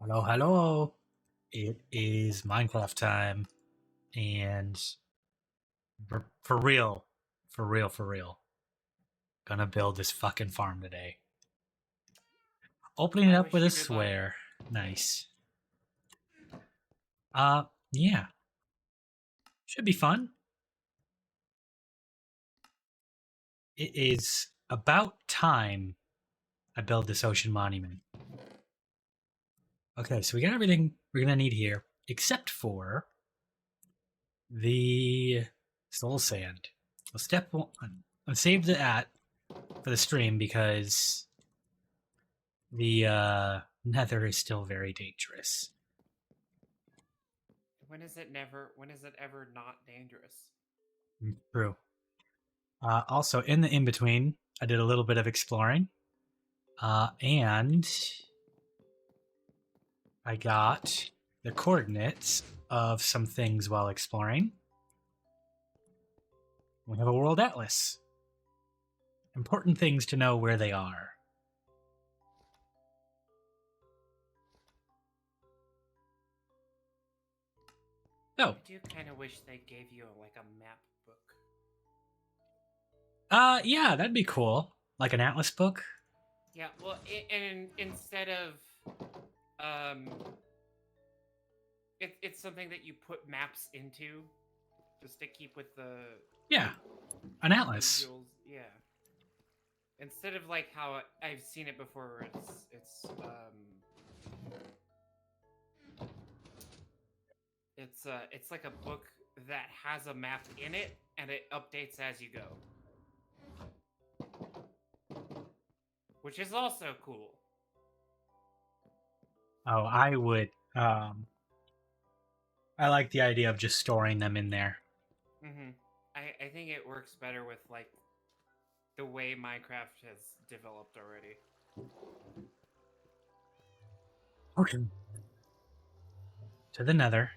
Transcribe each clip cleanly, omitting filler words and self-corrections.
Hello, hello. It is Minecraft time, and for real, for real, gonna build this fucking farm today. Opening it I up with wish a you good luck. swear. Nice. Yeah. Should be fun. It is about time I build this ocean monument. Okay, so we got everything we're gonna need here, except for the soul sand. So step one, I'll save that for the stream because the nether is still very dangerous. When is it ever not dangerous? True. Also, in the in between, I did a little bit of exploring, and I got the coordinates of some things while exploring. We have a world atlas. Important things to know where they are. Oh, I do kind of wish they gave you like a map book. yeah, that'd be cool. Like an atlas book. Yeah, well, and instead of um, it's something that you put maps into, just to keep with the Yeah, an atlas. visuals. Yeah. Instead of like how I've seen it before, where it's like a book that has a map in it and it updates as you go, which is also cool. Oh, I would. I like the idea of just storing them in there. Mm-hmm. I think it works better with like the way Minecraft has developed already. Okay. To the nether.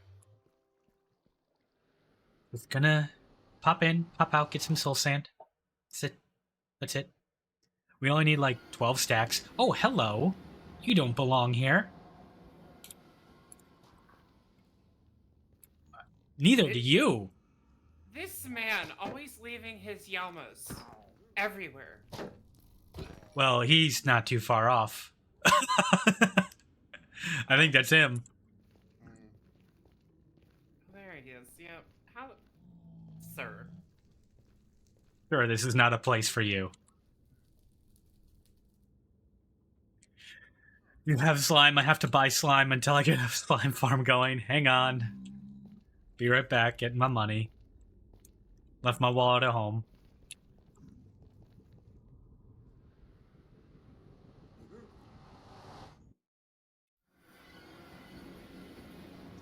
Just gonna pop in, pop out, get some soul sand. That's it. That's it. We only need like 12 stacks. Oh, hello. You don't belong here. Neither do you. This man always leaving his yamas everywhere. Well, he's not too far off. I think that's him. Mm. There he is. Yep. How, sir? Sure, this is not a place for you. You have slime. I have to buy slime until I get a slime farm going. Hang on. Be right back. Getting my money. Left my wallet at home.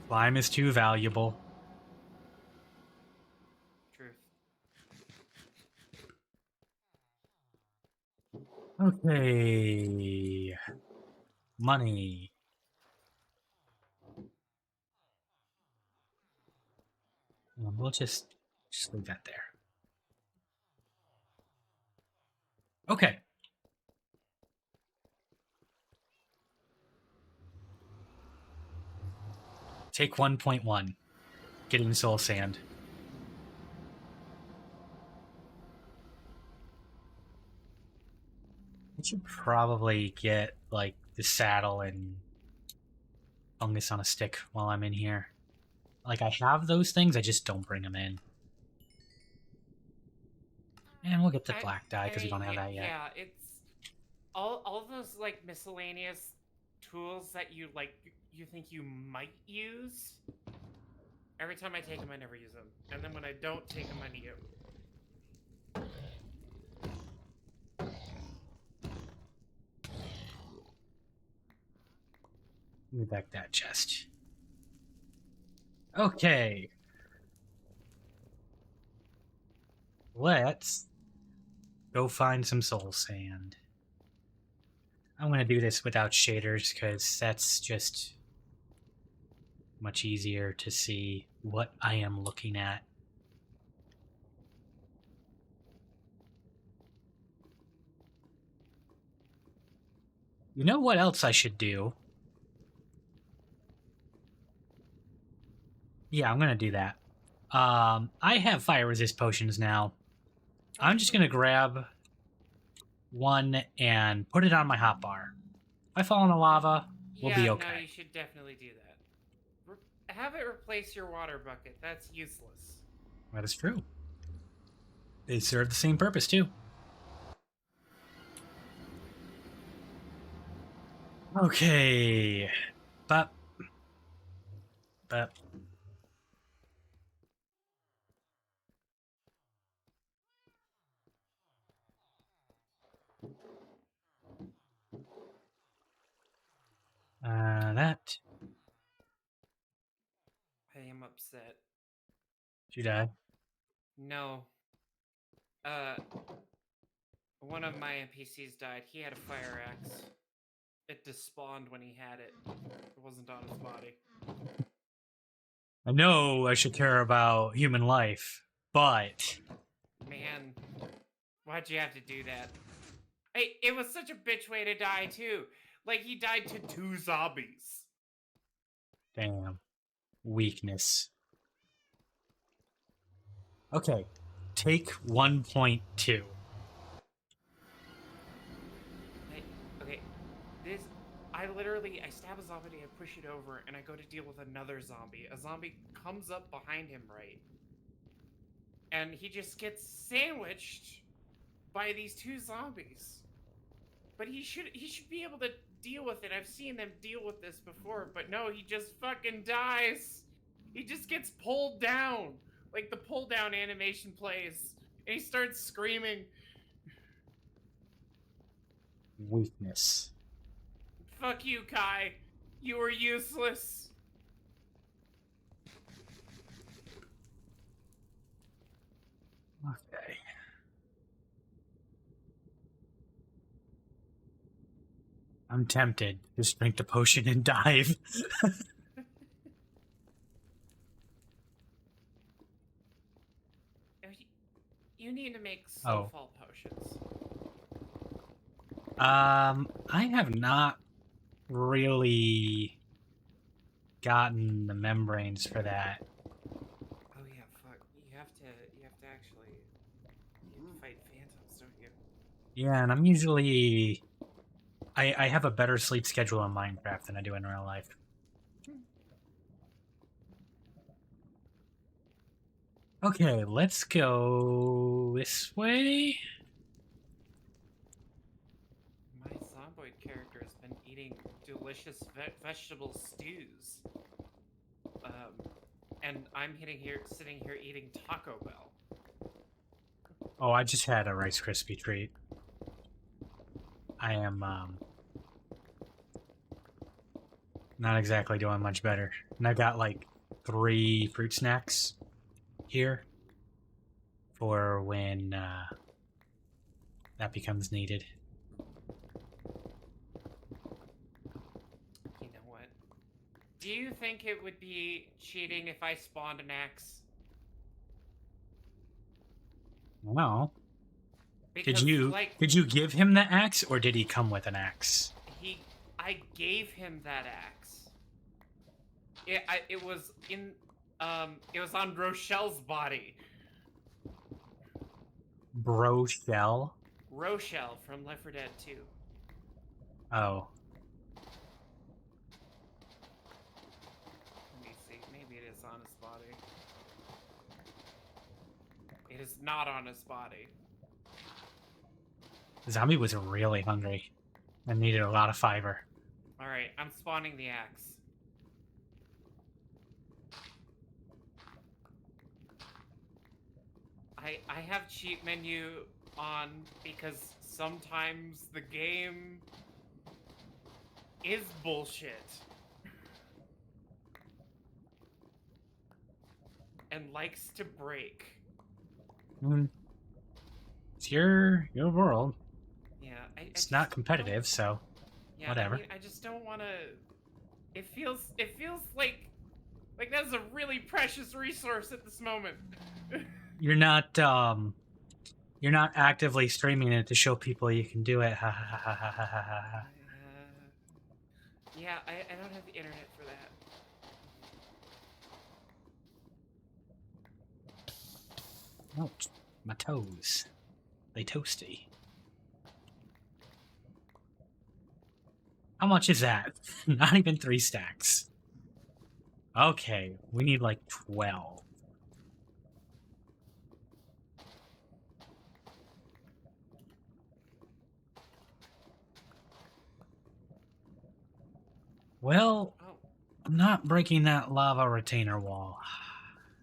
Slime is too valuable. Truth. Okay. Money. We'll just leave that there. Okay. Take 1.1. Getting soul sand. I should probably get like the saddle and fungus on a stick while I'm in here. Like I have those things, I just don't bring them in. And we'll get the black dye because we don't have Yeah, that yet. yeah. It's all those like miscellaneous tools that you think you might use. Every time I take them, I never use them, and then when I don't take them, I need them. Move back that chest. Okay. Let's go find some soul sand. I'm going to do this without shaders because that's just much easier to see what I am looking at. You know what else I should do? Yeah, I'm gonna do that. I have fire resist potions now. I'm just gonna grab one and put it on my hotbar. If I fall in the lava, we'll Yeah, be no, okay. you should definitely do that. Have it replace your water bucket. That's useless. That is true. They serve the same purpose too. Okay. But that I am upset. should I? No. One of my NPCs died. He had a fire axe. It despawned when he had it. It wasn't on his body. I know I should care about human life, but Man, why'd you have to do that? Hey, it was such a bitch way to die, too. Like, he died to 2 zombies. damn. Weakness. Okay. Take 1.2. Okay, I stab a zombie, I push it over, and I go to deal with another zombie. A zombie comes up behind him, right? And he just gets sandwiched by these 2 zombies. But he should be able to deal with it. I've seen them deal with this before, but no, he just fucking dies. He just gets pulled down. Like the pull down animation plays. And he starts screaming, Weakness. "Fuck you, Kai. You were useless." Okay. I'm tempted. Just drink the potion and dive. You need to make soulfall potions. I have not really gotten the membranes for that. Oh yeah, fuck. You have to actually fight phantoms, don't you? Yeah, and I'm usually I have a better sleep schedule in Minecraft than I do in real life. Okay, let's go this way. My zomboid character has been eating delicious vegetable stews. And I'm sitting here eating Taco Bell. Oh, I just had a Rice Krispie treat. I am not exactly doing much better. And I got like 3 fruit snacks here for when that becomes needed. You know what? Do you think it would be cheating if I spawned an axe? No. Because, did you give him the axe or did he come with an axe? I gave him that axe. It was on Rochelle's body. Rochelle? Rochelle from Left 4 Dead 2. Oh. Let me see. Maybe it is on his body. It is not on his body. The zombie was really hungry and needed a lot of fiber. Alright, I'm spawning the axe. I have cheat menu on because sometimes the game is bullshit. And likes to break. It's your world. Yeah, it's not competitive, so yeah, whatever. I mean, I just don't want to. It feels like that's a really precious resource at this moment. You're not actively streaming it to show people you can do it. Ha ha ha ha ha ha ha. Yeah, I don't have the internet for that. Ouch. My toes. They toasty. How much is that? Not even 3 stacks. Okay, we need like 12. Well, Oh, I'm not breaking that lava retainer wall.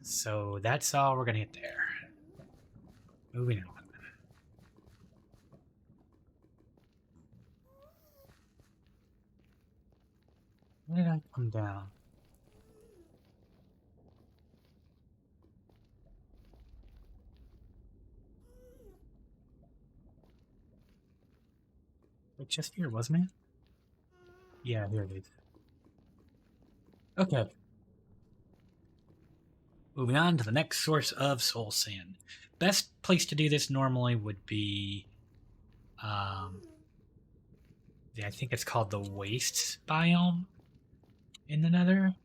So that's all we're gonna get there. Moving on. Where did I come down? Like just here, wasn't it? Yeah, here it is. Okay. Moving on to the next source of soul sand. Best place to do this normally would be, yeah, I think it's called the waste biome in the Nether.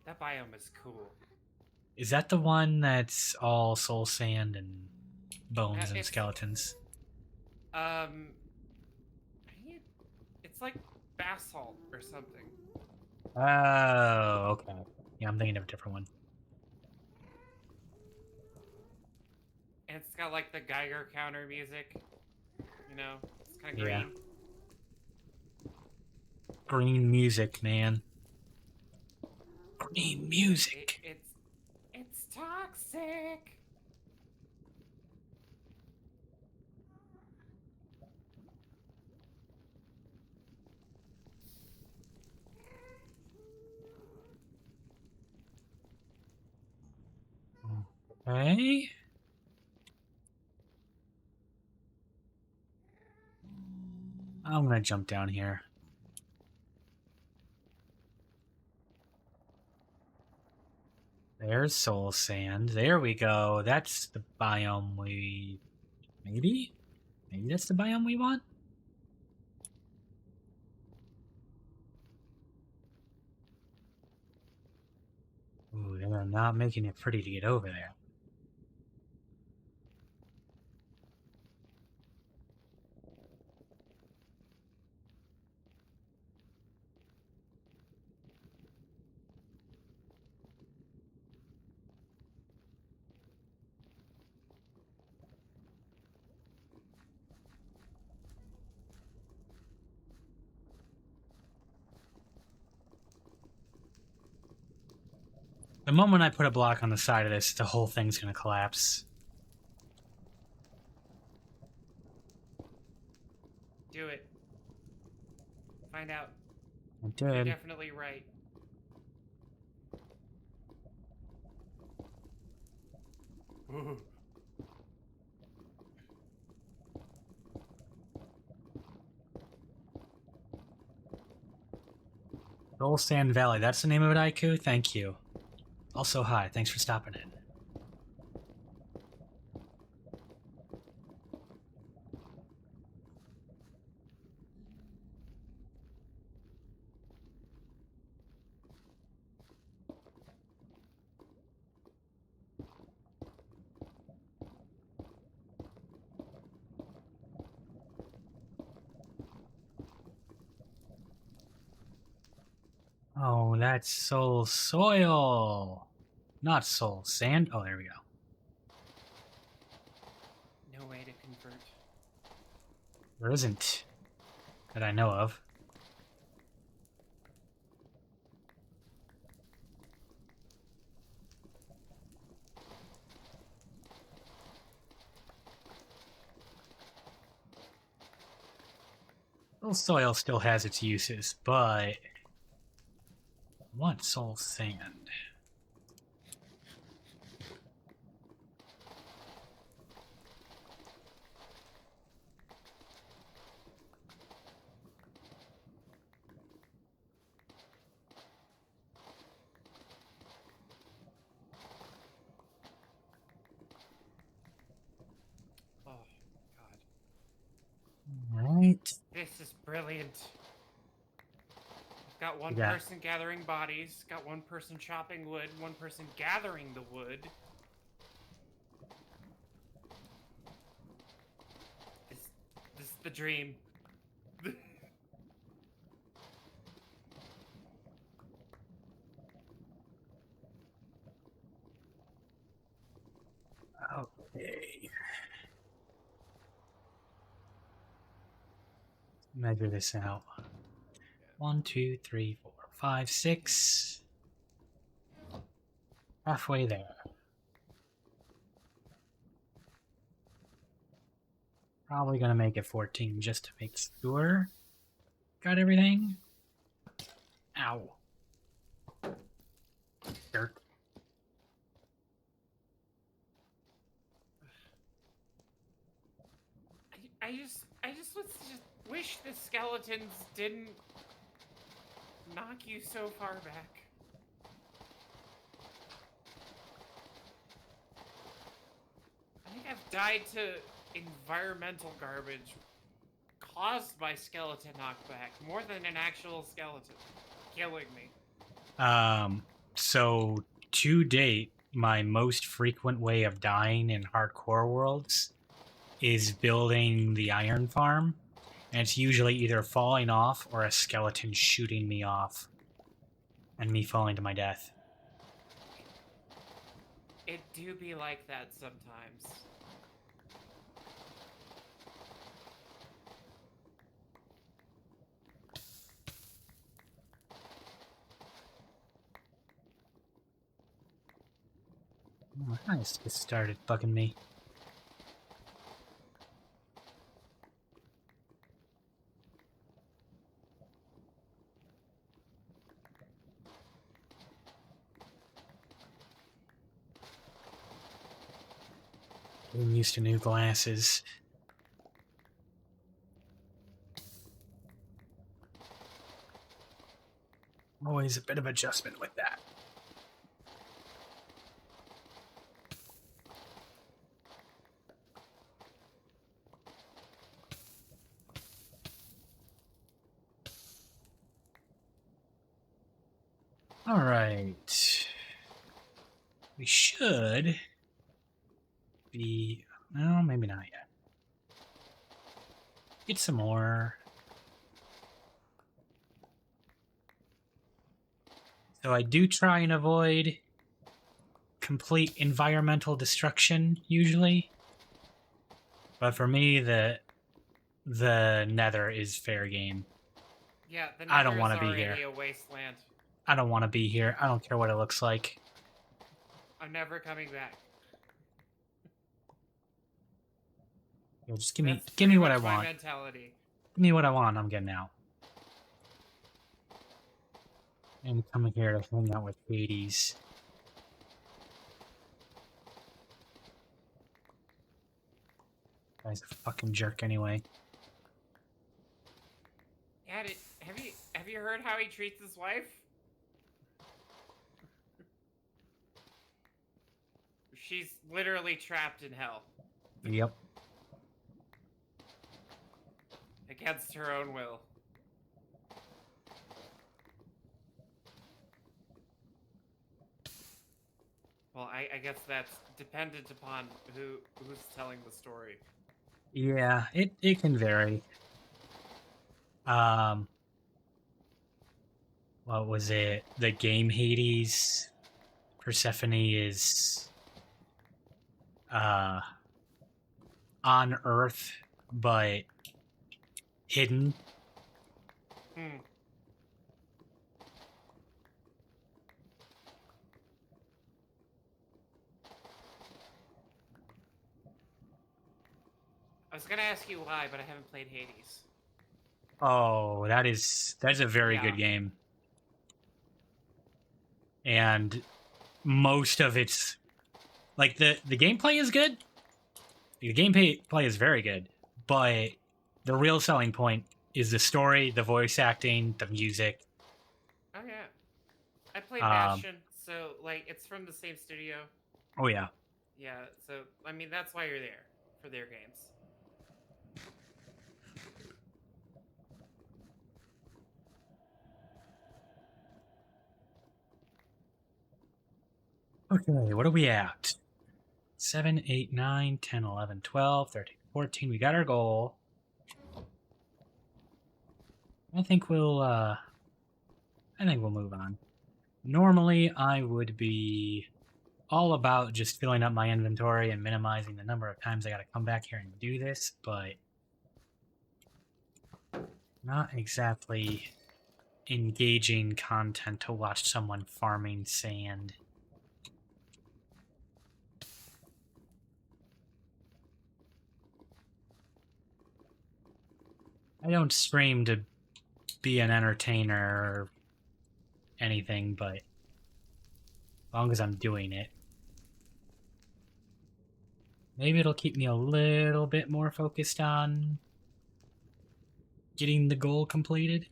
that biome is cool. Is that the one that's all soul sand and bones and It's skeletons? I think it's like basalt or something. Oh, okay. Yeah, I'm thinking of a different one. And it's got like the Geiger counter music. You know, it's kind of green. Yeah. Green music, man. Green music. It's toxic. Okay. I'm gonna jump down here. There's soul sand. There we go. That's the biome we... Maybe? Maybe that's the biome we want? Ooh, they're not making it pretty to get over there. The moment I put a block on the side of this, the whole thing's gonna collapse. Do it. Find out. I You're did. definitely right. Ooh. Soul Sand Valley, that's the name of it, Aiku? Thank you. Also, hi, thanks for stopping in. Oh, that's soul soil. Not soul sand. Oh, there we go. No way to convert. There isn't. That I know of. Soul soil still has its uses, but... What soul sand? Oh, God. Right. This is brilliant. Got one Yeah. person gathering bodies, got one person chopping wood, one person gathering the wood. the dream. Okay. Measure this out. 1, 2, 3, 4, 5, 6. Halfway there. Probably gonna make it 14 just to make sure. Got everything? Ow. Dirt. I just wish the skeletons didn't knock you so far back. I think I've died to environmental garbage caused by skeleton knockback more than an actual skeleton killing me. So to date, my most frequent way of dying in hardcore worlds is building the iron farm, and it's usually either falling off or a skeleton shooting me off and me falling to my death. It do be like that sometimes. Oh, nice. Just started bugging me. I'm used to new glasses. Always a bit of adjustment with that. All right. We should be... Well, maybe not yet. Get some more. So I do try and avoid complete environmental destruction, usually. But for me, the nether is fair game. Yeah, the I don't Nether wanna is be already here. a wasteland. I don't want to be here. I don't care what it looks like. I'm never coming back. You know, just give me That's what pretty I much my want. mentality. Give me what I want. I'm getting out. I'm coming here to hang out with Hades. Guy's a fucking jerk anyway. Yeah, have you heard how he treats his wife? She's literally trapped in hell Yep. against her own will. Well, I guess that's dependent upon who's telling the story. Yeah, it can vary. What was it? The game Hades. Persephone is on Earth, but hidden. Hmm. I was gonna ask you why, but I haven't played Hades. Oh, that's a very Yeah. good game. And most of its like the gameplay is good. The gameplay is very good, but the real selling point is the story, the voice acting, the music. Oh yeah, I played Bastion, so like it's from the same studio. Oh yeah. Yeah, so I mean that's why you're there for their games. Okay, what are we at? 7, 8, 9, 10, 11, 12, 13, 14. We got our goal. I think we'll move on. Normally, I would be all about just filling up my inventory and minimizing the number of times I gotta come back here and do this, but not exactly engaging content to watch someone farming sand. I don't stream to be an entertainer or anything, but as long as I'm doing it, maybe it'll keep me a little bit more focused on getting the goal completed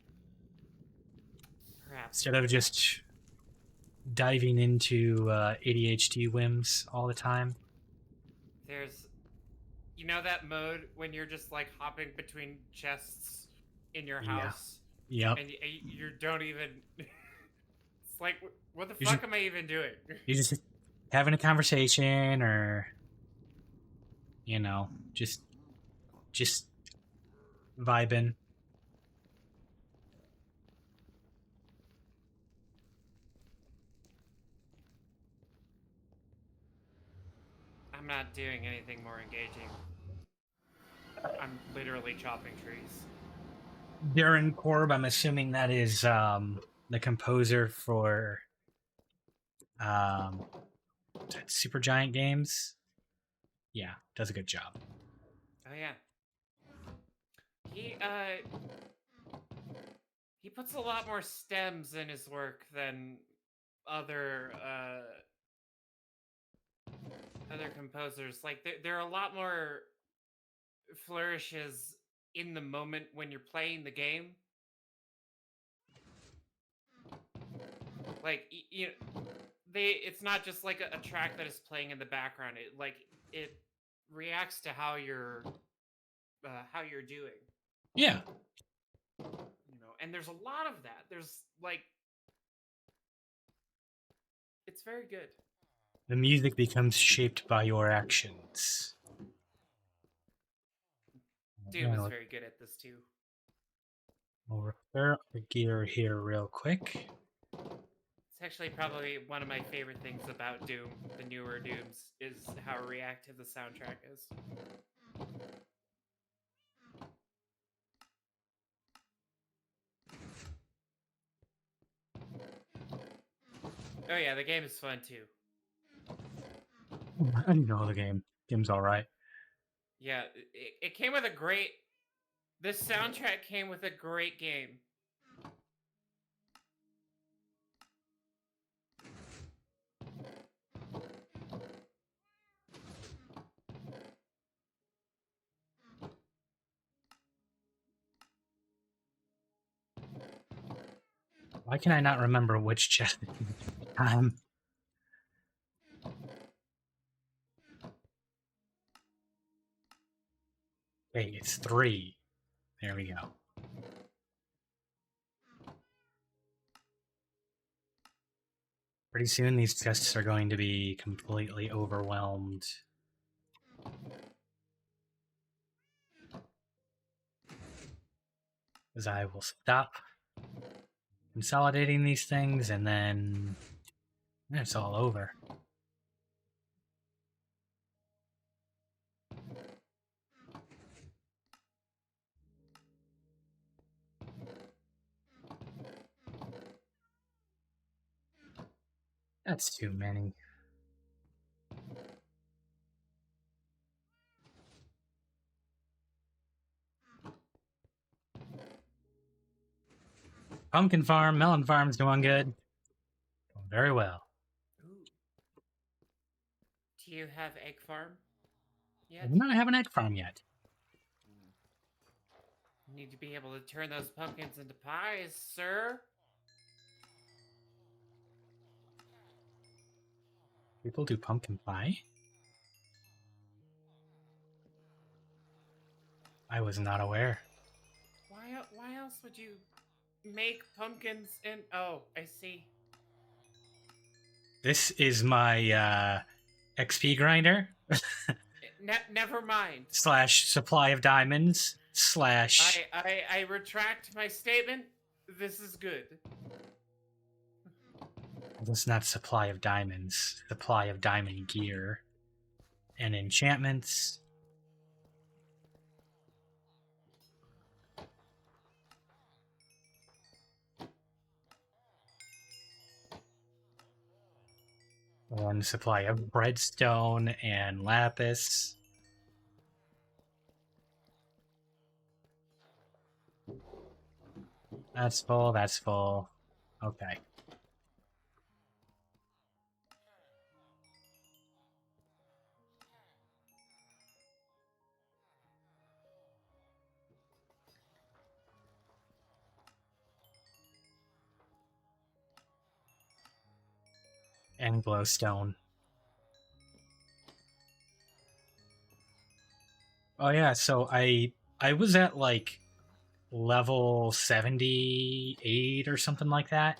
Perhaps. instead of just diving into ADHD whims all the time. There's, you know, that mode when you're just like hopping between chests in your Yeah. house, Yep. and you don't even. It's like, what the You fuck just- am I even doing? You're just having a conversation or, you know, just vibing. I'm not doing anything more engaging. I'm literally chopping trees. Darren Korb, I'm assuming that is the composer for Supergiant Games. Yeah, does a good job. Oh yeah. He puts a lot more stems in his work than other other composers. Like there are a lot more flourishes in the moment when you're playing the game. Like you know, it's not just like a track that is playing in the background. It reacts to how you're doing. Yeah. You know, and there's a lot of that. There's like, it's very good. The music becomes shaped by your actions. Doom is very good at this too. We'll repair our gear here real quick. It's actually probably one of my favorite things about Doom, the newer Dooms, is how reactive the soundtrack is. Oh yeah, the game is fun too. I know the game. Game's alright. Yeah, it came with a great... This soundtrack came with a great game. Why can I not remember which chest? Wait, it's 3. There we go. Pretty soon these chests are going to be completely overwhelmed. As I will stop consolidating these things and then it's all over. That's too many. Pumpkin farm, melon farm's doing good. Doing very well. Ooh. Do you have egg farm yet? I do not have an egg farm yet. You need to be able to turn those pumpkins into pies, sir. People do pumpkin pie? I was not aware. Why else would you make pumpkins in... Oh, I see. This is my XP grinder Never mind. / supply of diamonds slash. I retract my statement. This is good. That's not supply of diamonds. Supply of diamond gear and enchantments. One supply of breadstone and lapis. That's full, that's full. Okay. And glowstone. Oh yeah, so I was at like level 78 or something like that.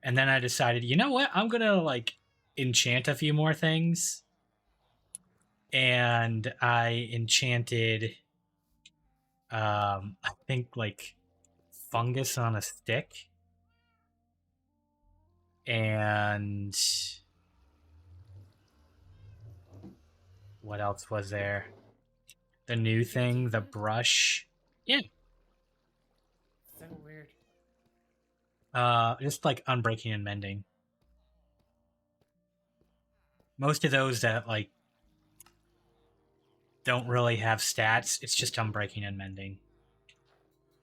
And then I decided, you know what? I'm going to like enchant a few more things. And I enchanted I think like fungus on a stick. And what else was there? The new thing, the brush. Yeah. So weird. Just like unbreaking and mending. Most of those that like don't really have stats, it's just unbreaking and mending.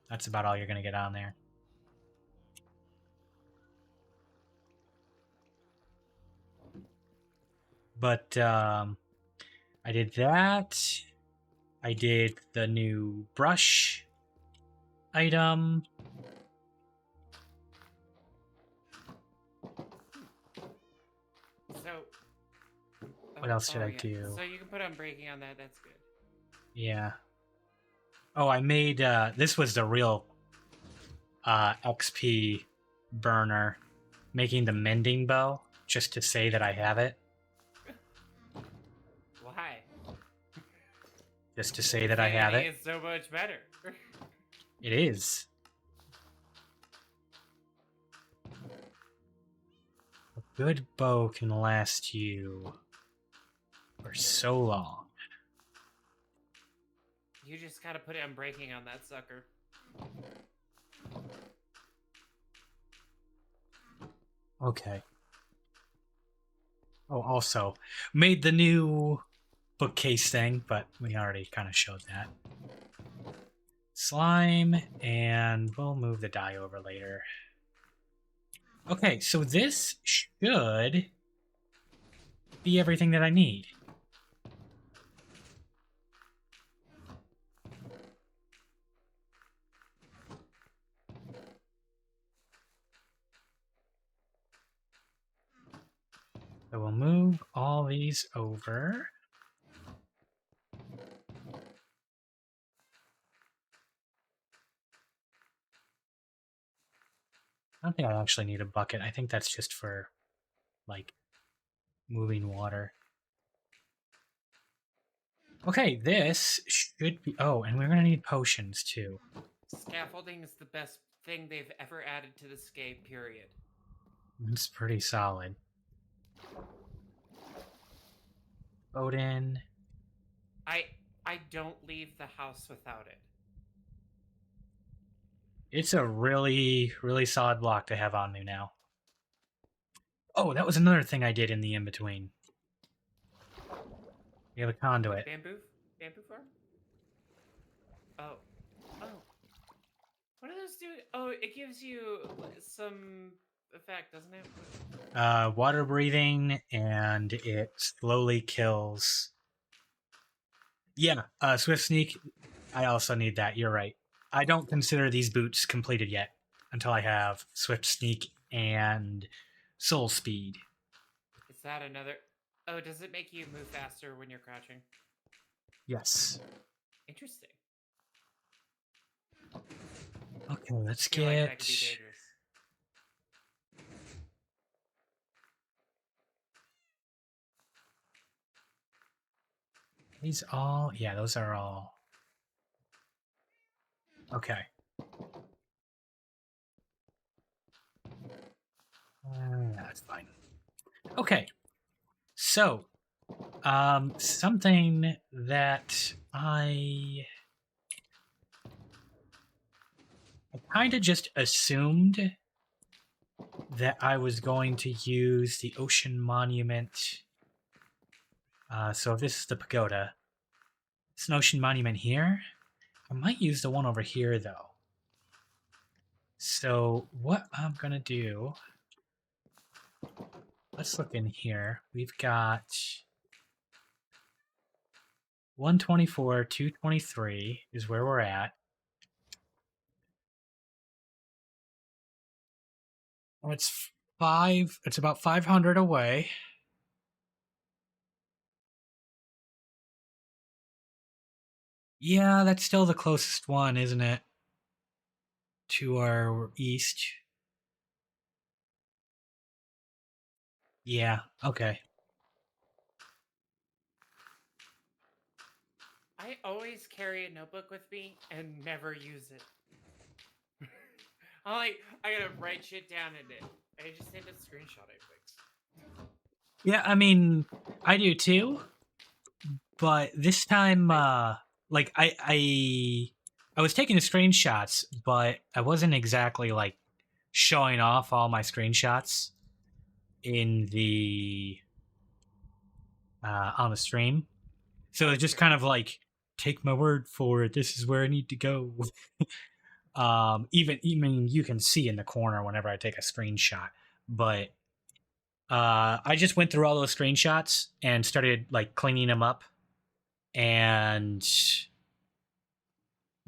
That's about all you're gonna get on there. But I did that. I did the new brush item. So. What else did I yeah. do? So you can put unbreaking on that. That's good. Yeah. Oh, I made this was the real XP burner, making the mending bow just to say that I have it. Why? Just to say that I have it. It's so much better. It is. A good bow can last you for so long. You just gotta put unbreaking on that sucker. Okay. Oh, also, made the new bookcase thing, but we already kind of showed that. Slime, and we'll move the dye over later. Okay, so this should be everything that I need. So we'll move all these over. I don't think I actually need a bucket. I think that's just for, like, moving water. Okay, this should be... Oh, and we're going to need potions, too. Scaffolding is the best thing they've ever added to the Scape, period. It's pretty solid. Odin. I don't leave the house without it. It's a really, really solid block to have on me now. Oh, that was another thing I did in the in-between. We have a conduit. Bamboo farm? Oh. What do those do? Oh, it gives you some effect, doesn't it? Water breathing, and it slowly kills. Yeah, Swift Sneak. I also need that. You're right. I don't consider these boots completed yet until I have Swift Sneak and Soul Speed. Is that another? Oh, does it make you move faster when you're crouching? Yes. Interesting. Okay, let's I feel like that get. could be dangerous. These all. Yeah, those are all. Okay. That's fine. Okay. So, something that I kind of just assumed that I was going to use the Ocean Monument. So if this is the pagoda, it's an Ocean Monument here. I might use the one over here, though. So what I'm going to do, let's look in here. We've got 124, 223 is where we're at. Oh, it's about 500 away. Yeah, that's still the closest one, isn't it? To our east. Yeah, okay. I always carry a notebook with me and never use it. I gotta write shit down in it. I just need to screenshot it quick. Yeah, I mean, I do too. But this time, like I was taking the screenshots, but I wasn't exactly like showing off all my screenshots in the on the stream. So it's just kind of like, take my word for it. This is where I need to go. Even you can see in the corner whenever I take a screenshot, but I just went through all those screenshots and started like cleaning them up and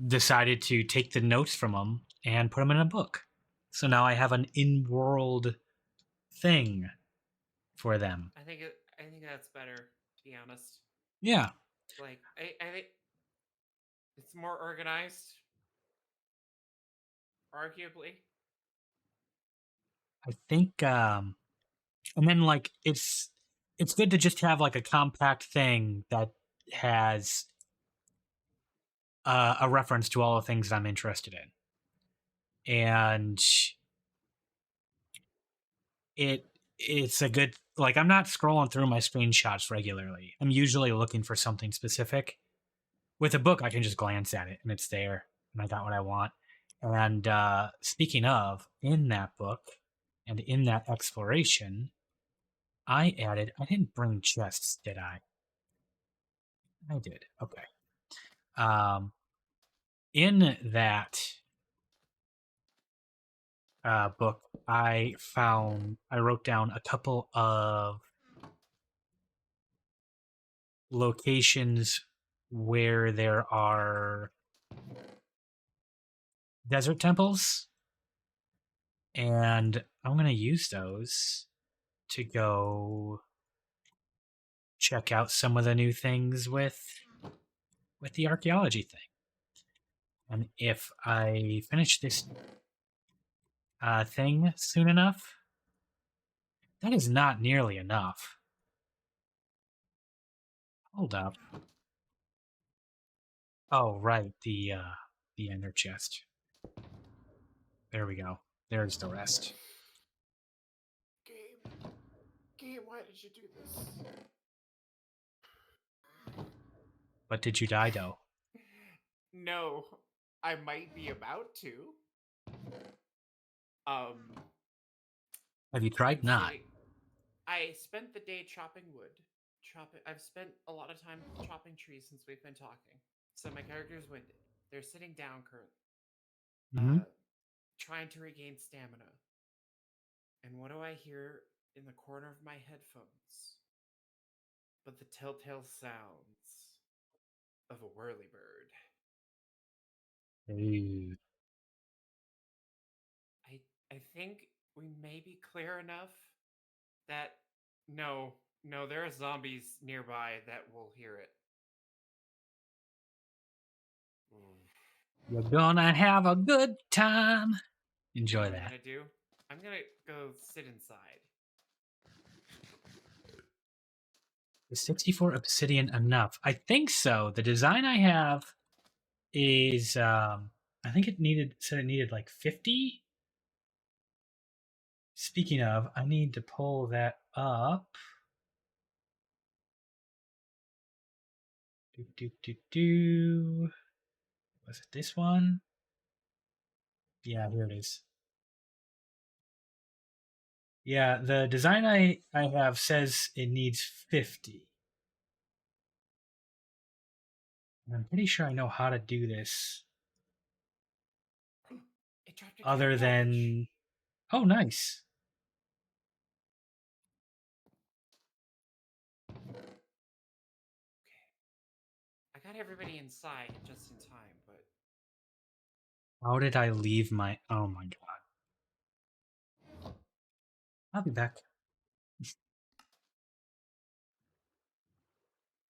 decided to take the notes from them and put them in a book. So now I have an in-world thing for them. I think that's better, to be honest. Yeah. Like I think it's more organized, arguably. I think and then like it's good to just have like a compact thing that has a reference to all the things I'm interested in. And it's a good, like, I'm not scrolling through my screenshots regularly. I'm usually looking for something specific. With a book, I can just glance at it and it's there, and I got what I want. And speaking of, in that book and in that exploration, I didn't bring chests, did I? I did. Okay. In that book, I wrote down a couple of locations where there are desert temples, and I'm going to use those to go check out some of the new things with the archaeology thing. And if I finish this thing soon enough, that is not nearly enough. Hold up. Oh, right, the ender chest. There we go. There's the rest. Game, why did you do this? But did you die, though? No, I might be about to. Have you tried? Not. I spent the day chopping wood. I've spent a lot of time chopping trees since we've been talking. So my character's winded. They're sitting down currently, trying to regain stamina. And what do I hear in the corner of my headphones? But the telltale sounds of a whirlybird. Ooh. I think we may be clear enough that no, there are zombies nearby that will hear it. You're gonna have a good time. Enjoy What that. I'm gonna go sit inside. Is 64 obsidian enough? I think so. The design I have is I think it needed like 50. Speaking of, I need to pull that up. Was it this one? Yeah, here it is. Yeah, the design I have says it needs 50. I'm pretty sure I know how to do this. It dropped a care Other package. than, oh, nice. I got everybody inside just in time, but How did I leave my? Oh my god. I'll be back.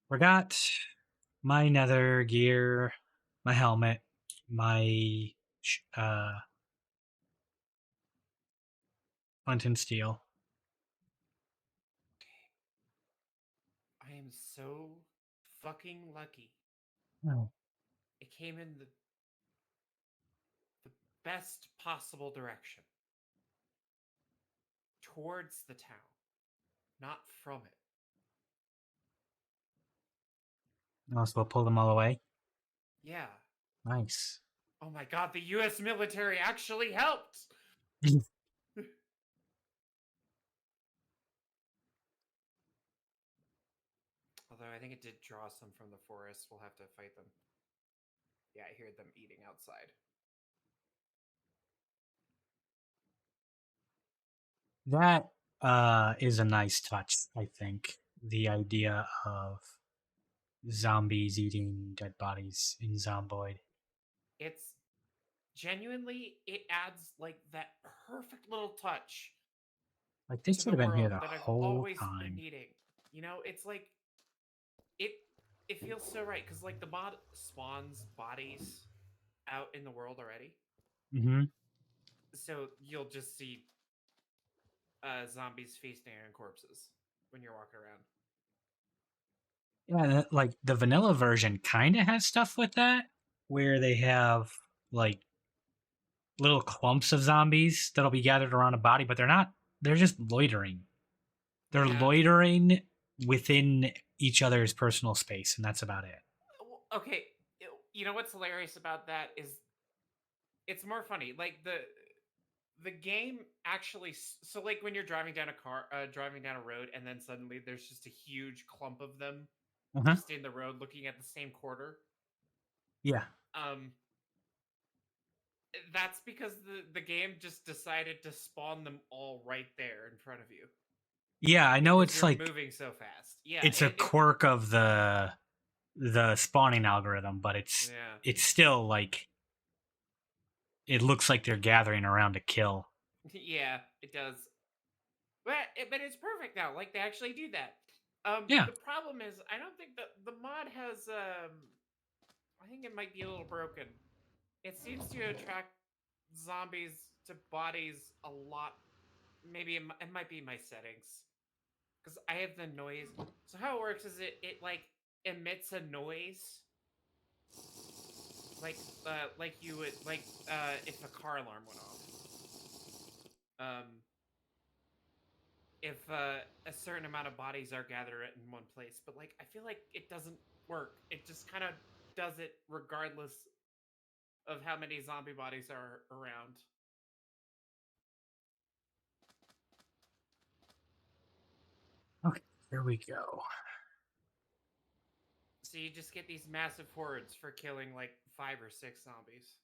Forgot my nether gear, my helmet, my flint and steel. I am so fucking lucky. Oh. It came in the best possible direction. Towards the town, not from it. Also, we'll pull them all away. Yeah. Nice. Oh my god, the US military actually helped! Although I think it did draw some from the forest. We'll have to fight them. Yeah, I hear them eating outside. That is a nice touch, I think. The idea of zombies eating dead bodies in Zomboid. It's genuinely, it adds like that perfect little touch Like, they to should the have been here world the that I've whole always been time. needing. You know, it's like it it feels so right because like the mod spawns bodies out in the world already. Mm-hmm. So you'll just see zombies feasting on corpses when you're walking around. Yeah, like the vanilla version kind of has stuff with that, where they have like little clumps of zombies that'll be gathered around a body, but they're not. They're just loitering. They're Yeah. loitering within each other's personal space, and that's about it. Okay, you know what's hilarious about that is it's more funny. Like the game actually so like when you're driving down a car driving down a road and then suddenly there's just a huge clump of them Uh-huh. just in the road looking at the same quarter. Yeah. Um that's because the game just decided to spawn them all right there in front of you Yeah, I know because it's you're like moving so fast. Yeah, it's a quirk of the spawning algorithm, but yeah. it's still like it looks like they're gathering around to kill. Yeah, it does. But it's perfect now. Like they actually do that. Yeah. The problem is I don't think that the mod has. I think it might be a little broken. It seems to attract zombies to bodies a lot. Maybe it might be my settings because I have the noise. So how it works is it like emits a noise like you would if a car alarm went off. If a certain amount of bodies are gathered in one place, but like I feel like it doesn't work. It just kind of does it regardless of how many zombie bodies are around. Okay, here we go. So you just get these massive hordes for killing like 5 or 6 zombies.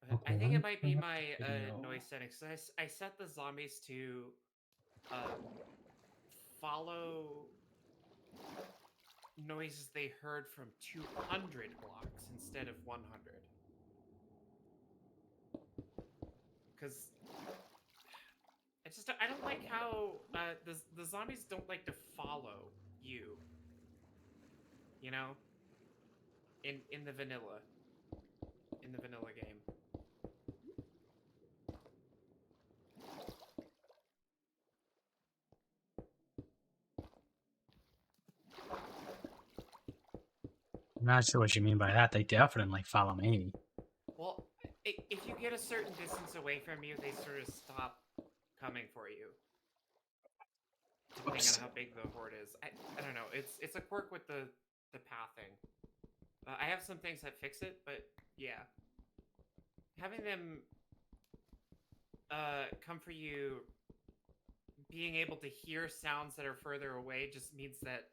But I Okay, let think it me might be bring up my the video. noise settings. So I set the zombies to um, follow noises they heard from 200 blocks instead of 100. Because I don't like how the zombies don't like to follow you. You know, in the vanilla game. I'm not sure what you mean by that. They definitely follow me. Well, if you get a certain distance away from you, they sort of stop coming for you. Depending on how big the horde is. I don't know. It's a quirk with the pathing. I have some things that fix it, but yeah. Having them come for you, being able to hear sounds that are further away just means that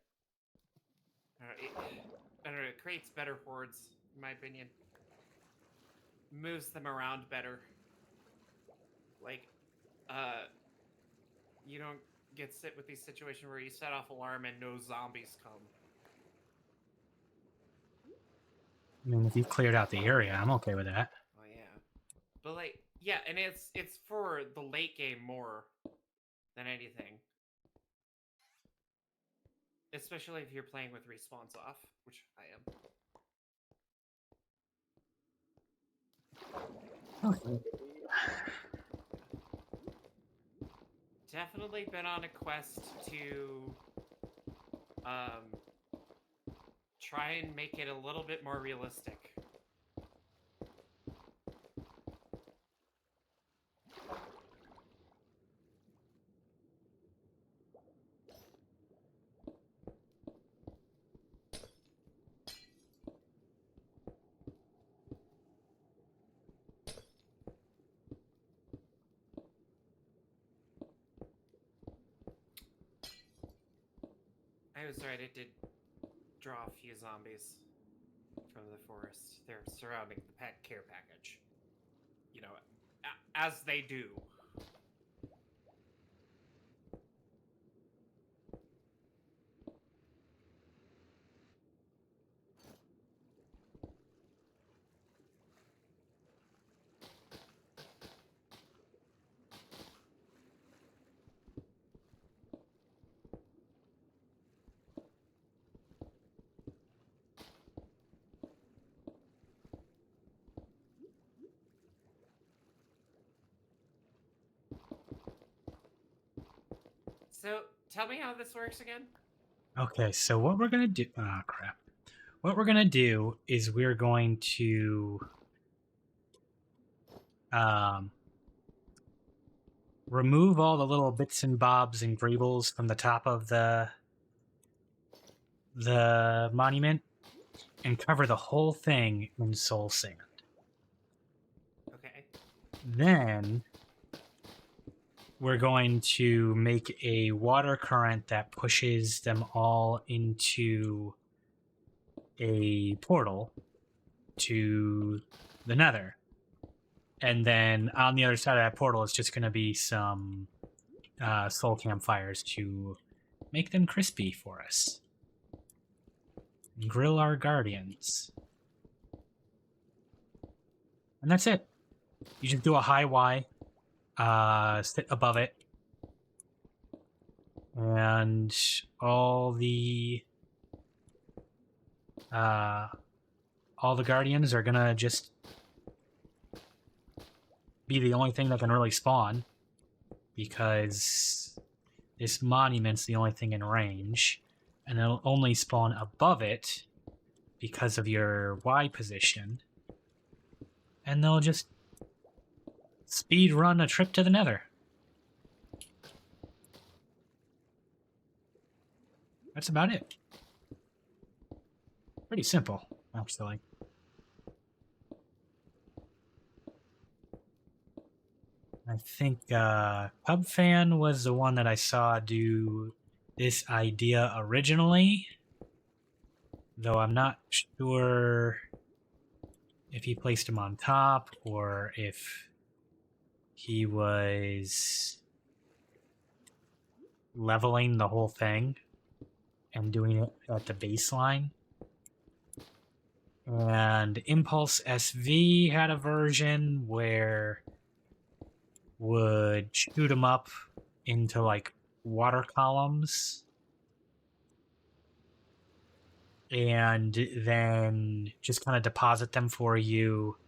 I don't know, it creates better hordes, in my opinion. Moves them around better. Like, you don't get sit with these situations where you set off alarm and no zombies come. I mean, if you've cleared out the area, I'm okay with that. Oh yeah, but like, yeah, and it's for the late game more than anything. Especially if you're playing with respawns off, which I am. Okay. Definitely been on a quest to try and make it a little bit more realistic. I was right, it did draw a few zombies from the forest. They're surrounding the pet care package. You know, as they do. So, tell me how this works again. Okay, so what we're gonna do... Oh, crap. What we're gonna do is we're going to... remove all the little bits and bobs and greebles from the top of the monument and cover the whole thing in soul sand. Okay. Then we're going to make a water current that pushes them all into a portal to the Nether. And then on the other side of that portal is just going to be some soul campfires to make them crispy for us. And grill our guardians. And that's it. You just do a high Y, sit above it, and all the guardians are gonna just be the only thing that can really spawn, because this monument's the only thing in range, and it'll only spawn above it because of your Y position, and they'll just speed run a trip to the Nether. That's about it. Pretty simple, actually. I think PubFan was the one that I saw do this idea originally, though I'm not sure if he placed him on top or if he was leveling the whole thing and doing it at the baseline. And Impulse SV had a version where would shoot them up into like water columns and then just kind of deposit them for you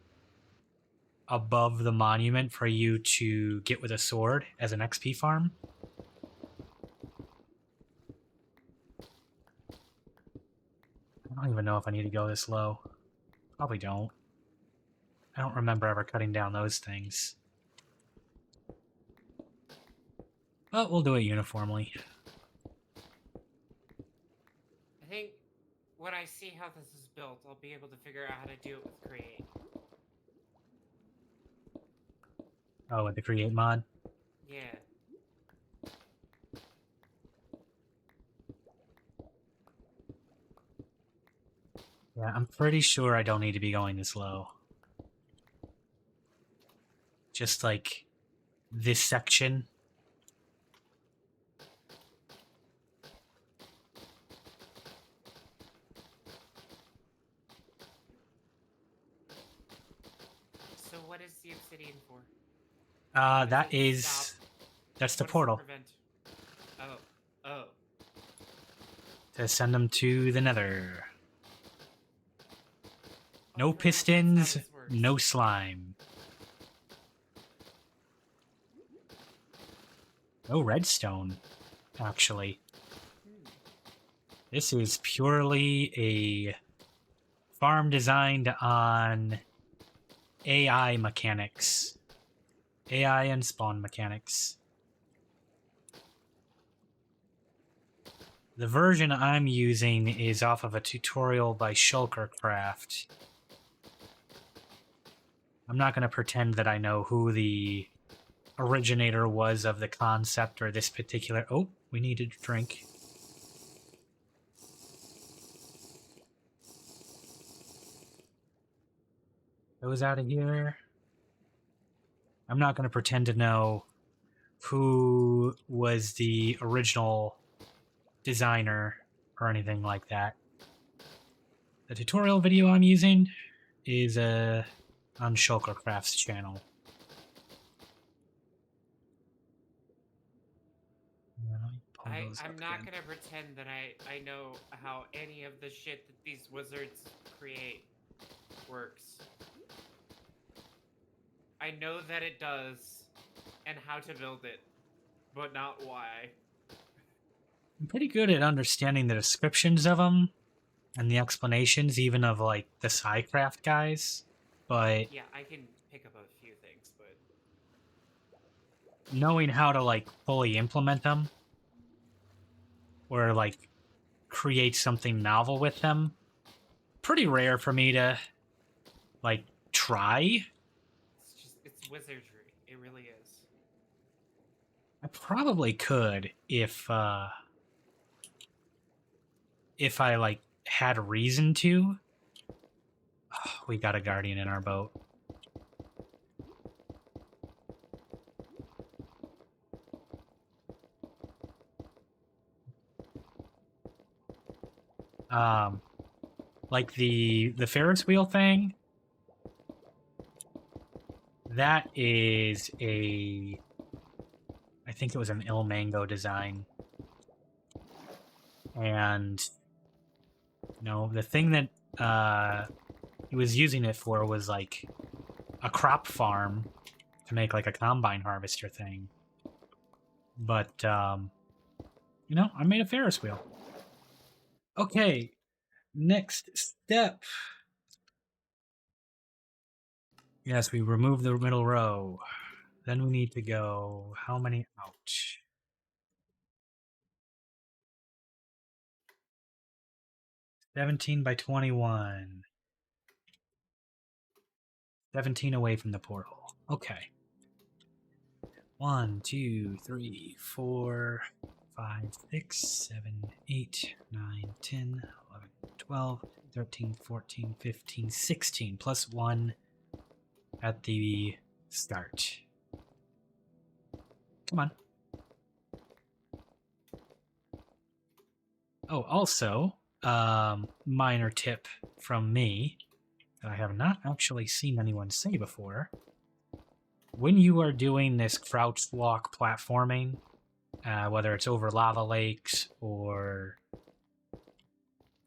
above the monument for you to get with a sword as an XP farm. I don't even know if I need to go this low. Probably don't. I don't remember ever cutting down those things. But we'll do it uniformly. I think when I see how this is built, I'll be able to figure out how to do it with Create. Oh, with the Create mod? Yeah. Yeah, I'm pretty sure I don't need to be going this low. Just like this section. So what is the obsidian for? That's the What does it portal. prevent? Oh. To send them to the nether. No Oh, pistons, that's how this works. no slime. No redstone, actually. This is purely a farm designed on AI mechanics. AI and spawn mechanics. The version I'm using is off of a tutorial by Shulkercraft. I'm not going to pretend that I know who the originator was of the concept or this particular... Oh, we need a drink. Those out of here. I'm not going to pretend to know who was the original designer or anything like that. The tutorial video I'm using is on Shulkercraft's channel. I'm not gonna pretend that I know how any of the shit that these wizards create works. I know that it does, and how to build it, but not why. I'm pretty good at understanding the descriptions of them and the explanations, even of like the SciCraft guys. But Yeah, I can pick up a few things, but knowing how to like fully implement them or like create something novel with them, pretty rare for me to like try. it's wizardry. It really is. I probably could if I like had a reason to. Oh, we got a guardian in our boat. Like the Ferris wheel thing. That is a... I think it was an Ilmango design. And, you know, the thing that he was using it for was, like, a crop farm to make, like, a combine harvester thing. But, you know, I made a Ferris wheel. Okay, next step. Yes, we remove the middle row. Then we need to go... How many out? 17 by 21. 17 away from the portal. Okay. 1, 2, 3, 4, 5, 6, 7, 8, 9, 10, 11, 12, 13, 14, 15, 16, plus 1 at the start. Come on. Oh, also, minor tip from me that I have not actually seen anyone say before. When you are doing this crouch walk platforming, whether it's over lava lakes or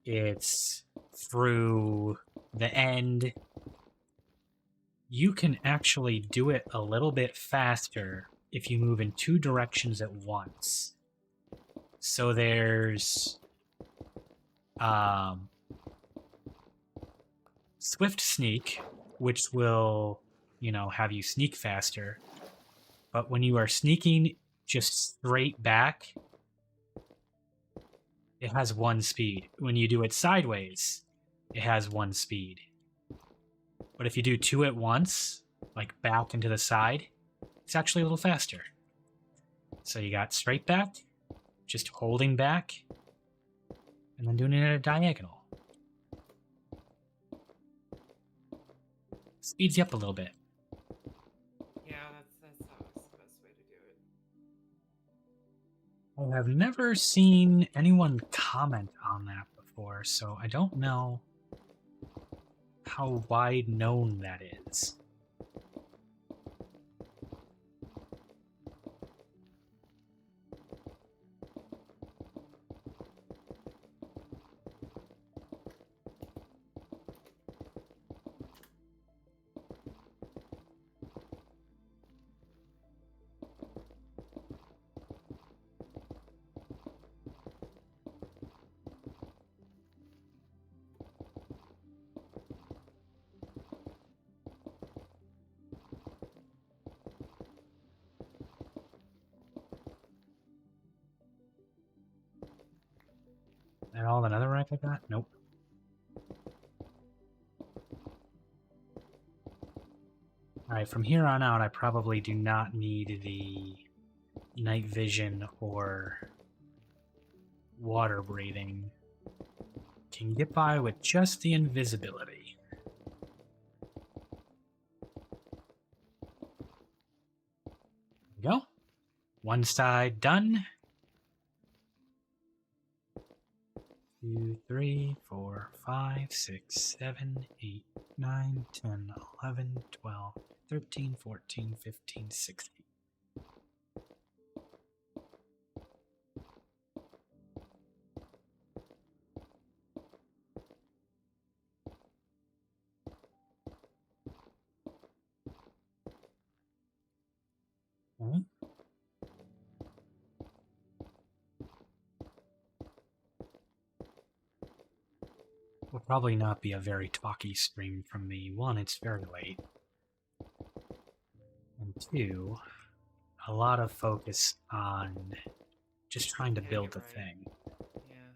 it's through the end, you can actually do it a little bit faster if you move in 2 directions at once. So there's Swift Sneak, which will, have you sneak faster. But when you are sneaking just straight back, it has 1 speed. When you do it sideways, it has 1 speed. But if you do 2 at once, like back and to the side, it's actually a little faster. So you got straight back, just holding back, and then doing it at a diagonal. Speeds you up a little bit. Yeah, that's how it's the best way to do it. I have never seen anyone comment on that before, so I don't know how wide known that is. That all another rack I got? Nope. Alright, from here on out, I probably do not need the night vision or water breathing. Can get by with just the invisibility. There we go. One side done. 2, 3, 4, 5, 6, 7, 8, 9, 10, 11, 12, 13, 14, 15, 16. Okay. Will probably not be a very talky stream from me. 1, it's very late. And 2, a lot of focus on just trying to Getting build it the right. thing. Yeah.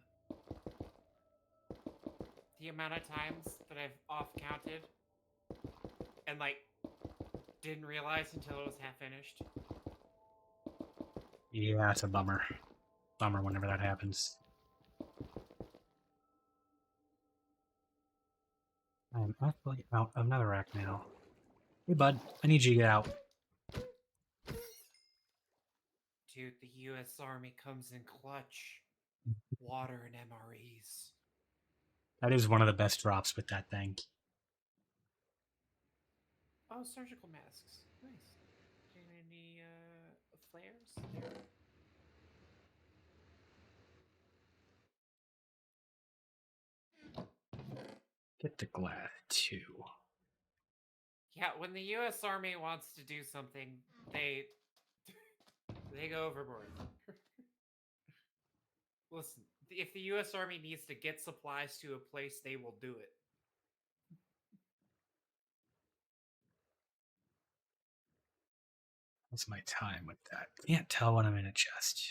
The amount of times that I've off counted and like didn't realize until it was half finished. Yeah, it's a bummer. Bummer whenever that happens. I am actually out of another rack now. Hey, bud, I need you to get out. Dude, the U.S. Army comes in clutch. Water and MREs. That is one of the best drops with that thing. Oh, surgical masks. Nice. Any flares? Get the glass, too. Yeah, when the U.S. Army wants to do something, they go overboard. Listen, if the U.S. Army needs to get supplies to a place, they will do it. What's my time with that? Can't tell when I'm in a chest.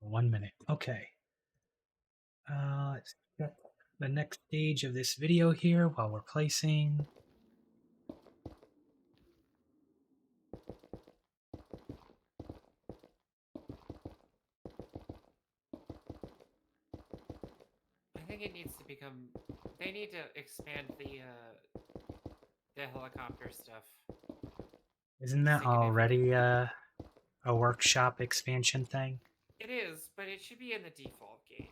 One minute. Okay. Let's get the next stage of this video here while we're placing. I think it needs to become. They need to expand the helicopter stuff. Isn't that already Significantly. a workshop expansion thing? It is, but it should be in the default game.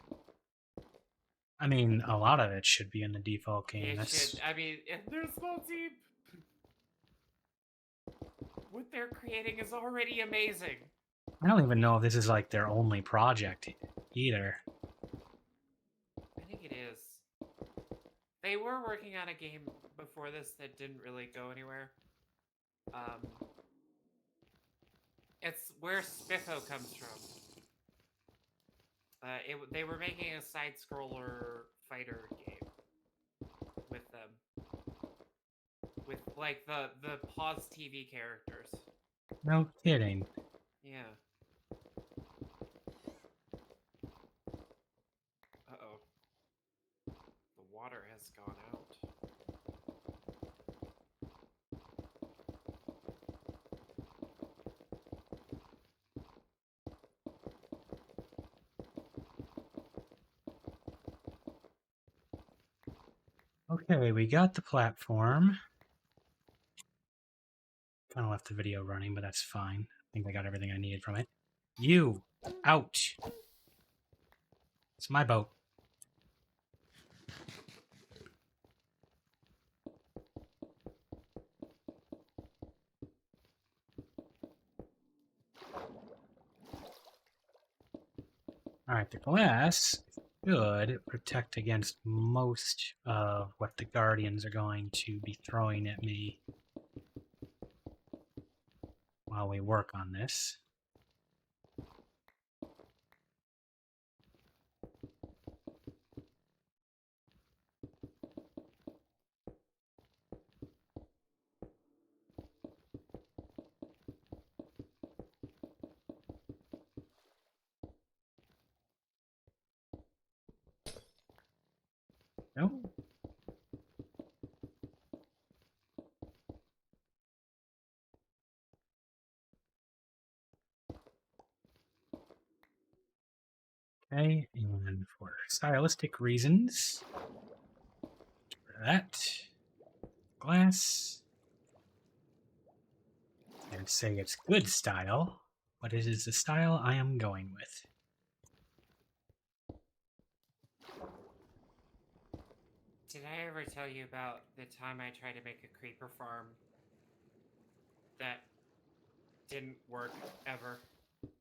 I mean, a lot of it should be in the default game. It That's... should. I mean, if they're a small team, what they're creating is already amazing. I don't even know if this is like their only project either. I think it is. They were working on a game before this that didn't really go anywhere. It's where Spiffo comes from. They were making a side-scroller fighter game with them, with like the pause TV characters. No kidding. Yeah. Uh-oh. The water has gone out. Okay, we got the platform. Kind of left the video running, but that's fine. I think I got everything I needed from it. You! Out! It's my boat. Alright, the glass should protect against most of what the Guardians are going to be throwing at me while we work on this. Nope. Okay, and for stylistic reasons, that glass, I'd say it's good style, but it is the style I am going with. Did I ever tell you about the time I tried to make a creeper farm that didn't work ever?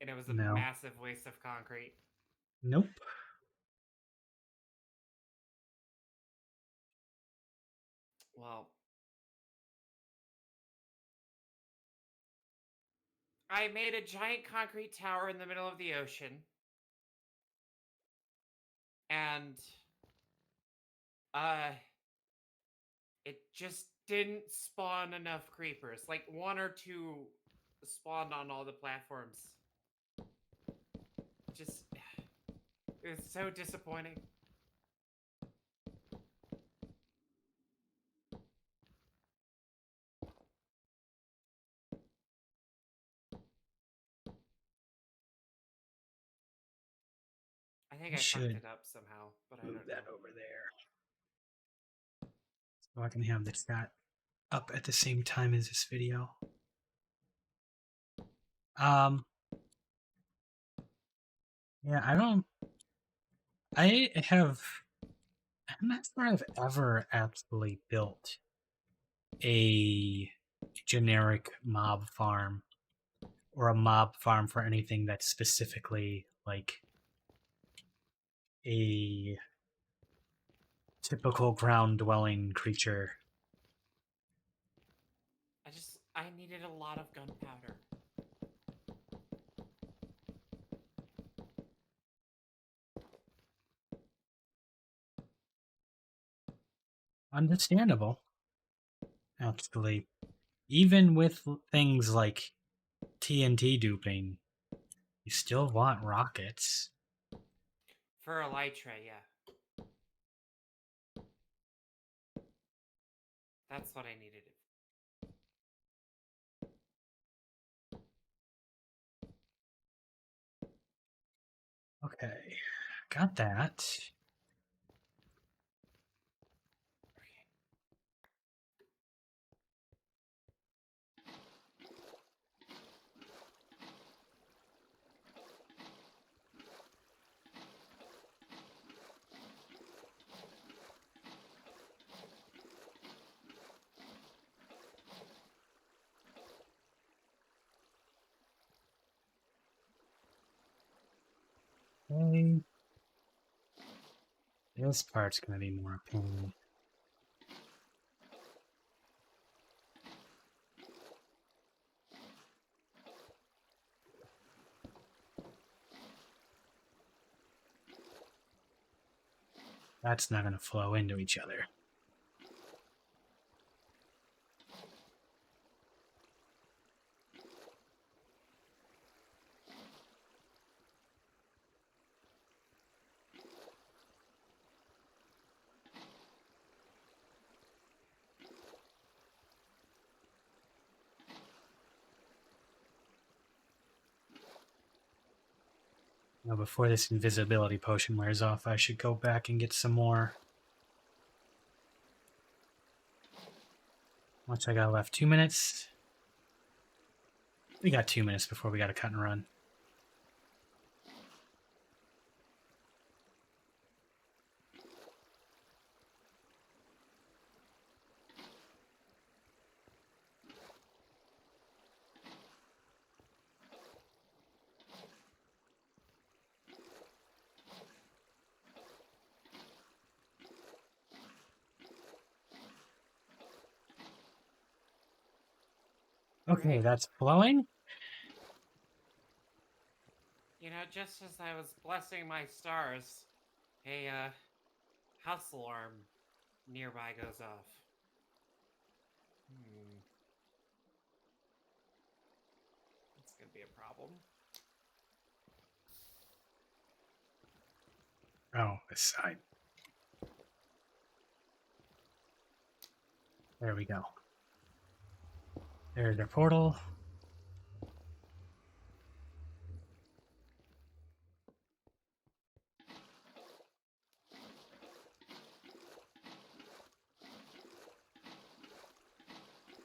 And it was a No. massive waste of concrete. Nope. Well, I made a giant concrete tower in the middle of the ocean. And it just didn't spawn enough creepers. Like 1 or 2 spawned on all the platforms. Just it was so disappointing. I think I fucked it up somehow, but I don't know. That over there. So I can have the chat up at the same time as this video. Yeah, I'm not sure I've ever actually built a generic mob farm or a mob farm for anything that's specifically like a typical ground dwelling creature. I needed a lot of gunpowder. Understandable. Actually, even with things like TNT duping, you still want rockets. For Elytra, yeah. That's what I needed. Okay, got that. Okay. This part's gonna be more a pain. That's not going to flow into each other. Now, before this invisibility potion wears off, I should go back and get some more. How much I got left? 2 minutes? We got 2 minutes before we got to cut and run. Okay, Right. that's flowing. You know, just as I was blessing my stars, a house alarm nearby goes off. That's gonna be a problem. Oh, this side. There we go. There's our portal.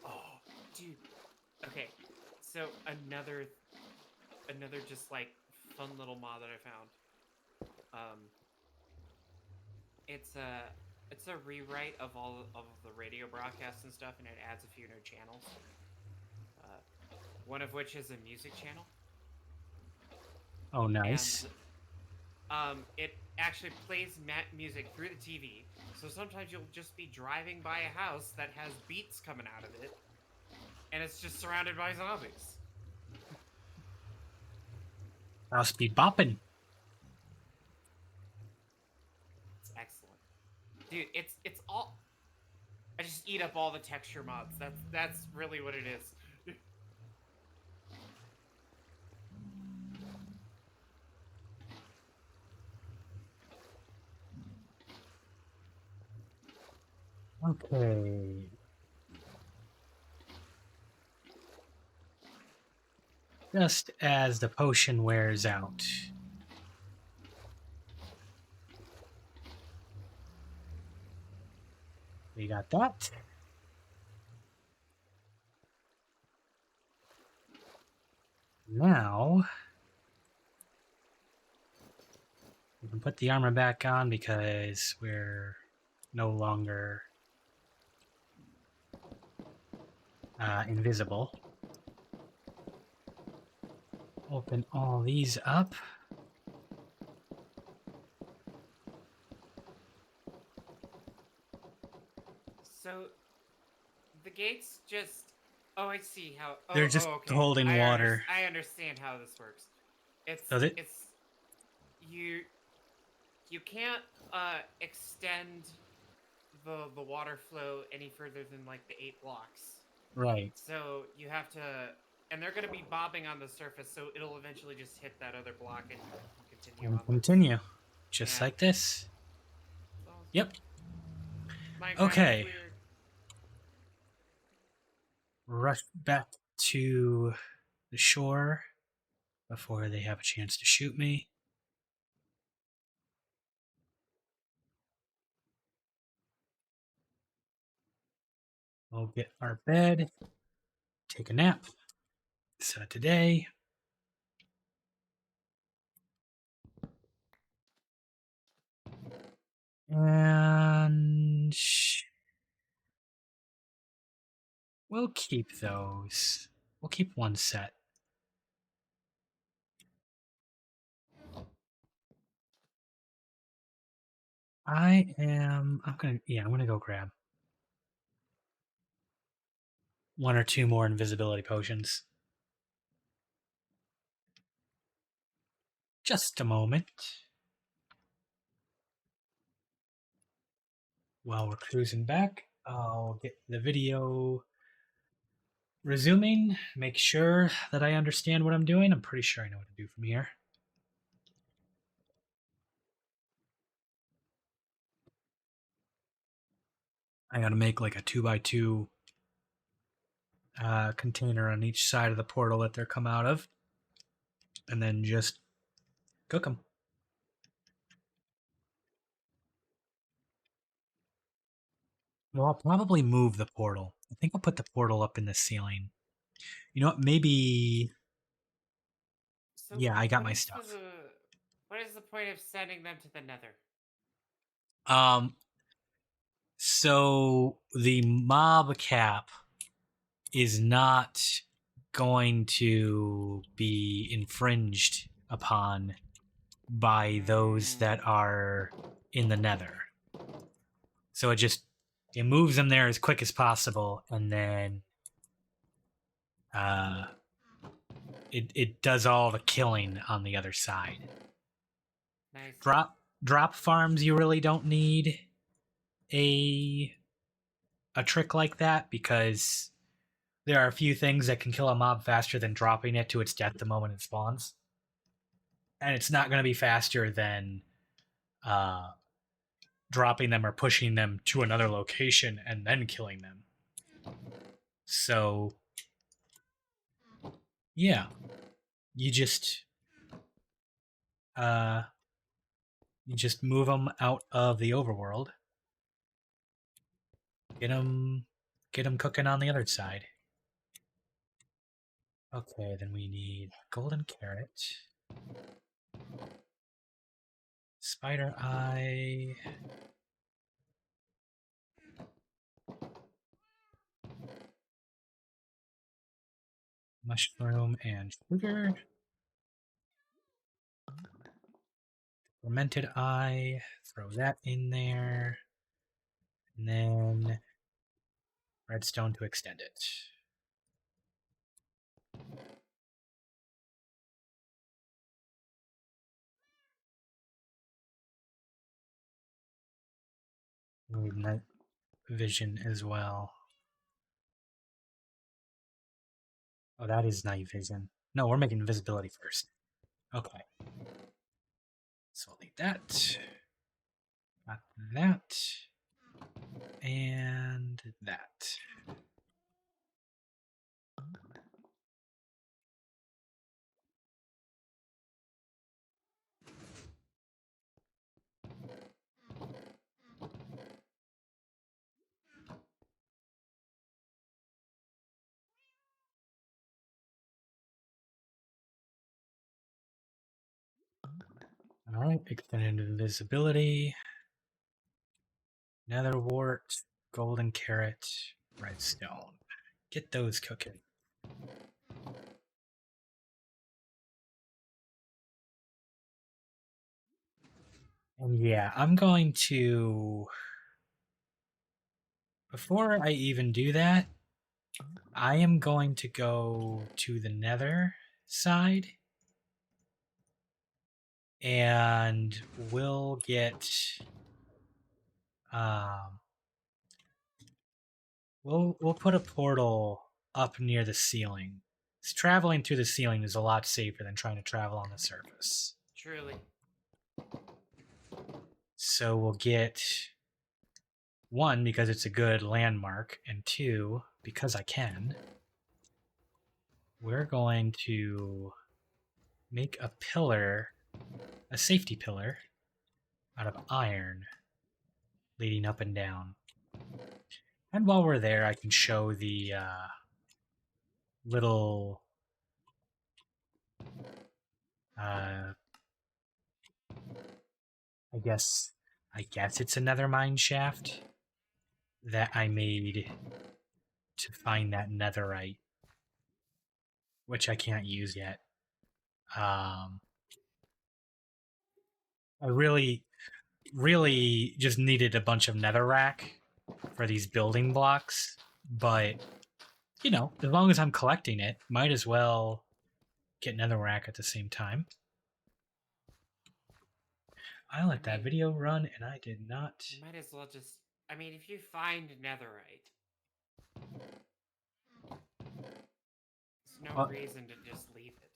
Oh, dude. Okay, so another just like fun little mod that I found. It's a rewrite of all of the radio broadcasts and stuff, and it adds a few new channels. One of which is a music channel. Oh, nice. And it actually plays music through the TV. So sometimes you'll just be driving by a house that has beats coming out of it, and it's just surrounded by zombies. House be bopping. It's excellent, dude. It's all. I just eat up all the texture mods. That's really what it is. Okay. Just as the potion wears out. We got that. Now, we can put the armor back on because we're no longer invisible. Open all these up. So, the gates just. Oh, I see how. Oh, They're just okay. holding water. I understand how this works. Does it? It's you can't extend the water flow any further than like the 8 blocks. Right. So you have to, and they're going to be bobbing on the surface, so it'll eventually just hit that other block and continue on. Continue, just like this. So, yep. Minecraft okay. is weird. Rush back to the shore before they have a chance to shoot me. We'll get our bed, take a nap. So today, and we'll keep those. We'll keep one set. I'm gonna go grab 1 or 2 more invisibility potions. Just a moment. while we're cruising back, I'll get the video resuming, make sure that I understand what I'm doing. I'm pretty sure I know what to do from here. I gotta make like a 2x2 container on each side of the portal that they're come out of, and then just cook them. Well, I'll probably move the portal. I think I'll put the portal up in the ceiling. You know what? Maybe. So Yeah, I got my stuff. what is the point of sending them to the Nether? Um, so the mob cap is not going to be infringed upon by those that are in the Nether. So it moves them there as quick as possible, and then it does all the killing on the other side. Nice. Drop farms, you really don't need a trick like that, because there are a few things that can kill a mob faster than dropping it to its death the moment it spawns. And it's not going to be faster than dropping them or pushing them to another location and then killing them. So, yeah, you just move them out of the overworld. Get them cooking on the other side. Okay, then we need golden carrot, spider eye, mushroom, and sugar. Fermented eye, throw that in there. And then redstone to extend it. Need night vision as well. Oh, that is night vision. No, we're making invisibility first. Okay. So I'll need that. Got that. And that. Alright, extended invisibility. Nether wart, golden carrot, redstone. Get those cooking. And yeah, I'm going to. Before I even do that, I am going to go to the Nether side, and we'll get we'll put a portal up near the ceiling. Traveling through the ceiling is a lot safer than trying to travel on the surface. Truly. So we'll get one, because it's a good landmark, and two, because I can. We're going to make a pillar, a safety pillar, out of iron, leading up and down. And while we're there, I can show the little I guess it's another mine shaft that I made to find that netherite, which I can't use yet. I really just needed a bunch of netherrack for these building blocks, but you know, as long as I'm collecting it, might as well get netherrack at the same time. I let that video run, and I did not. You might as well just I mean, if you find netherite, there's no Well, reason to just leave it.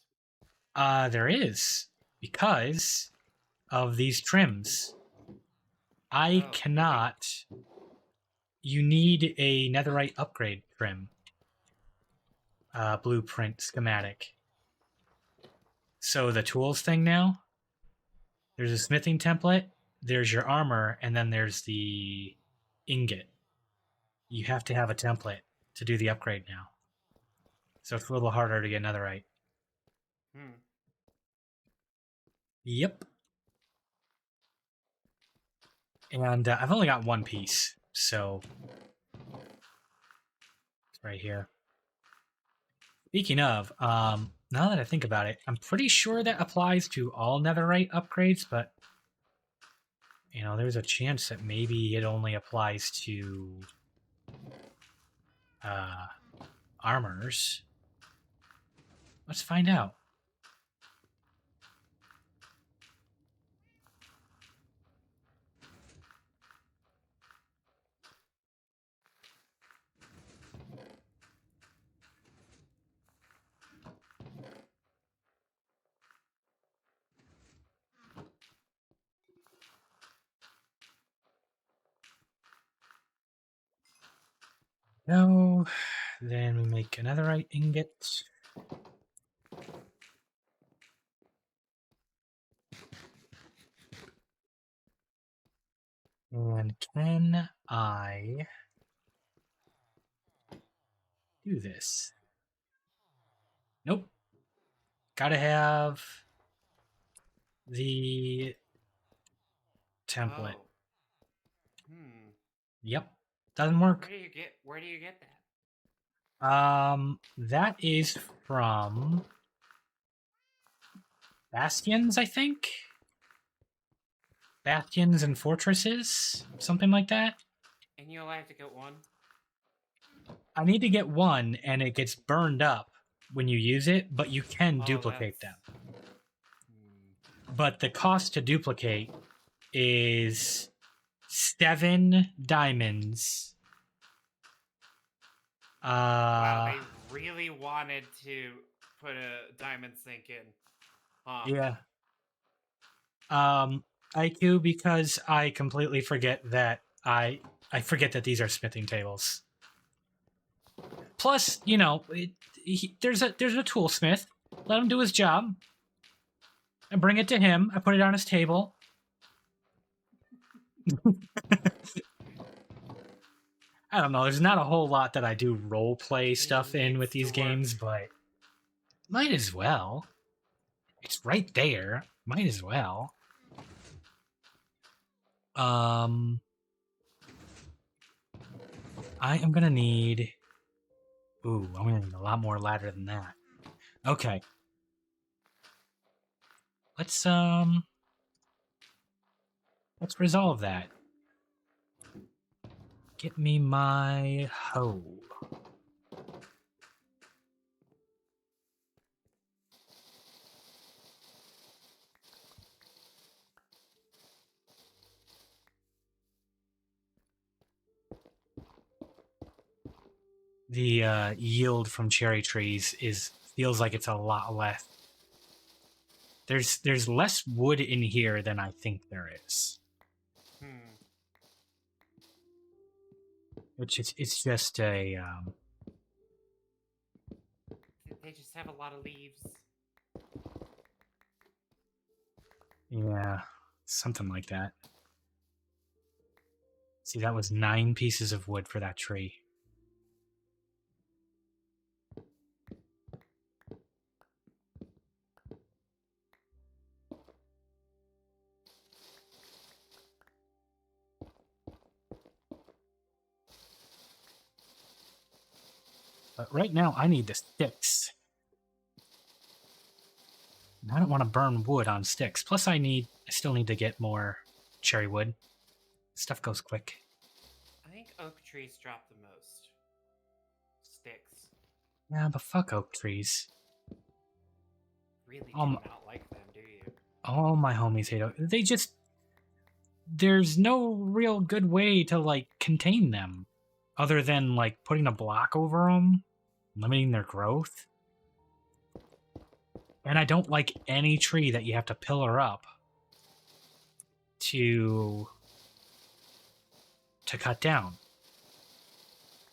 there is, because of these trims. I Oh, cannot. You need a netherite upgrade trim. Blueprint schematic. So the tools thing now, there's a smithing template, there's your armor, and then there's the ingot. You have to have a template to do the upgrade now. So it's a little harder to get netherite. Hmm. Yep. And I've only got one piece, so it's right here. Speaking of, now that I think about it, I'm pretty sure that applies to all netherite upgrades, but you know, there's a chance that maybe it only applies to armors. Let's find out. No, then we make a netherite ingot. And can I do this? Nope. Gotta have the template. Oh. Hmm. Yep. Doesn't work. Where do you get that? That is from Bastions, I think. Bastions and Fortresses, something like that. And you only have to get one? I need to get one, and it gets burned up when you use it, but you can Oh, duplicate them. Hmm. But the cost to duplicate is 7 diamonds. Wow, they really wanted to put a diamond sink in. Huh. Yeah. IQ, because I completely forget that I forget that these are smithing tables. Plus, you know, there's a toolsmith. Let him do his job. I bring it to him. I put it on his table. I don't know. There's not a whole lot that I do role play stuff in with these games, but might as well. It's right there. Might as well. I am gonna need. Ooh, I'm gonna need a lot more ladder than that. Okay. Let's resolve that. Get me my hoe. The yield from cherry trees feels like it's a lot less. There's less wood in here than I think there is. Which it's just a They just have a lot of leaves. yeah, something like that. See, that was 9 pieces of wood for that tree. But right now, I need the sticks. I don't want to burn wood on sticks. Plus, I still need to get more cherry wood. Stuff goes quick. I think oak trees drop the most. Sticks. Yeah, but fuck oak trees. Really do not like them, do you? All my homies hate oak. there's no real good way to like contain them other than like putting a block over them, limiting their growth. And I don't like any tree that you have to pillar up to cut down,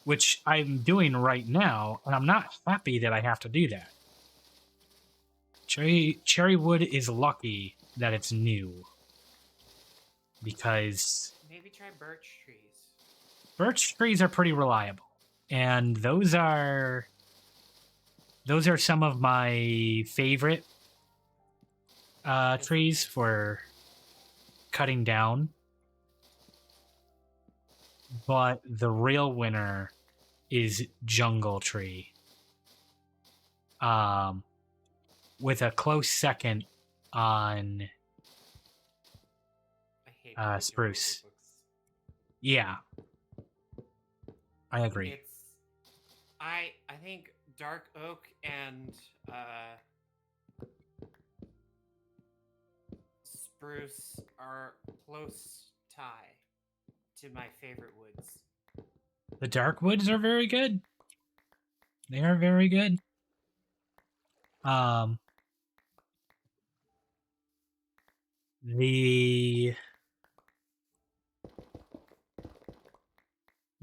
which I'm doing right now, and I'm not happy that I have to do that. Cherry wood is lucky that it's new, because Maybe try birch trees. birch trees are pretty reliable, and those are some of my favorite trees for cutting down. But the real winner is jungle tree, with a close second on I hate reading spruce. rule books. Yeah, I agree. It's I think dark oak and spruce are close tie to my favorite woods. The dark woods are very good. They are very good. The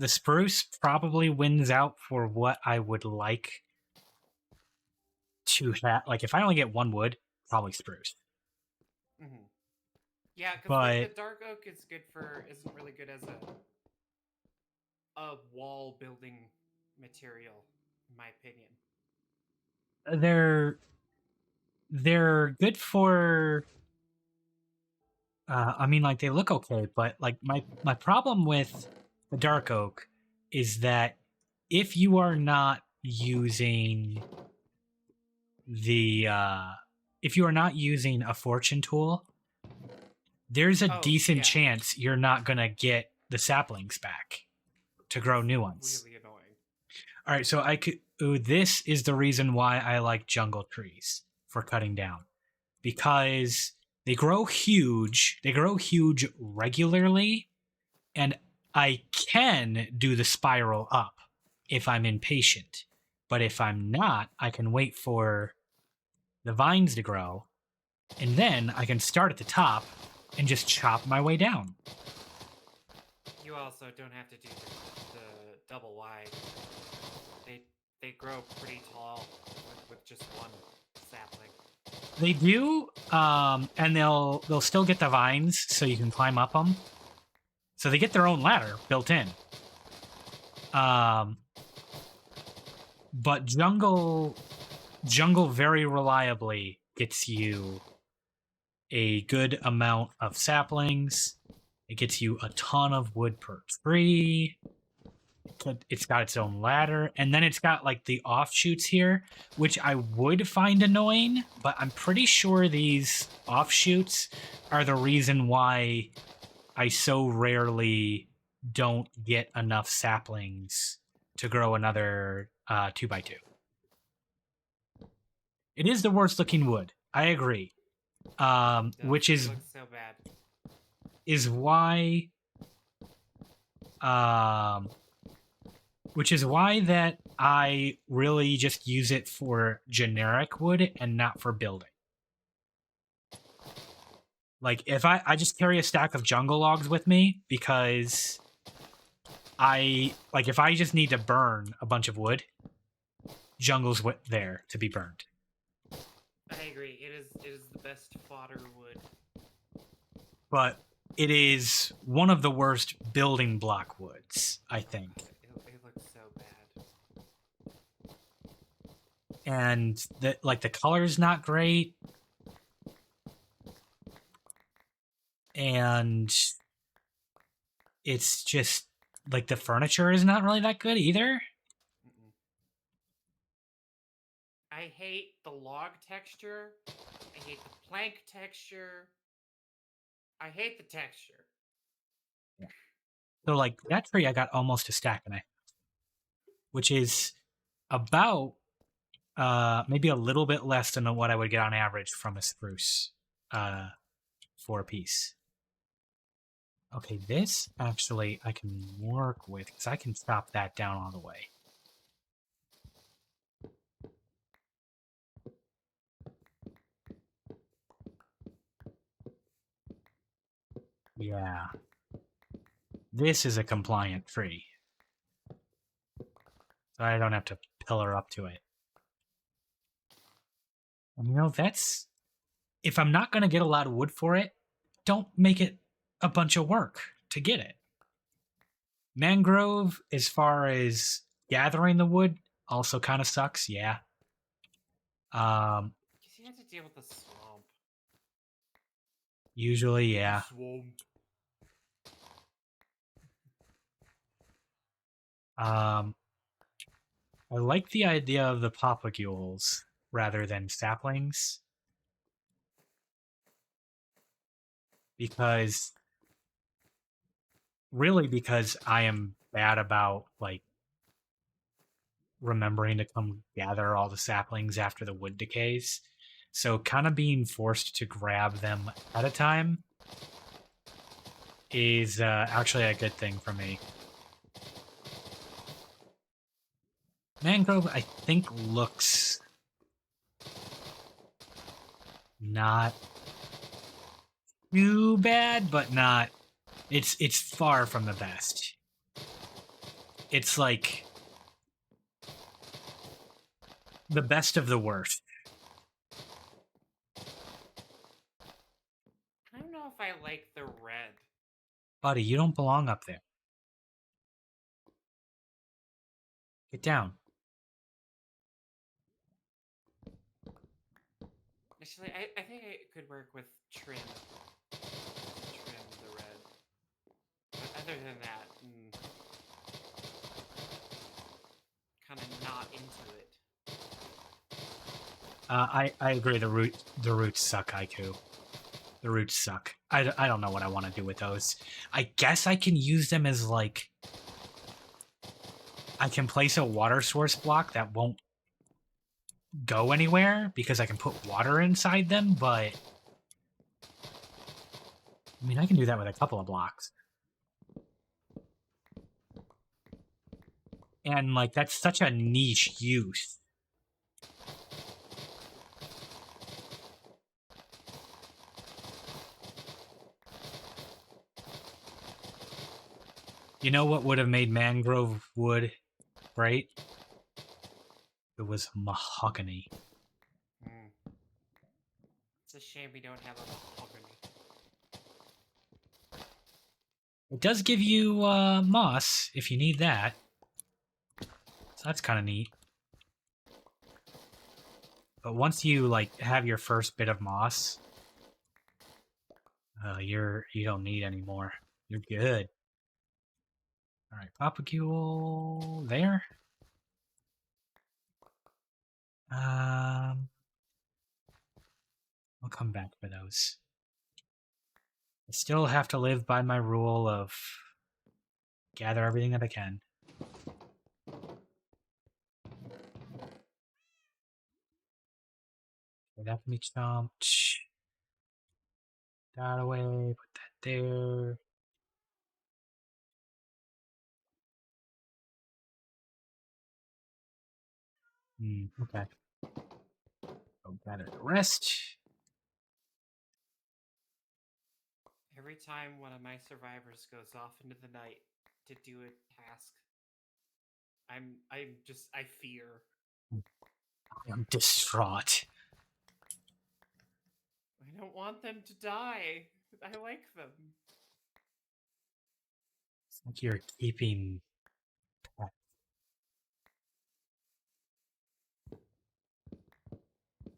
spruce probably wins out for what I would like to have. Like, if I only get one wood, probably spruce. Mm-hmm. Yeah, because But the dark oak is good for isn't really good as a wall building material, in my opinion. they're good for. I mean, like, they look okay, but like my problem with the dark oak is that if you are not using a fortune tool, there's a decent chance you're not gonna get the saplings back to grow new ones. Really annoying. All right, so this is the reason why I like jungle trees for cutting down, because they grow huge. They grow huge regularly, and I can do the spiral up if I'm impatient. But if I'm not, I can wait for the vines to grow, and then I can start at the top and just chop my way down. You also don't have to do the double wide. They grow pretty tall with just one sapling. They do, and they'll still get the vines, so you can climb up them. So they get their own ladder built in. But jungle very reliably gets you a good amount of saplings. It gets you a ton of wood per tree. It's got its own ladder, and then it's got like the offshoots here, which I would find annoying, but I'm pretty sure these offshoots are the reason why I so rarely don't get enough saplings to grow another 2x2. It is the worst looking wood. I agree. Which is looks so bad. Is why that I really just use it for generic wood and not for building. Like, if I just carry a stack of jungle logs with me, because if I just need to burn a bunch of wood, jungle's there to be burned. I agree. It is the best fodder wood. But it is one of the worst building block woods, I think. It looks so bad. And the color's not great. And it's just like the furniture is not really that good either. Mm-mm. I hate the log texture. I hate the plank texture. I hate the texture. Yeah. So like that tree, I got almost a stack, which is about maybe a little bit less than what I would get on average from a spruce 4-piece. Okay, this actually I can work with because I can chop that down all the way. Yeah. This is a compliant tree. So I don't have to pillar up to it. And you know, that's... If I'm not going to get a lot of wood for it, don't make it a bunch of work to get it. Mangrove, as far as gathering the wood, also kind of sucks, yeah. Because you have to deal with the swamp. Usually, yeah. Swamp. I like the idea of the papagules rather than saplings. Because I am bad about like remembering to come gather all the saplings after the wood decays. So kind of being forced to grab them at a time is actually a good thing for me. Mangrove, I think, looks not too bad, but not... It's far from the best. It's like the best of the worst. I don't know if I like the red. Buddy, you don't belong up there. Get down. Actually, I think I could work with trim. Trim the red. But other than that, kind of not into it. I agree. The roots suck, Haiku. The roots suck. I don't know what I want to do with those. I guess I can use them as like... I can place a water source block that won't go anywhere because I can put water inside them, but... I mean, I can do that with a couple of blocks. And, like, that's such a niche use. You know what would have made mangrove wood great? It was mahogany. It's a shame we don't have a mahogany. It does give you moss if you need that. So that's kind of neat. But once you like have your first bit of moss, you don't need any more. You're good. All right, Papagule there. I'll come back for those. I still have to live by my rule of gather everything that I can. That can be chomped. That away, put that there. Okay. Go gather the rest. Every time one of my survivors goes off into the night to do a task, I fear. I'm distraught. I don't want them to die. I like them. It's like you're keeping pets.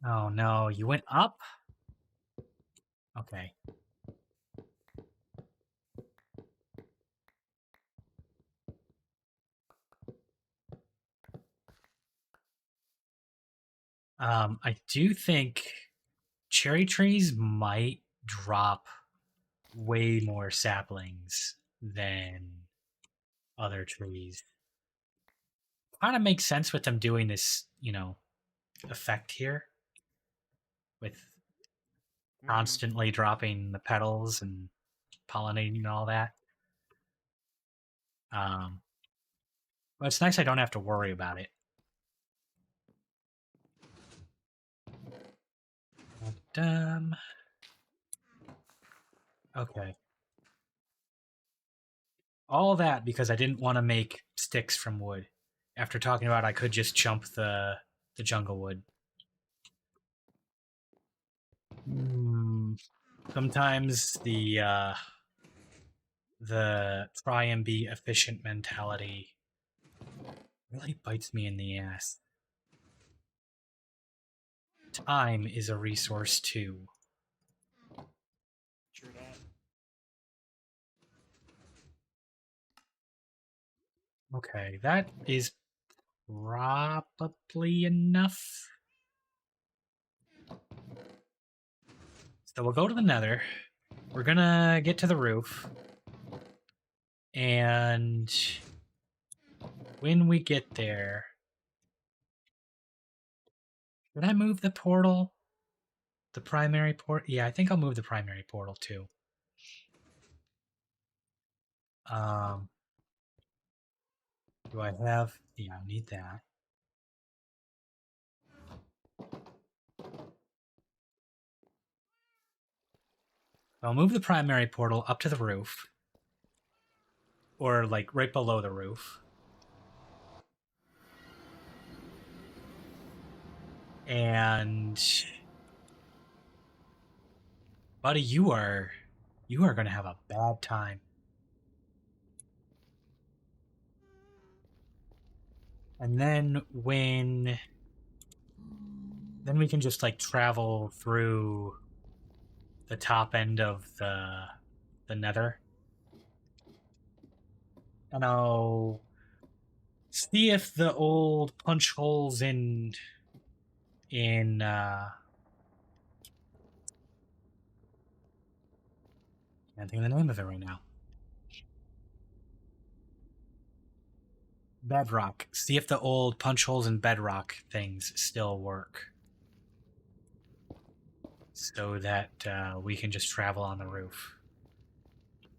Oh no, you went up? Okay. I do think cherry trees might drop way more saplings than other trees. Kind of makes sense with them doing this, effect here with constantly dropping the petals and pollinating and all that. But it's nice I don't have to worry about it. Okay. All that because I didn't want to make sticks from wood. After talking about I could just chump the jungle wood. Sometimes the try and be efficient mentality really bites me in the ass. Time is a resource too. True that. Okay, that is probably enough. So we'll go to the nether. We're gonna get to the roof. And when we get there... Did I move the portal? The primary port? Yeah, I think I'll move the primary portal too. Do I have... Yeah, I need that. I'll move the primary portal up to the roof. Or, like, right below the roof. And... Buddy, you are going to have a bad time. And then when... Then we can just, like, travel through the top end of the nether. And I'll see if the old punch holes in can't think of the name of it right now. Bedrock. See if the old punch holes in bedrock things still work. So that we can just travel on the roof.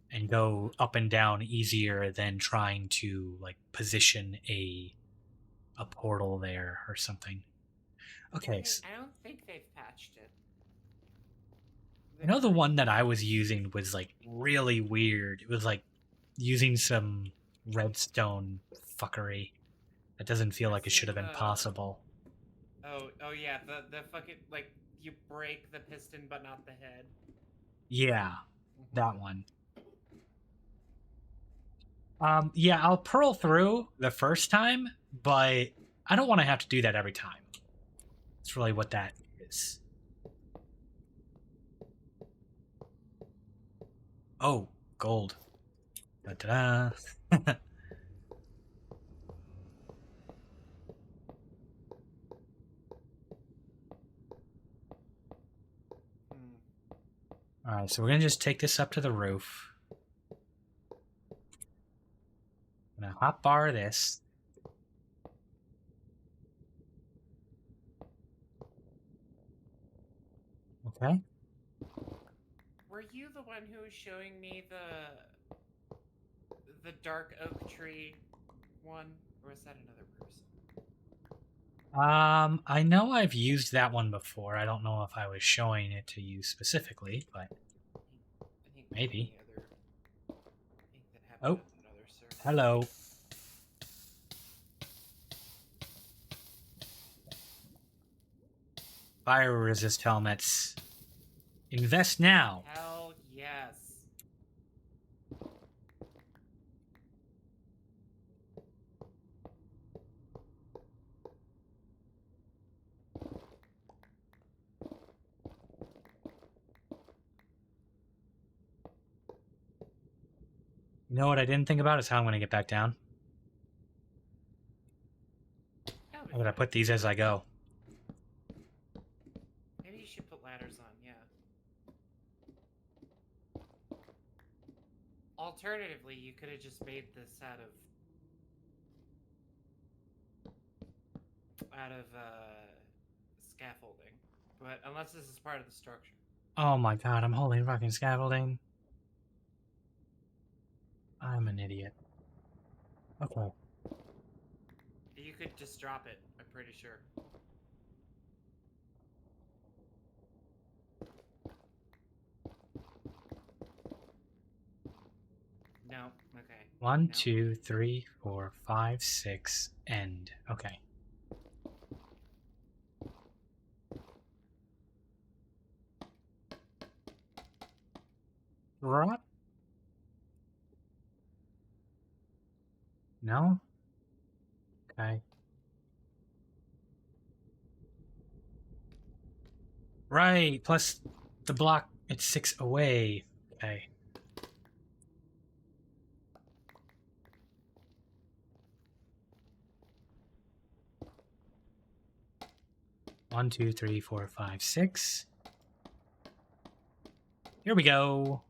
And go up and down easier than trying to, like, position a portal there or something. Okay. I don't think they've patched it. I know the one that I was using was, like, really weird. It was, like, using some redstone fuckery. That doesn't feel like it should have been possible. Oh yeah, the fucking, like, you break the piston but not the head. Yeah, that one. Yeah, I'll pearl through the first time, but I don't want to have to do that every time. That's really what that is. Oh, gold. Da-da-da. Alright, so we're going to just take this up to the roof. I'm going to hotbar this. Okay. Were you the one who was showing me the dark oak tree one, or is that another person? I know I've used that one before. I don't know if I was showing it to you specifically, but I think maybe. that happened on another server. Hello. Fire resist helmets. Invest now. Hell yes. You know what I didn't think about is how I'm going to get back down. I'm going to put these as I go. Maybe you should put ladders on, yeah. Alternatively, you could have just made this out of scaffolding. But unless this is part of the structure. Oh my god, I'm holding fucking scaffolding. an idiot. Okay. You could just drop it, I'm pretty sure. No, okay. 1, No. 2, 3, 4, 5, 6, end. Okay. Drop? No? Okay. Right, plus the block, it's 6 away. Okay. One, 2, 3, 4, 5, 6. Here we go.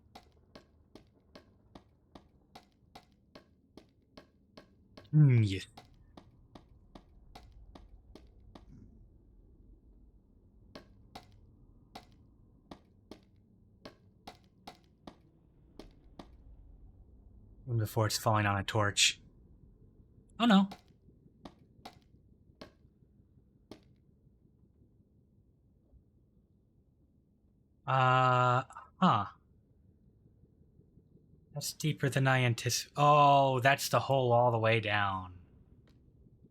Yes. Before it's falling on a torch. Oh no. Huh. That's deeper than I anticipated. Oh, that's the hole all the way down.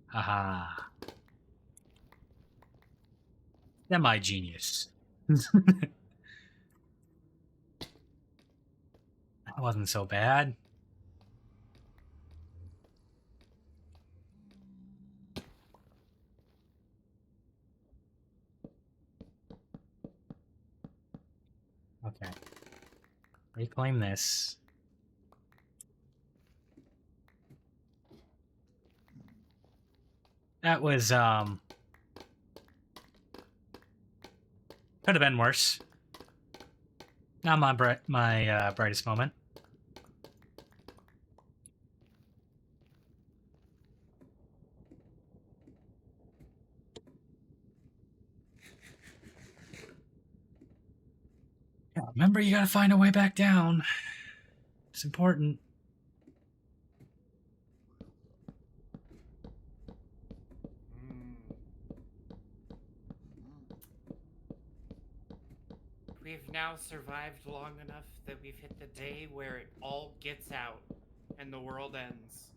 Haha. Semi-genius. That wasn't so bad. Okay. Reclaim this. That was, could have been worse. Not my brightest moment. Yeah, remember, you gotta find a way back down. It's important. We've now survived long enough that we've hit the day where it all gets out and the world ends.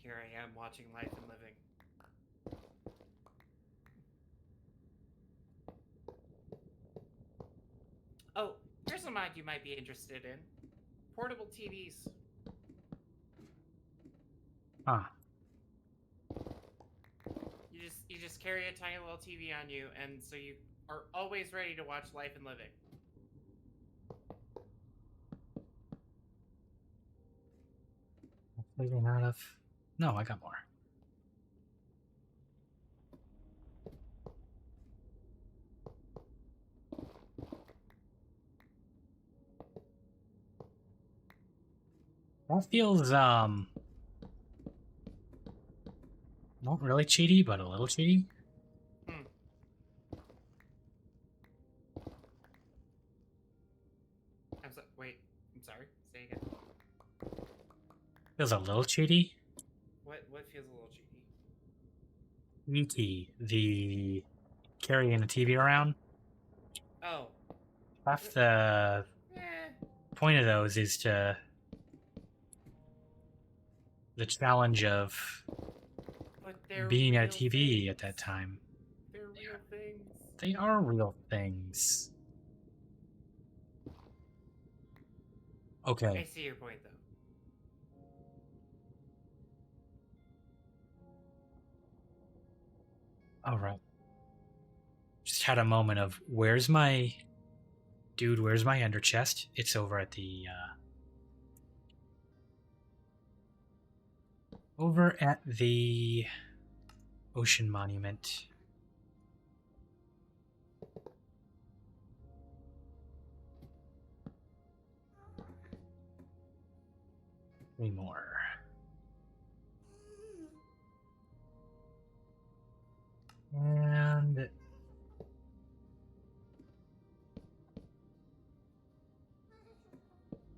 Here I am watching Life and Living. Oh, here's a mod you might be interested in. Portable TVs. Huh. You just carry a tiny little TV on you, and so you are always ready to watch Life and Living. Leaving out of... No, I got more. That feels, not really cheaty, but a little cheaty. I'm sorry. Say again. Feels a little cheaty. What feels a little cheaty? Meaty, the carrying the TV around. Oh. Half the point of those is to the challenge of being at a TV things. at that time. They're real things. They are real things. Okay. I see your point, though. All right. Just had a moment of where's my ender chest? It's over at the ocean monument. 3 more. And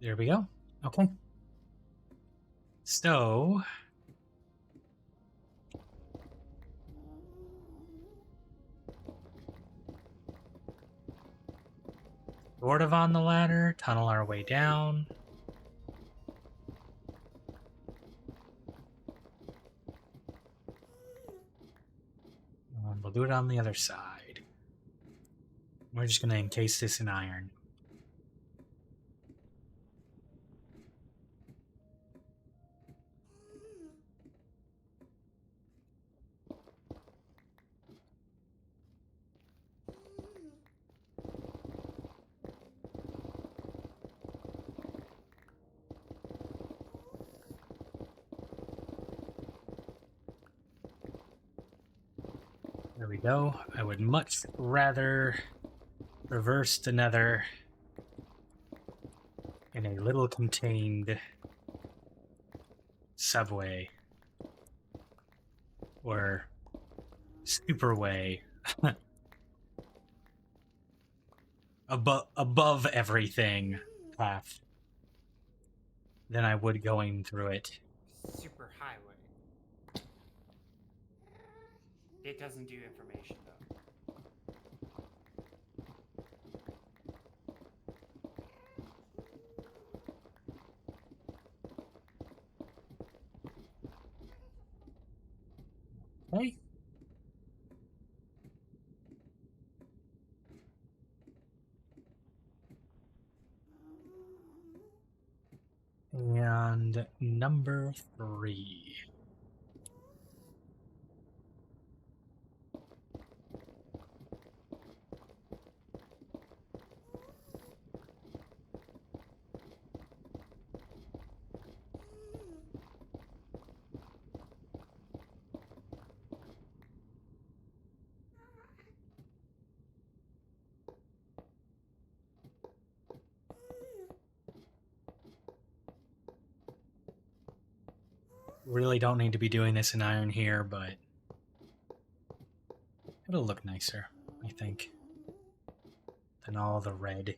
There we go. Okay. So... sort of on the ladder, tunnel our way down. We'll do it on the other side. We're just going to encase this in iron. There we go. I would much rather reverse the nether in a little contained subway or superway above everything path than I would going through it. Super highway. It doesn't do information though. Okay. And number 3. Really don't need to be doing this in iron here, but it'll look nicer, I think, than all the red.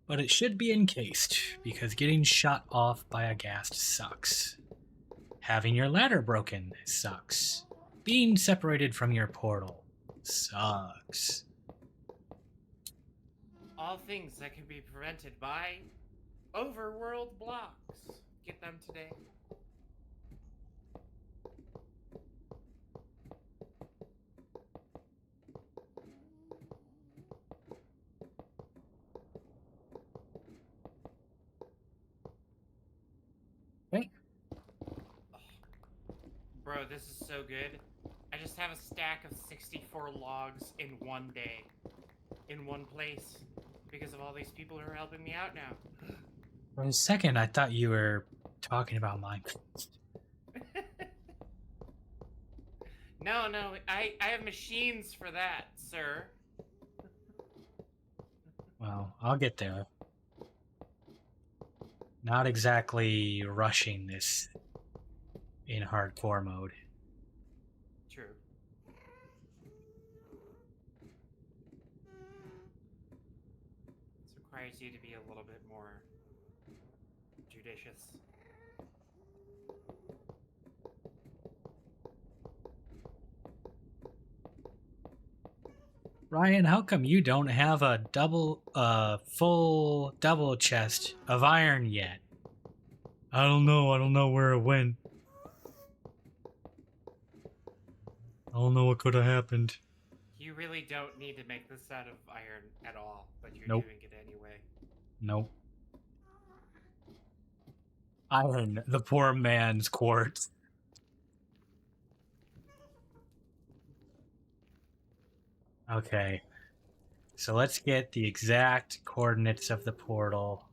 But it should be encased, because getting shot off by a ghast sucks. Having your ladder broken sucks. Being separated from your portal sucks. All things that can be prevented by overworld blocks. Get them today. Okay. Oh, bro, this is so good. I just have a stack of 64 logs in one day. In one place. Because of all these people who are helping me out now. For a second, I thought you were talking about Minecraft. No, I have machines for that, sir. Well, I'll get there. Not exactly rushing this in hardcore mode. True. This requires you to be a little bit more judicious. Ryan, how come you don't have a full double chest of iron yet? I don't know where it went. I don't know what could have happened. You really don't need to make this out of iron at all, but you're Nope. doing it anyway. Nope. Iron, the poor man's quartz. Okay. So let's get the exact coordinates of the portal.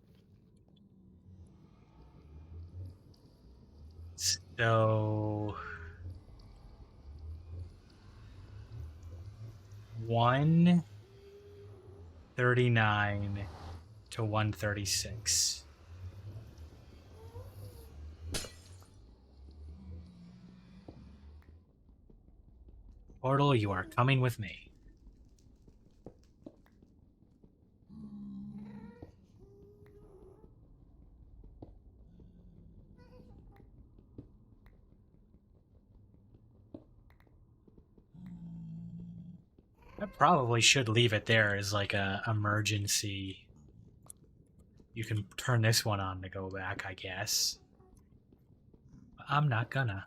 So 139 to 136. Portal, you are coming with me. I probably should leave it there as like a emergency. You can turn this one on to go back, I guess. But I'm not gonna.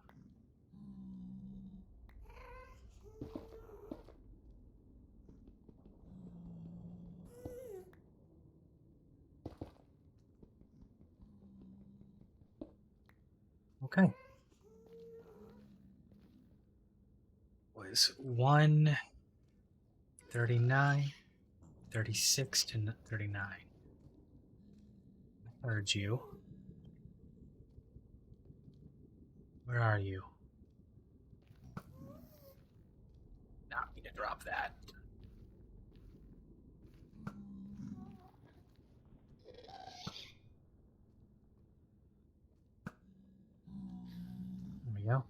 Okay. Was 139, 36 to 39. I heard you. Where are you? Now I need to drop that. There we go.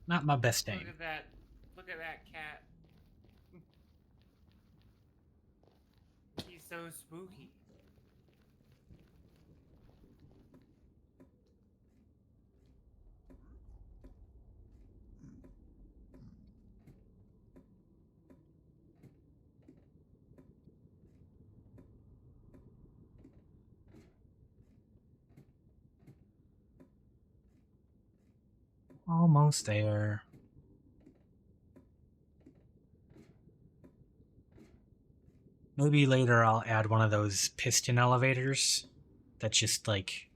Not my best Look aim. at that. Look at that cat. He's so spooky. Almost there. Maybe later I'll add one of those piston elevators that just like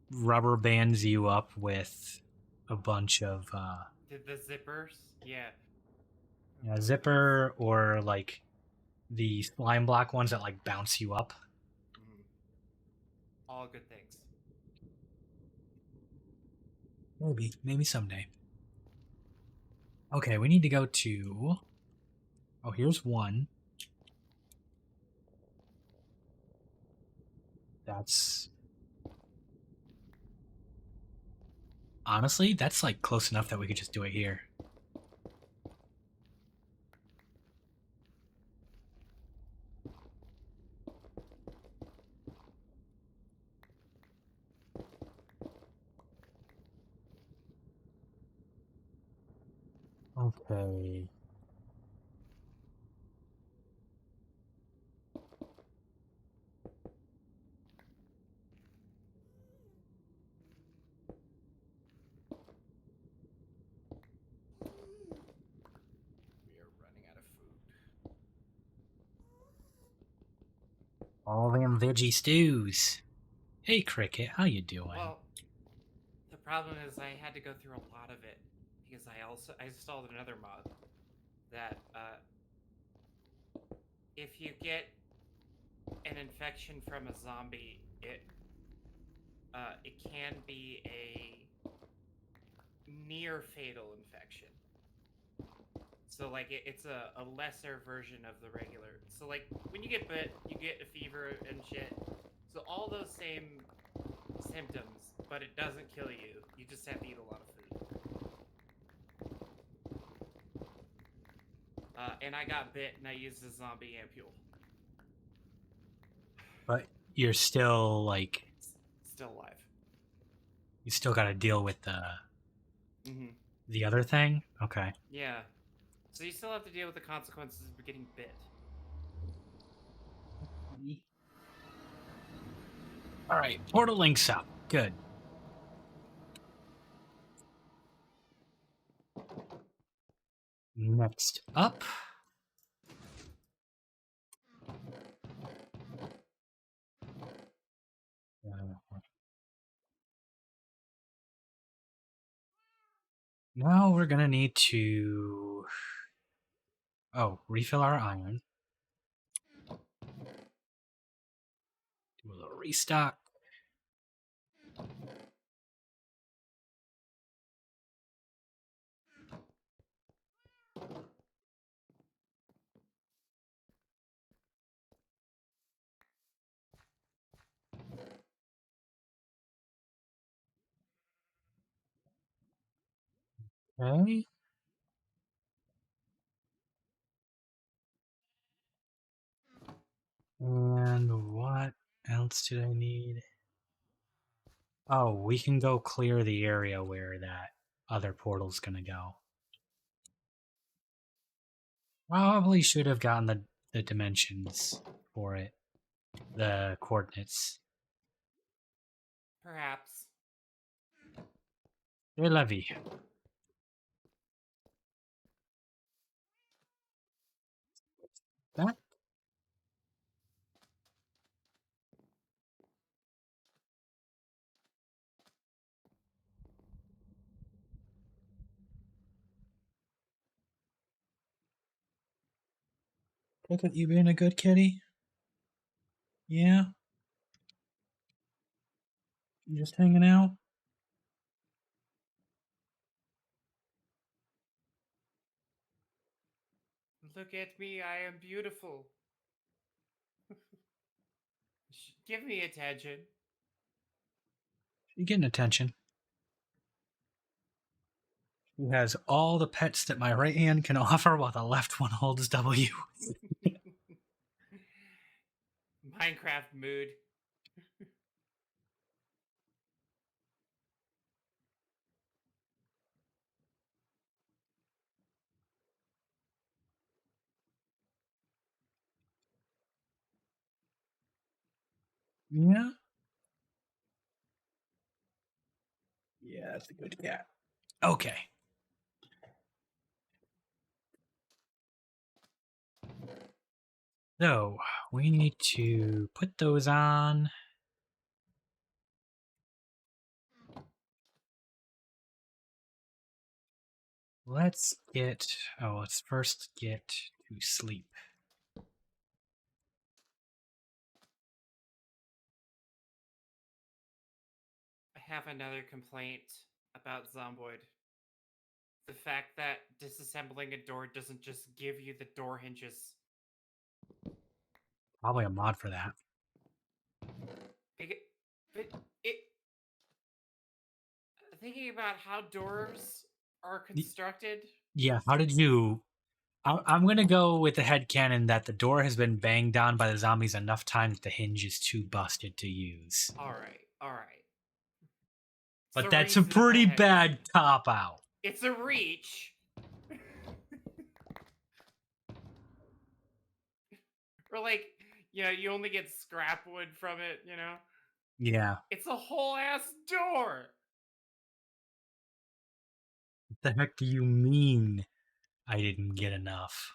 rubber bands you up with a bunch of Did the zippers? Yeah. zipper, or like the slime block ones that like bounce you up. Mhm. All good things. Maybe someday. Okay, we need to go to. Oh, here's one. That's honestly, that's like close enough that we could just do it here. Okay. We are running out of food. All them veggie stews. Hey, Cricket, how you doing? Well, the problem is I had to go through a lot of it because I installed another mod that if you get an infection from a zombie, it can be a near fatal infection. So like it's a lesser version of the regular. So like when you get bit, you get a fever and shit. So all those same symptoms, but it doesn't kill you. You just have to eat a lot of food. And I got bit and I used a zombie ampule. But you're still like Still alive. you still got to deal with Mm-hmm. the other thing. Okay. Yeah. So you still have to deal with the consequences of getting bit. All right, portal links up. Good. Next up. Now we're gonna need to refill our iron. Do a little restock. Okay. And what else did I need? Oh, we can go clear the area where that other portal's gonna go. Probably should have gotten the dimensions for it. The coordinates. Perhaps. Hey, Levy. That? Look at you being a good kitty. Yeah? You just hanging out? Look at me, I am beautiful. Give me attention. You getting attention. He has all the pets that my right hand can offer while the left one holds W. Minecraft mood. Yeah? Yeah, that's a good cat. Okay. So, we need to put those on. Let's first get to sleep. I have another complaint about Zomboid. The fact that disassembling a door doesn't just give you the door hinges. Probably a mod for that. But it. Thinking about how doors are constructed. Yeah, how did you... I'm going to go with the headcanon that the door has been banged down by the zombies enough times that the hinge is too busted to use. Alright. But that's a pretty bad cop-out. It's a reach. Or like, you only get scrap wood from it, Yeah. It's a whole ass door. What the heck do you mean I didn't get enough?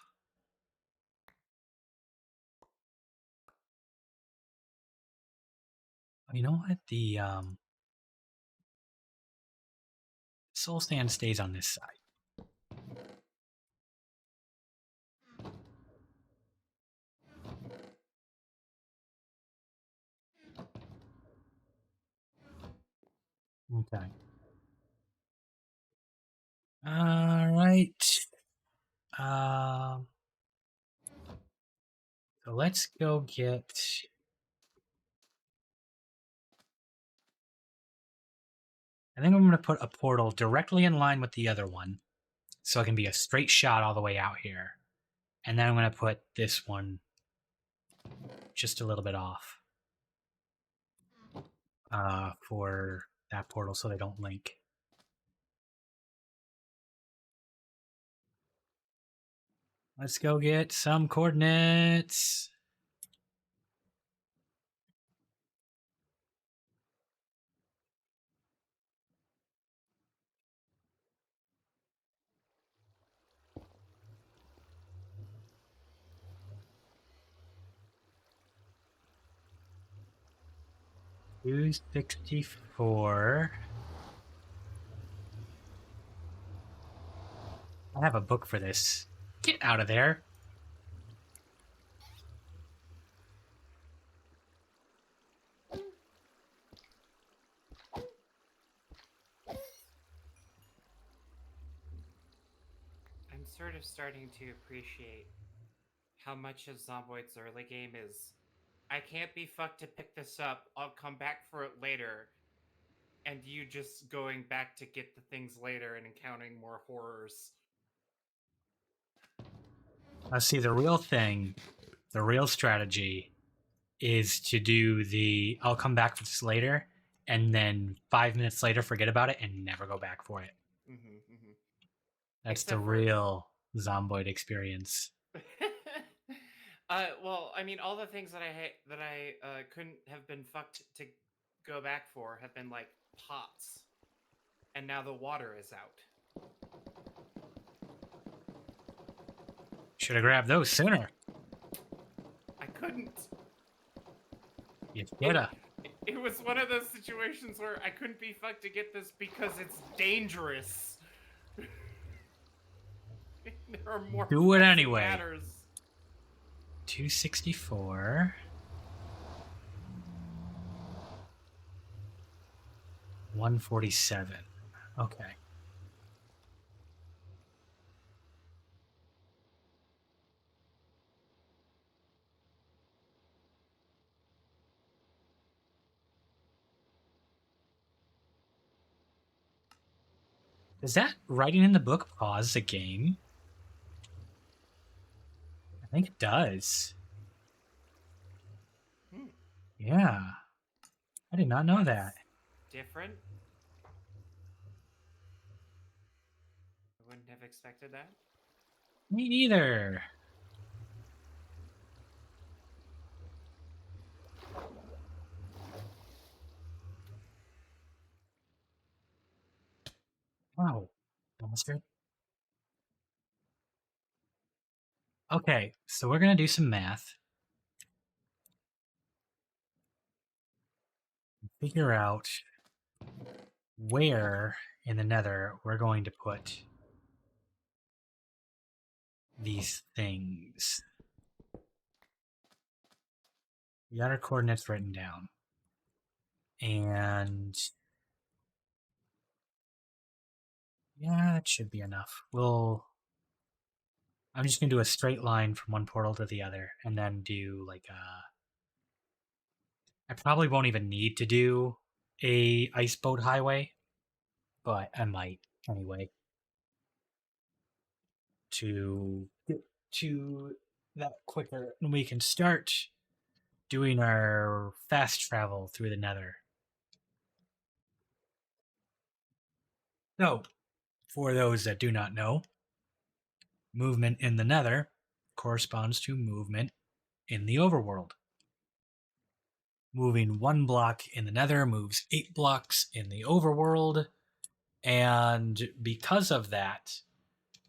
You know what? The soul stand stays on this side. Okay. All right. So let's go get... I think I'm going to put a portal directly in line with the other one, so it can be a straight shot all the way out here. And then I'm going to put this one just a little bit off for that portal so they don't link. Let's go get some coordinates. Use 64. I have a book for this. Get out of there. I'm sort of starting to appreciate how much of Zomboid's early game is. I can't be fucked to pick this up. I'll come back for it later. and you just going back to get the things later and encountering more horrors. Let's see, the real strategy is to do the I'll come back for this later, and then 5 minutes later forget about it and never go back for it. That's the Except for- real Zomboid experience. Well, I mean, all the things that I couldn't have been fucked to go back for have been like pots, and now the water is out. Should have grabbed those sooner. I couldn't. You shoulda. It was one of those situations where I couldn't be fucked to get this because it's dangerous. There are more. Do it pressing anyway. matters. 264. 147. Okay. Does that writing in the book pause the game? I think it does. Yeah. I did not know that. Different. I wouldn't have expected that. Me neither. Wow. Monster. Okay, so we're going to do some math. Figure out where in the nether we're going to put these things. We got our coordinates written down. And yeah, that should be enough. I'm just going to do a straight line from one portal to the other and then do like I probably won't even need to do a ice boat highway, but I might anyway. To get to that quicker, and we can start doing our fast travel through the nether. So, for those that do not know, movement in the nether corresponds to movement in the overworld. Moving 1 block in the nether moves 8 blocks in the overworld, and because of that,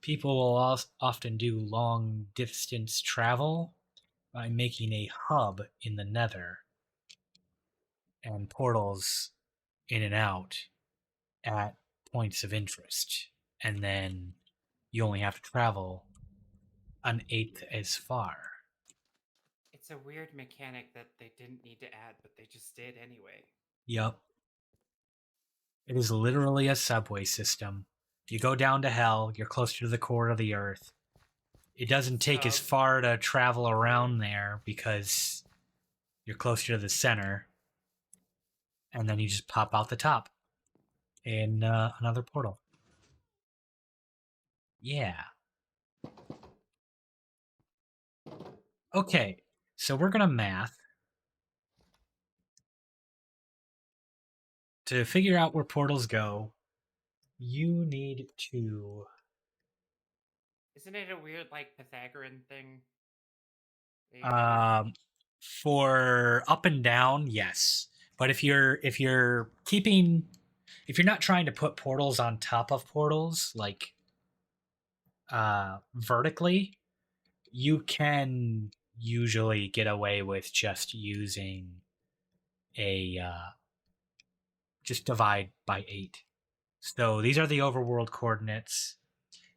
people will often do long distance travel by making a hub in the nether and portals in and out at points of interest. And then you only have to travel 1/8 as far. It's a weird mechanic that they didn't need to add, but they just did anyway. Yep. It is literally a subway system. You go down to hell, you're closer to the core of the earth. It doesn't take as far to travel around there because you're closer to the center. And then you just pop out the top in another portal. Yeah. Okay, so we're going to math to figure out where portals go. You need to. Isn't it a weird, like, Pythagorean thing? For up and down, yes. But if you're not trying to put portals on top of portals, like vertically, you can usually get away with just using a just divide by 8. So these are the overworld coordinates.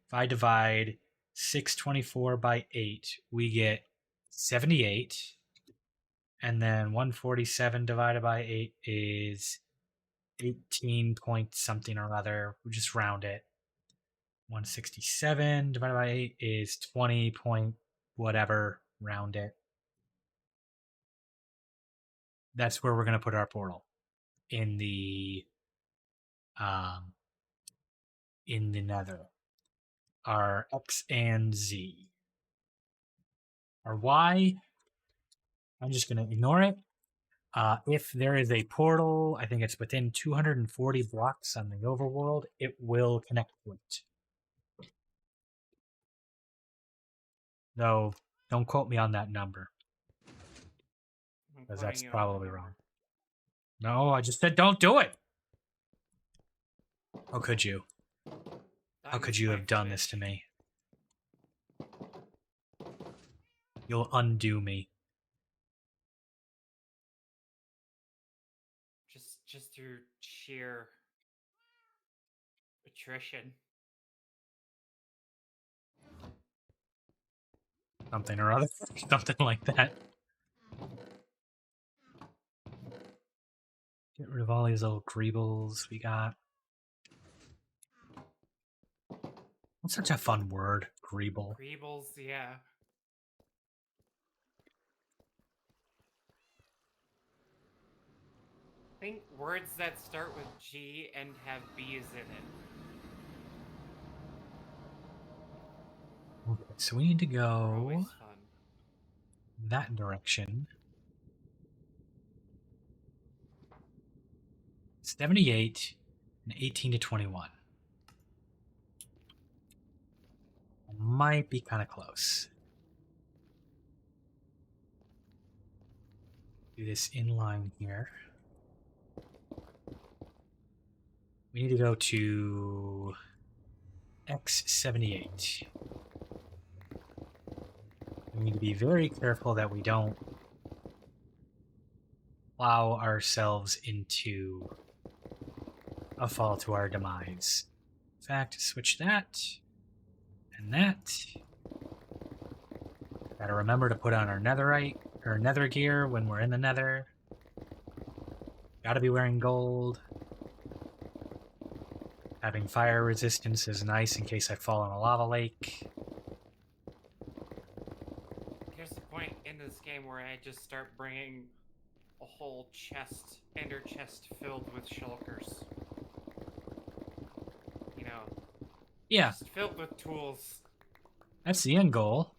If I divide 624 by 8, we get 78. And then 147 divided by 8 is 18 point something or other. We just round it. 167 divided by 8 is 20 point whatever, round it. That's where we're going to put our portal, in the um, in the nether are X and Z. Our Y, I'm just going to ignore it. If there is a portal, I think it's within 240 blocks on the overworld, it will connect to it. Though, don't quote me on that number, I'm because quoting that's you on that probably number. wrong. No, I just said don't do it! How could you? How That could is you my have done this to footage. me? You'll undo me. Just through sheer attrition. Something or other. Something like that. Get rid of all these little greebles we got. That's such a fun word, greeble. Greebles, yeah. Think words that start with G and have B's in it. Okay, so we need to Are go always fun. that direction. 78 and 18 to 21. Might be kind of close. Do this inline here. We need to go to X78. We need to be very careful that we don't plow ourselves into a fall to our demise. In fact, switch that and that. Gotta remember to put on our netherite or nether gear when we're in the nether. Gotta be wearing gold. Having fire resistance is nice in case I fall in a lava lake. Here's the point in this game where I just start bringing a whole chest, ender chest filled with shulkers. You know, Yeah, just filled with tools. that's the end goal.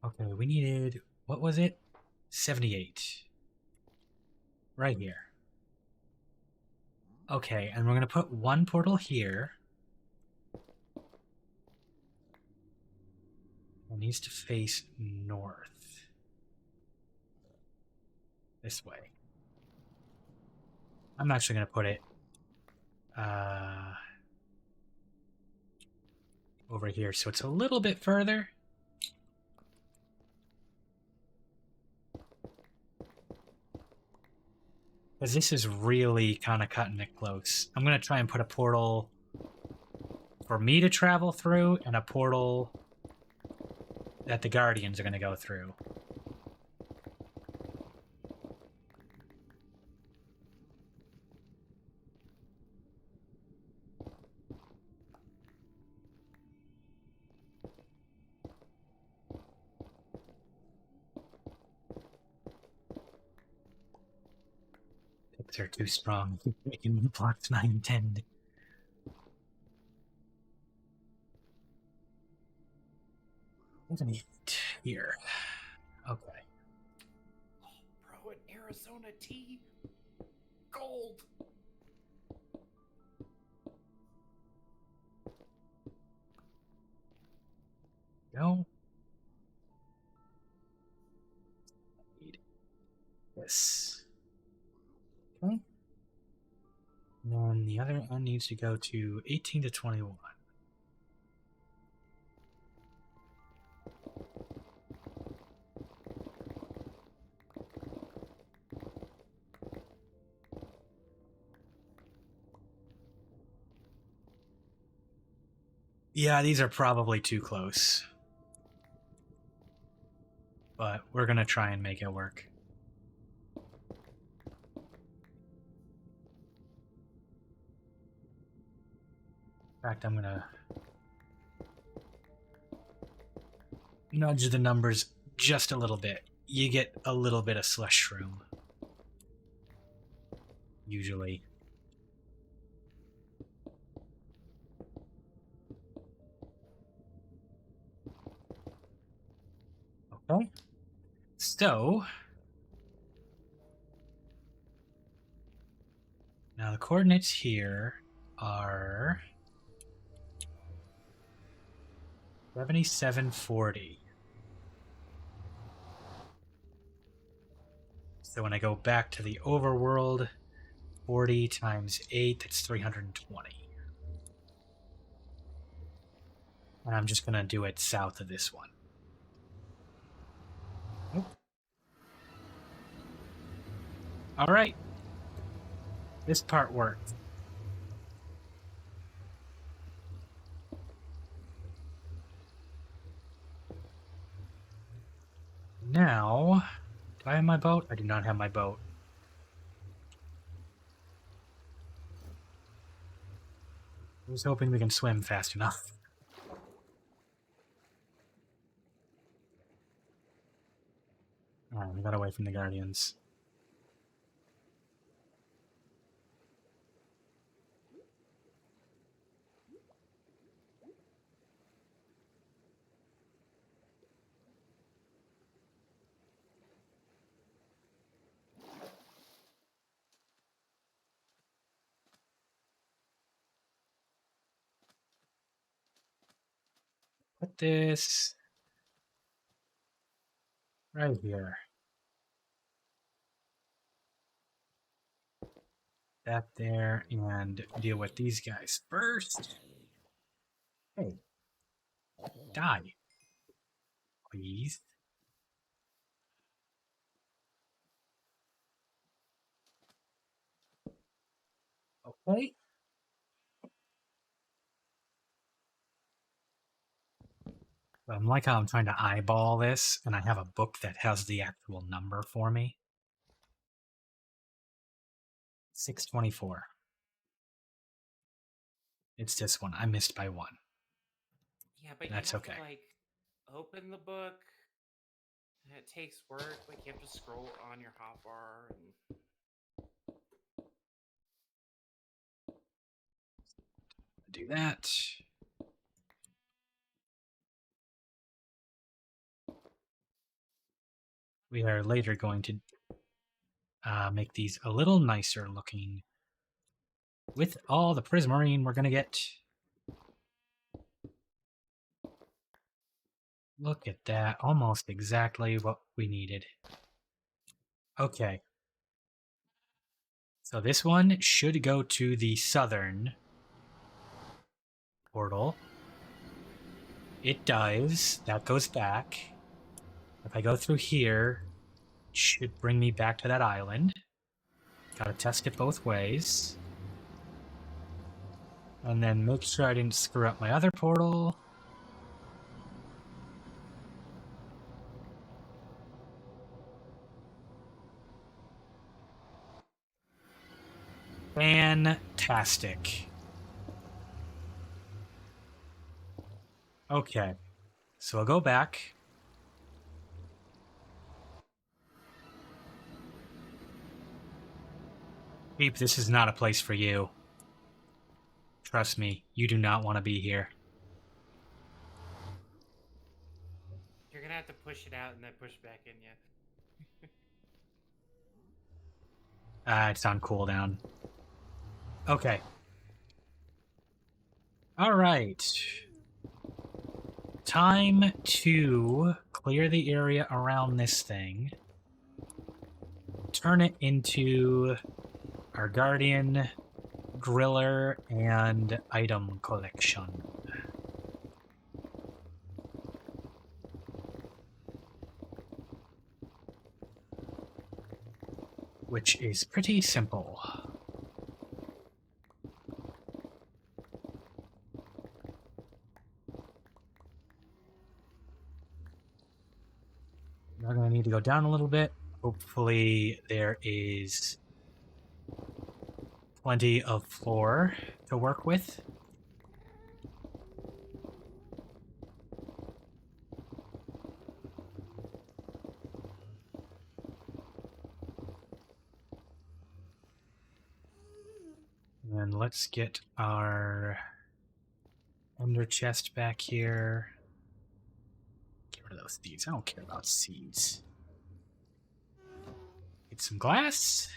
Okay, we needed, what was it? 78. Right here. Okay, and we're going to put one portal here. It needs to face north. This way. I'm actually going to put it over here, so it's a little bit further. Because this is really kind of cutting it close. I'm going to try and put a portal for me to travel through and a portal that the Guardians are going to go through. They're too strong. Making blocks 9 and 10. What do I need here? Okay. Oh, bro, an Arizona tea? Gold! Go. Need this. Okay. And then the other one needs to go to 18 to 21. Yeah, these are probably too close. But we're gonna try and make it work. In fact, I'm gonna nudge the numbers just a little bit. You get a little bit of slush room. usually. Okay. So, now the coordinates here are 7740. So when I go back to the overworld, 40 times 8, that's 320. And I'm just going to do it south of this one. Nope. All right. This part worked. Now, do I have my boat? I do not have my boat. I was hoping we can swim fast enough. Alright, we got away from the Guardians. Put this right here. That there, and deal with these guys first. Hey. Die. Please. Okay. I'm like how I'm trying to eyeball this, and I have a book that has the actual number for me. 624. It's this one. I missed by one. Yeah, but That's you have okay. to, like, open the book, and it takes work. Like, you have to scroll on your hotbar. And... Do that. We are later going to make these a little nicer looking. With all the Prismarine we're going to get. Look at that. Almost exactly what we needed. Okay. So this one should go to the southern portal. It does. That goes back. If I go through here, it should bring me back to that island. Gotta test it both ways. And then make sure I didn't screw up my other portal. Fantastic. Okay. So I'll go back. Beep, this is not a place for you. Trust me, you do not want to be here. You're gonna have to push it out and then push back in, yeah. It's on cooldown. Okay. Alright. Time to clear the area around this thing. Turn it into our Guardian, Griller, and item collection. Which is pretty simple. We're going to need to go down a little bit. Hopefully there is plenty of floor to work with. And let's get our under chest back here. Get rid of those seeds. I don't care about seeds. Get some glass.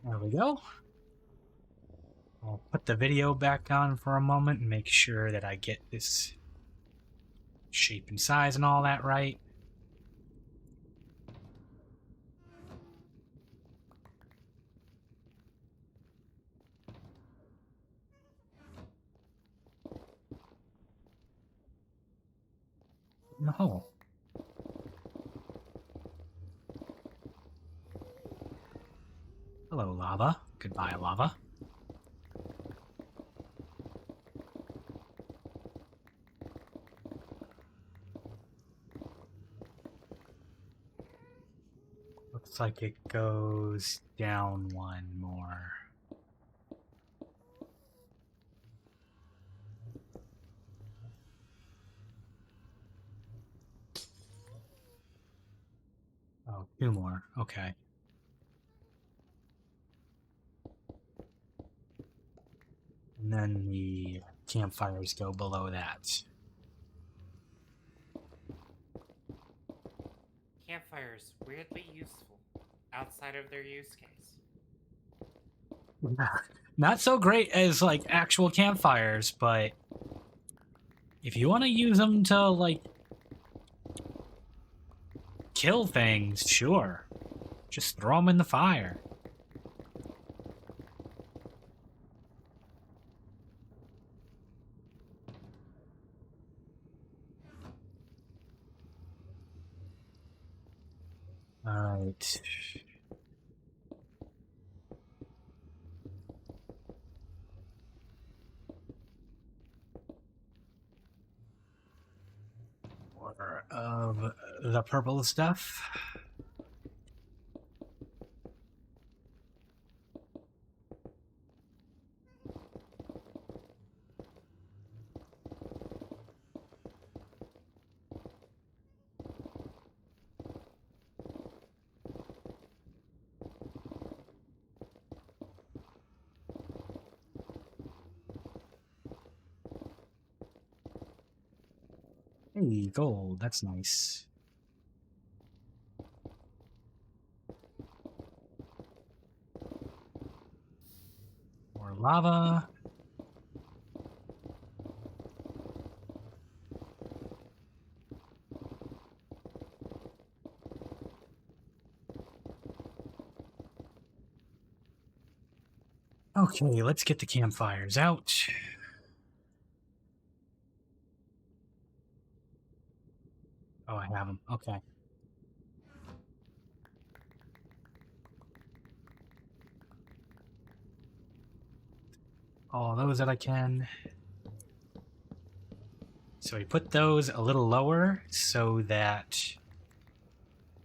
There we go. I'll put the video back on for a moment and make sure that I get this shape and size and all that right. No. Hello, lava. Goodbye, lava. Looks like it goes down one more. Oh, two more. Okay. And then the campfires go below that. Campfires, weirdly useful, outside of their use case. Not so great as, like, actual campfires, but if you want to use them to, like, kill things, sure. Just throw them in the fire. Alright. More of the purple stuff. Hey, gold. That's nice. More lava. Okay, let's get the campfires out. Oh, I have them. Okay. All those that I can. So we put those a little lower so that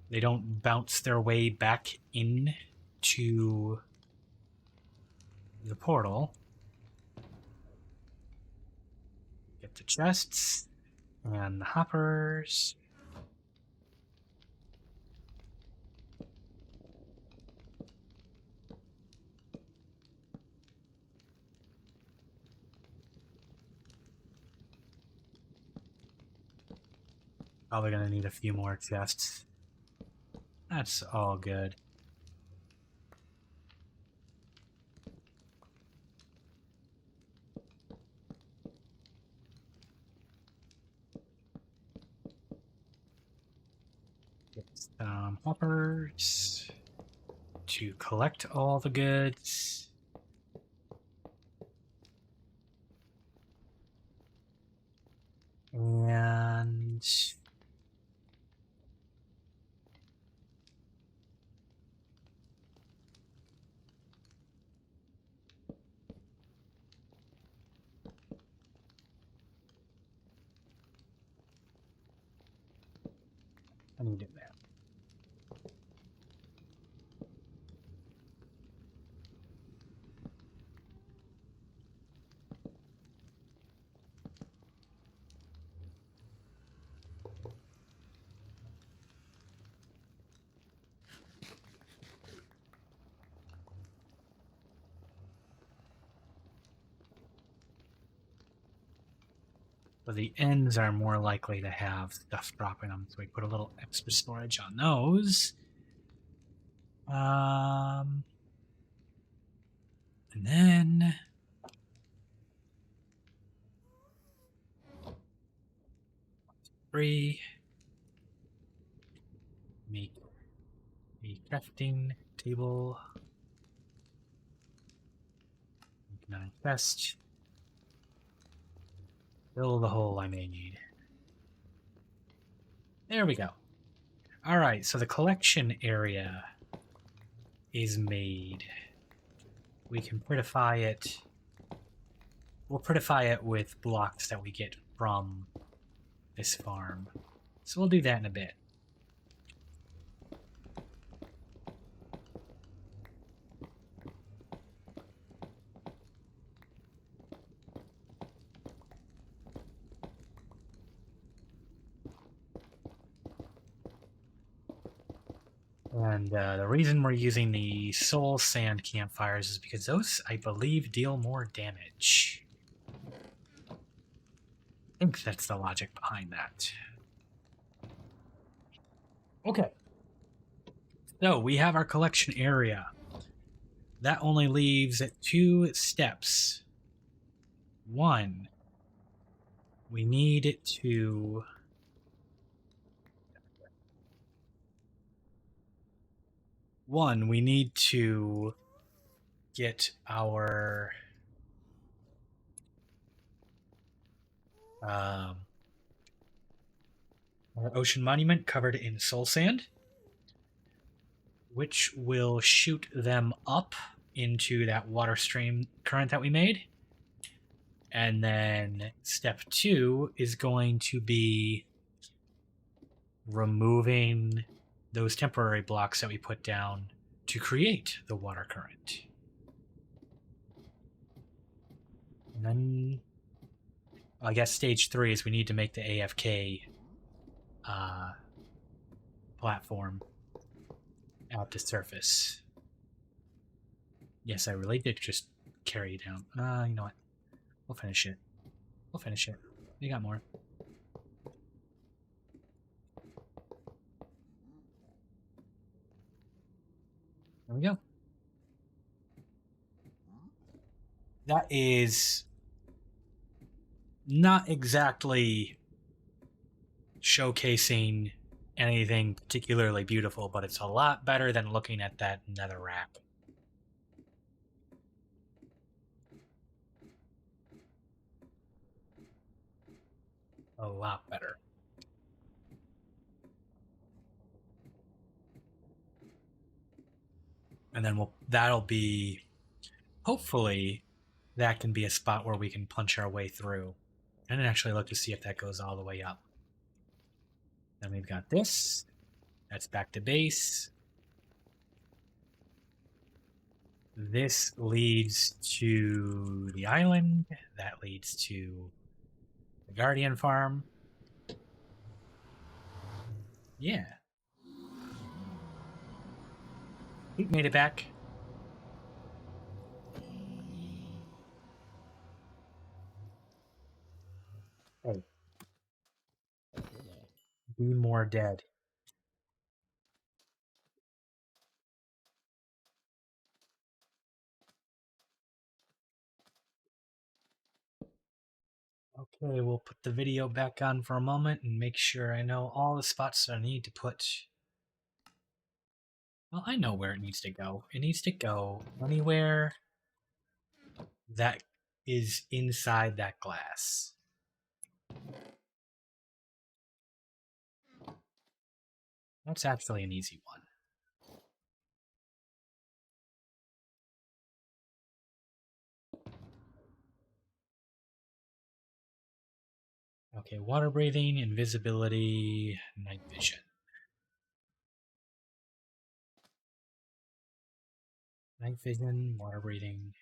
they don't bounce their way back in to the portal. Get the chests and the hoppers. Probably gonna need a few more chests. That's all good. Get some hoppers to collect all the goods. And But the ends are more likely to have stuff dropping them, so we put a little extra storage on those. And then make a crafting table. Make another chest. Fill the hole I may need. There we go. Alright, so the collection area is made. We can prettify it. We'll prettify it with blocks that we get from this farm. So we'll do that in a bit. And the reason we're using the soul sand campfires is because those, I believe, deal more damage. I think that's the logic behind that. Okay. So we have our collection area. That only leaves 2 steps. 1, we need to... we need to get our ocean monument covered in soul sand, which will shoot them up into that water stream current that we made. And then step 2 is going to be removing those temporary blocks that we put down to create the water current. And then I guess stage 3 is we need to make the AFK platform out to surface. Yes, I really did just carry it down. You know what? We'll finish it. We'll finish it. We got more. There we go. That is not exactly showcasing anything particularly beautiful, but it's a lot better than looking at that nether wrap. A lot better. And then that'll be, hopefully, that can be a spot where we can punch our way through. And then actually look to see if that goes all the way up. Then we've got this. That's back to base. This leads to the island. That leads to the Guardian farm. Yeah. We made it back. Hey. Be more dead. Okay, we'll put the video back on for a moment and make sure I know all the spots I need to put. Well, I know where it needs to go. It needs to go anywhere that is inside that glass. That's actually an easy one. Okay, water breathing, invisibility, night vision. Night vision, water breathing,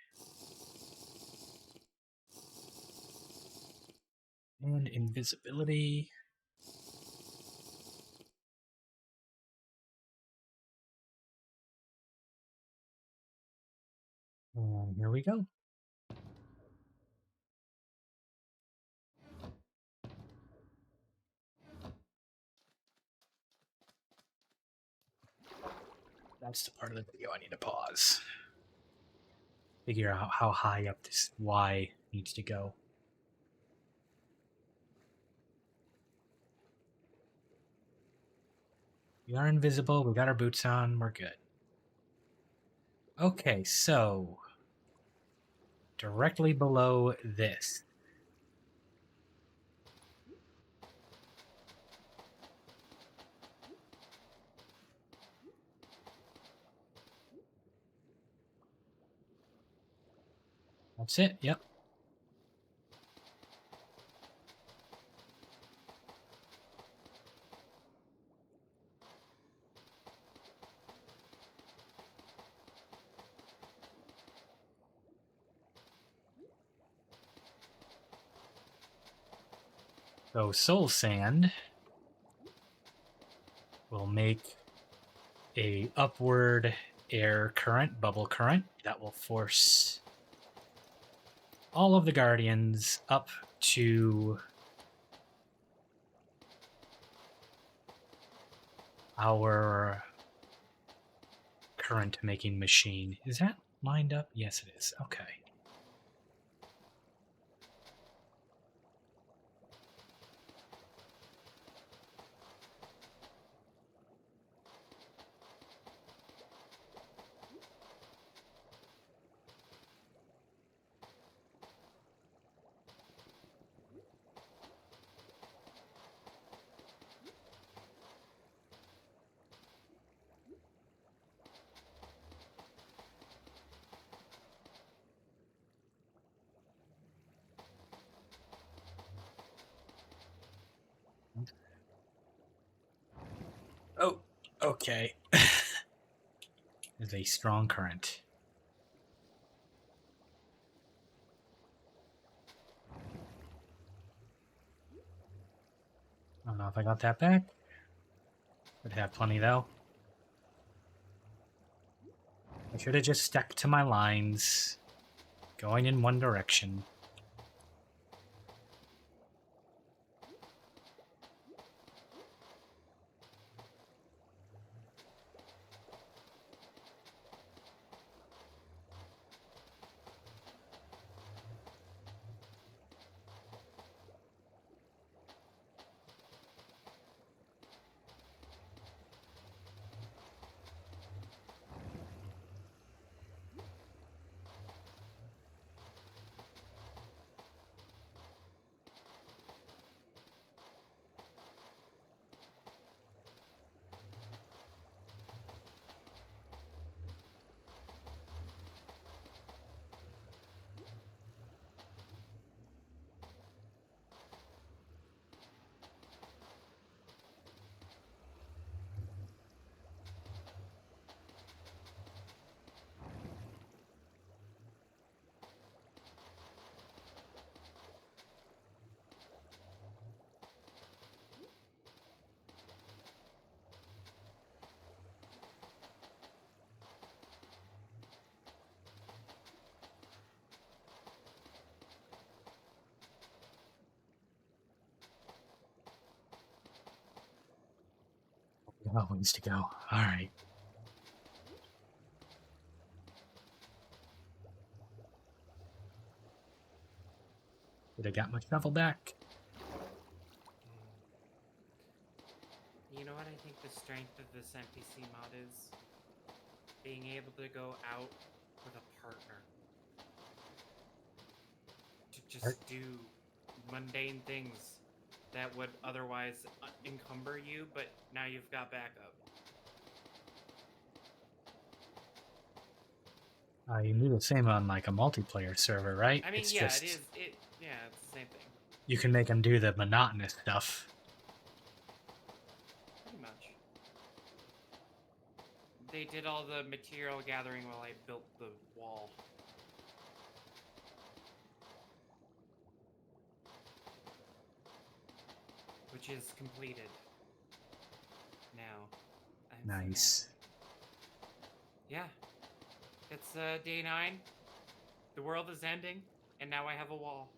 and invisibility. And here we go. That's the part of the video I need to pause. Figure out how high up this Y needs to go. We are invisible. We got our boots on. We're good. Okay, so directly below this. That's it. Yep. So soul sand will make a upward air current, bubble current, that will force all of the guardians up to our current making machine. Is that lined up? Yes, it is. Okay. Oh, okay. There's a strong current. I don't know if I got that back. Would have plenty though. I should have just stuck to my lines, going in one direction. Oh, needs to go. All right. Did I got my shovel back? You know what I think the strength of this NPC mod is? Being able to go out with a partner. To just do mundane things that would otherwise encumber you, but now you've got backup. You can do the same on like a multiplayer server, right? I mean, It's yeah, just, it is. Yeah, it's the same thing. you can make them do the monotonous stuff. Pretty much. They did all the material gathering while I built the wall. Which is completed. Now. I'm so Nice. happy. Yeah. It's day 9. The world is ending, and now I have a wall.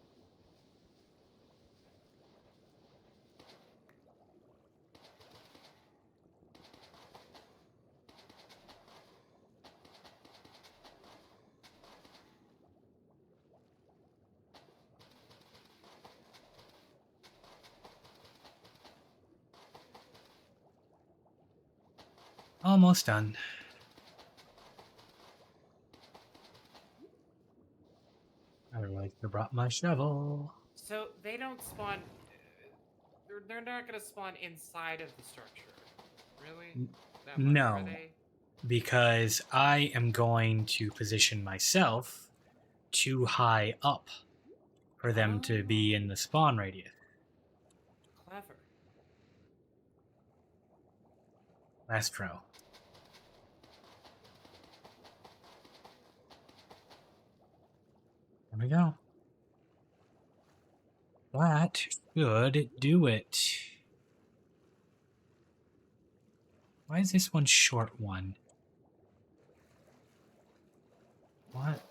Almost done. I really could have brought my shovel. So they don't spawn. They're not gonna spawn inside of the structure. Really? That much, are No, they? because I am going to position myself too high up for them to be in the spawn radius. Clever. Last row. There we go. That should do it. Why is this one short one? What?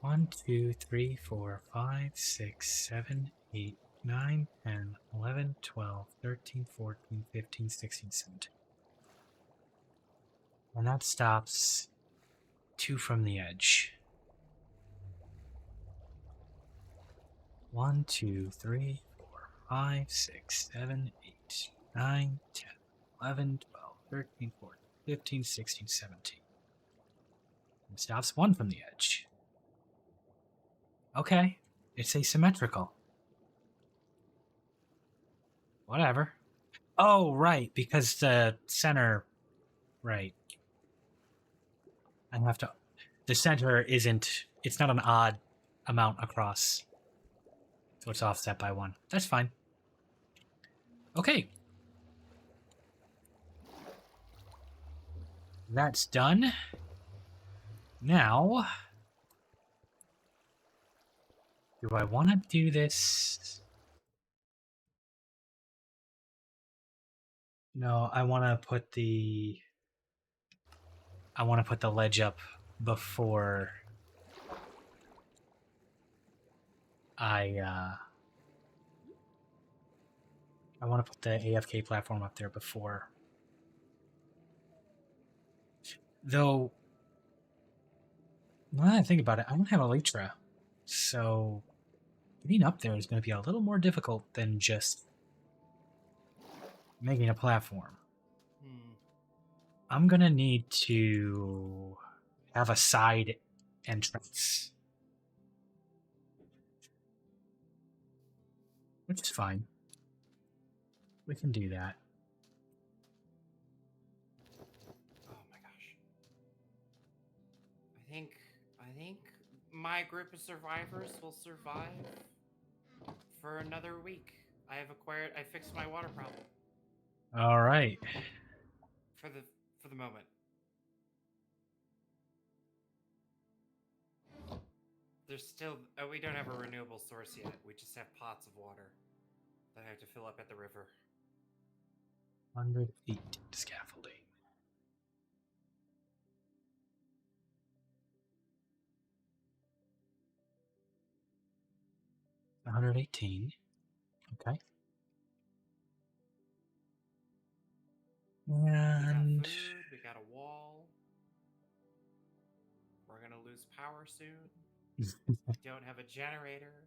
1, 2, 3, 4, 5, 6, 7, 8, 9, 10, 11, 12, 13, 14, 15, 16, 17. And that stops 2 from the edge. 1, 2, 3, 4, 5, 6, 7, 8, 9, 10, 11, 12, 13, 14, 15, 16, 17. And stops 1 from the edge. Okay, it's asymmetrical. Whatever. Oh, right, because the center... Right. I have to... The center isn't... It's not an odd amount across. So it's offset by 1. That's fine. Okay. That's done. Now... Do I want to do this? No, I want to put the... I want to put the ledge up before I want to put the AFK platform up there before. Though, now that I think about it, I don't have Elytra. So, getting up there is going to be a little more difficult than just making a platform. I'm going to need to have a side entrance. Which is fine. We can do that. Oh my gosh. I think my group of survivors will survive for another week. I fixed my water problem. All right. For the moment. There's still we don't have a renewable source yet. We just have pots of water that I have to fill up at the river. 100 feet scaffolding. $118. Okay. We got And food, we got a wall. We're gonna lose power soon. We don't have a generator.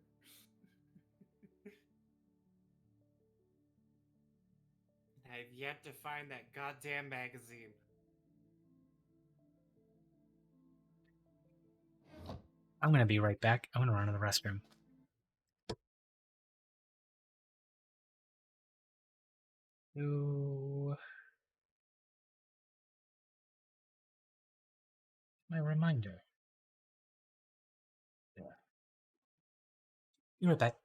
I've yet to find that goddamn magazine. I'm going to be right back. I'm going to run to the restroom. So, my reminder. Yeah. Be right back.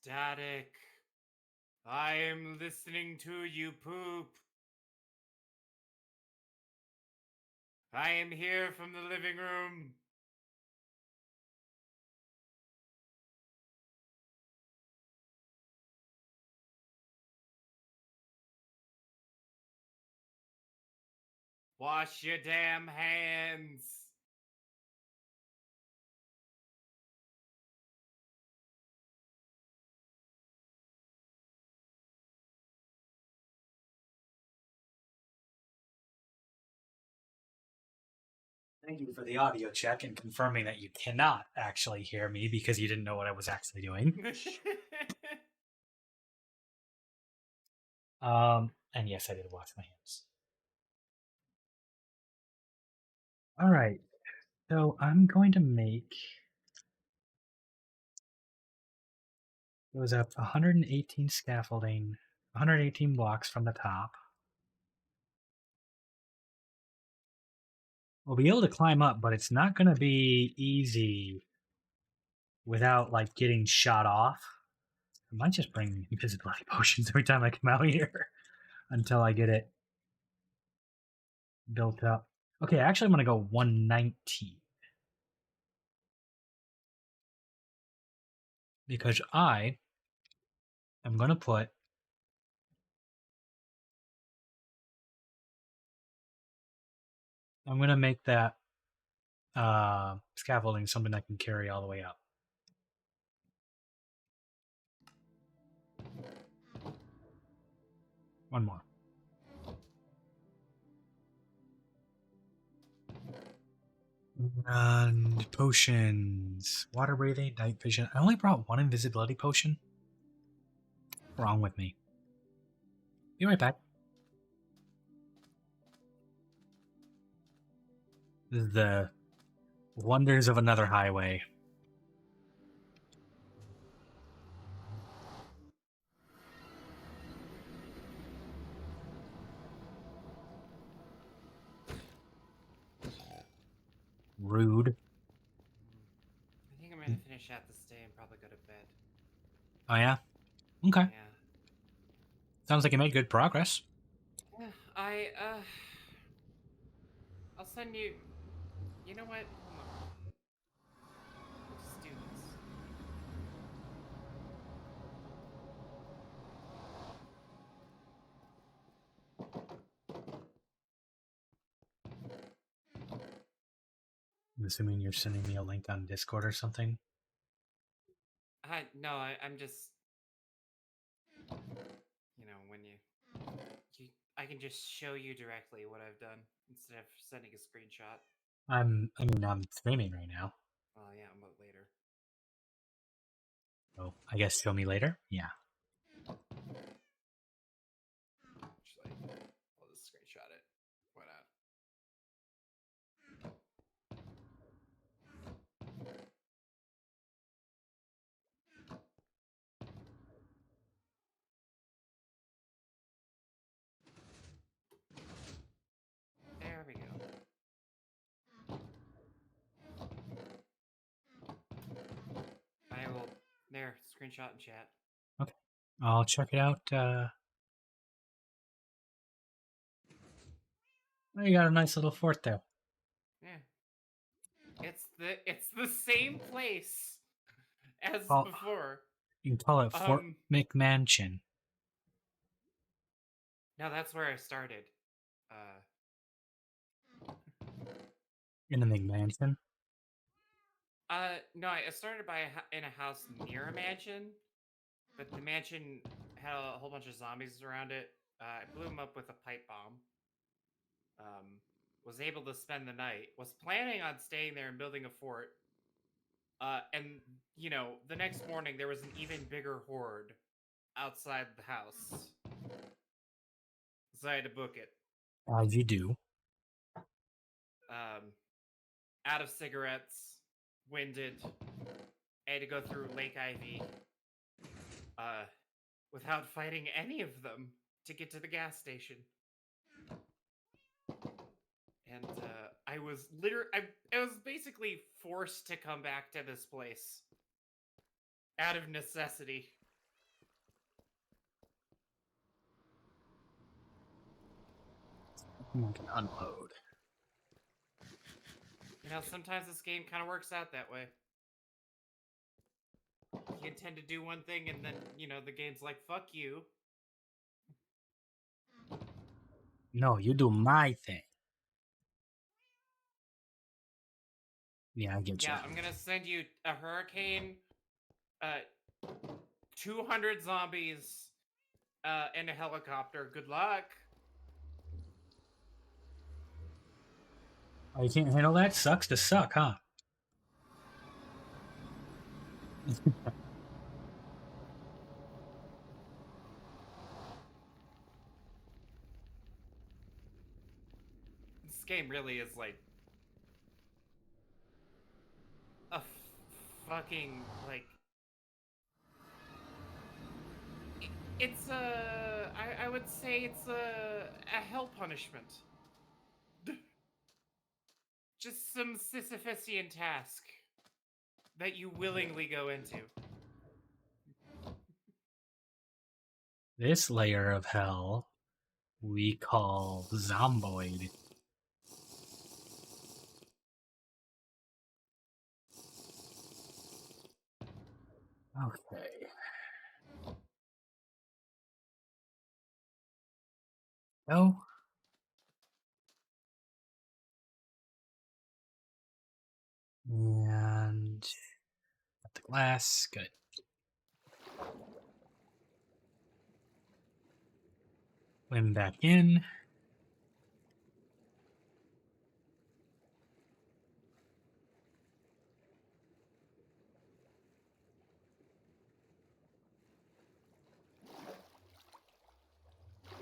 Static. I am listening to you poop. I am here from the living room. Wash your damn hands. Thank you for the audio check and confirming that you cannot actually hear me because you didn't know what I was actually doing. And yes, I did wash my hands. All right, so I'm going to make. It was up 118 scaffolding, 118 blocks from the top. We'll be able to climb up, but it's not going to be easy without like getting shot off. I might just bring invisibility potions every time I come out here until I get it built up. Okay, actually, I'm going to go 119 because I am going to put. I'm going to make that scaffolding something I can carry all the way up. One more. And potions. Water breathing, night vision. I only brought one invisibility potion. Wrong with me. Be right back. This is the wonders of another highway. Rude. I think I'm gonna finish out this day and probably go to bed. Oh yeah? Okay. Yeah. Sounds like you made good progress. Yeah, I'll send you. You know what? Hold on. We'll just do this. I'm assuming you're sending me a link on Discord or something. No, I'm just. You know, when I can just show you directly what I've done instead of sending a screenshot. I'm streaming right now. Well, yeah, but later. So I guess show me later? Yeah. Actually, I'll just screenshot it. Why not? There we go. I will. There, screenshot and chat. Okay. I'll check it out. Oh, you got a nice little fort there. Yeah. It's the same place as before. You can call it Fort McMansion. No, that's where I started. In the McMansion? No, I started in a house near a mansion, but the mansion had a whole bunch of zombies around it. I blew them up with a pipe bomb. Was able to spend the night. Was planning on staying there and building a fort. And you know, the next morning there was an even bigger horde outside the house, so I had to book it. As you do. Out of cigarettes, winded. I had to go through Lake Ivy. Without fighting any of them to get to the gas station. And I was I was basically forced to come back to this place out of necessity. I can unload. You know, sometimes this game kind of works out that way. You intend to do one thing, and then, you know, the game's like, fuck you. No, you do my thing. Yeah, I get you. Yeah, I'm gonna send you a hurricane, 200 zombies, and a helicopter. Good luck. Oh, you can't handle that? Sucks to suck, huh? This game really is like a fucking like it's a I would say it's a hell punishment. Just some Sisyphusian task that you willingly go into. This layer of hell we call Zomboid. Okay. Oh. And got the glass. Good. Swim back in.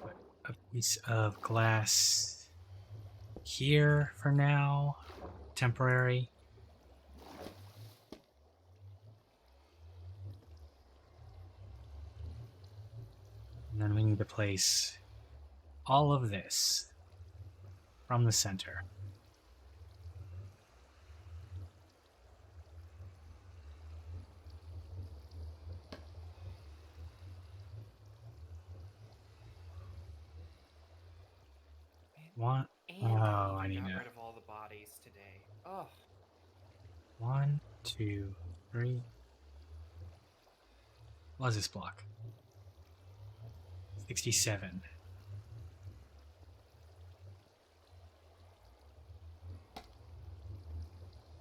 Put a piece of glass here for now. Temporary. And then we need to place all of this from the center. One. And Oh, I I need got to. rid of all the bodies today. Oh, 1, 2, 3. What is this block? 67.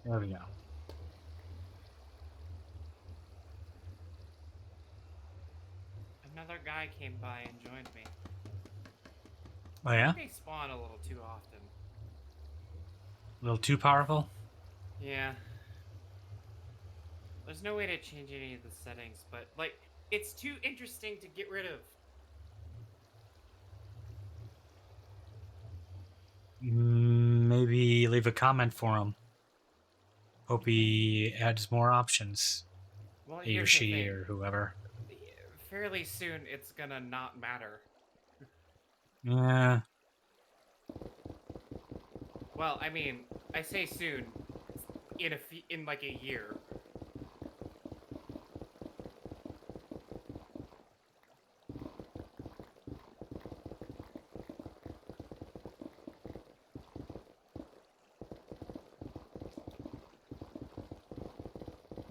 There we go. another guy came by and joined me. Oh yeah? They spawn a little too often. A little too powerful? Yeah. There's no way to change any of the settings, but like it's too interesting to get rid of. Maybe leave a comment for him. Hope he adds more options. Well, He or here's the she thing. or whoever. Fairly soon, it's gonna not matter. Yeah. Well, I mean, I say soon, in like a year.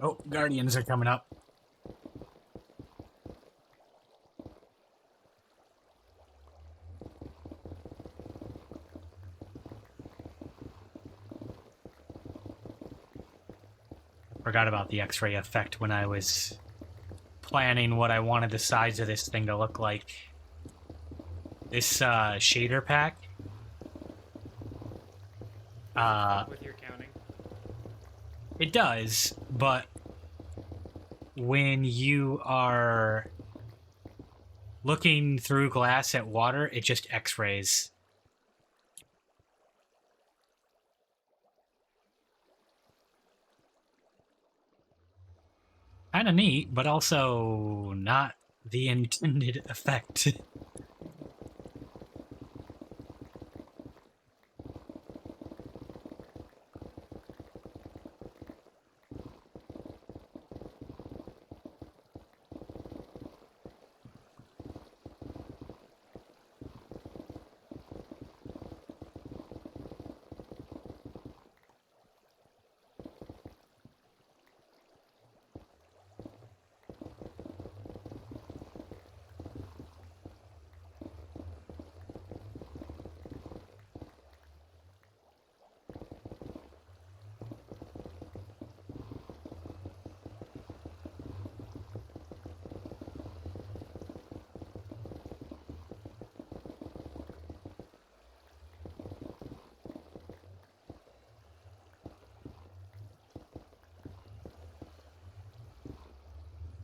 Oh, Guardians are coming up. Forgot about the X-ray effect when I was planning what I wanted the size of this thing to look like. This shader pack. With your counting. It does, but when you are looking through glass at water, it just X-rays. Kind of neat, but also not the intended effect.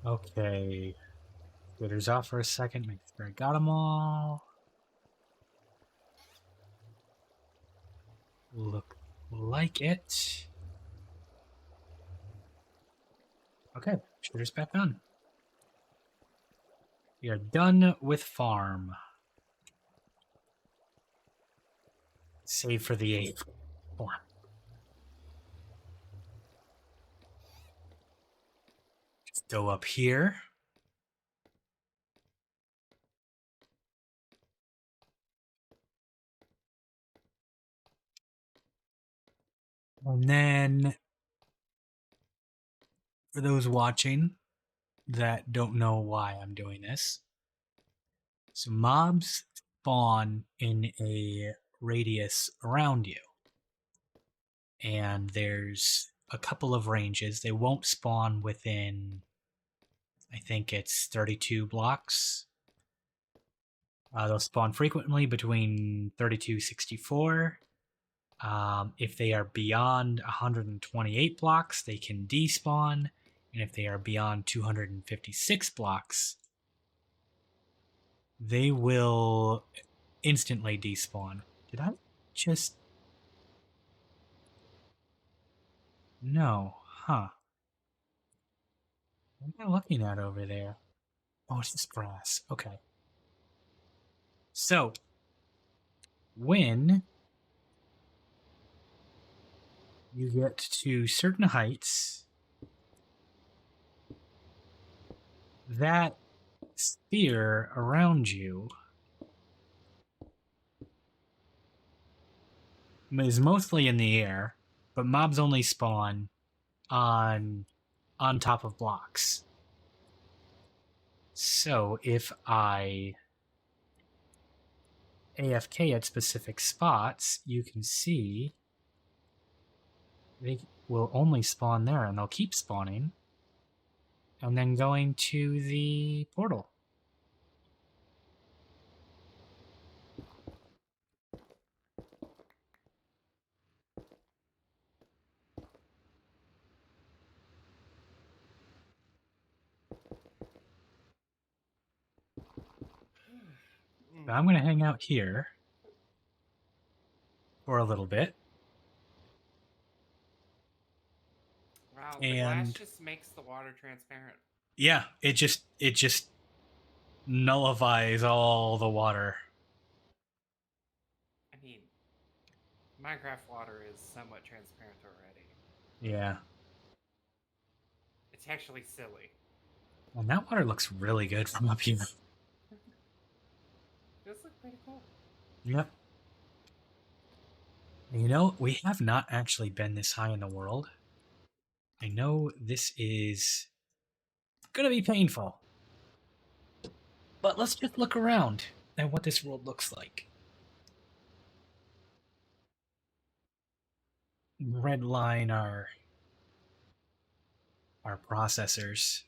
Okay. Glitters off for a second. Make sure I got them all. Look like it. Okay, shooter's back on. We are done with farm. Save for the 8th one. Just go up here. And then, for those watching that don't know why I'm doing this, so mobs spawn in a radius around you. And there's a couple of ranges. They won't spawn within, I think it's 32 blocks. They'll spawn frequently between 32-64. If they are beyond 128 blocks, they can despawn. And if they are beyond 256 blocks, they will instantly despawn. Did I just... No. Huh. What am I looking at over there? Oh, it's just grass. Okay. So, when you get to certain heights, that sphere around you is mostly in the air, but mobs only spawn on top of blocks. So if I AFK at specific spots, you can see they will only spawn there, and they'll keep spawning, and then going to the portal. So I'm going to hang out here for a little bit. Wow, the glass just makes the water transparent. Yeah, it just nullifies all the water. I mean, Minecraft water is somewhat transparent already. Yeah. It's actually silly. And that water looks really good from up here. It does look pretty cool. Yep. You know, we have not actually been this high in the world. I know this is gonna be painful. But let's just look around at what this world looks like. Red line are our processors.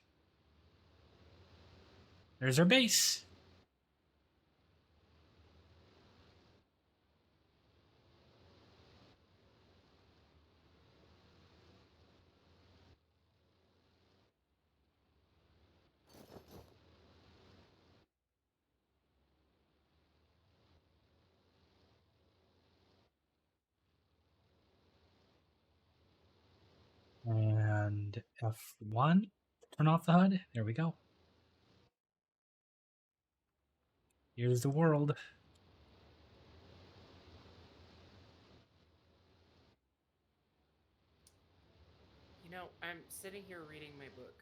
There's our base. And F1, turn off the HUD. There we go. Here's the world. You know, I'm sitting here reading my book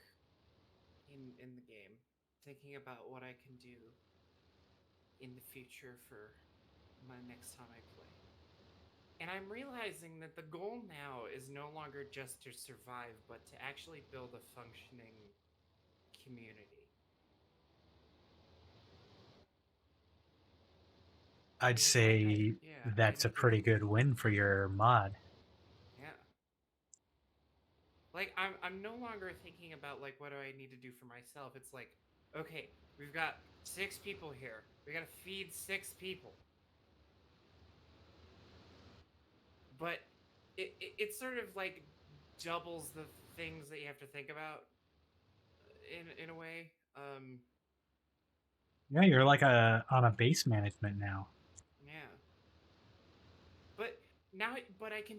in the game, thinking about what I can do in the future for my next time I play. And I'm realizing that the goal now is no longer just to survive, but to actually build a functioning community. I'd say that's a pretty good win for your mod. Yeah. Like I'm no longer thinking about like what do I need to do for myself. It's like, okay, we've got 6 people here. We got to feed 6 people. But it sort of like doubles the things that you have to think about. in a way. Yeah, you're like on a base management now. Yeah. But now, but I can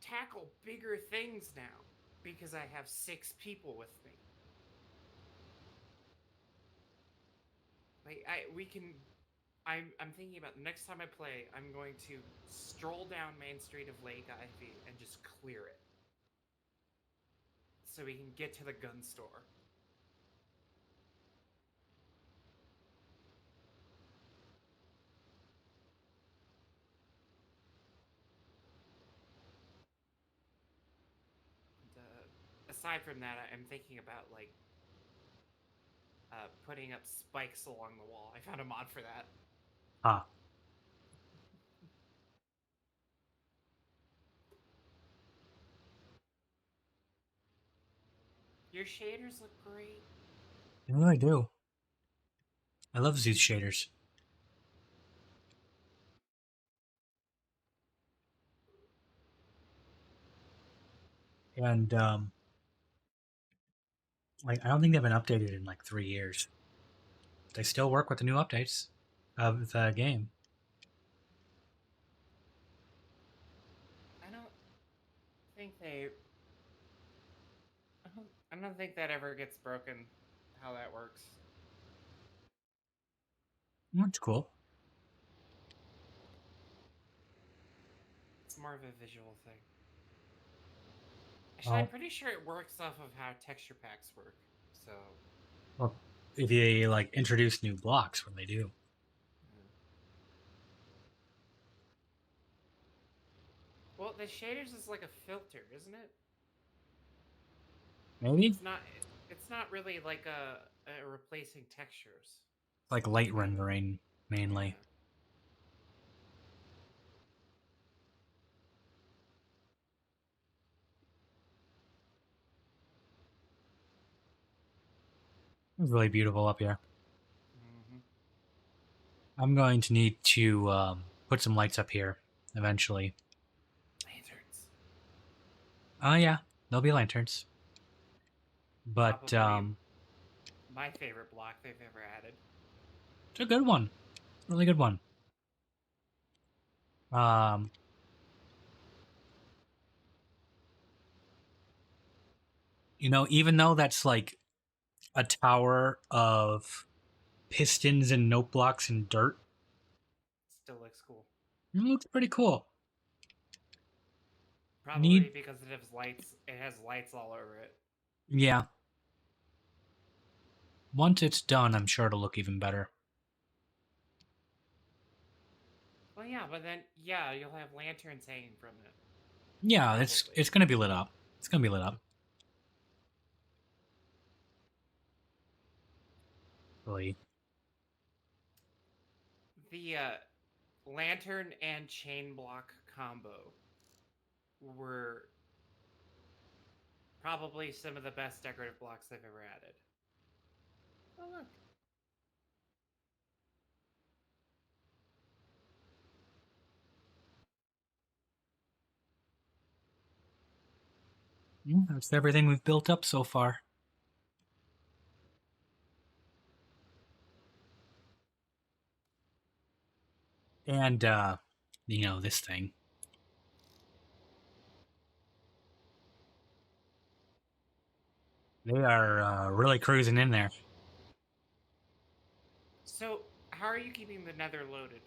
tackle bigger things now because I have 6 people with me. Like we can. I'm thinking about the next time I play, I'm going to stroll down Main Street of Lake Ivy and just clear it, so we can get to the gun store. And, aside from that, I'm thinking about like putting up spikes along the wall. I found a mod for that. Huh. Your shaders look great. I really do. I love these shaders. And like I don't think they've been updated in like 3 years. They still work with the new updates of the game. I don't think they. I don't think that ever gets broken. How that works. That's cool. It's more of a visual thing. Actually, I'm Well, pretty sure it works off of how texture packs work. So. well, if you like introduce new blocks, when they do. Well, the shaders is like a filter, isn't it? Maybe It's not. It's not really like a replacing textures. like light rendering mainly. It's really beautiful up here. Mm-hmm. I'm going to need to put some lights up here eventually. Lanterns. Oh yeah, there'll be lanterns. But Probably my favorite block they've ever added. it's a good one. Really good one. You know, even though that's like a tower of pistons and note blocks and dirt, Still looks cool. it looks pretty cool. Probably Need because it has lights. It has lights all over it. Yeah. Once it's done, I'm sure it'll look even better. Well, yeah, but then yeah, you'll have lanterns hanging from it. Yeah, Probably. it's gonna be lit up. It's gonna be lit up. Really. The lantern and chain block combo were probably some of the best decorative blocks they've ever added. Oh look. Yeah, that's everything we've built up so far. And you know, this thing. They are really cruising in there. So, how are you keeping the nether loaded?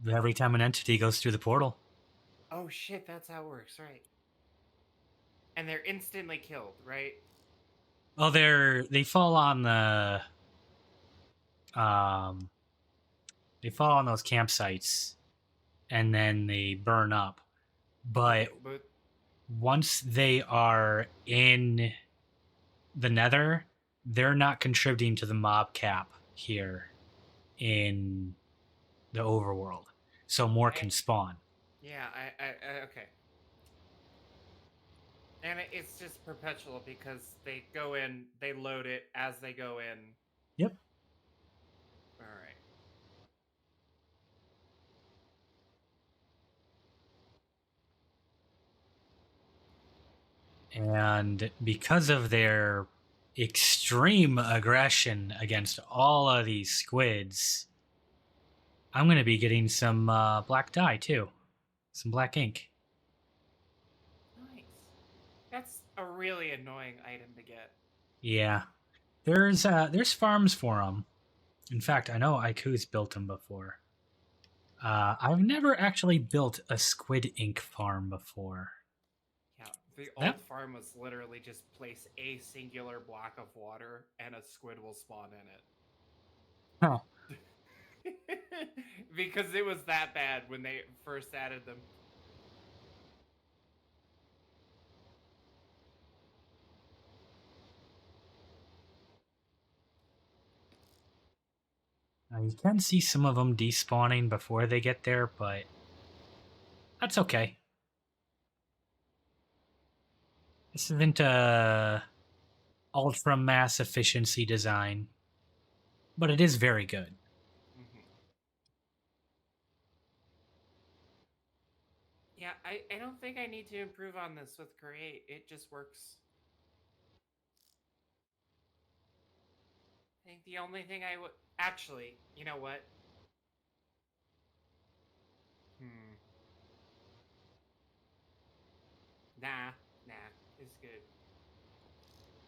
Every time an entity goes through the portal. Oh shit, that's how it works, right? And they're instantly killed, right? Oh, they fall on the um they fall on those campsites and then they burn up. But Okay, but once they are in the nether, they're not contributing to the mob cap here in the overworld. So more can spawn. yeah, okay. And it's just perpetual because they go in, they load it as they go in. Yep. All right. And because of their extreme aggression against all of these squids, I'm going to be getting some black dye too. Some black ink. Nice. That's a really annoying item to get. Yeah. There's farms for them. In fact, I know Aiku's built them before. I've never actually built a squid ink farm before. Yeah, the That- old farm was literally just place a singular block of water and a squid will spawn in it. Huh. Because it was that bad when they first added them. Now you can see some of them despawning before they get there, but that's okay. This isn't a ultra mass efficiency design, but it is very good. Mm-hmm. Yeah, I don't think I need to improve on this with Create. It just works. I think the only thing I would... Actually, you know what? Nah, it's good.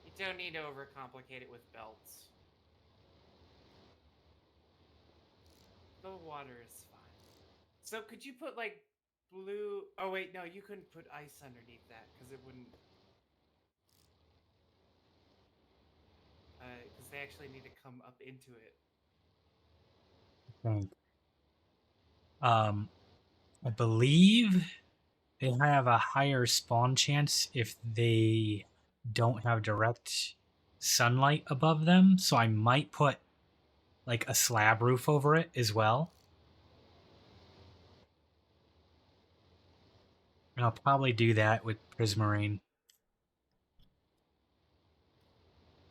You don't need to overcomplicate it with belts. The water is fine. So could you put like blue... Oh wait, no, you couldn't put ice underneath that because it wouldn't... Because they actually need to come up into it. Okay. I believe they have a higher spawn chance if they don't have direct sunlight above them, so I might put like a slab roof over it as well. And I'll probably do that with Prismarine.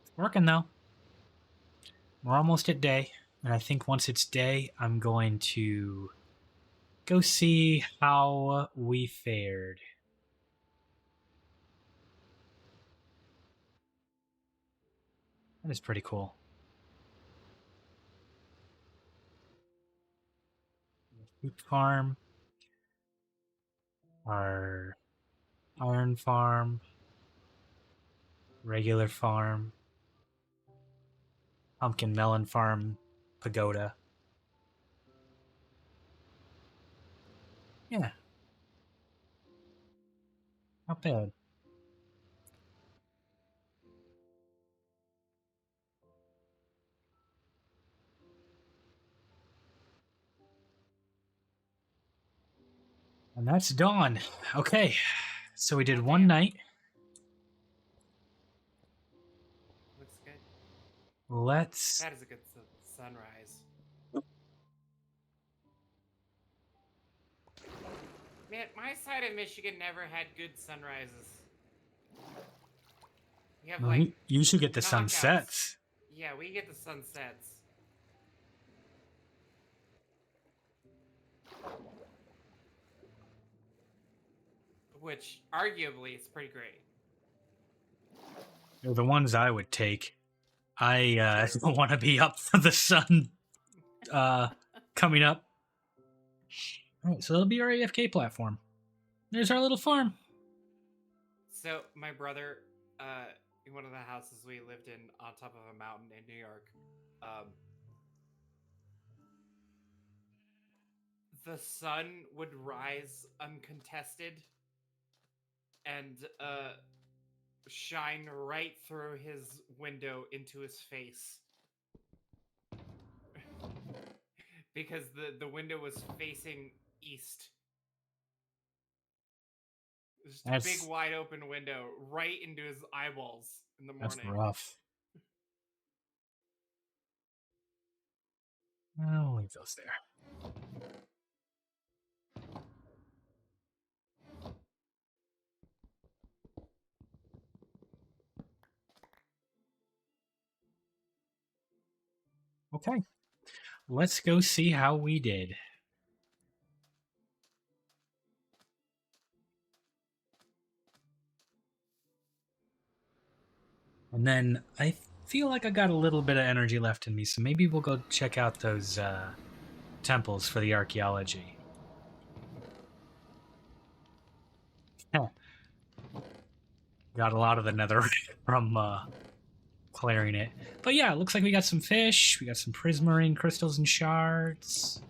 It's working though. We're almost at day, and I think once it's day, I'm going to go see how we fared. That is pretty cool. Wheat farm, our iron farm, regular farm, pumpkin melon farm, pagoda. Yeah, not bad. And that's dawn. Okay, so we did Oh, one damn. night. Looks good. Let's. That is a good sunrise. Man, my side of Michigan never had good sunrises. We have like You should get the knockouts. sunsets. Yeah, we get the sunsets. Which arguably is pretty great. They're the ones I would take. I don't want to be up for the sun coming up. All right, so that'll be our AFK platform. There's our little farm. So my brother, in one of the houses we lived in on top of a mountain in New York, the sun would rise uncontested and shine right through his window into his face. Because the window was facing east. Just a big wide open window right into his eyeballs in the morning. That's rough. I'll leave those there. Okay. Let's go see how we did. And then I feel like I got a little bit of energy left in me, so maybe we'll go check out those temples for the archaeology. Got a lot of the nether from clearing it. But yeah, it looks like we got some fish, we got some prismarine crystals and shards.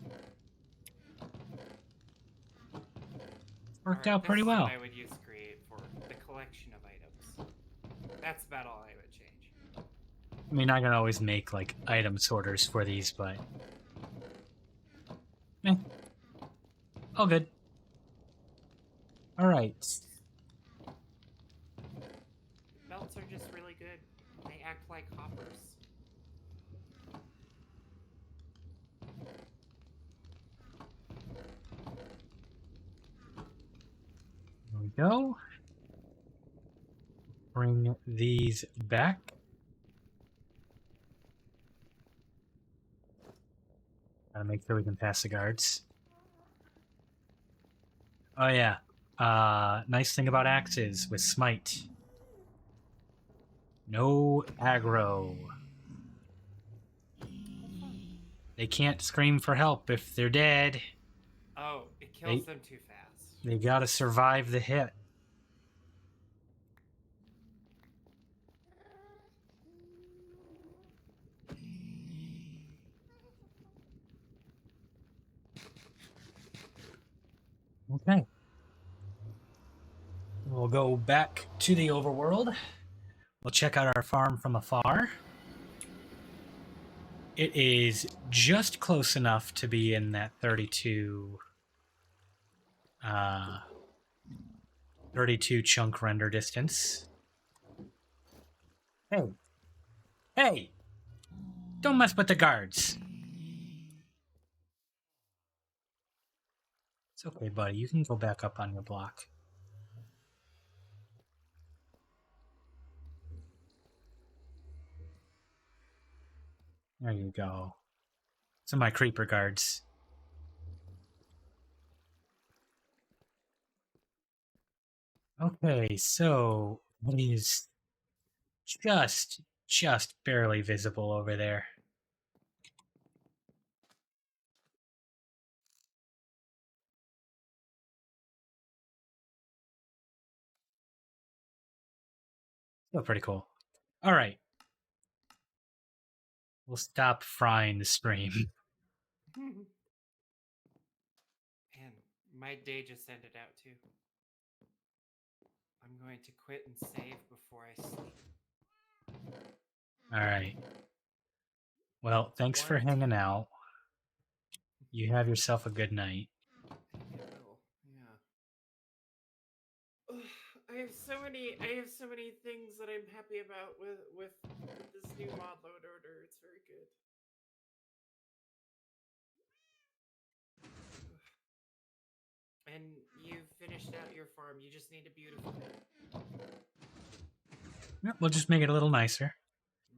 Worked out pretty this is well. what I would use create for the collection of items. That's about all I would change. I mean, I can always make like item sorters for these, but all good. All right. Belts are just really good. They act like hoppers. There we go. Bring these back. Gotta make sure we can pass the guards. Oh yeah. Nice thing about axes with smite. No aggro. They can't scream for help if they're dead. Oh, it kills them too fast. They gotta survive the hit. Okay. We'll go back to the overworld. We'll check out our farm from afar. It is just close enough to be in that 32 chunk render distance. Hey. Hey! Don't mess with the guards. It's okay, buddy. You can go back up on your block. There you go. Some of my creeper guards. Okay, so it is just barely visible over there. Still pretty cool. All right. We'll stop frying the stream. Man, my day just ended out too. I'm going to quit and save before I sleep. All right. Well, thanks for hanging out. You have yourself a good night. Yeah. I have so many things that I'm happy about with this new mod load order. It's very good. And you've finished out your farm. You just need to beautify it. Yep, we'll just make it a little nicer.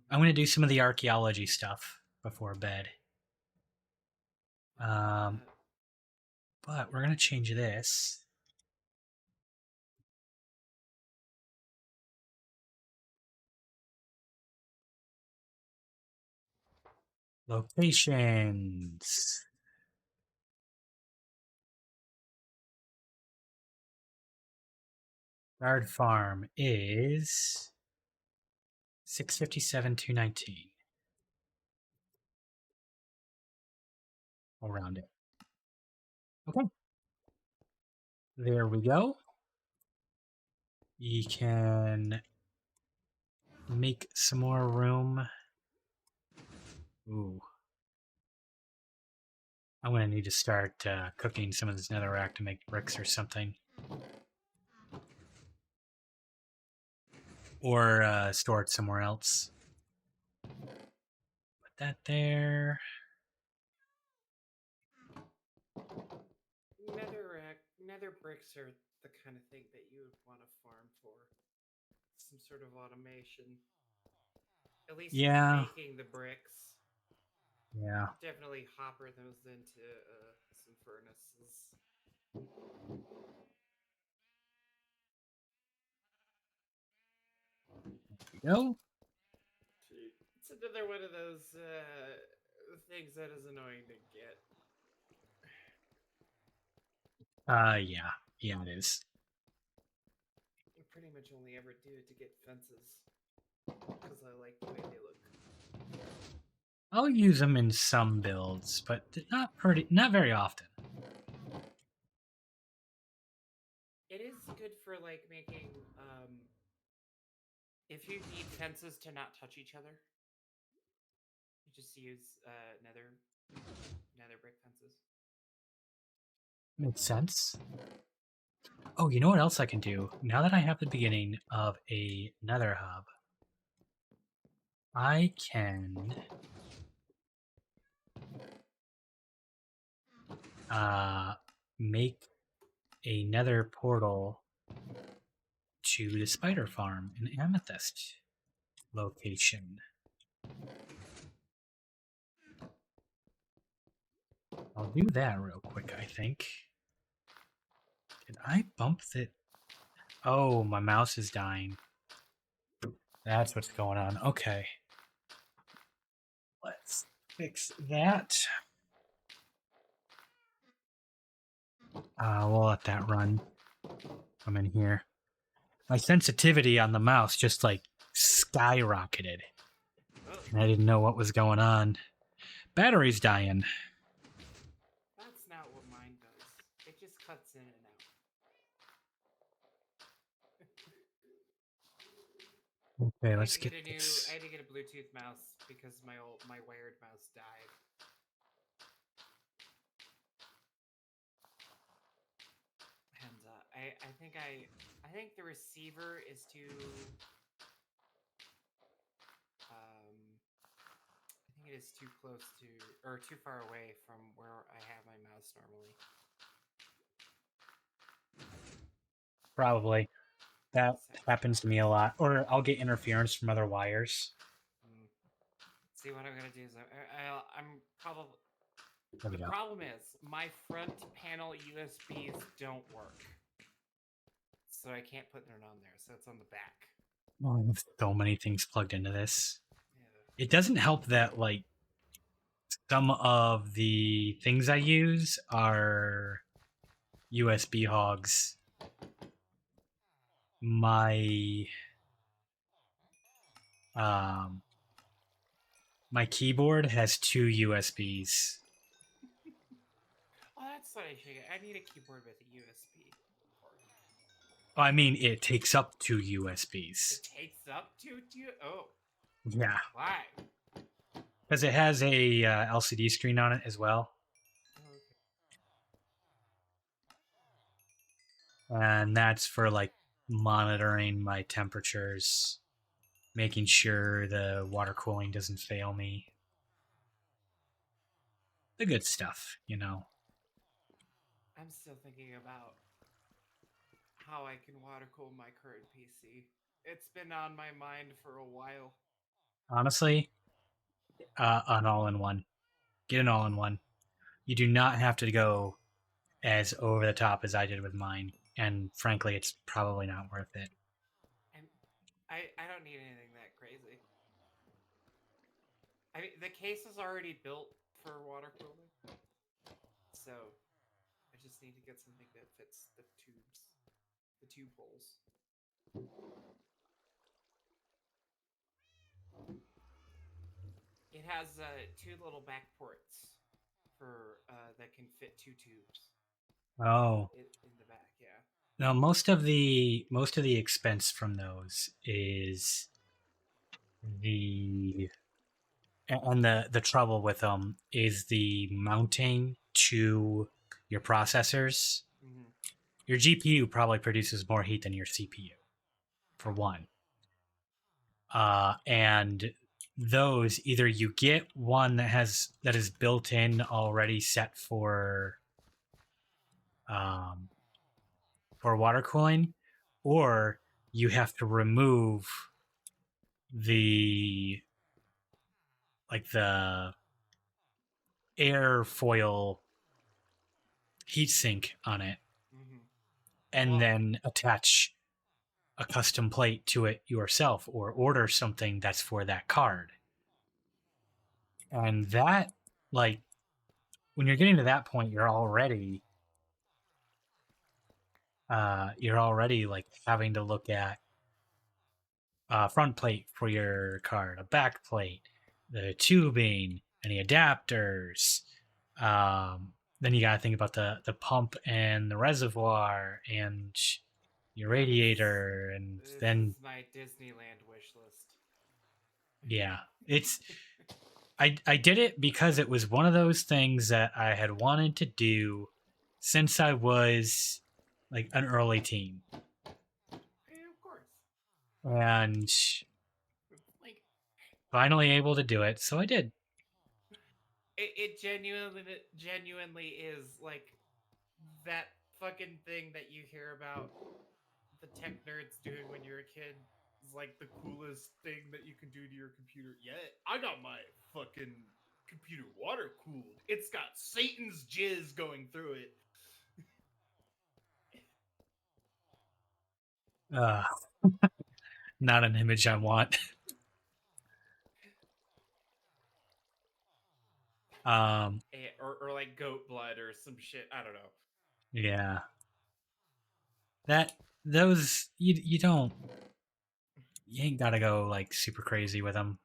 I'm going to do some of the archaeology stuff before bed. But we're going to change this. Locations. Guard farm is 657 219. We'll round it. Okay. There we go. You can make some more room. Ooh. I'm going to need to start cooking some of this netherrack to make bricks or something. Or store it somewhere else. Put that there. Nether bricks are the kind of thing that you would want to farm for. Some sort of automation. At least making the bricks. Yeah. Definitely hopper those into some furnaces. There we go. another one of those things that is annoying to get. Yeah, it is. I pretty much only ever do it to get fences because I like the way they look. I'll use them in some builds, but not very often. It is good for like making if you need fences to not touch each other, you just use nether brick fences. Makes sense. Oh, you know what else I can do? Now that I have the beginning of a nether hub, I can make a nether portal to the spider farm in Amethyst location. I'll do that real quick, I think. Did I bump it? Oh, my mouse is dying. That's what's going on. Okay. Let's fix that. We'll let that run. I'm in here. My sensitivity on the mouse just like skyrocketed. And I didn't know what was going on. Battery's dying. That's not what mine does. It just cuts in and out. Okay, let's get this. I had to get a Bluetooth mouse because my wired mouse died. And I think the receiver is too. I think it is too close to or too far away from where I have my mouse normally. Probably. That happens to me a lot. Or I'll get interference from other wires. See, what I'm gonna do is I'm probably. The problem is my front panel USBs don't work, so I can't put it on there. So it's on the back. Oh, I have so many things plugged into this. Yeah. It doesn't help that like some of the things I use are USB hogs. My my keyboard has 2 USBs. Oh, that's what I should get. I need a keyboard with a USB port. I mean, it takes up 2 USBs. It takes up 2? Oh. Yeah. Why? Because it has a LCD screen on it as well. Oh, okay. And that's for like monitoring my temperatures, making sure the water cooling doesn't fail me. The good stuff, you know. I'm still thinking about how I can water cool my current PC. It's been on my mind for a while. Honestly, an all-in-one. Get an all-in-one. You do not have to go as over the top as I did with mine, and frankly, it's probably not worth it. I don't need anything that crazy. I mean, the case is already built for water cooling, so I just need to get something that fits the tubes, the tube holes. It has 2 little back ports for that can fit 2 tubes. Oh, in the back, yeah. Now most of the expense from those is the trouble with them is the mounting to your processors. Mm-hmm. Your GPU probably produces more heat than your CPU, for one. And those, either you get one that is built in already set for water cooling, or you have to remove the airfoil heatsink on it, mm-hmm. and then attach a custom plate to it yourself, or order something that's for that card. And that, like, when you're getting to that point, you're already like having to look at front plate for your card, a back plate, the tubing, any adapters. Then you got to think about the pump and the reservoir and your radiator, and This then is my Disneyland wish list. yeah, it's I did it because it was one of those things that I had wanted to do since I was like an early teen, Yeah, of course. and Like finally able to do it, so I did. it genuinely is like that fucking thing that you hear about the tech nerds doing when you're a kid is like the coolest thing that you can do to your computer. Yeah, I got my fucking computer water cooled. It's got Satan's jizz going through it. Uh, not an image I want. Or like goat blood or some shit. I don't know. Yeah, that those you ain't gotta go like super crazy with them,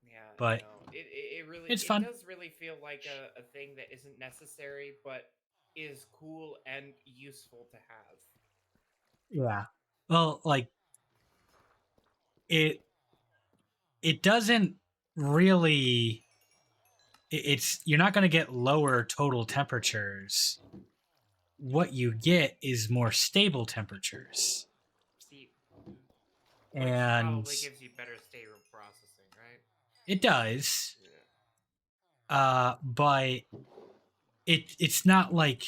Yeah, but no. It really it's it fun. does really feel like a thing that isn't necessary but is cool and useful to have. Yeah. Well, like it it doesn't really it's you're not going to get lower total temperatures. What you get is more stable temperatures. See, which And probably gives you better state processing, right? it does. Yeah. But it's not like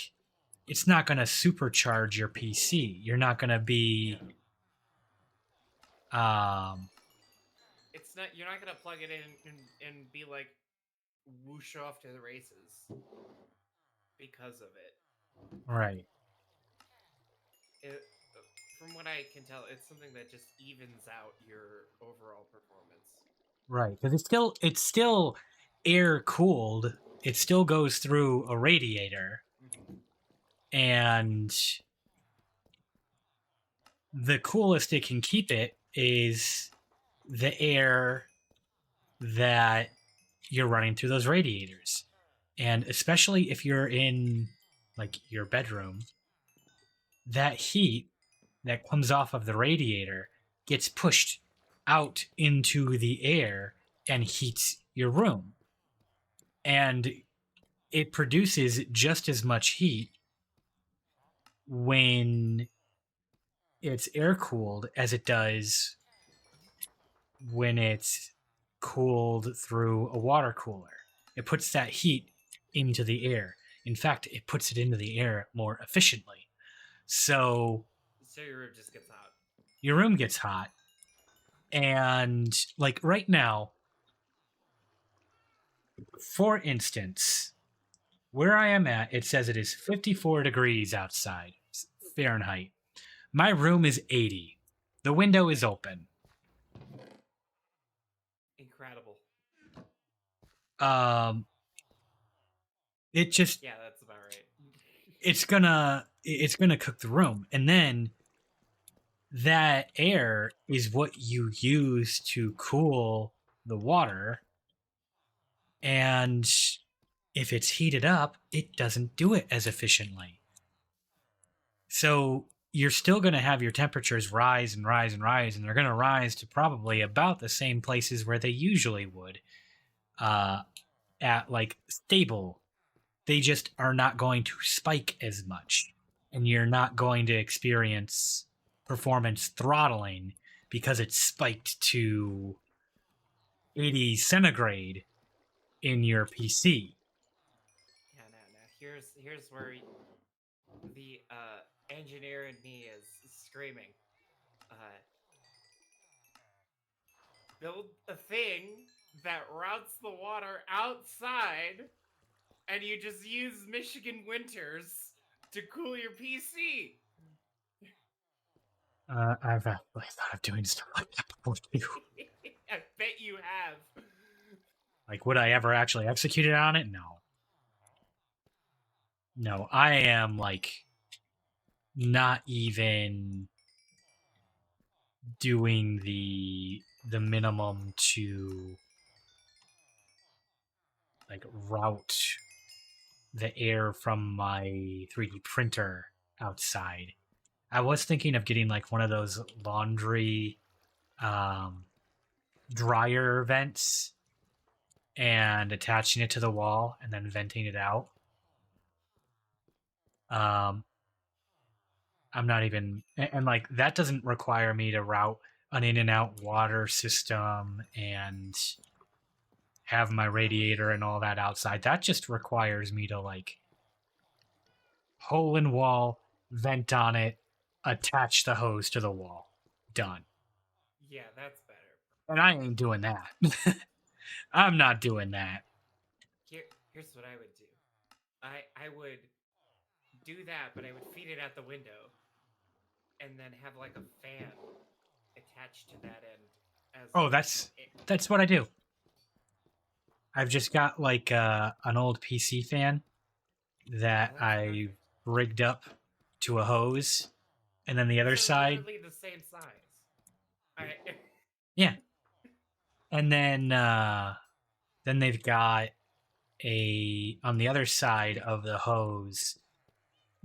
it's not going to supercharge your PC. You're not going to be It's not. You're not gonna plug it in and be like whoosh off to the races because of it. right. It from what I can tell, it's something that just evens out your overall performance. Right, because it's still air cooled. It still goes through a radiator, and the coolest it can keep it is the air that you're running through those radiators. And especially if you're in like your bedroom, that heat that comes off of the radiator gets pushed out into the air and heats your room. And it produces just as much heat when it's air cooled as it does when it's cooled through a water cooler. It puts that heat into the air. In fact, it puts it into the air more efficiently. So So your room just gets hot. your room gets hot. And like right now, for instance, where I am at, it says it is 54 degrees outside Fahrenheit. My room is 80. The window is open. Incredible. It just Yeah, that's about right. it's gonna cook the room, and then that air is what you use to cool the water, and if it's heated up, it doesn't do it as efficiently. So you're still going to have your temperatures rise and rise and rise, and they're going to rise to probably about the same places where they usually would, at like stable. They just are not going to spike as much, and you're not going to experience performance throttling because it's spiked to 80 centigrade in your PC. Yeah, no. Here's where the engineer in me is screaming. Build a thing that routes the water outside, and you just use Michigan winters to cool your PC. I've actually thought of doing stuff like that before too. I bet you have. Like, would I ever actually execute it on it? No. No, I am like not even doing the minimum to like route the air from my 3D printer outside. I was thinking of getting like one of those laundry um, dryer vents and attaching it to the wall and then venting it out. Um, I'm not even, and like that doesn't require me to route an in and out water system and have my radiator and all that outside. That just requires me to like hole in wall, vent on it, attach the hose to the wall. Done. Yeah, that's better. And I ain't doing that. I'm not doing that. Here's what I would do. I would do that, but I would feed it out the window, and then have like a fan attached to that end. As Oh, that's what I do. I've just got like an old PC fan that that's I perfect. rigged up to a hose, and then the other These are side, literally the same size. I yeah. And then they've got a on the other side of the hose,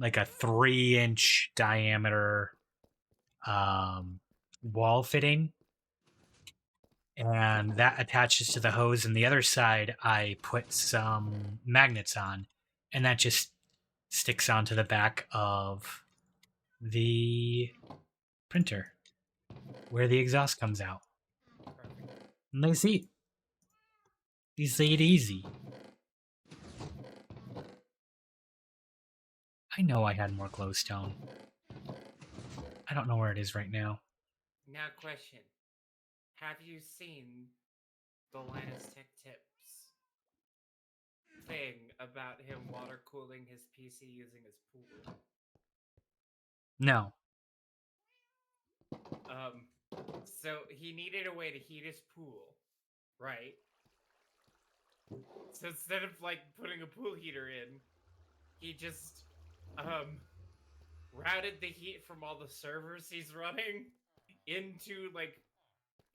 like a 3-inch diameter wall fitting, and that attaches to the hose. And the other side, I put some magnets on, and that just sticks onto the back of the printer where the exhaust comes out. perfect. And they see it easy. I know I had more glowstone. I don't know where it is right now. Now, question: have you seen the Linus Tech Tips thing about him water cooling his PC using his pool? No. So he needed a way to heat his pool, right? So instead of like putting a pool heater in, he just routed the heat from all the servers he's running into like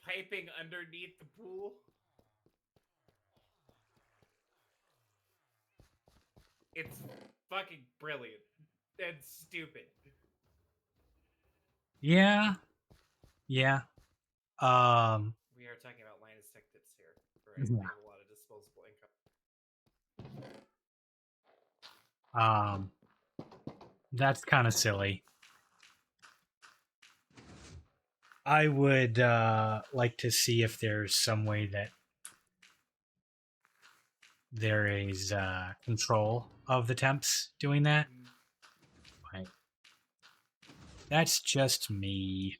piping underneath the pool. It's fucking brilliant and stupid. Yeah. Yeah. We are talking about Linus Tech Tips here, right? Yeah. We have a lot of disposable income. That's kind of silly. I would like to see if there's some way that there is control of the temps doing that. Right. That's just me.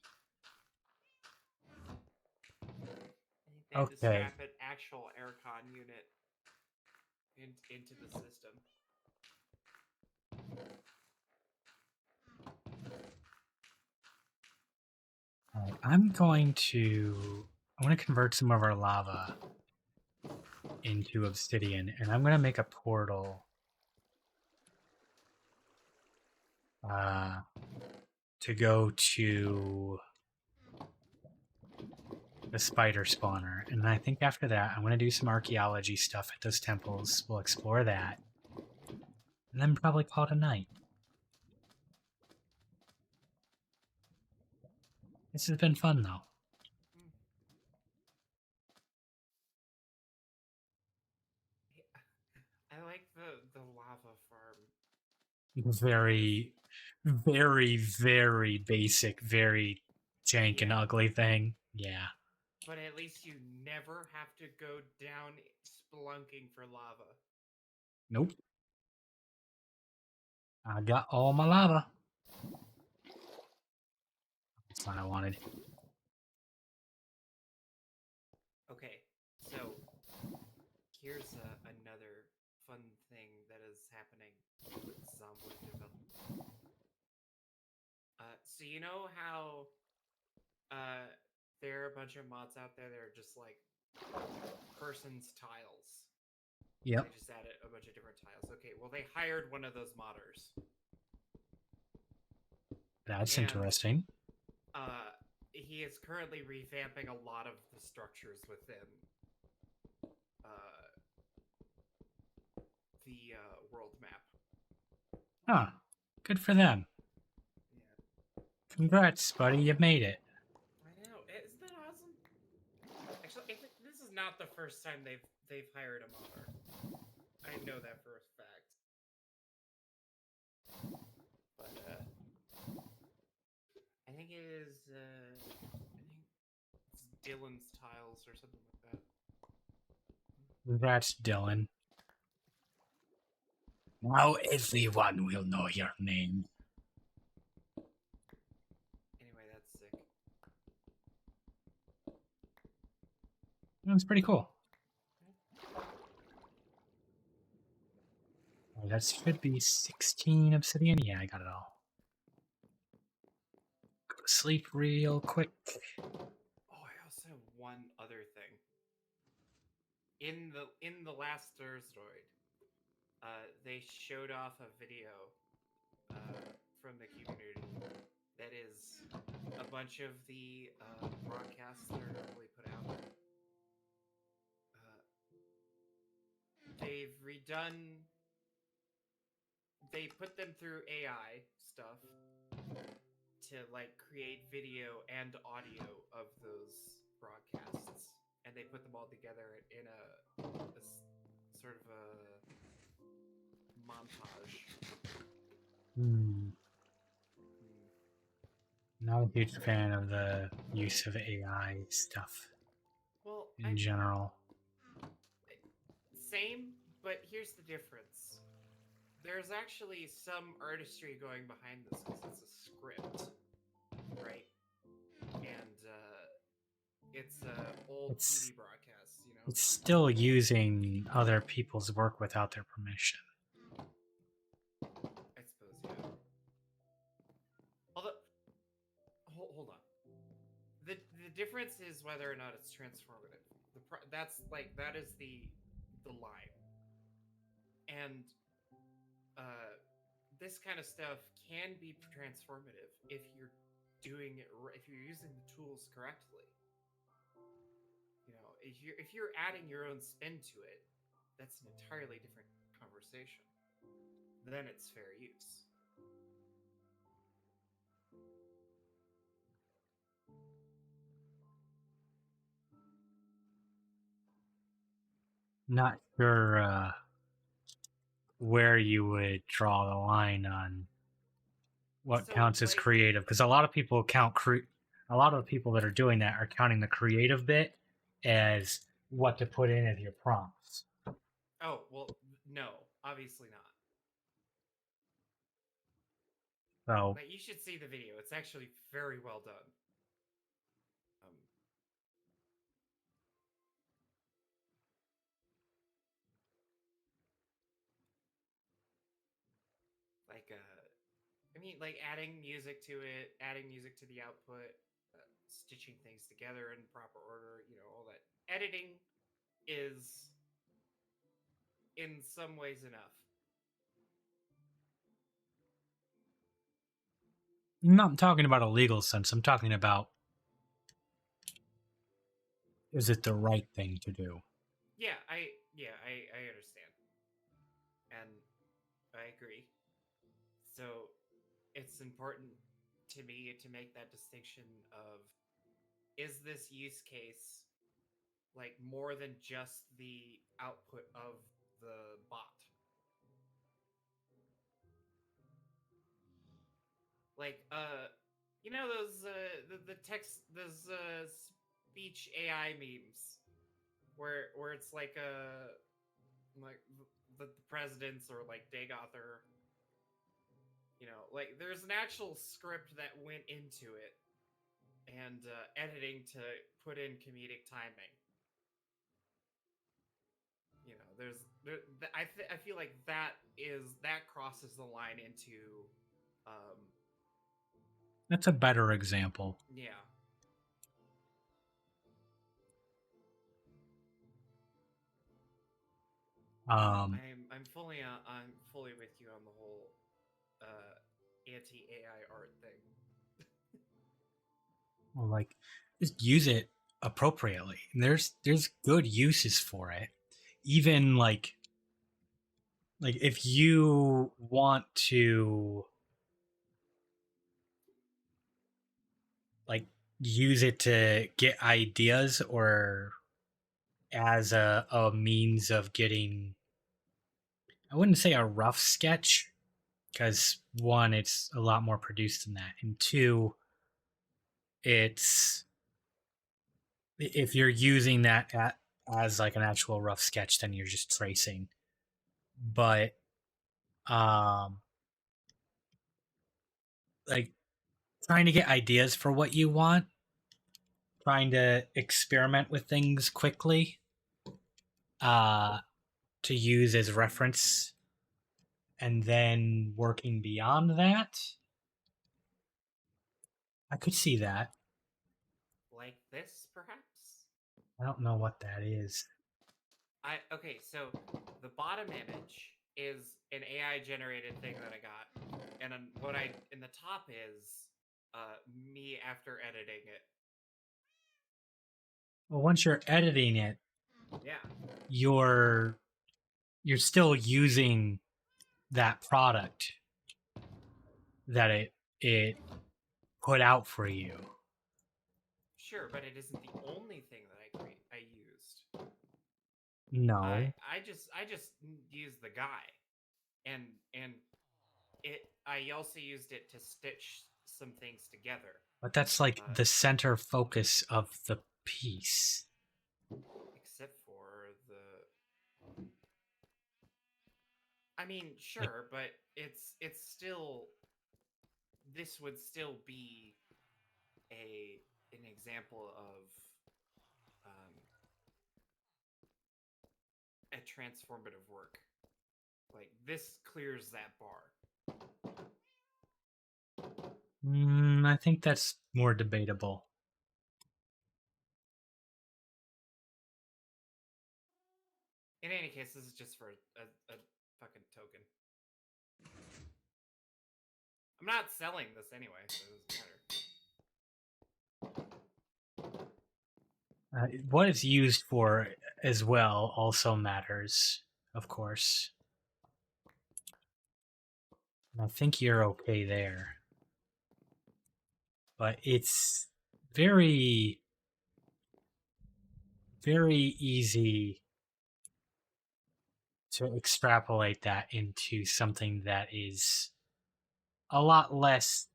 I think they Okay. had to strap an actual aircon unit into the system. All right. I'm going to convert some of our lava into obsidian, and I'm going to make a portal to go to the spider spawner. And I think after that, I'm going to do some archaeology stuff at those temples. We'll explore that. And then probably call it a night. This has been fun, though. I like the lava farm. Very, very, very basic, very jank and Yeah. ugly thing. Yeah. But at least you never have to go down spelunking for lava. Nope. I got all my lava. That's what I wanted. Okay, so here's another fun thing that is happening with Zomboid development. So you know how there are a bunch of mods out there that are just like person's tiles. Yep, They just added a bunch of different tiles. Okay, well they hired one of those modders, that's and interesting. he is currently revamping a lot of the structures within uh, the world map. Huh. Good for them. Yeah, Congrats, buddy. You made it. I know. Isn't that awesome? Actually, this is not the first time they've hired a modder. I know that for a fact. But I think it is. I think it's Dylan's tiles or something like that. Congrats, Dylan. Now everyone will know your name. Anyway, that's sick. That's pretty cool. Oh, that should be 16 obsidian. Yeah, I got it all. Go to sleep real quick. Oh, I also have one other thing. In the last Thursdoid, they showed off a video from the community that is a bunch of the broadcasts that are normally put out. They've redone. They put them through AI stuff to like create video and audio of those broadcasts, and they put them all together in a sort of a montage. Hmm. Not a huge fan of the use of AI stuff Well, in general. same, but here's the difference. There's actually some artistry going behind this because it's a script, right? And it's old It's- TV broadcasts, you know. It's still using other people's work without their permission. I suppose, yeah. Although, hold on. The difference is whether or not it's transformative. That is the line. And this kind of stuff can be transformative if you're doing it if you're using the tools correctly. You know, if you're adding your own spin to it, that's an entirely different conversation. Then it's fair use. Not sure where you would draw the line on what So, counts as like, creative, because a lot of people count a lot of the people that are doing that are counting the creative bit as what to put in as your prompts. oh, well, no, obviously not. So Like, you should see the video. It's actually very well done. Like, I mean, like adding music to it, adding music to the output, stitching things together in proper order, you know, all that. Editing is, in some ways, enough. I'm not talking about a legal sense. I'm talking about, is it the right thing to do? Yeah, I understand, and I agree. So it's important to me to make that distinction of, is this use case like more than just the output of the bot? Like, you know those the text, those speech AI memes where it's like like the presidents or like Dagoth, or you know, like there's an actual script that went into it, and editing to put in comedic timing. You know, I feel like that crosses the line into That's a better example. yeah. I'm fully with you on the whole anti AI art thing. Well, like, just use it appropriately. And there's good uses for it. Even like if you want to like use it to get ideas or as a means of getting, I wouldn't say a rough sketch, because one, it's a lot more produced than that, and two, it's if you're using that as like an actual rough sketch, then you're just tracing. But um like trying to get ideas for what you want, trying to experiment with things quickly, uh to use as reference, and then working beyond that, I could see that. Like this, perhaps? I don't know what that is. Okay, so the bottom image is an AI generated thing that I got, and what I in the top is me after editing it. Well, once you're editing it, Yeah, you're you're still using that product that it put out for you. sure, but it isn't the only thing that I used. No, I just used the guy, and and I also used it to stitch some things together. but that's like Uh, the center focus of the piece. except for the I mean, Like, sure, but it's still this would still be a an example of um, a transformative work. Like this clears that bar. I think that's more debatable. In any case, this is just for a fucking token. I'm not selling this anyway, so it doesn't What it's used for as well also matters, of course. And I think you're okay there. But it's very, very easy to extrapolate that into something that is a lot less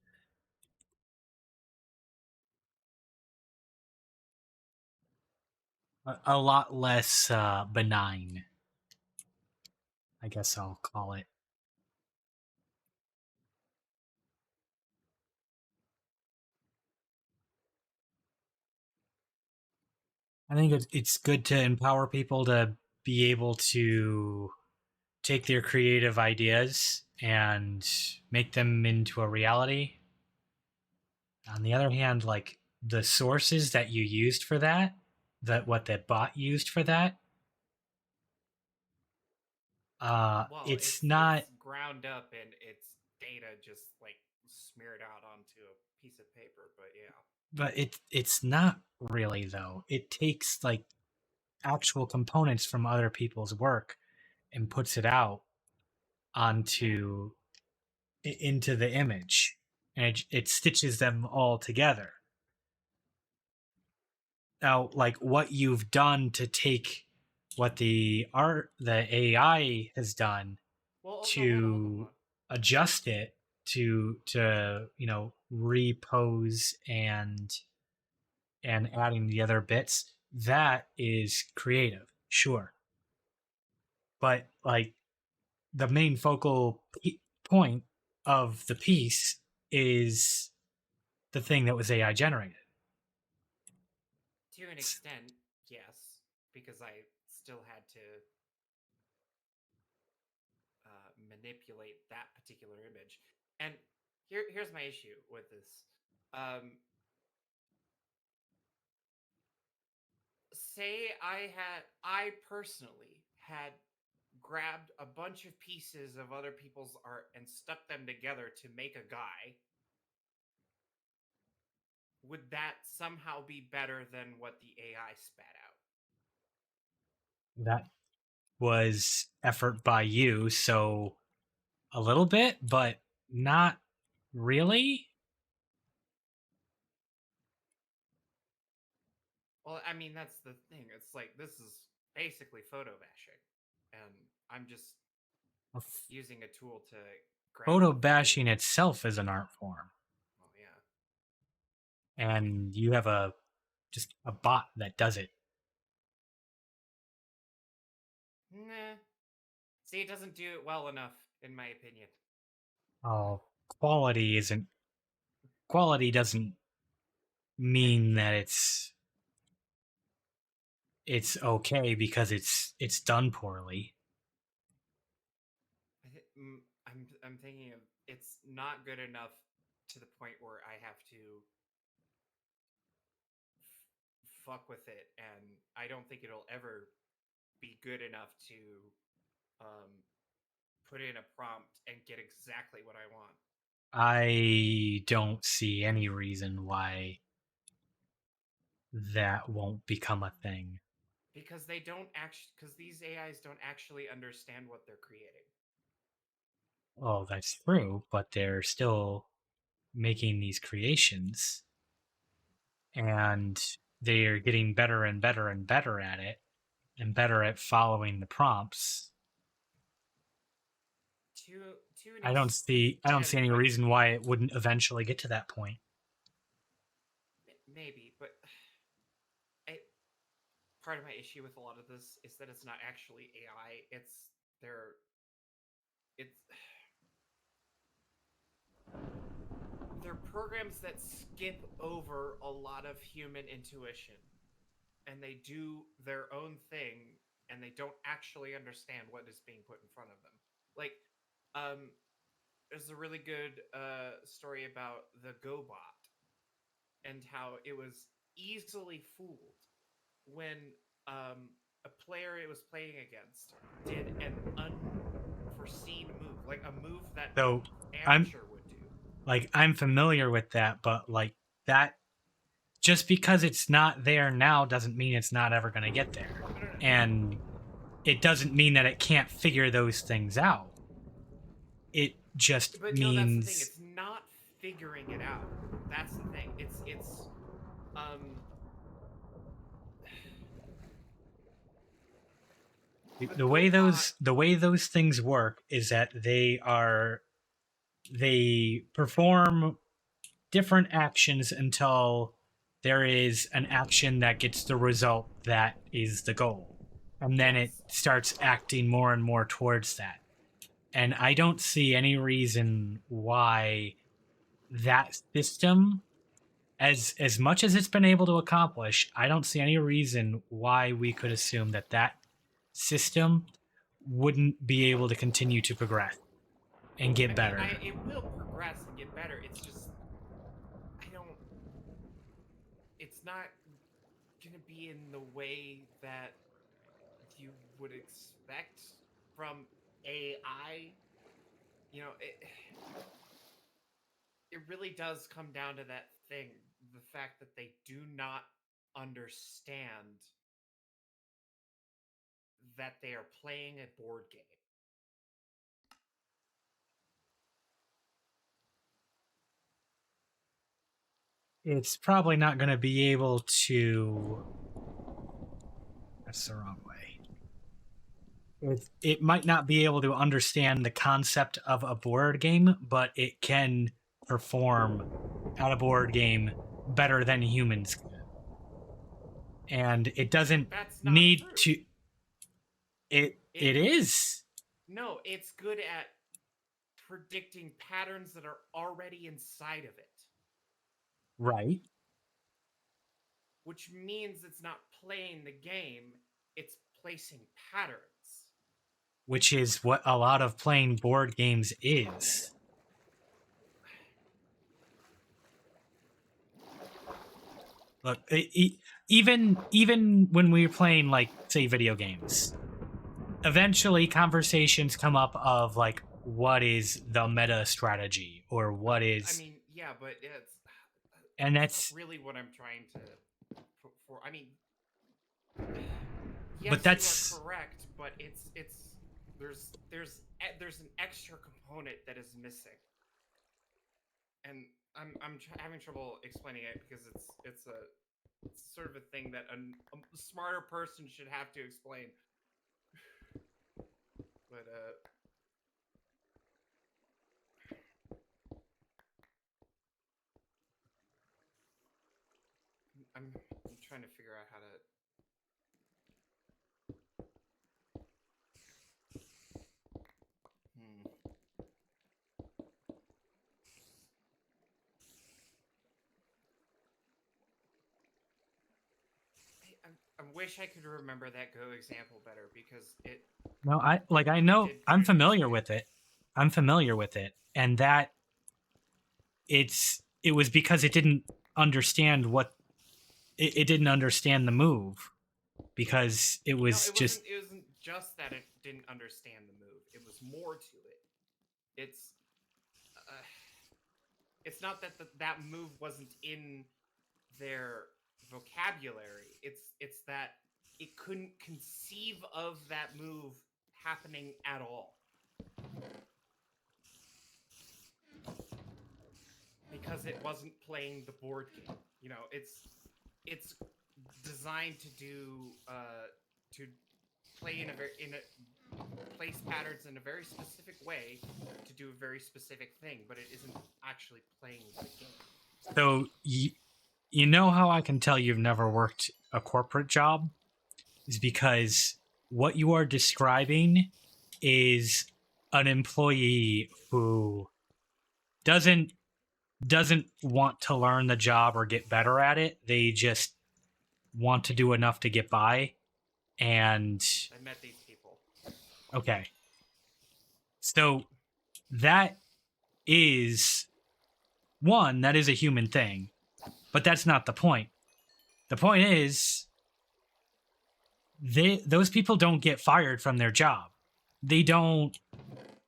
a lot less benign, I guess I'll call it. I think it's good to empower people to be able to take their creative ideas and make them into a reality. On the other hand, like the sources that you used for that what the bot used for that, well, it's it's not, ground up and it's data just like smeared out onto a piece of paper. But yeah, but it's not really though. It takes like actual components from other people's work and puts it out yeah. onto into the image, and it stitches them all together. Now, like what you've done to take what the AI has done Well, also hold to on. adjust it to repose and adding the other bits, that is creative, sure. But like the main focal point of the piece is the thing that was AI generated. To an extent, yes, because I still had to manipulate that particular image. And here's my issue with this. Say I personally had grabbed a bunch of pieces of other people's art and stuck them together to make a guy, would that somehow be better than what the AI spat out? That was effort by you, so a little bit, but not really. Well, I mean, that's the thing. It's like, this is basically photo bashing. And I'm just using a tool to grab Photo the thing. bashing itself is an art form, Well, yeah. and you have just a bot that does it. Nah. See, it doesn't do it well enough, in my opinion. Oh, quality doesn't mean that it's okay because it's done poorly. I'm thinking of, it's not good enough to the point where I have to fuck with it, and I don't think it'll ever be good enough to put in a prompt and get exactly what I want. I don't see any reason why that won't become a thing. Because these AIs don't actually understand what they're creating. Oh, that's true, but they're still making these creations, and they're getting better and better and better at it, and better at following the prompts. I don't see any reason why it wouldn't eventually get to that point. Maybe, but part of my issue with a lot of this is that it's not actually AI. They're programs that skip over a lot of human intuition, and they do their own thing, and they don't actually understand what is being put in front of them. Like, there's a really good story about the GoBot and how it was easily fooled when a player it was playing against did an unforeseen move, like a move that So amateur would do. Like, I'm familiar with that, but like that, just because it's not there now doesn't mean it's not ever going to get there. No. And it doesn't mean that it can't figure those things out. It just but means... no, that's the thing. It's not figuring it out. That's the thing. It's the way those things work is that they perform different actions until there is an action that gets the result that is the goal, and then it starts acting more and more towards that. And I don't see any reason why that system, as much as it's been able to accomplish, I don't see any reason why we could assume that system wouldn't be able to continue to progress and get better. It will progress and get better. It's just, it's not gonna be in the way that you would expect from AI. You know, it really does come down to that thing, the fact that they do not understand that they are playing a board game. It's probably not going to be able to... That's the wrong way. It might not be able to understand the concept of a board game, but it can perform at a board game better than humans can. And it doesn't need true. to... It is. No, it's good at predicting patterns that are already inside of it. Right. Which means it's not playing the game, it's placing patterns. Which is what a lot of playing board games is. Look, even when we're playing, like, say, video games, eventually conversations come up of like what is the meta strategy or what I is, mean, yeah, but and that's not that's, really what I'm trying to put for. I mean, but yes, you are that's, correct, but it's there's an extra component that is missing, and I'm having trouble explaining it because it's sort of a thing that a smarter person should have to explain. But I'm trying to figure out how to. Hmm. I wish I could remember that Go example better because no, I it know, did I'm kind of familiar illustrate it. with it. I'm familiar with it. And that it was because it didn't understand what, it didn't understand the move because it No, was just, it wasn't just that it didn't understand the move. It was more to it. It's uh, it's not that that move wasn't in their vocabulary. It's that it couldn't conceive of that move happening at all because it wasn't playing the board game. You know, it's designed to do to play in a place patterns in a very specific way to do a very specific thing, but it isn't actually playing the game. so you know how I can tell you've never worked a corporate job is because what you are describing is an employee who doesn't want to learn the job or get better at it. They just want to do enough to get by. And I met these people. okay. So that is that is a human thing, but that's not the point. The point is those people don't get fired from their job.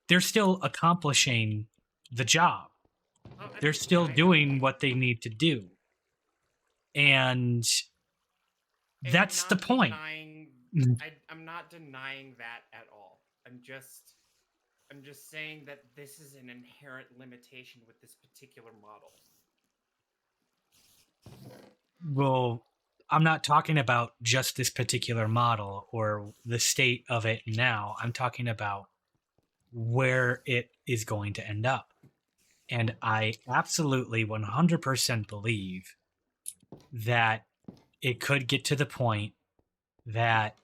They're still accomplishing the job. I They're mean, yeah, still I know. doing what they need to do. And And that's the point. I'm not denying that at all. I'm just saying that this is an inherent limitation with this particular model. Well, I'm not talking about just this particular model or the state of it now. I'm talking about where it is going to end up. And I absolutely 100% believe that it could get to the point that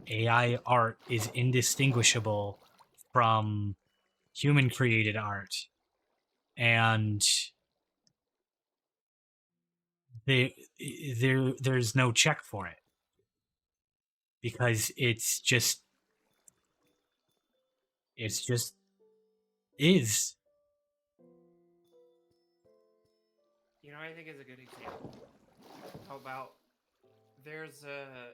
AI art is indistinguishable from human created art. And there's no check for it because it's just is. You know, I think is a good example. How about there's a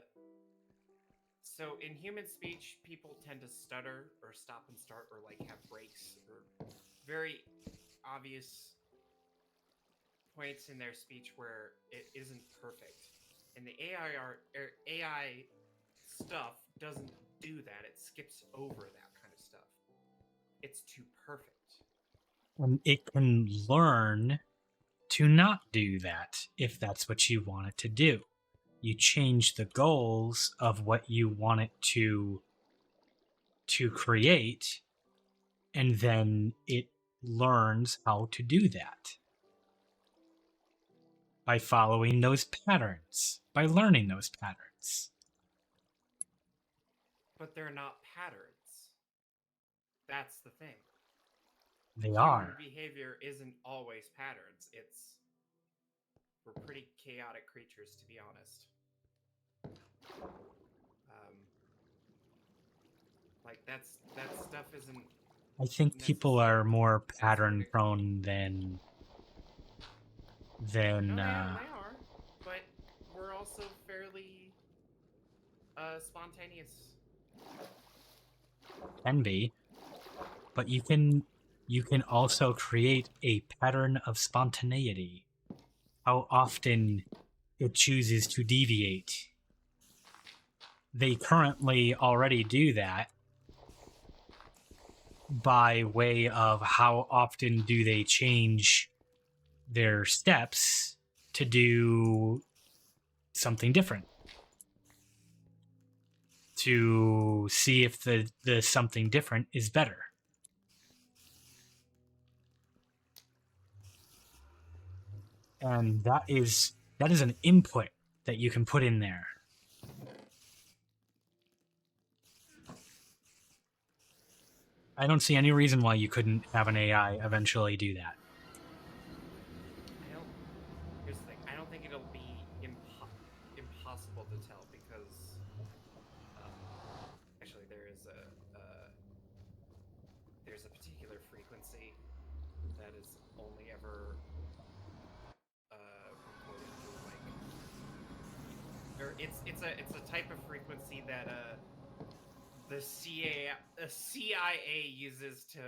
so in human speech, people tend to stutter or stop and start or like have breaks or very obvious points in their speech where it isn't perfect. And the AI stuff doesn't do that. It skips over that kind of stuff. It's too perfect. And it can learn to not do that if that's what you want it to do. You change the goals of what you want it to create, and then it learns how to do that by following those patterns, by learning those patterns. But they're not patterns. That's the thing. They Human are. behavior isn't always patterns. We're pretty chaotic creatures, to be honest. Like that stuff isn't I think people are necessarily more pattern specific. prone No, than they are, but we're also fairly spontaneous Can be. But you can also create a pattern of spontaneity. How often it chooses to deviate. They currently already do that by way of how often do they change their steps to do something different, to see if the something different is better. And that is an input that you can put in there. I don't see any reason why you couldn't have an AI eventually do that. Here's the thing. I don't think it'll be impossible to tell because actually there's a particular frequency that is only ever recorded through like, or it's a type of frequency that the CIA uses to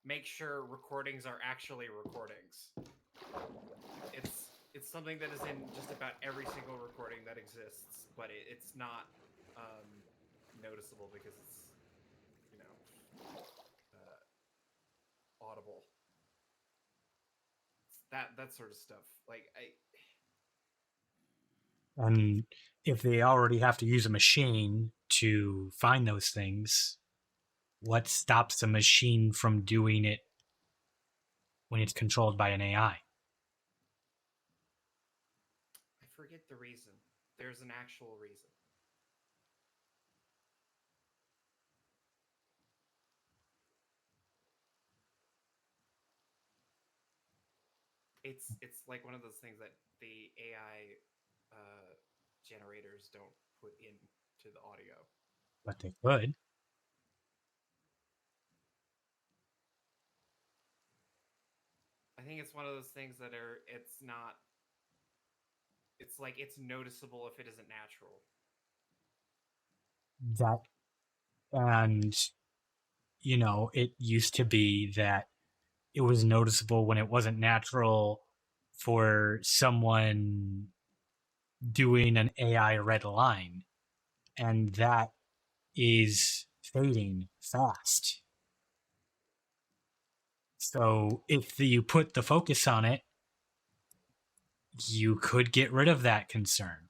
make sure recordings are actually recordings. It's something that is in just about every single recording that exists, but it's not noticeable because it's, you know, audible. It's that sort of stuff. Like And if they already have to use a machine to find those things, what stops a machine from doing it when it's controlled by an AI? I forget the reason. There's an actual reason. It's like one of those things that the AI generators don't put into the audio. But they could. I think it's one of those things that it's not. It's like it's noticeable if it isn't natural. That, and you know, it used to be that it was noticeable when it wasn't natural for someone doing an AI red line, and that is fading fast. So if you put the focus on it, you could get rid of that concern.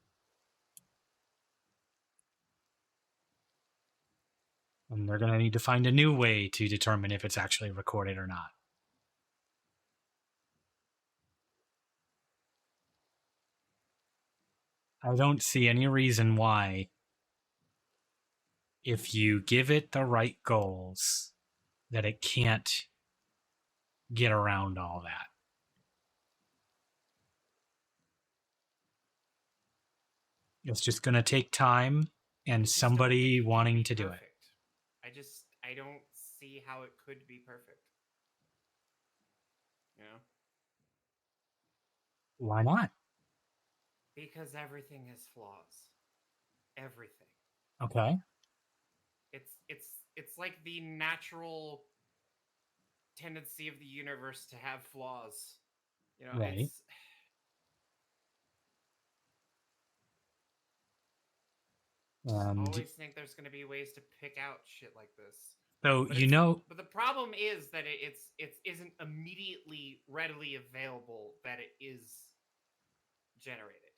And they're going to need to find a new way to determine if it's actually recorded or not. I don't see any reason why, if you give it the right goals, that it can't get around all that. It's just going to take time and somebody wanting to do it. I don't see how it could be perfect. You know? Why not? Because everything has flaws. Everything. Okay. It's like the natural tendency of the universe to have flaws. You know, Right. I always think there's going to be ways to pick out shit like this. So, but the problem is that it isn't immediately readily available that it is generated.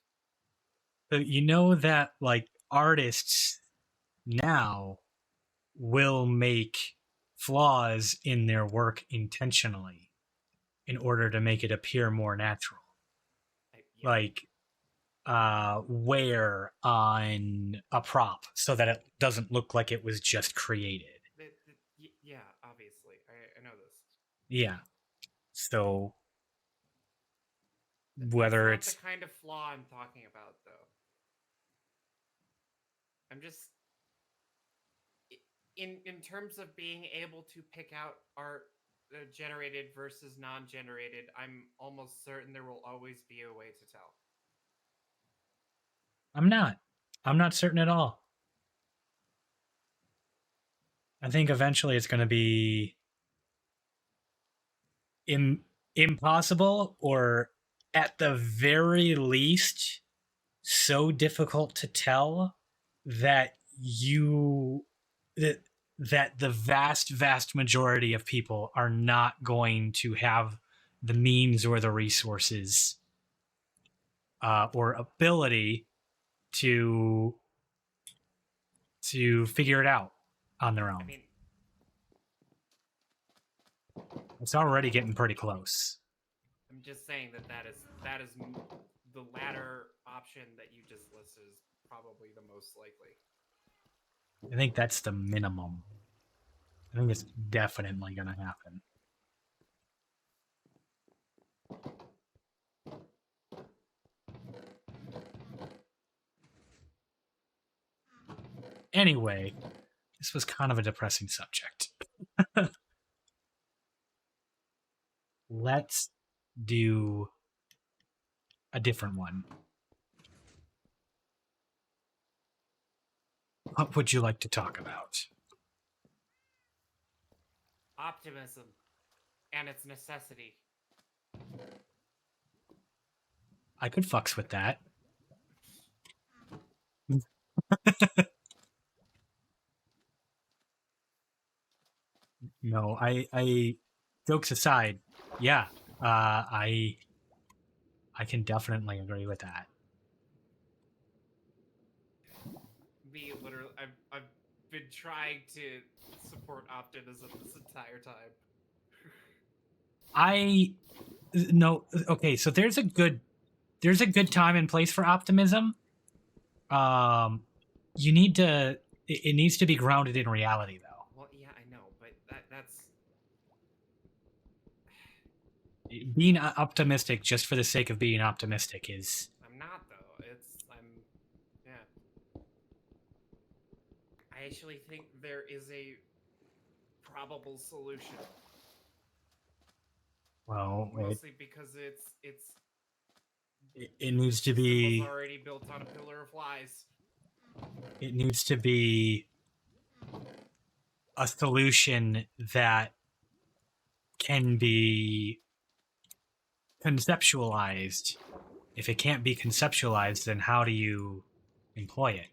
So you know that like artists now will make flaws in their work intentionally in order to make it appear more natural. Yeah. Like wear on a prop so that it doesn't look like it was just created. Yeah, obviously. I know this. Yeah. So whether it's the kind of flaw I'm talking about, though. I'm just in terms of being able to pick out art generated versus non-generated, I'm almost certain there will always be a way to tell. I'm not certain at all. I think eventually it's going to be impossible, or at the very least, so difficult to tell that you that that the vast majority of people are not going to have the means or the resources or ability to figure it out on their I own. mean, It's already getting pretty close. I'm just saying that is the latter option that you just listed is probably the most likely. I think that's the minimum. I think it's definitely going to happen. Anyway, this was kind of a depressing subject. Let's do a different one. What would you like to talk about? Optimism and its necessity. I could fucks with that. No, I jokes aside, yeah, I can definitely agree with that. Me, literally, I've been trying to support optimism this entire time. I no, okay, so there's a good time and place for optimism. You need to it needs to be grounded in reality, though. Well, yeah, I know, but that's Being optimistic just for the sake of being optimistic is I'm not though. Yeah. I actually think there is a probable solution. well, Mostly because it needs to was be already built on a pillar of lies. it needs to be a solution that can be conceptualized. If it can't be conceptualized, then how do you employ it?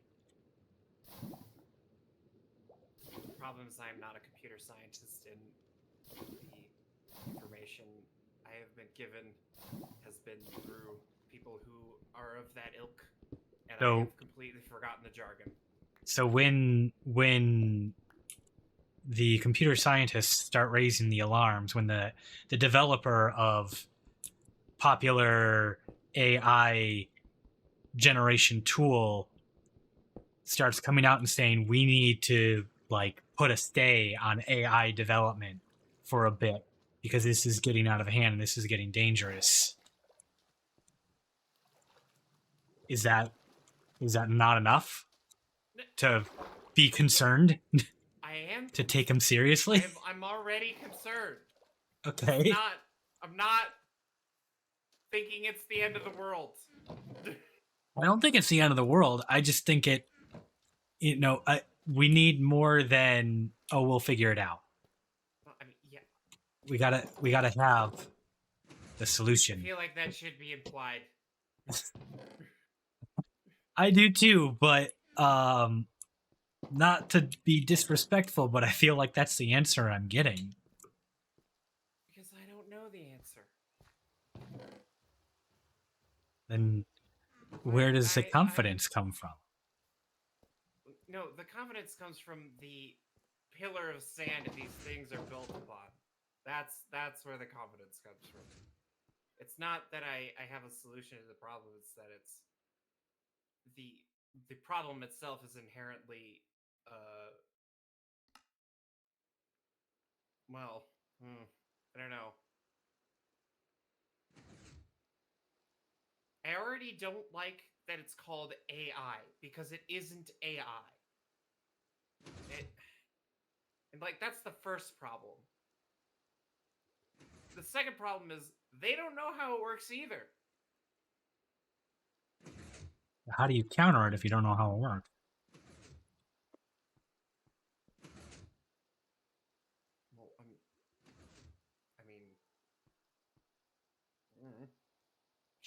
The problem is I'm not a computer scientist, and the information I have been given has been through people who are of that ilk, and I have completely forgotten the jargon. So when the computer scientists start raising the alarms, when the developer of popular AI generation tool starts coming out and saying we need to like put a stay on AI development for a bit because this is getting out of hand and this is getting dangerous. Is that not enough to be concerned? I am to take him seriously? I'm already concerned. Okay. I'm not thinking it's the end of the world. I don't think it's the end of the world. I just think we need more than, oh, we'll figure it out. Well, I mean, yeah. We gotta have the solution. I feel like that should be implied. I do too, but not to be disrespectful, but I feel like that's the answer I'm getting. Because I don't know the answer. Then where does the confidence come from? No, the confidence comes from the pillar of sand these things are built upon. That's where the confidence comes from. It's not that I have a solution to the problem, it's that it's the problem itself is inherently I don't know. I already don't like that it's called AI because it isn't AI. And like that's the first problem. The second problem is they don't know how it works either. How do you counter it if you don't know how it works?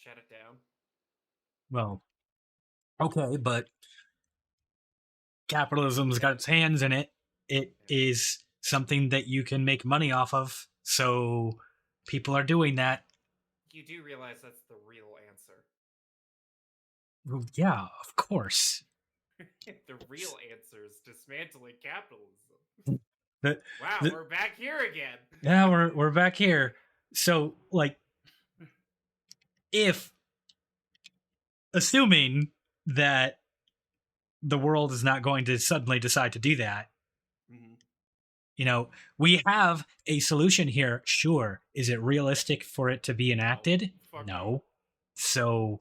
shut it down. Well, okay, but capitalism's got its hands in it. It is something that you can make money off of. So people are doing that. You do realize that's the real answer. Well, yeah, of course. The real answer is dismantling capitalism. The, Wow, the- we're back here again. yeah, we're back here. So, like, if assuming that the world is not going to suddenly decide to do that, you know, we have a solution here. Sure. Is it realistic for it to be enacted? Fuck No. So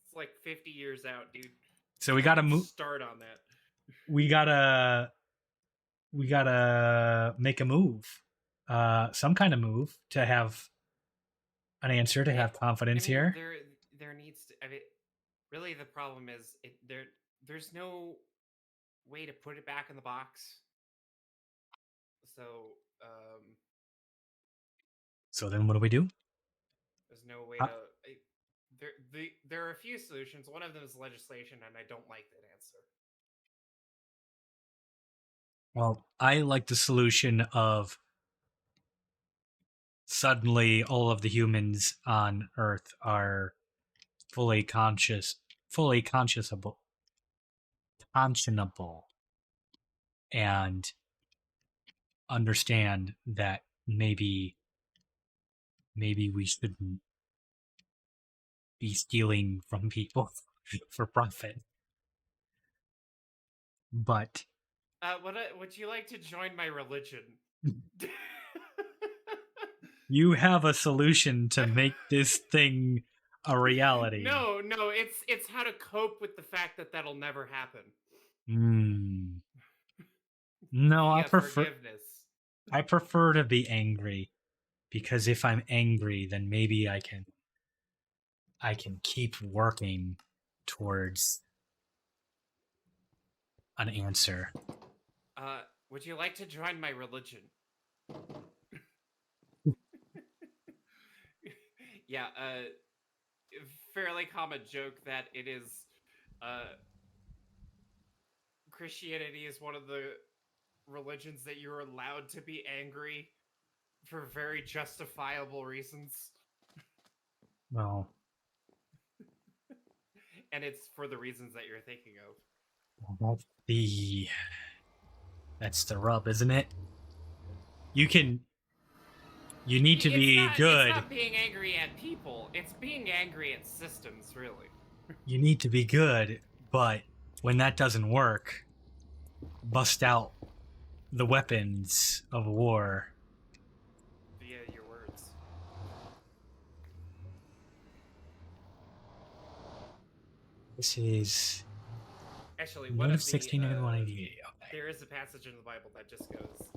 It's like 50 years out, dude. we gotta Don't move. Start on that. We gotta make a move, some kind of move to have an answer, to have confidence here. There needs to. I mean, really, the problem is there's no way to put it back in the box. So then, what do we do? There's no way to. There are a few solutions. One of them is legislation, and I don't like that answer. Well, I like the solution of suddenly all of the humans on Earth are fully conscionable, and understand that maybe we shouldn't be stealing from people for profit. But Would you like to join my religion? you have a solution to make this thing a reality. No, it's how to cope with the fact that that'll never happen. No, I Forgiveness. I prefer to be angry, because if I'm angry, then maybe I can keep working towards an answer. Would you like to join my religion? Yeah, fairly common joke that it is, Christianity is one of the religions that you're allowed to be angry for very justifiable reasons. Well, and it's for the reasons that you're thinking of. That's the rub, isn't it? You need to be good. It's not being angry at people. It's being angry at systems, really. You need to be good, but when that doesn't work, bust out the weapons of war. Via your words. This is actually one of 16 and 188. Okay. There is a passage in the Bible that just goes,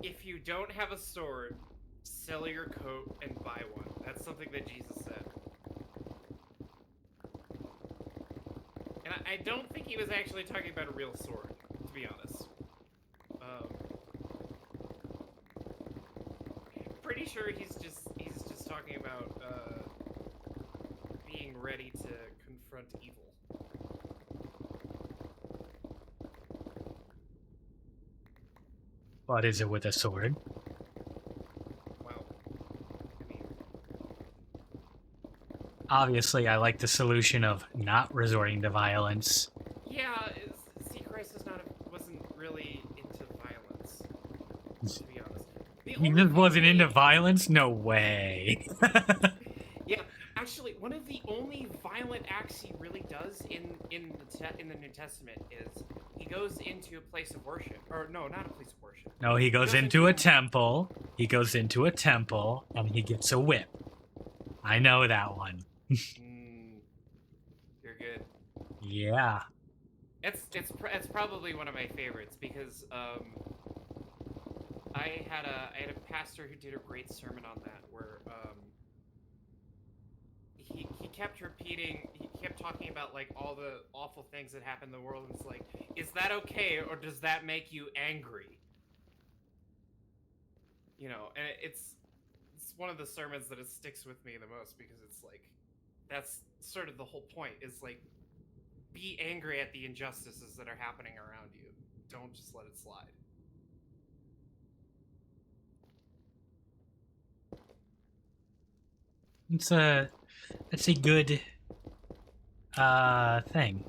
if you don't have a sword, sell your coat and buy one. That's something that Jesus said. And I don't think he was actually talking about a real sword, to be honest. Pretty sure he's just talking about being ready to confront evil. But is it with a sword? Well, I mean, obviously, I like the solution of not resorting to violence. Yeah, Christ wasn't really into violence, to be honest. He just wasn't into violence? No way. Yeah, actually, one of the only violent acts he really does in the New Testament is he goes into a place of worship. Or no, not a place of worship. No, he goes into a temple. He goes into a temple and he gets a whip. I know that one. You're good. Yeah. It's probably one of my favorites because I had a pastor who did a great sermon on that where he kept repeating, he kept talking about like all the awful things that happen in the world, and it's like, is that okay, or does that make you angry? You know, and one of the sermons that it sticks with me the most because it's like that's sort of the whole point is like be angry at the injustices that are happening around you. Don't just let it slide. It's a good thing.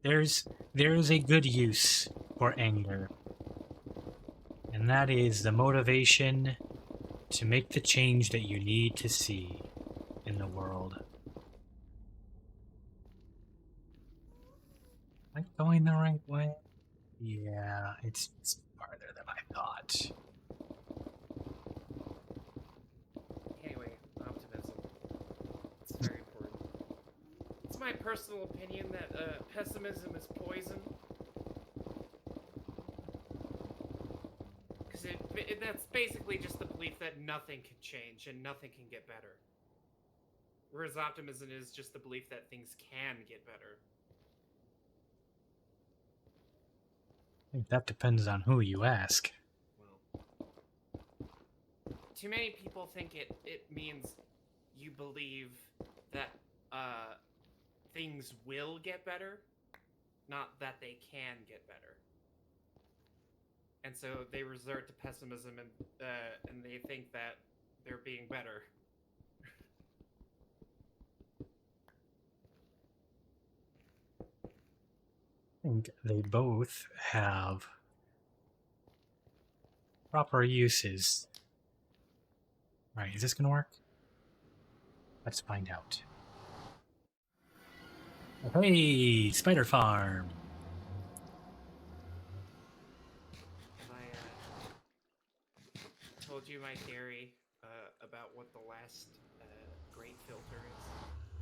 There's a good use for anger. And that is the motivation to make the change that you need to see in the world. Am I going the right way? Yeah, it's farther than I thought. Anyway, optimism. It's very important. It's my personal opinion that pessimism is poison. Because that's basically just the belief that nothing can change and nothing can get better. Whereas optimism is just the belief that things can get better. I think that depends on who you ask. Well, too many people think it means you believe that things will get better, not that they can get better. And so they resort to pessimism and they think that they're being better. I think they both have proper uses. Alright, is this gonna work? Let's find out. Hey, Spider Farm! I told you my theory about what the last great filter is.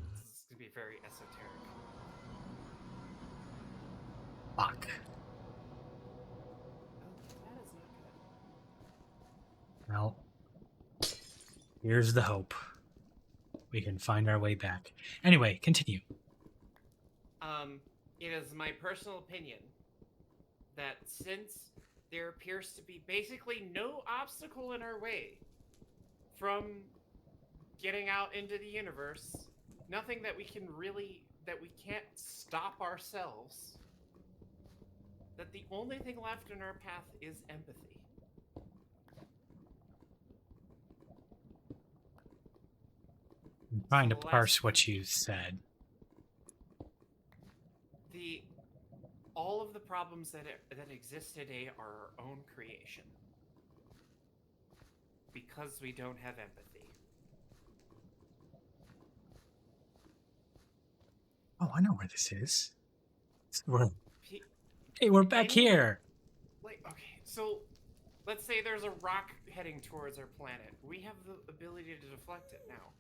This is going to be very esoteric. Fuck. Oh, that is not good. Well, here's the hope. We can find our way back. Anyway, continue. It is my personal opinion that since there appears to be basically no obstacle in our way from getting out into the universe, nothing that we can't stop ourselves, that the only thing left in our path is empathy. I'm trying to parse what you said. All of the problems that exist today are our own creation. Because we don't have empathy. Oh, I know where this is. Hey, we're back here! Like, okay, so let's say there's a rock heading towards our planet. We have the ability to deflect it now.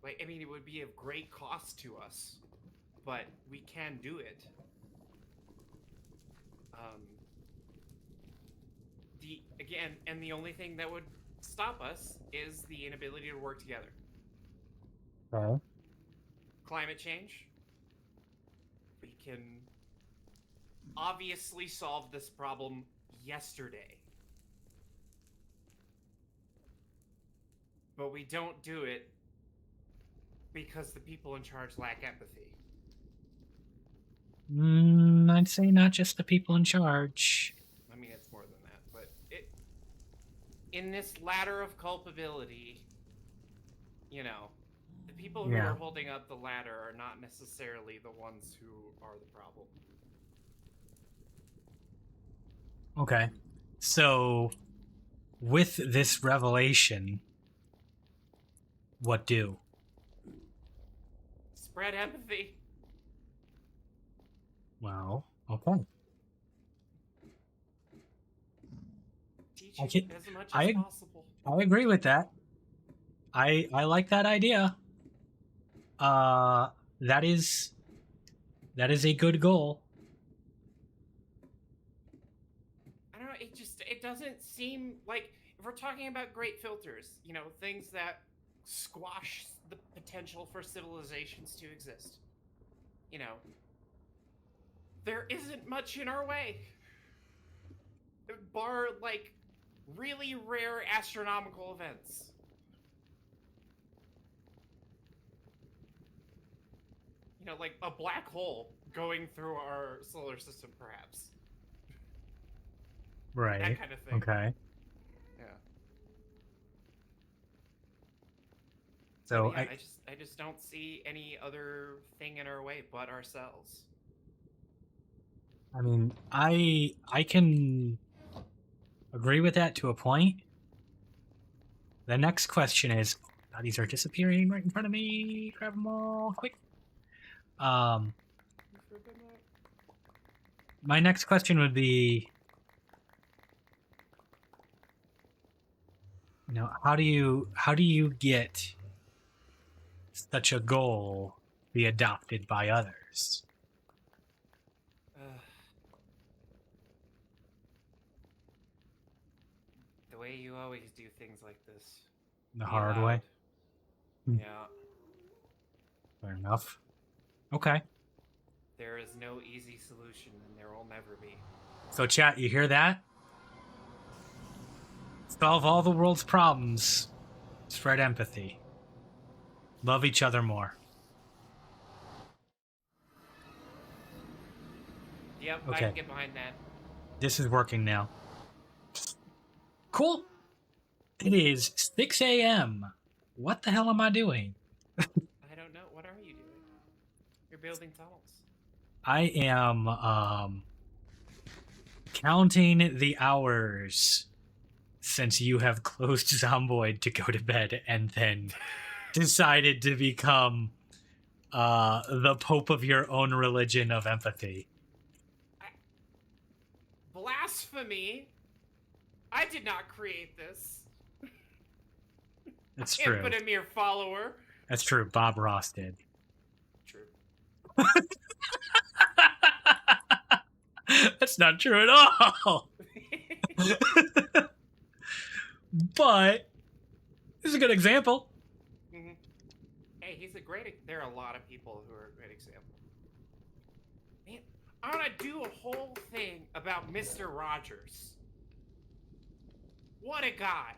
Like, I mean, it would be of great cost to us, but we can do it. The only thing that would stop us is the inability to work together. Okay. Climate change. We can obviously solve this problem yesterday. But we don't do it because the people in charge lack empathy. I'd say not just the people in charge. I mean, it's more than that, but in this ladder of culpability, you know, the people who are holding up the ladder are not necessarily the ones who are the problem. Okay. So, with this revelation, what do? Spread empathy. Well, okay. Teach it as much as possible. I agree with that. I like that idea. That is a good goal. I don't know, it doesn't seem like, if we're talking about great filters, you know, things that squash the potential for civilizations to exist, you know, there isn't much in our way. bar like really rare astronomical events. You know, like a black hole going through our solar system, perhaps. Right. That kind of thing. Okay. Yeah. So Yeah, I just don't see any other thing in our way but ourselves. I mean, I can agree with that to a point. The next question is, oh, these are disappearing right in front of me. Grab them all quick. My next question would be, you know, how do you get such a goal be adopted by others? The way you always do things like this. The Be hard loud. way? Yeah. Fair enough. Okay. There is no easy solution, and there will never be. So, chat, you hear that? Solve all the world's problems. Spread empathy. Love each other more. Yep, I Okay. can get behind that. This is working now. Cool. It is 6 a.m. What the hell am I doing? I don't know. What are you doing? You're building tunnels. I am counting the hours since you have closed Zomboid to go to bed and then decided to become the pope of your own religion of empathy. Blasphemy! I did not create this. That's I true. am but a mere follower. That's true. Bob Ross did. True. That's not true at all. But this is a good example. Mm-hmm. Hey, he's a great. There are a lot of people who are a great example. Man, I want to do a whole thing about Mr. Rogers. What a guy.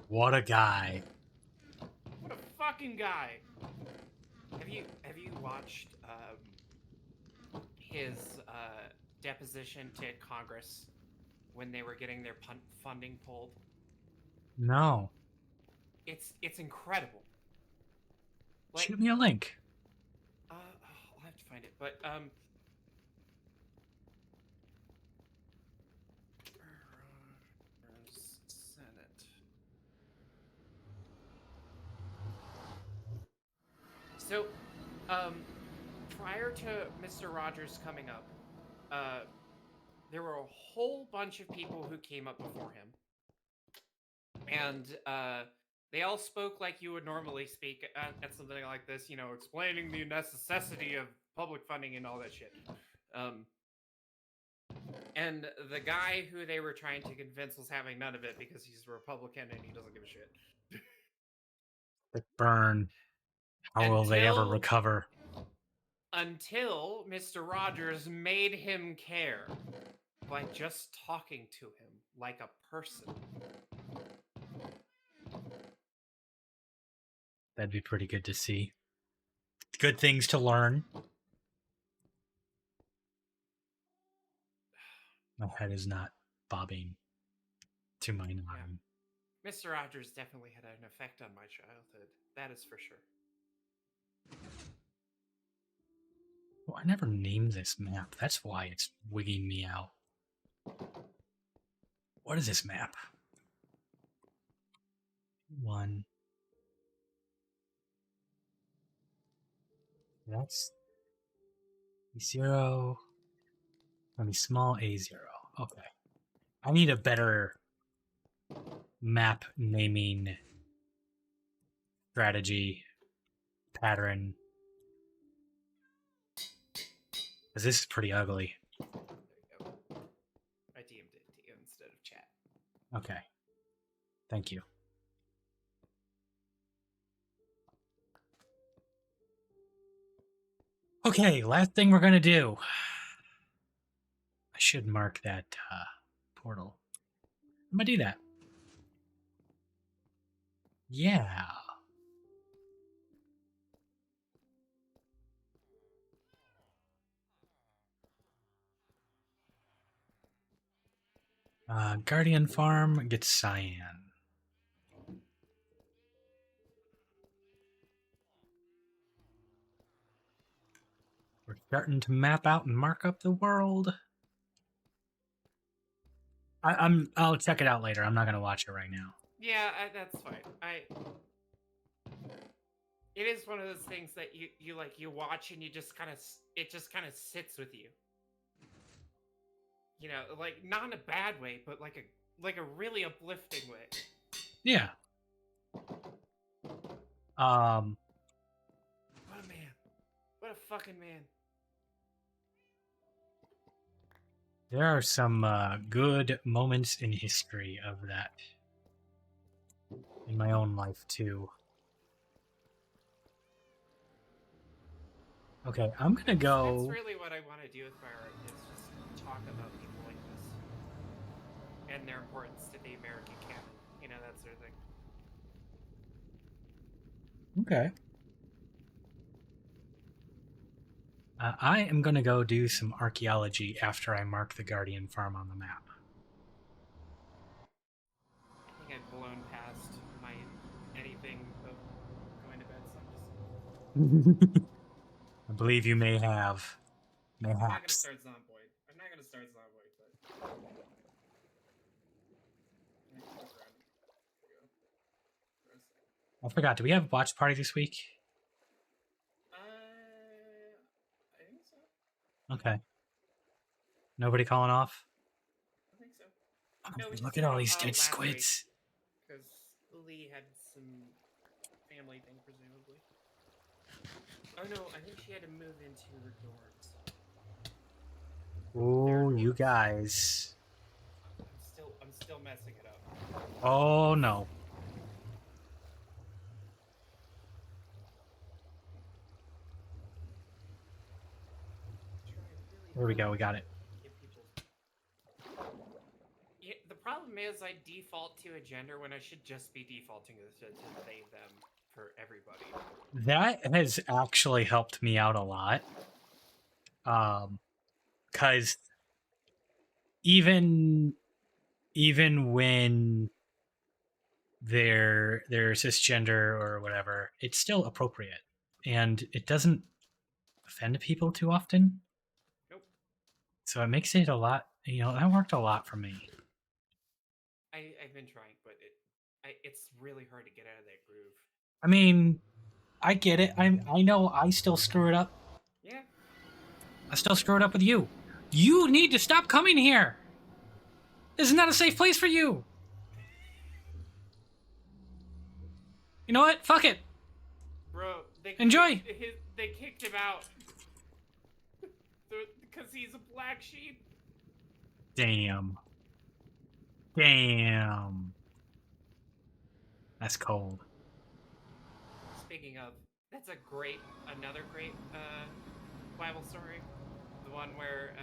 What a guy. What a fucking guy. Have you watched his deposition to Congress when they were getting their funding pulled? No. It's incredible. Like, Shoot me a link. I'll have to find it, but Senate. So, prior to Mr. Rogers coming up, there were a whole bunch of people who came up before him, and they all spoke like you would normally speak at something like this, you know, explaining the necessity of public funding and all that shit. And the guy who they were trying to convince was having none of it because he's a Republican and he doesn't give a shit. Burn. How will they ever recover? Until Mr. Rogers made him care by just talking to him like a person. That'd be pretty good to see. Good things to learn. My head is not bobbing to my nine. Yeah. Mr. Rogers definitely had an effect on my childhood. That is for sure. Well, I never named this map. That's why it's wigging me out. What is this map? 1. That's 0. Let me small A0. Okay. I need a better map naming strategy pattern. Because this is pretty ugly. There you go. I DM'd it to you instead of chat. Okay. Thank you. Okay, last thing we're going to do. I should mark that portal. I'm gonna do that. Yeah. Guardian Farm gets cyan. We're starting to map out and mark up the world. I'll check it out later. I'm not gonna watch it right now. Yeah, that's fine. It is one of those things that you watch and you just kind of it just kind of sits with you. You know, like not in a bad way, but like a really uplifting way. Yeah. What a man. What a fucking man. There are some good moments in history of that. In my own life, too. Okay, I'm gonna go... That's really what I want to do with Fire is just talk about people like this. And their importance to the American canon. You know, that sort of thing. Okay. I am gonna go do some archaeology after I mark the Guardian Farm on the map. I think I've blown past my anything of going to bed, so I'm just... I believe you may have. I'm not gonna Mayhaps. start Zomboid. I'm not gonna start Zomboid, but... I forgot, do we have a watch party this week? I think so. Okay. Nobody calling off? I think so. Oh, No, we look just at all had, these dead last squids. Because Lee had some family thing, presumably. Oh no, I think she had to move into her dorms. Oh, you guys. I'm still messing it up. Oh, no. There we go, we got it. Yeah, the problem is I default to a gender when I should just be defaulting to they, them for everybody. That has actually helped me out a lot. Because even when they're cisgender or whatever, it's still appropriate. And it doesn't offend people too often. Nope. So it makes it a lot, that worked a lot for me. I've been trying, but it's really hard to get out of that groove. I mean, I get it. I know I still screw it up. Yeah. I still screw it up with you. You need to stop coming here. This is not a safe place for you. You know what? Fuck it. Bro, Enjoy. They kicked him out. Because he's a black sheep. Damn. That's cold. Speaking of, that's another great Bible story. The one where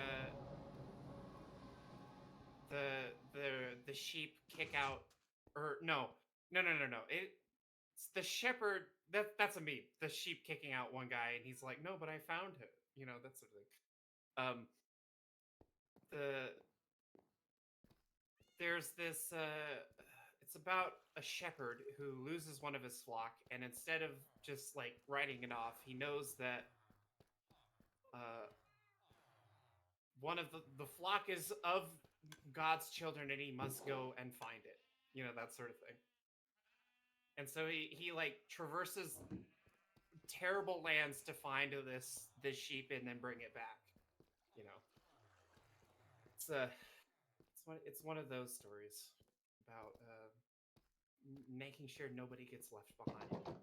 the sheep kick out, or no. It's the shepherd. That's a meme. The sheep kicking out one guy, and he's like, "No, but I found him." You know, that sort of thing. There's this. It's about a shepherd who loses one of his flock, and instead of just like writing it off, he knows that one of the flock is of God's children, and he must go and find it. You know, that sort of thing. And so he like traverses terrible lands to find this sheep and then bring it back. You know, it's one of those stories about making sure nobody gets left behind.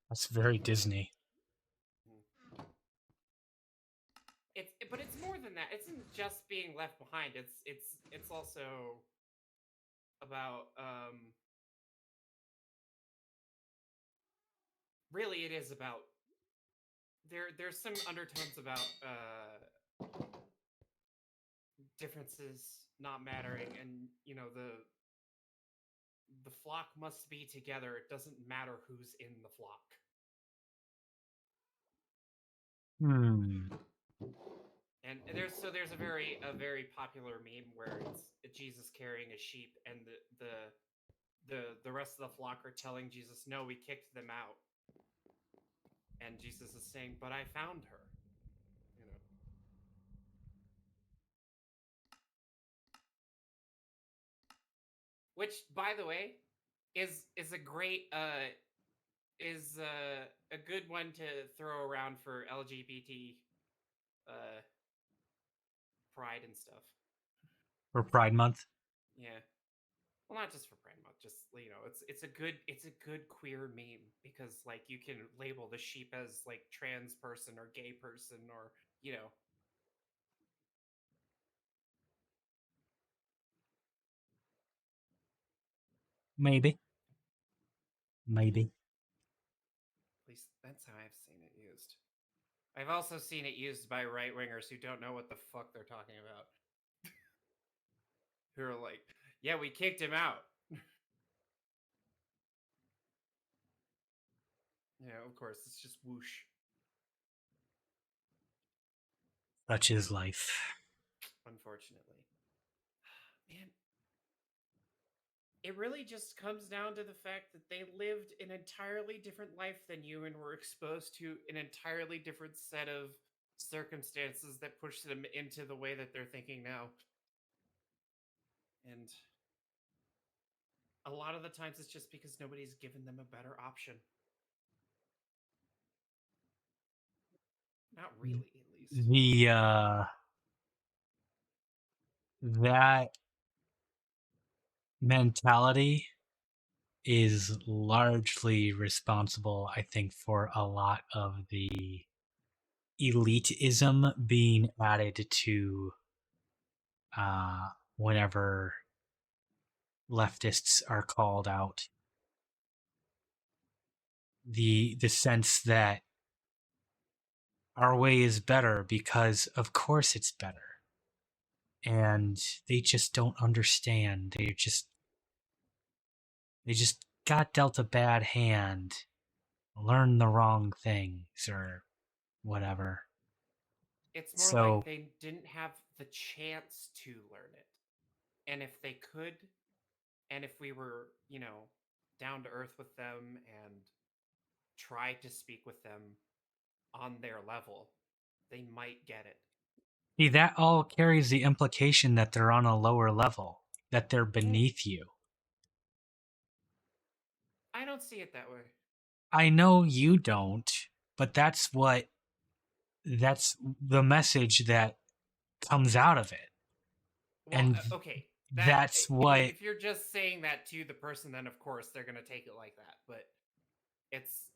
That's very Disney. But it's more than that. It's not just being left behind. It's also about really it is about there's some undertones about differences not mattering, and the flock must be together. It doesn't matter who's in the flock. And there's a very popular meme where it's Jesus carrying a sheep, and the rest of the flock are telling Jesus, "No, we kicked them out," and Jesus is saying, "But I found her." You know. Which, by the way, is a great is a good one to throw around for LGBT uh pride and stuff. For Pride Month. Yeah. Well, not just for Pride Month, just it's a good queer meme because like you can label the sheep as like trans person or gay person or Maybe. Maybe. at least that's how I've seen it used. I've also seen it used by right wingers who don't know what the fuck they're talking about. Who are like, yeah, we kicked him out. Of course, it's just whoosh. Such is life. Unfortunately. Man, it really just comes down to the fact that they lived an entirely different life than you and were exposed to an entirely different set of circumstances that pushed them into the way that they're thinking now. And a lot of the times it's just because nobody's given them a better option. Not really, at least. That mentality is largely responsible, I think, for a lot of the elitism being added to whenever leftists are called out. The sense that our way is better because of course it's better. And they just don't understand. They just got dealt a bad hand, learned the wrong things or whatever. It's more So like they didn't have the chance to learn it. And if they could, and if we were, down to earth with them and tried to speak with them on their level, they might get it. see, that all carries the implication that they're on a lower level, that they're beneath you. I don't see it that way. I know you don't, but that's the message that comes out of it. Well, And okay. that's what if you're just saying that to the person, then of course they're going to take it like that. But it's.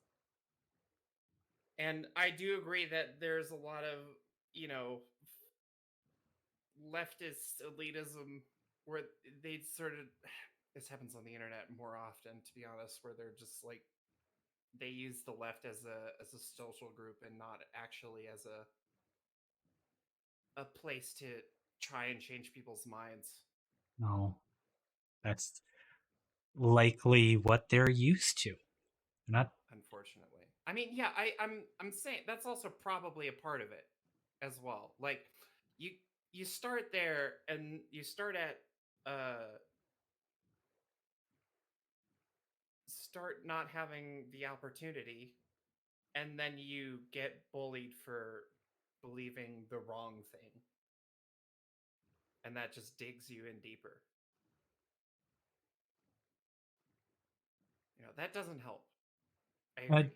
And I do agree that there's a lot of, leftist elitism where they sort of. This happens on the internet more often, to be honest, where they're just like. They use the left as a social group and not actually as a place to try and change people's minds. no, that's likely what they're used to. Not Unfortunately. I mean, yeah, I'm saying that's also probably a part of it as well. Like you start there and you start at start not having the opportunity and then you get bullied for believing the wrong thing. And that just digs you in deeper. That doesn't help. I agree.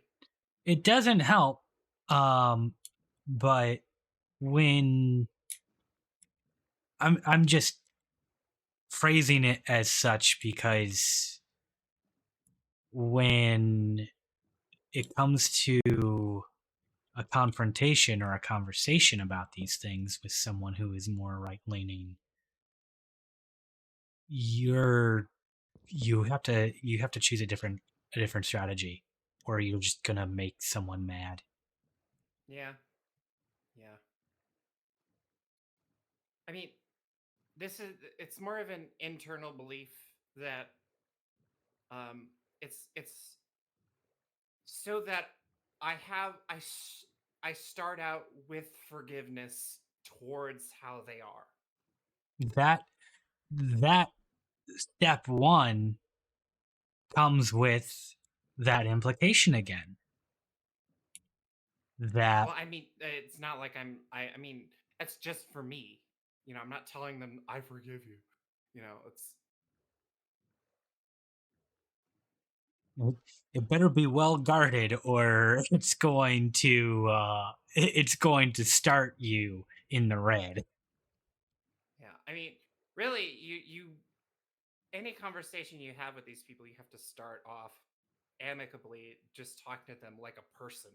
It doesn't help, but when I'm just phrasing it as such because when it comes to a confrontation or a conversation about these things with someone who is more right leaning, you have to choose a different strategy, or you're just gonna make someone mad. Yeah. I mean, it's more of an internal belief that it's so that I start out with forgiveness towards how they are. That that step one comes with that implication again. That Well, I mean, it's not like I mean, that's just for me. You know, I'm not telling them I forgive you. You know, it's it better be well guarded, or it's going to start you in the red. yeah. I mean, really, you any conversation you have with these people, you have to start off amicably, just talking to them like a person.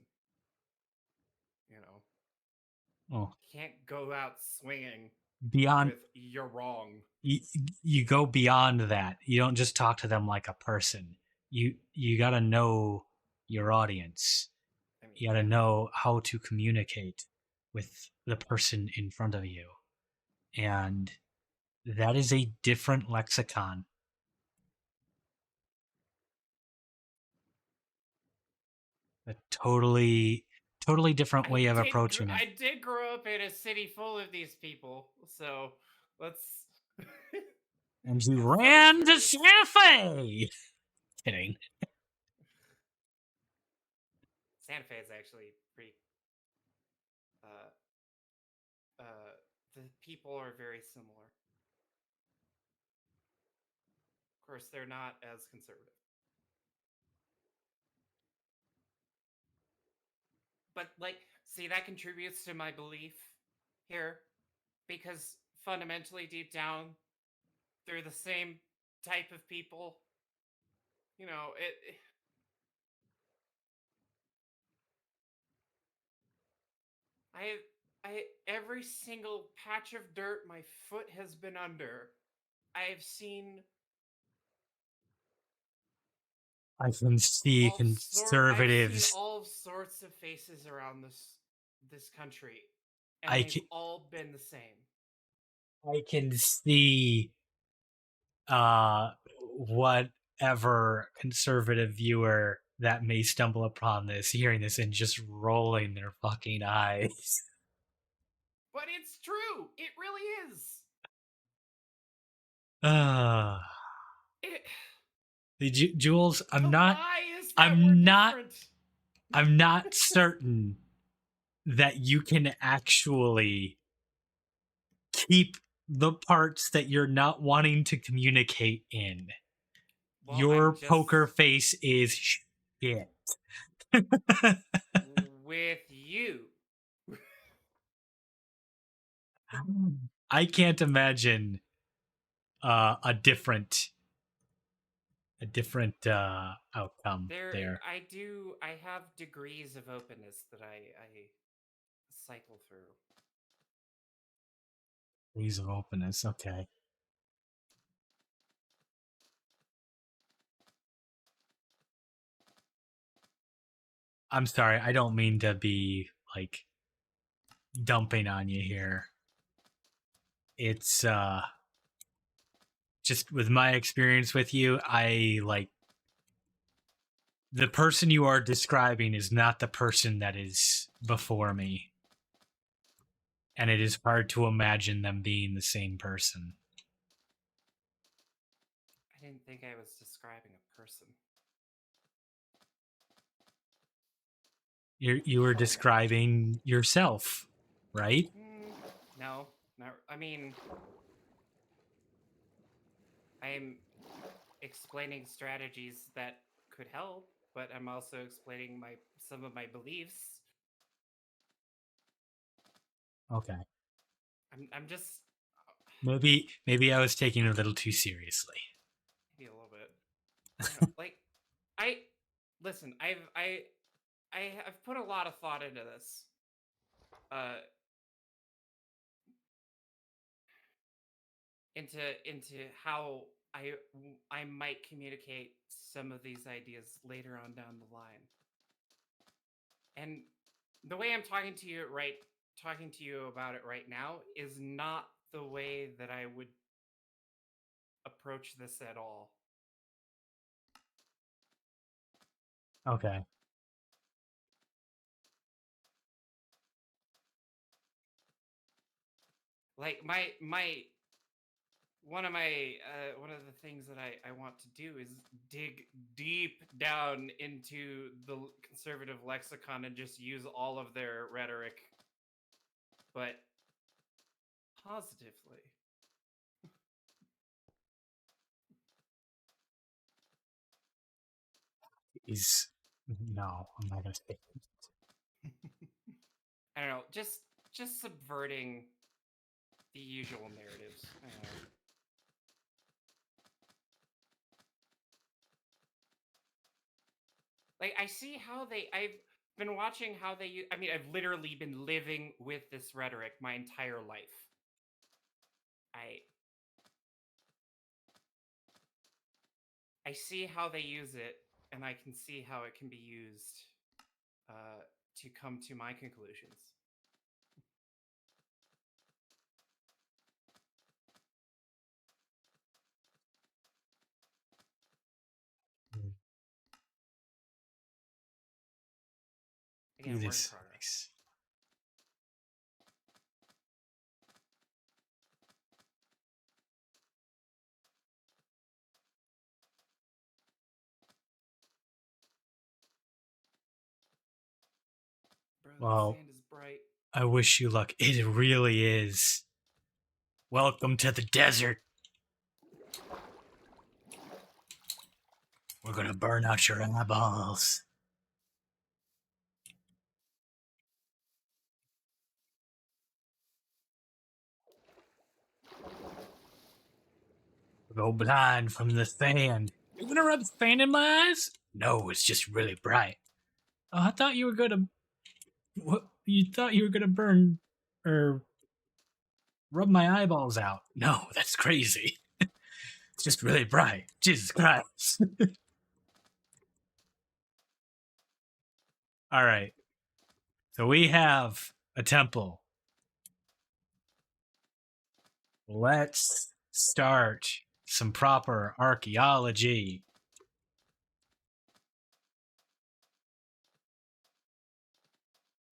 You know, Oh, you can't go out swinging beyond with "you're wrong." you, you go beyond that. You don't just talk to them like a person. You got to know your audience. I mean, You got to yeah. know how to communicate with the person in front of you. And that is a different lexicon. A totally different way of approaching it. I did grow up in a city full of these people, so let's And you have some ran to experience. Santa Fe. Kidding. Santa Fe is actually pretty. Uh, the people are very similar. Of course, they're not as conservative. But like, see, that contributes to my belief here, because fundamentally, deep down, they're the same type of people. You know, I I every single patch of dirt my foot has been under, I have seen I can see I've seen conservatives. all sorts of faces around this country, and I they've can, all been the same. I can see uh whatever conservative viewer that may stumble upon this, hearing this, and just rolling their fucking eyes. But it's true. It really is. Uh, It, Jules, but why is that we're I'm not, different? I'm not certain that you can actually keep the parts that you're not wanting to communicate in. Well, I'm Your just poker face is shit. with you. I can't imagine a different outcome there. I have degrees of openness that I cycle through. Degrees of openness. Okay. I'm sorry. I don't mean to be like dumping on you here. It's just with my experience with you, I like the person you are describing is not the person that is before me. And it is hard to imagine them being the same person. I didn't think I was describing a person. You were describing yourself, right? No, not. I mean, I'm explaining strategies that could help, but I'm also explaining some of my beliefs. Okay. I'm just Maybe I was taking it a little too seriously. maybe a little bit. You know, like I listen. I've put a lot of thought into this. Uh, into how I might communicate some of these ideas later on down the line. And the way I'm talking to you about it right now is not the way that I would approach this at all. Okay. Like one of the things that I want to do is dig deep down into the conservative lexicon and just use all of their rhetoric, but positively. No, I'm not gonna say it. I don't know, just subverting the usual narratives. I don't know. Like, I see how I've been watching how they. I mean, I've literally been living with this rhetoric my entire life. I see how they use it, and I can see how it can be used to come to my conclusions. Again, Do we're in this. progress. Bro, that Well, sand is bright. I wish you luck. It really is. Welcome to the desert. We're gonna burn out your eyeballs. Go blind from the sand. You're gonna rub sand in my eyes? No, it's just really bright. Oh, I thought you were gonna. What? You thought you were gonna burn or rub my eyeballs out? No, that's crazy. It's just really bright. Jesus Christ. All right. So we have a temple. Let's start some proper archaeology.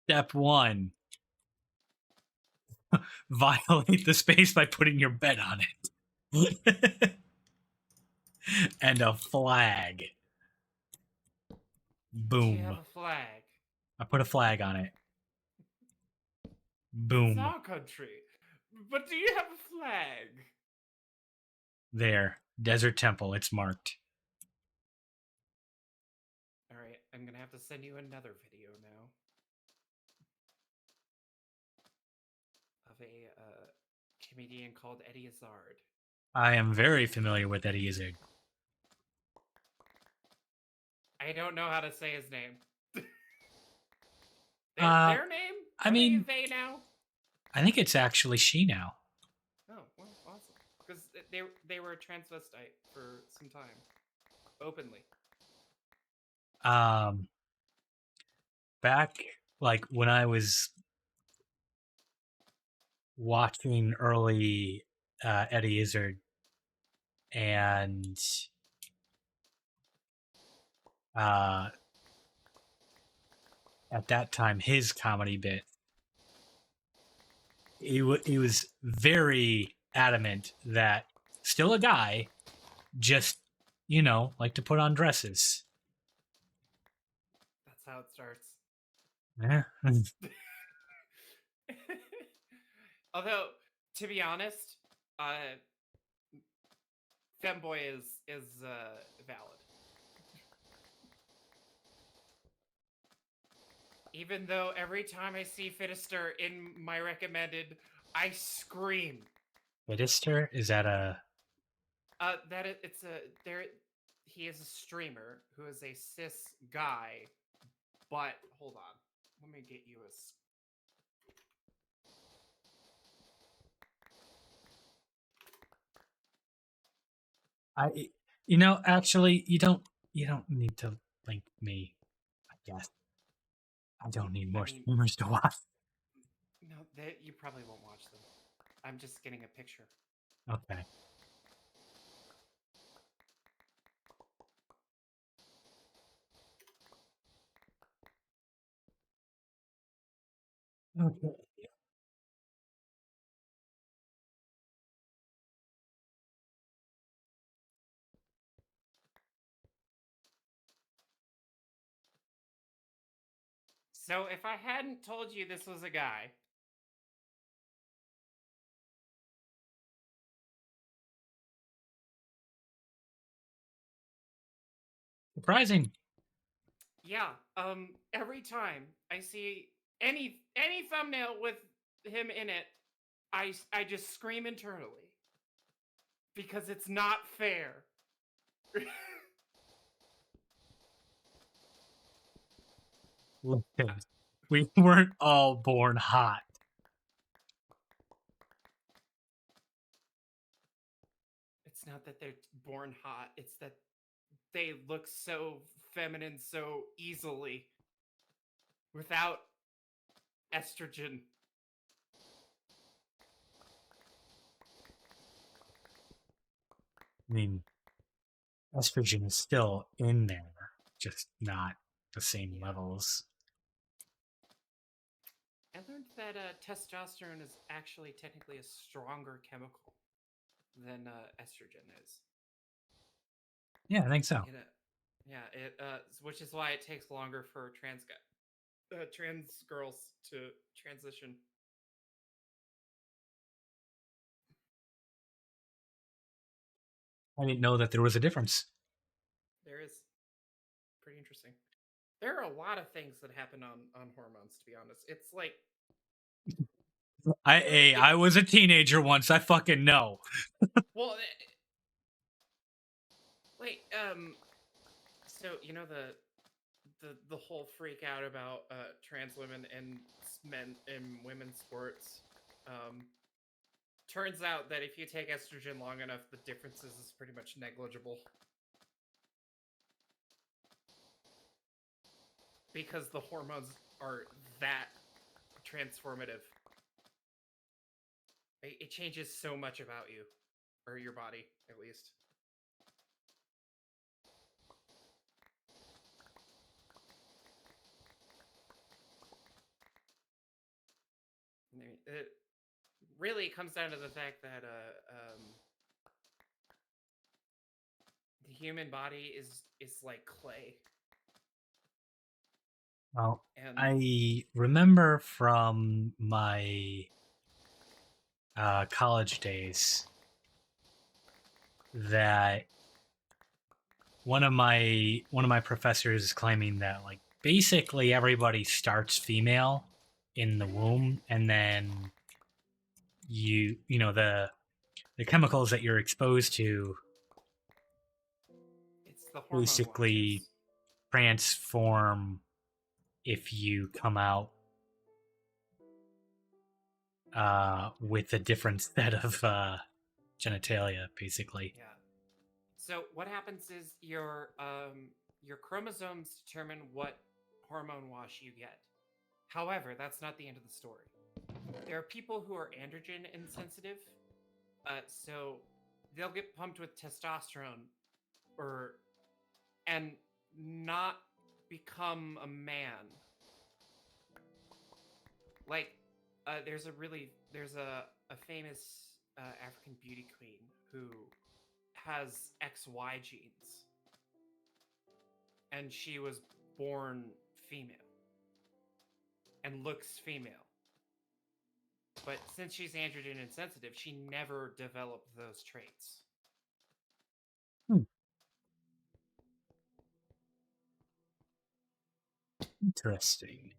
Step 1. Violate the space by putting your bed on it. And a flag. Do you Boom. have a flag? I put a flag on it. It's Boom. our country. But do you have a flag? There. Desert Temple. It's marked. Alright, I'm gonna have to send you another video now. Of a comedian called Eddie Izzard. I am very familiar with Eddie Izzard. I don't know how to say his name. Their name? I mean, they now? I think it's actually she now. Oh, well, awesome. Because they were a transvestite for some time. Openly. Back, like, when I was watching early Eddie Izzard and at that time his comedy bit, he was very adamant that still a guy, just, like to put on dresses. That's how it starts. Yeah. Although, to be honest, femboy is valid. Even though every time I see Fittister in my recommended, I scream. Fittister? Is that a... He is a streamer who is a cis guy, but hold on. Let me get you actually, you don't need to link me, I guess. I don't need more streamers to watch. No, you probably won't watch them. I'm just getting a picture. Okay. Okay. So if I hadn't told you this was a guy, Surprising. yeah, every time I see any thumbnail with him in it, I just scream internally because it's not fair. Listen, we weren't all born hot. It's not that they're born hot, it's that they look so feminine so easily without estrogen. I mean, estrogen is still in there, just not the same Yeah. levels. I learned that testosterone is actually technically a stronger chemical than estrogen is. Yeah, I think so. Yeah, which is why it takes longer for trans girls to transition. I didn't know that there was a difference. There is pretty interesting. There are a lot of things that happen on hormones. To be honest, it's like I was a teenager once. I fucking know. well, wait, so you know the whole freak out about trans women and men in women's sports. Turns out that if you take estrogen long enough, the differences is pretty much negligible. Because the hormones are that transformative. It changes so much about you, or your body, at least. It really comes down to the fact that the human body is like clay. Well, And I remember from my college days that one of my professors is claiming that like basically everybody starts female in the womb, and then you know the chemicals that you're exposed to it's the hormone basically watches. transform if you come out with a different set of genitalia, basically. Yeah. So what happens is your chromosomes determine what hormone wash you get. However, that's not the end of the story. There are people who are androgen insensitive, so they'll get pumped with testosterone, or and not become a man. Like, there's a famous African beauty queen who has XY genes, and she was born female and looks female. But since she's androgen insensitive, she never developed those traits. Hmm. Interesting.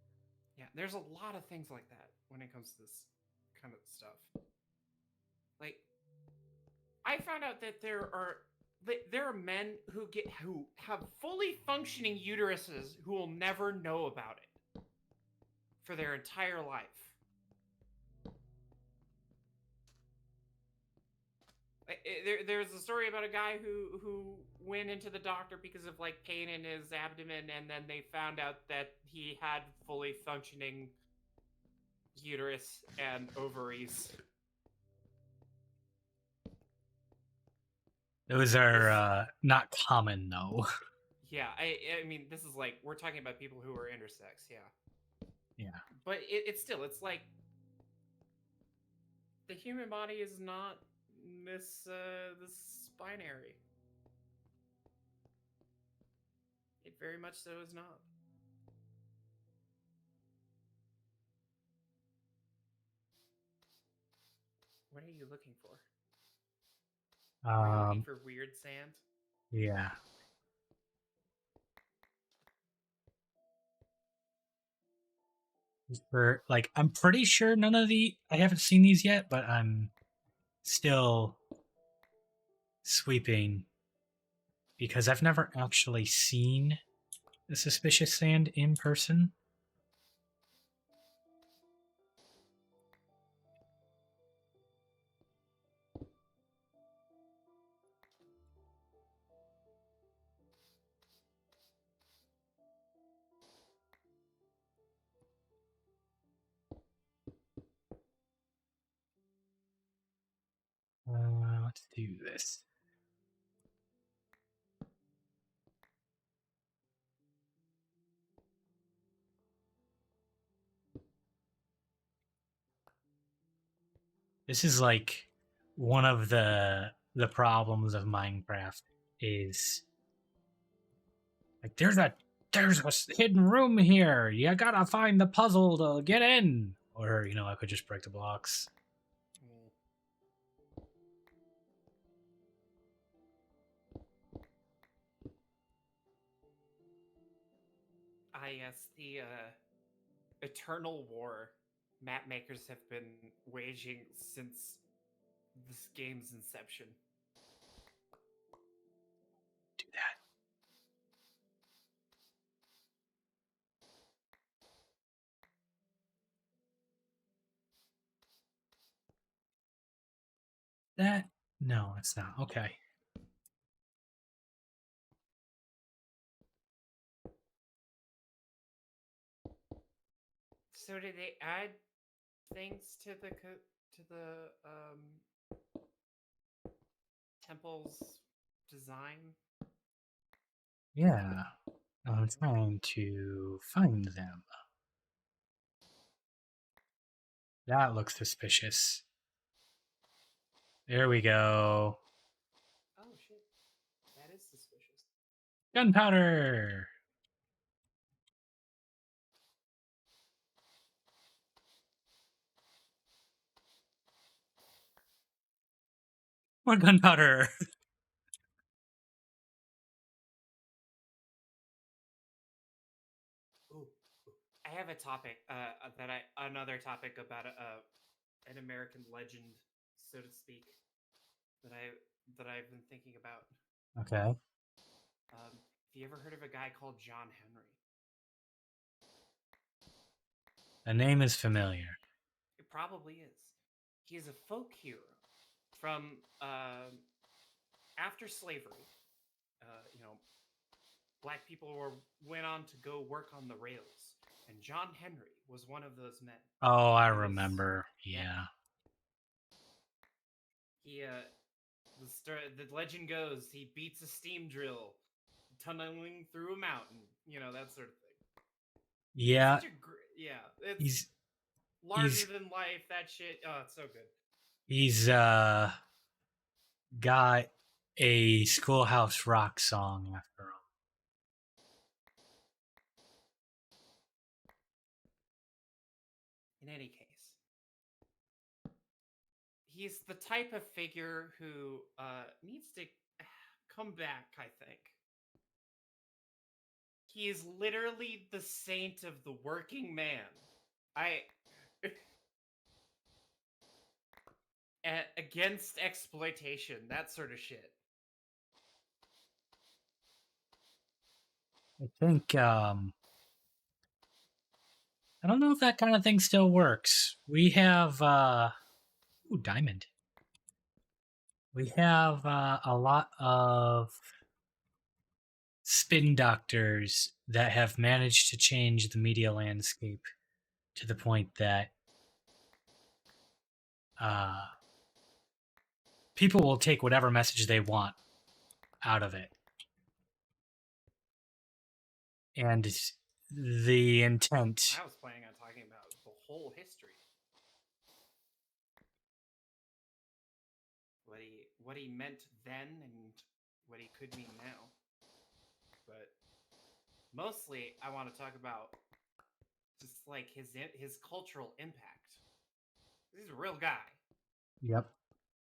Yeah, there's a lot of things like that when it comes to this kind of stuff. Like, I found out that there are men who have fully functioning uteruses who will never know about it for their entire life. There's a story about a guy who went into the doctor because of like pain in his abdomen, and then they found out that he had fully functioning uterus and ovaries. Those are not common, though. Yeah, I mean, this is like we're talking about people who are intersex. Yeah, Yeah. but it's still it's like the human body is not this binary. It very much so is not. What are you looking for? Are you looking for weird sand? Yeah. For like, I'm pretty sure none of I haven't seen these yet, but I'm still sweeping because I've never actually seen the suspicious sand in person. Let's do this. This is like one of the problems of Minecraft is like there's a hidden room here. You gotta find the puzzle to get in. Or I could just break the blocks. Yes, the eternal war map makers have been waging since this game's inception. Do that. That no, it's not. Okay. So did they add things to the temple's design? Yeah. I'm trying to find them. That looks suspicious. There we go. Oh shit, that is suspicious. Gunpowder. More gunpowder. Ooh, I have a topic another topic about an American legend, so to speak, that I've been thinking about. Okay. Have you ever heard of a guy called John Henry? The name is familiar. It probably is. He is a folk hero from after slavery. Black people went on to go work on the rails, and John Henry was one of those men. Oh, I remember. Yeah. He the legend goes he beats a steam drill tunneling through a mountain, that sort of thing. Yeah. It's larger than life, that shit. Oh, it's so good. He's got a Schoolhouse Rock song after all. In any case, he's the type of figure who needs to come back, I think. He is literally the saint of the working man. Against exploitation, that sort of shit. I think I don't know if that kind of thing still works. We have ooh, diamond. We have a lot of spin doctors that have managed to change the media landscape to the point that people will take whatever message they want out of it. And the intent. I was planning on talking about the whole history. What he meant then and what he could mean now. But mostly I want to talk about just like his cultural impact. He's a real guy. Yep.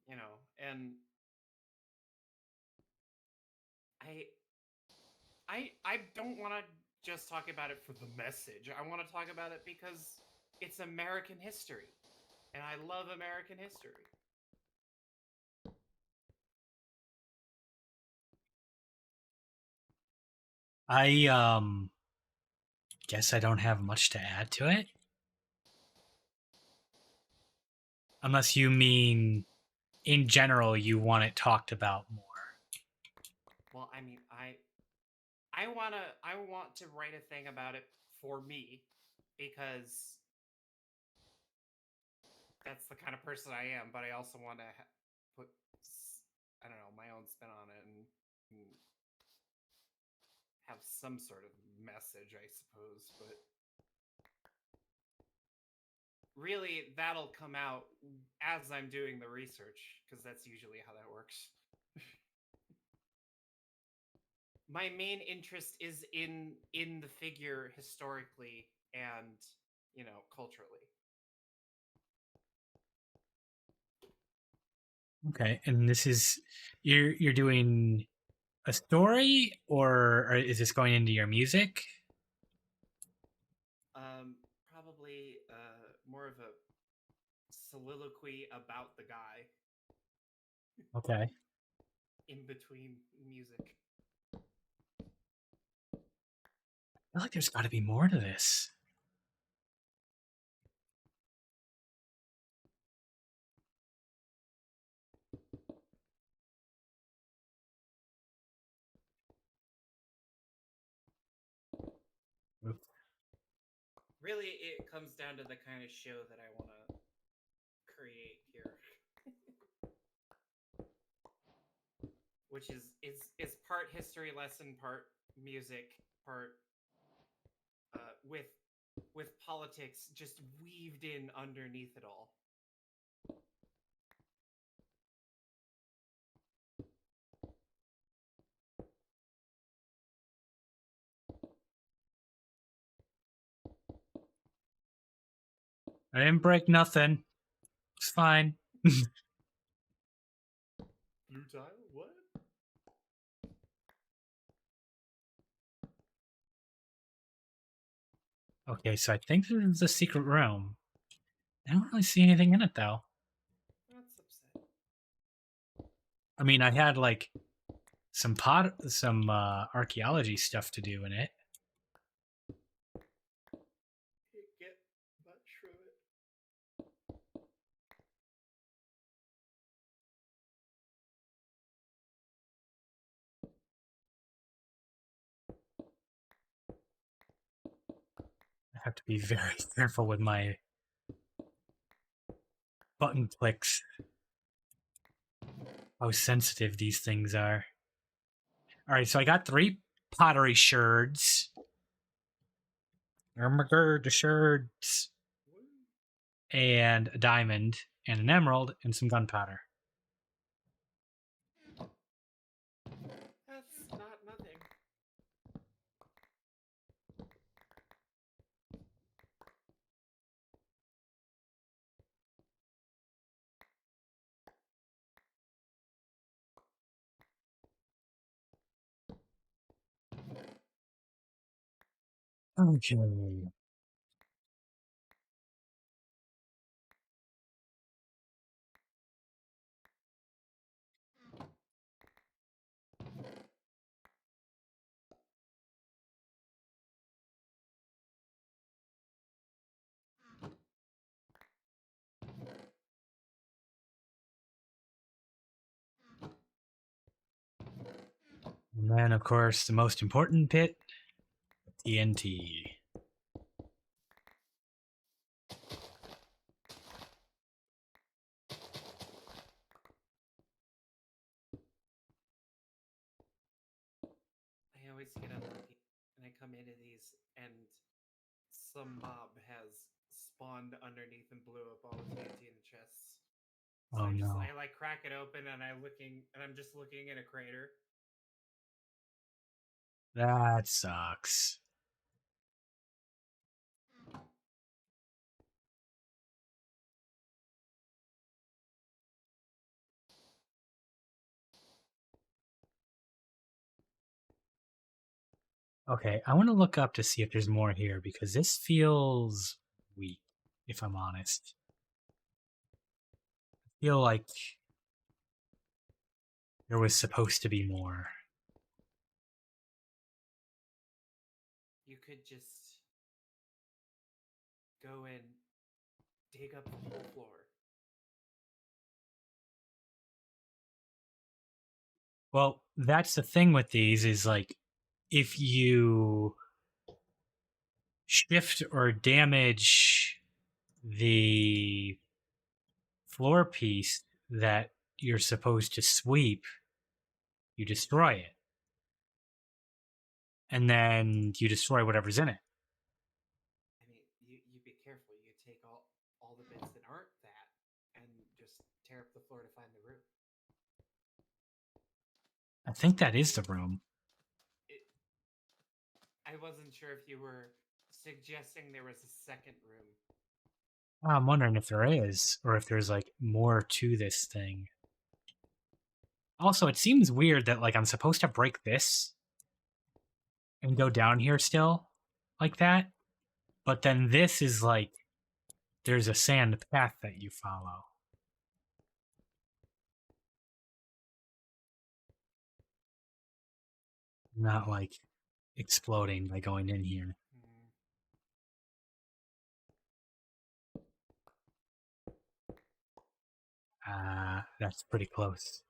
You know, and I don't want to just talk about it for the message. I want to talk about it because it's American history. And I love American history. I guess I don't have much to add to it. Unless you mean in general you want it talked about more. Well, I mean, I want to write a thing about it for me because that's the kind of person I am, but I also want to put I don't know, my own spin on it and have some sort of message, I suppose, but really that'll come out as I'm doing the research because that's usually how that works. My main interest is in the figure historically and, you know, culturally. Okay, and this is you're doing a story, or is this going into your music? Probably more of a soliloquy about the guy Okay. in between music. I feel like there's got to be more to this. Really, it comes down to the kind of show that I want to create here, which is part history lesson, part music, part with politics just weaved in underneath it all. I didn't break nothing. It's fine. Blue tile? What? Okay, so I think this is the secret room. I don't really see anything in it though. That's upsetting. I mean, I had like some archaeology stuff to do in it. Get butt through it. I have to be very careful with my button clicks. How sensitive these things are. All right, so I got 3 pottery sherds. The sherds. And a diamond, and an emerald, and some gunpowder. That's not nothing. Okay. And then, of course, the most important bit, TNT. always get unlucky, and I come into these, and some mob has spawned underneath and blew up all the TNT in the chests. So Oh no. I like crack it open, and I'm just looking in a crater. That sucks. Okay, I want to look up to see if there's more here because this feels weak, if I'm honest. I feel like there was supposed to be more. You could just go and dig up the whole floor. Well, that's the thing with these is like if you shift or damage the floor piece that you're supposed to sweep, you destroy it. And then you destroy whatever's in it. I mean, you be careful. You take all the bits that aren't that and just tear up the floor to find the room. I think that is the room. I wasn't sure if you were suggesting there was a second room. I'm wondering if there is, or if there's like more to this thing. Also, it seems weird that like I'm supposed to break this and go down here still like that, but then this is like there's a sand path that you follow. Not like exploding by going in here. That's pretty close.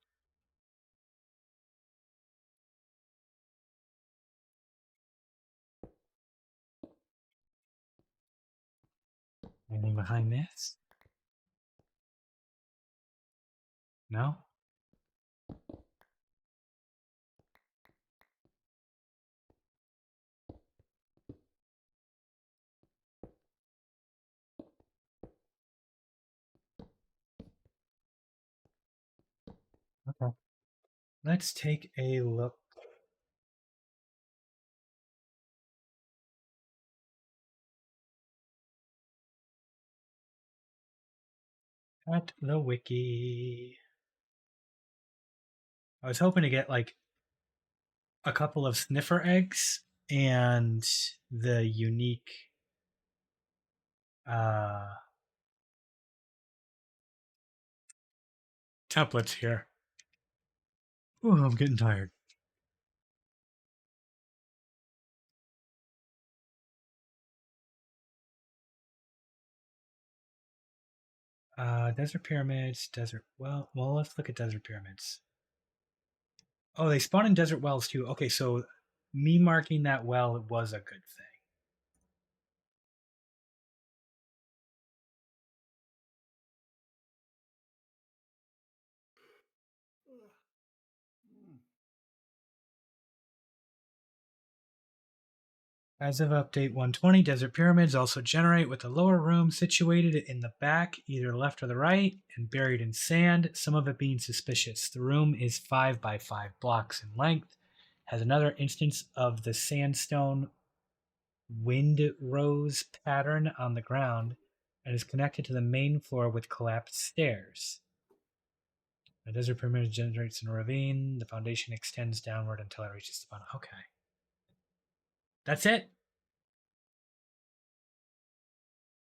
Anything behind this? No? Okay. Let's take a look. At the wiki. I was hoping to get like a couple of sniffer eggs and the unique templates here. Oh, I'm getting tired. Desert pyramids, desert well, let's look at desert pyramids. Oh, they spawn in desert wells too. Okay, so me marking that well was a good thing. As of update 120, desert pyramids also generate with a lower room situated in the back, either left or the right, and buried in sand, some of it being suspicious. The room is 5 by 5 blocks in length, has another instance of the sandstone windrose pattern on the ground, and is connected to the main floor with collapsed stairs. The desert pyramid generates in a ravine. The foundation extends downward until it reaches the bottom. Okay. That's it.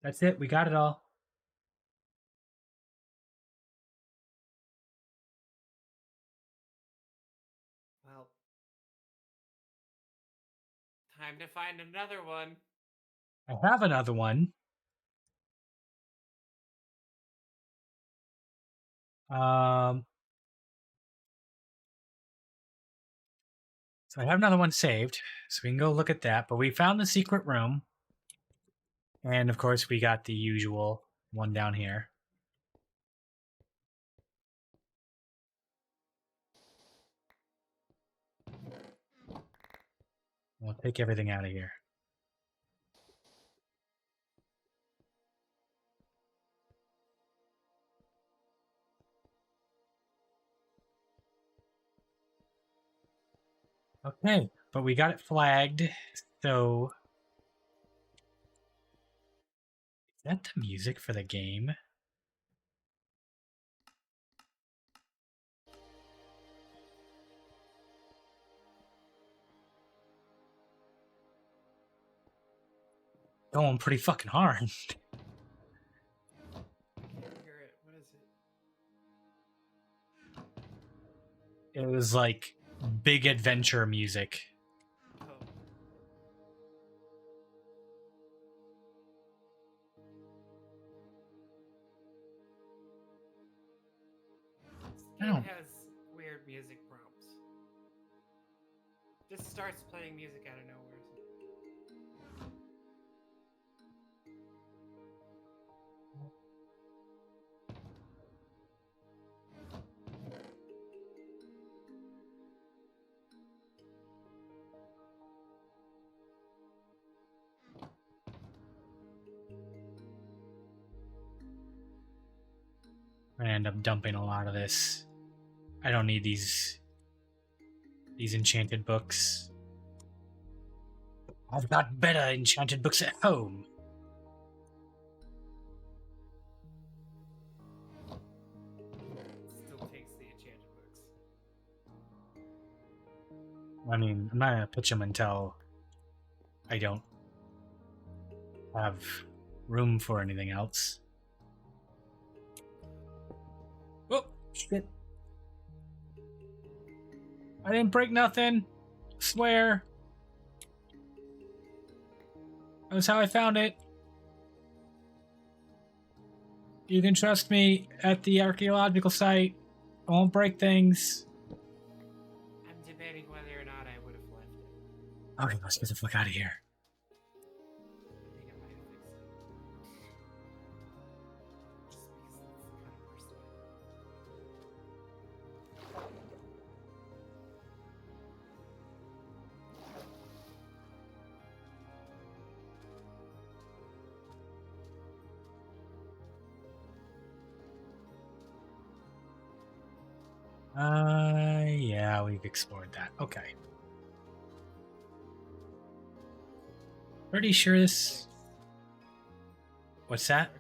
That's it. We got it all. Well, time to find another one. I have another one. So I have another one saved, so we can go look at that. But we found the secret room. And of course, we got the usual one down here. We'll take everything out of here. Okay, but we got it flagged, so... Is that the music for the game? Going pretty fucking hard. I can't hear it. What is it? It was like big adventure music. Oh. This game Oh. has weird music prompts. Just starts playing music out of nowhere. I end up dumping a lot of this. I don't need these enchanted books. I've got better enchanted books at home. Still takes the enchanted books. I mean, I'm not gonna pitch them until I don't have room for anything else. Oh, shit. I didn't break nothing. Swear. That was how I found it. You can trust me at the archaeological site. I won't break things. I'm debating whether or not I would have left it. Okay, let's get the fuck out of here. I think I might have fixed it. Just because it's kind of personal. Yeah, we've explored that. Okay. Pretty sure this... What's that?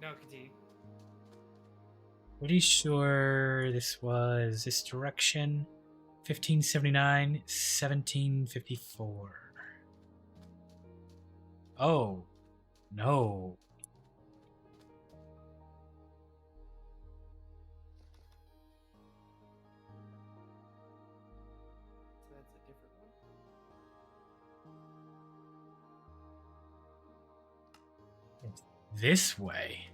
No, continue. Pretty sure this was this direction. 1579, 1754. Oh. No. So that's a different one? This way.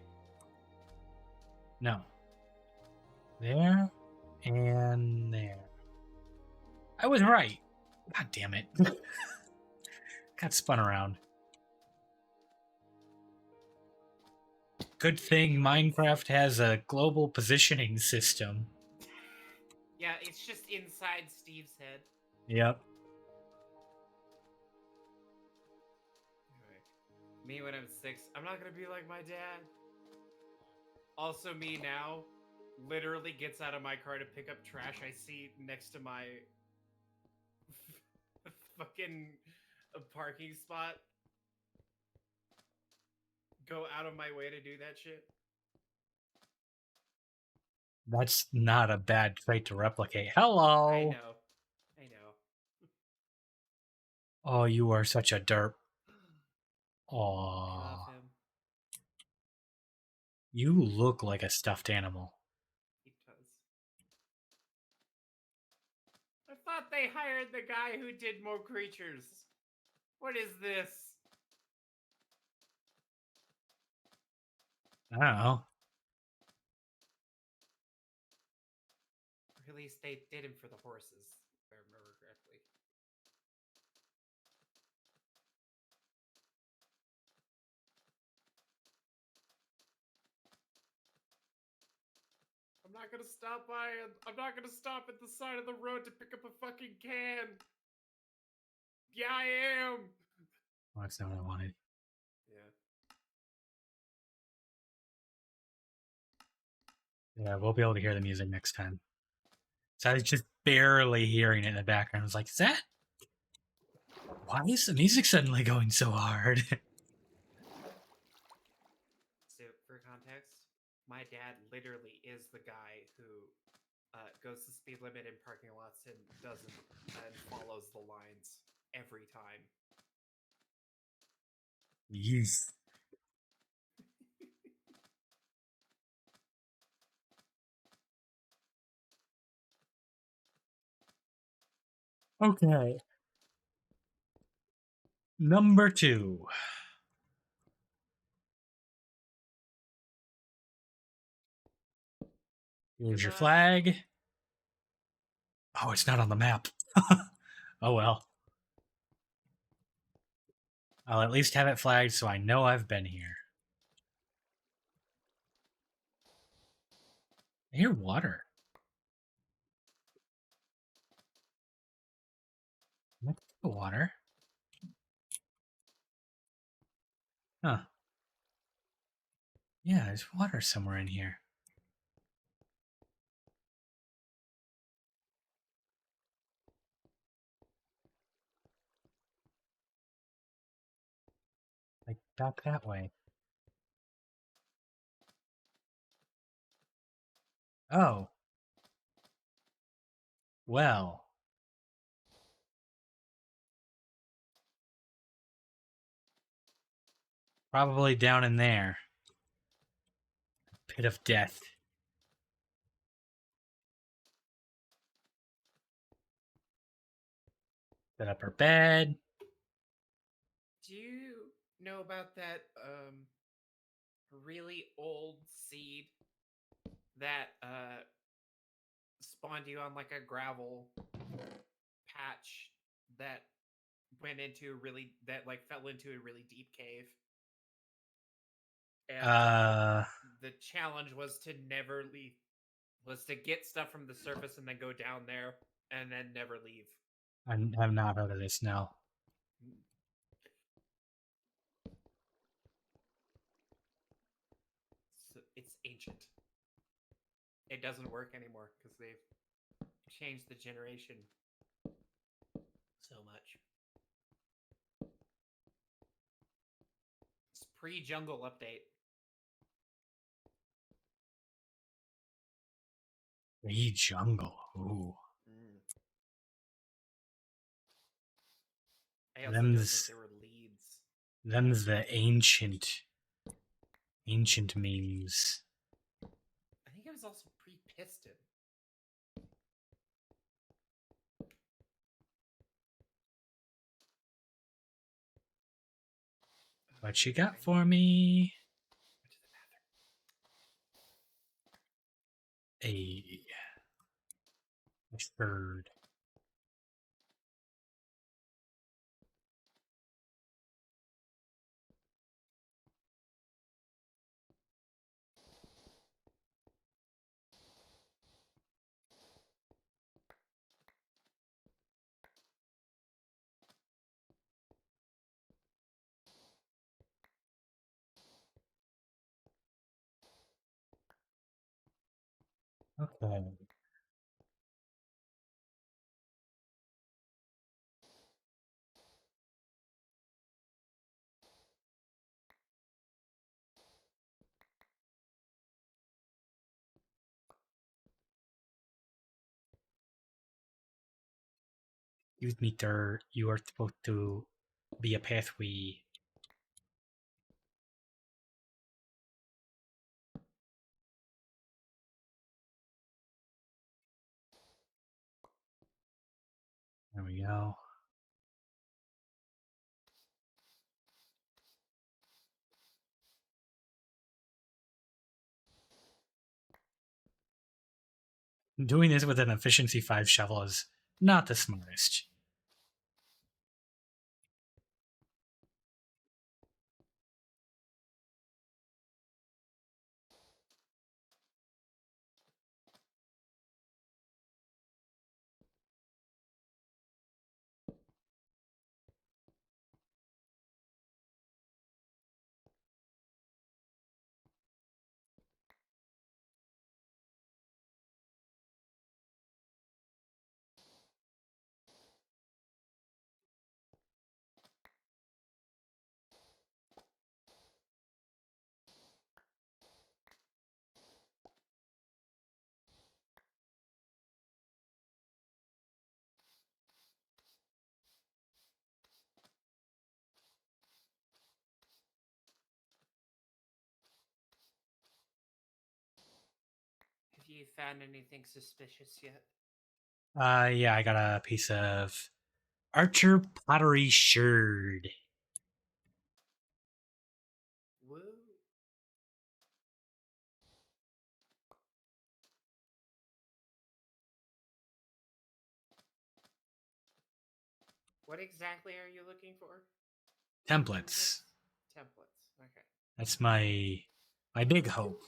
No. There and there. I was right. God damn it. Got spun around. Good thing Minecraft has a global positioning system. Yeah, it's just inside Steve's head. Yep. Anyway, me when I'm 6, I'm not gonna be like my dad. Also, me now literally gets out of my car to pick up trash I see next to my fucking parking spot. Go out of my way to do that shit. That's not a bad trait to replicate. Hello. I know. I know. Oh, you are such a derp. I Aw. love him. You look like a stuffed animal. He does. I thought they hired the guy who did more creatures. What is this? I don't know. Or at least they did him for the horses, if I remember correctly. I'm not gonna stop by. I'm not gonna stop at the side of the road to pick up a fucking can. Yeah, I am. Oh, that's not what I wanted. Yeah. Yeah, we'll be able to hear the music next time. So I was just barely hearing it in the background. I was like, is that? Why is the music suddenly going so hard? So, for context, my dad literally is the guy who goes the speed limit in parking lots and doesn't and follows the lines every time. Yes. Okay. Number 2. Here's your Good luck. flag. Oh, it's not on the map. Oh well. I'll at least have it flagged so I know I've been here. I hear water. What's the water? Huh. Yeah, there's water somewhere in here. Like back that way. Oh. Well. Probably down in there. Pit of death. Set up our bed. Do you know about that really old seed that spawned you on like a gravel patch that went into a really that like fell into a really deep cave? And the challenge was to never leave, was to get stuff from the surface and then go down there and then never leave. I have not heard of this, no. So it's ancient. It doesn't work anymore because they've changed the generation so much. It's pre-jungle update. The jungle. Ooh. I also don't think Them's there were leads. the ancient memes. I think it was also pre-piston. What you got for me? A third. Okay. Use meter. You are supposed to be a pathway. There we go. Doing this with an efficiency 5 shovel is not the smartest. you found anything suspicious yet? Yeah, I got a piece of Archer pottery sherd. Woo. What exactly are you looking for? Templates. Templates. Okay. That's my big hope.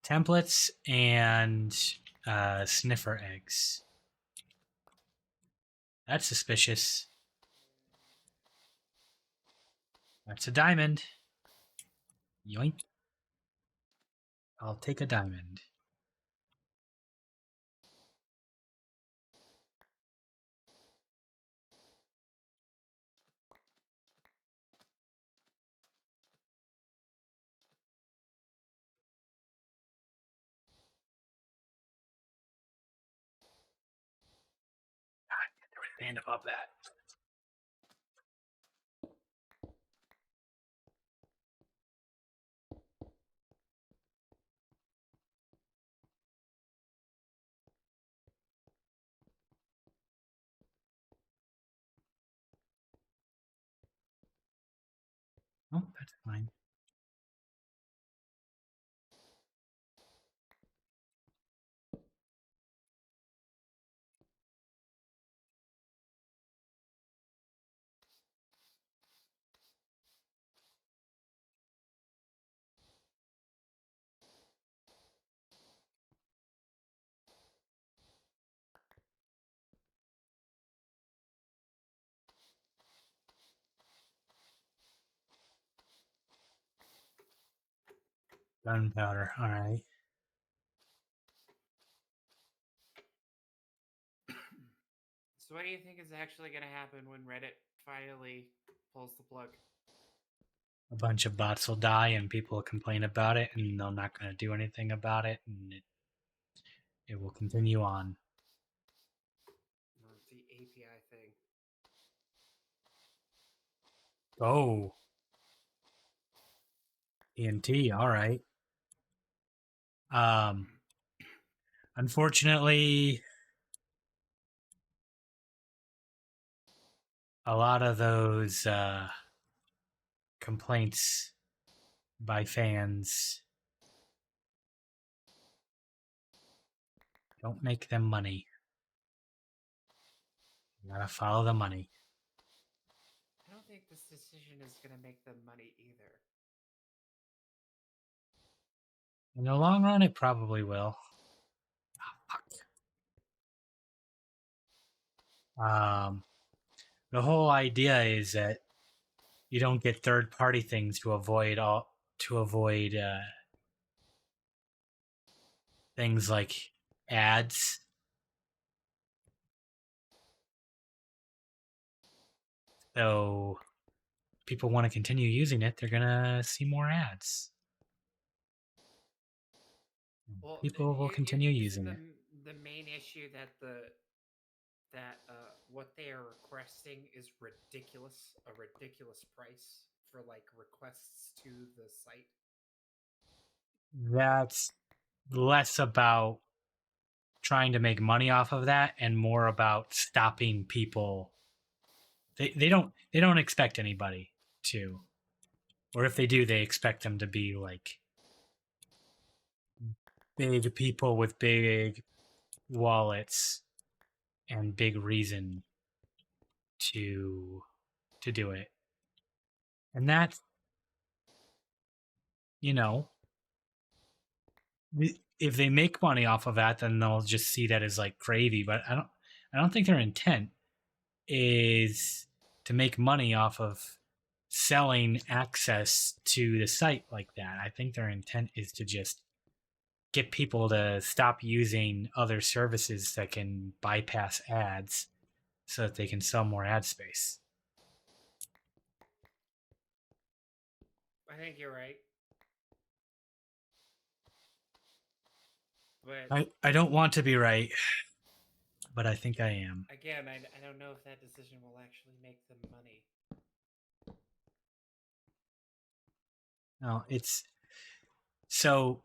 Templates and sniffer eggs. That's suspicious. That's a diamond. Yoink. I'll take a diamond. There was a stand above that. Oh, that's fine. Gunpowder. All right. So what do you think is actually going to happen when Reddit finally pulls the plug? A bunch of bots will die, and people will complain about it, and they're not going to do anything about it, and it will continue on. The API thing. Oh. TNT. All right. Unfortunately, a lot of those complaints by fans don't make them money. You gotta follow the money. I don't think this decision is going to make them money either. In the long run, it probably will. The whole idea is that you don't get third-party things to avoid things like ads. So people want to continue using it, they're gonna see more ads. Well, People will continue using it. The main issue that what they are requesting is ridiculous, a ridiculous price for like requests to the site. That's less about trying to make money off of that and more about stopping people. They don't expect anybody to, or if they do, they expect them to be like big people with big wallets and big reason to do it. And that, you know, if they make money off of that, then they'll just see that as like gravy. But I don't think their intent is to make money off of selling access to the site like that. I think their intent is to just get people to stop using other services that can bypass ads so that they can sell more ad space. I think you're right. But I don't want to be right, but I think I am. again, I don't know if that decision will actually make them money. No, it's so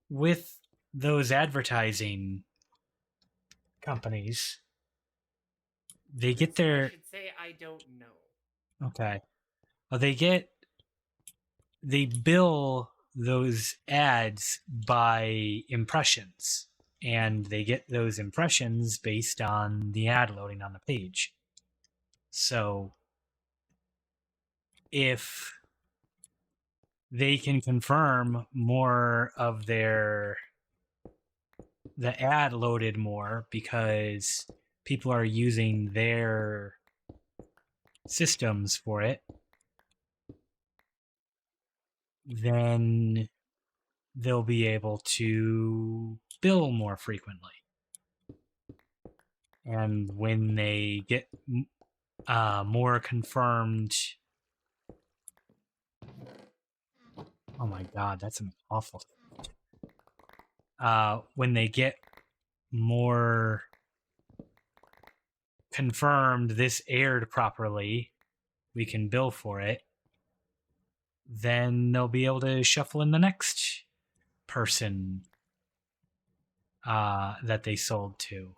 with those advertising companies, they get I their should say I don't know. okay. Well, they bill those ads by impressions, and they get those impressions based on the ad loading on the page. So if they can confirm more of the ad loaded more because people are using their systems for it, then they'll be able to bill more frequently. And when they get more confirmed, oh my god, that's an awful. When they get more confirmed this aired properly, we can bill for it, then they'll be able to shuffle in the next person that they sold to.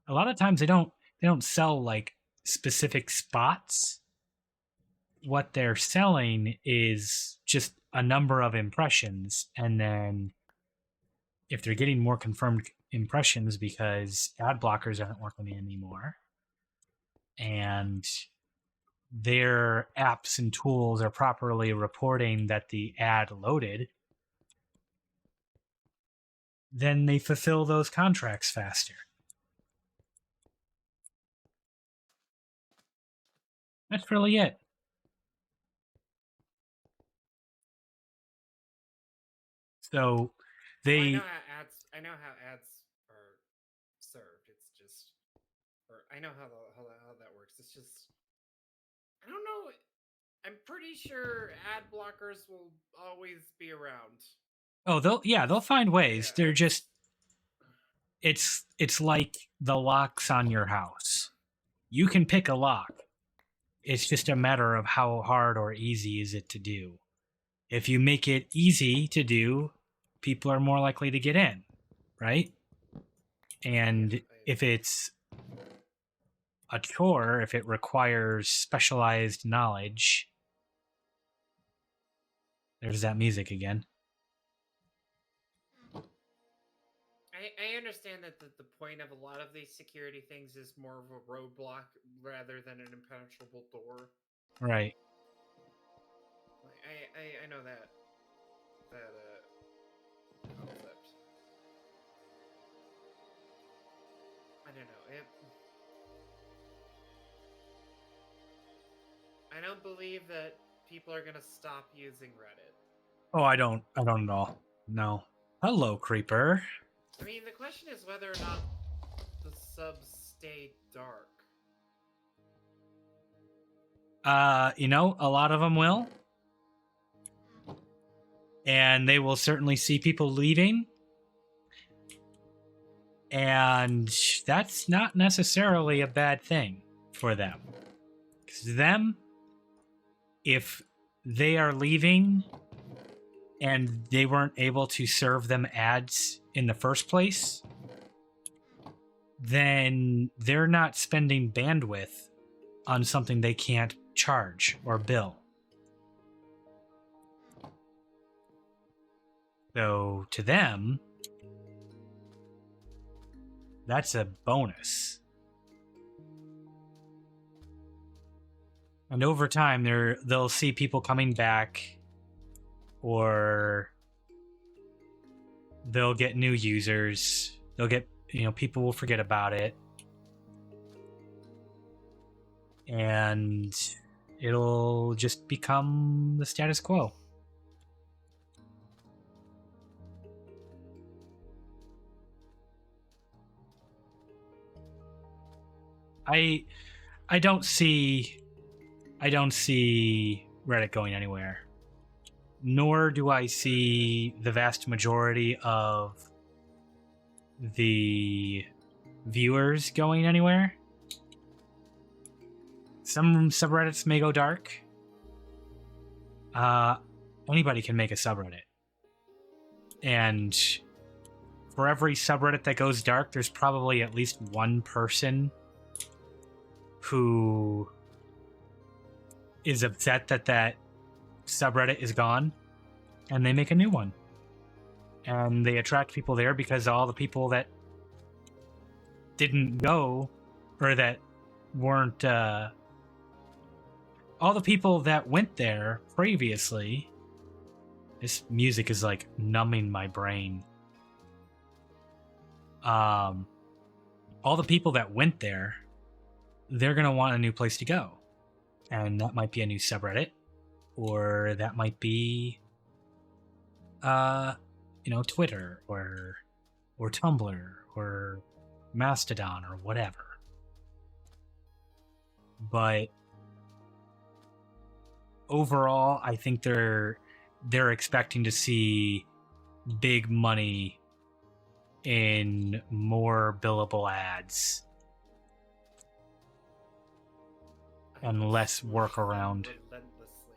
A lot of times they don't sell like specific spots. What they're selling is just a number of impressions, and then if they're getting more confirmed impressions because ad blockers aren't working anymore and their apps and tools are properly reporting that the ad loaded, then they fulfill those contracts faster. That's really it. So they I know how ads are served. It's just, or I know how that works. It's just, I don't know. I'm pretty sure ad blockers will always be around. they'll find ways. Yeah, They're just it's like the locks on your house. You can pick a lock. It's just a matter of how hard or easy is it to do. If you make it easy to do, people are more likely to get in, right? And if it's a chore, if it requires specialized knowledge, there's that music again. I understand that the point of a lot of these security things is more of a roadblock rather than an impenetrable door. Right. I know that concept. I don't know. I don't believe that people are gonna stop using Reddit. Oh, I don't at all. No. Hello, creeper. I mean, the question is whether or not the subs stay dark. A lot of them will. And they will certainly see people leaving. And that's not necessarily a bad thing for them. Because if they are leaving and they weren't able to serve them ads in the first place, then they're not spending bandwidth on something they can't charge or bill. So to them, that's a bonus. And over time, they'll see people coming back, or they'll get new users. They'll get, people will forget about it. And it'll just become the status quo. I don't see Reddit going anywhere. Nor do I see the vast majority of the viewers going anywhere. Some subreddits may go dark. Anybody can make a subreddit. And for every subreddit that goes dark, there's probably at least one person who is upset that that subreddit is gone, and they make a new one. And they attract people there because all the people that didn't go, or that weren't, all the people that went there previously. This music is like numbing my brain. All the people that went there, they're gonna want a new place to go, and that might be a new subreddit, or that might be, Twitter or Tumblr or Mastodon or whatever. But overall, I think they're expecting to see big money in more billable ads and less work around. Relentlessly.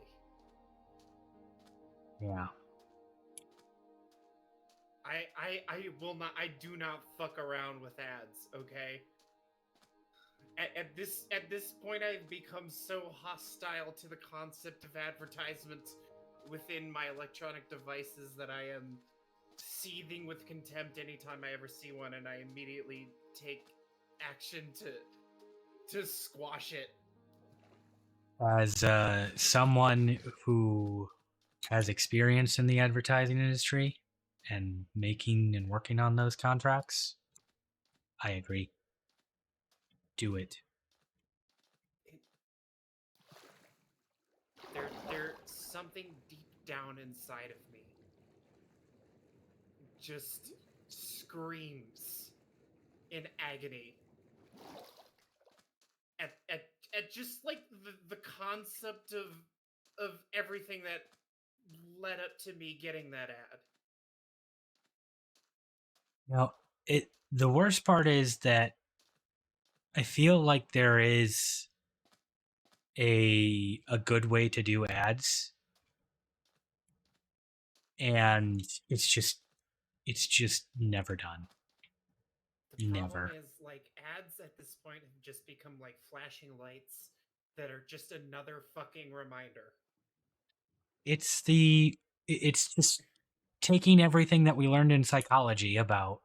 Yeah. I will not. I do not fuck around with ads. Okay. At this point, I've become so hostile to the concept of advertisements within my electronic devices that I am seething with contempt anytime I ever see one, and I immediately take action to squash it. As someone who has experience in the advertising industry and making and working on those contracts, I agree. Do it. There's something deep down inside of me just screams in agony at just like the concept of everything that led up to me getting that ad. Now, the worst part is that I feel like there is a good way to do ads, and it's just never done. The Never. problem is, like, ads at this point have just become like flashing lights that are just another fucking reminder. It's just taking everything that we learned in psychology about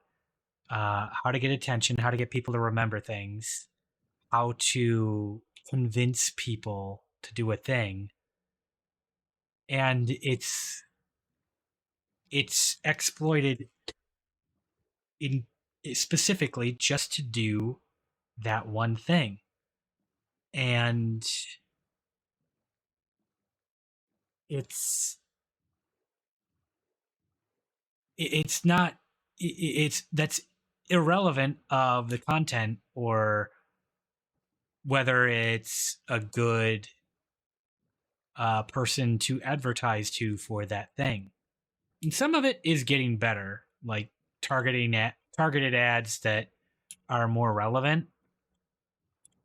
how to get attention, how to get people to remember things, how to convince people to do a thing, and it's exploited in specifically just to do that one thing. And it's not it's that's irrelevant of the content or whether it's a good person to advertise to for that thing. And some of it is getting better, like targeted ads that are more relevant.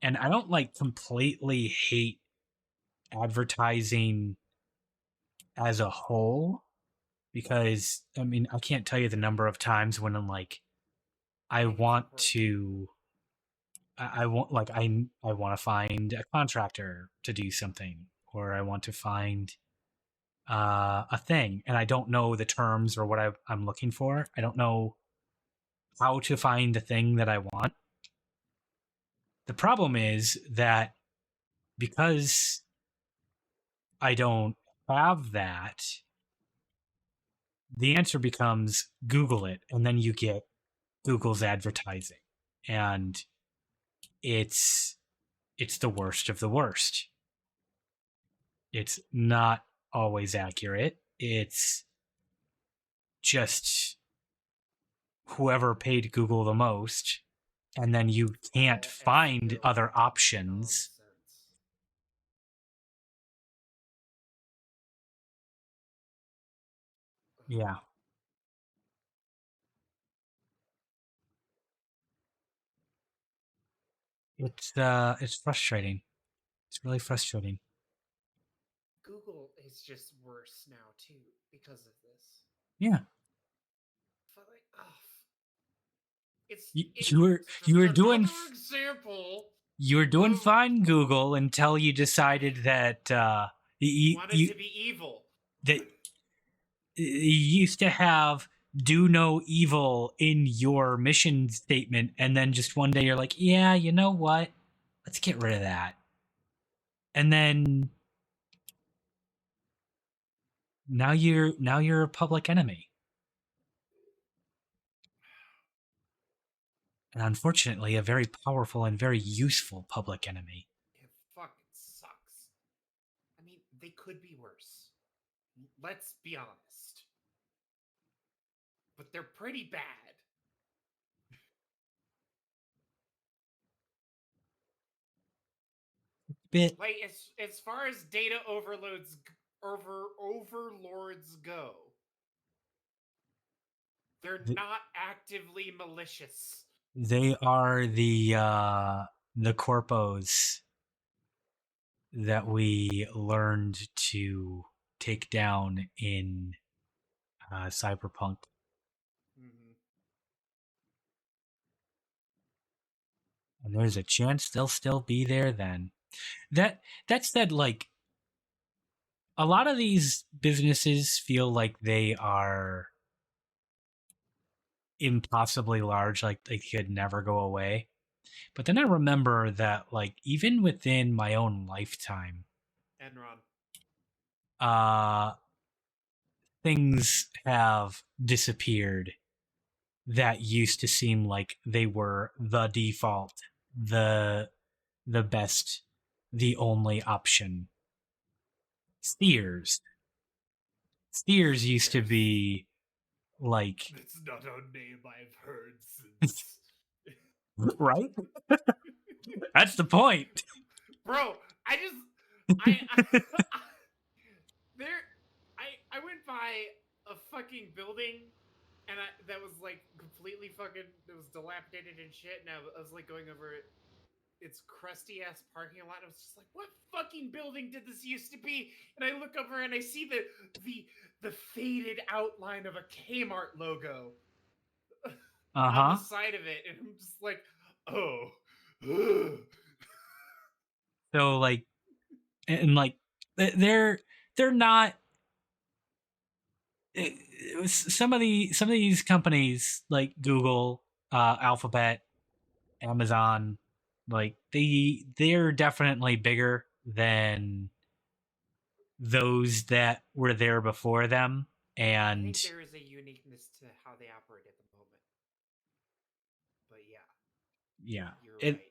And I don't like completely hate advertising as a whole, because I mean, I can't tell you the number of times when I'm like, I want to find a contractor to do something, or I want to find a thing, and I don't know the terms or what I'm looking for. I don't know how to find the thing that I want. The problem is that because I don't have that, the answer becomes Google it, and then you get Google's advertising, and it's the worst of the worst. It's not always accurate. It's just whoever paid Google the most, and then you can't find other options. Yeah. It's frustrating. It's really frustrating. Google is just worse now too because of this. Yeah. But like, oh, It's You just were another doing example of fine, Google, until you decided that wanted to be evil. that you used to have do no evil in your mission statement, and then just one day you're like, yeah, you know what? Let's get rid of that. And then now you're a public enemy. And unfortunately, a very powerful and very useful public enemy. It fucking sucks. I mean, they could be worse. Let's be honest. But they're pretty bad. Bit Like as far as data overlords go, they're th- not actively malicious. they are the corpos that we learned to take down in Cyberpunk. Mm-hmm. And there's a chance they'll still be there then. That said, like, a lot of these businesses feel like they are impossibly large, like they could never go away. But then I remember that, like, even within my own lifetime, Enron. uh things have disappeared that used to seem like they were the default, the best, the only option. Steers. Steers used to be like That's not a name I've heard since. right? That's the point. Bro, I there I went by a fucking building and that was like completely fucking it was dilapidated and shit and I was like going over its crusty ass parking lot. I was just like, what fucking building did this used to be? And I look over and I see the faded outline of a Kmart logo on the side of it, and I'm just like, oh. So like, and like, they're not. Some of these companies like Google, Alphabet, Amazon, like they're definitely bigger than those that were there before them. I And think there is a uniqueness to how they operate at the moment. But yeah, you're it right.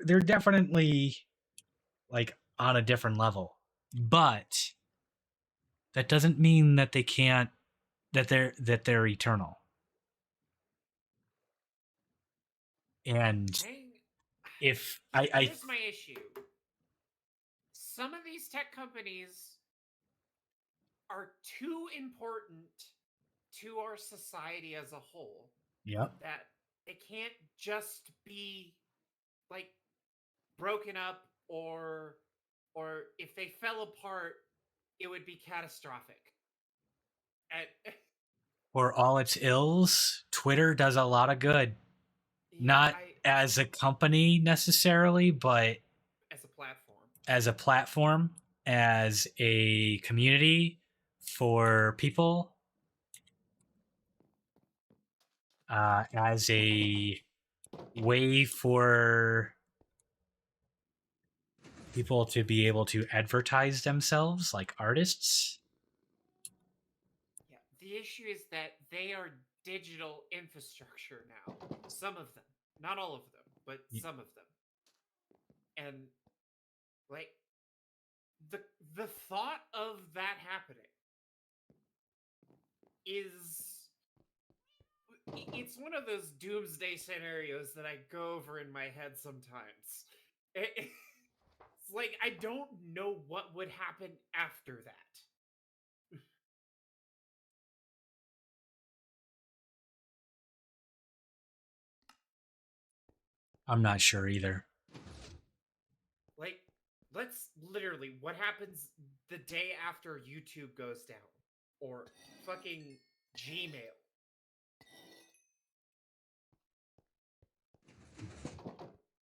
they're definitely like on a different level, but that doesn't mean that they can't that they're eternal. And if Here's my issue. Some of these tech companies are too important to our society as a whole yep, that it can't just be like broken up or if they fell apart it would be catastrophic. And for all its ills, Twitter does a lot of good. yeah, Not as a company necessarily, but as a platform. as a platform, as a community for people, as a way for people to be able to advertise themselves, like artists. Yeah, the issue is that they are digital infrastructure now. Some of them, not all of them, but some of them. And like the thought of that happening is it's one of those doomsday scenarios that I go over in my head sometimes. It's like I don't know what would happen after that. I'm not sure either. Like, let's literally, what happens the day after YouTube goes down? Or fucking Gmail?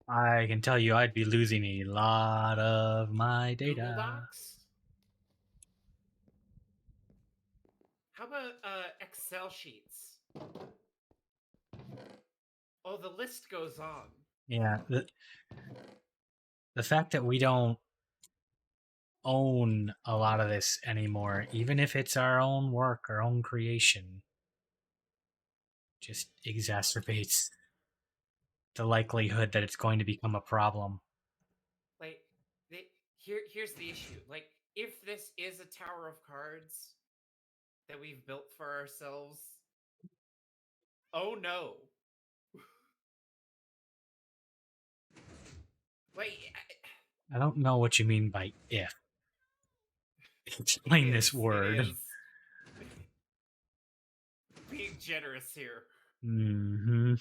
I can tell you I'd be losing a lot of my Google data. Docs? How about Excel sheets? Oh, the list goes on. Yeah, the fact that we don't own a lot of this anymore, even if it's our own work, our own creation, just exacerbates the likelihood that it's going to become a problem. Like, here's the issue. Like, if this is a tower of cards that we've built for ourselves, oh no. Like, I don't know what you mean by if. it Explain is. this word. It is. Being generous here. Mm-hmm.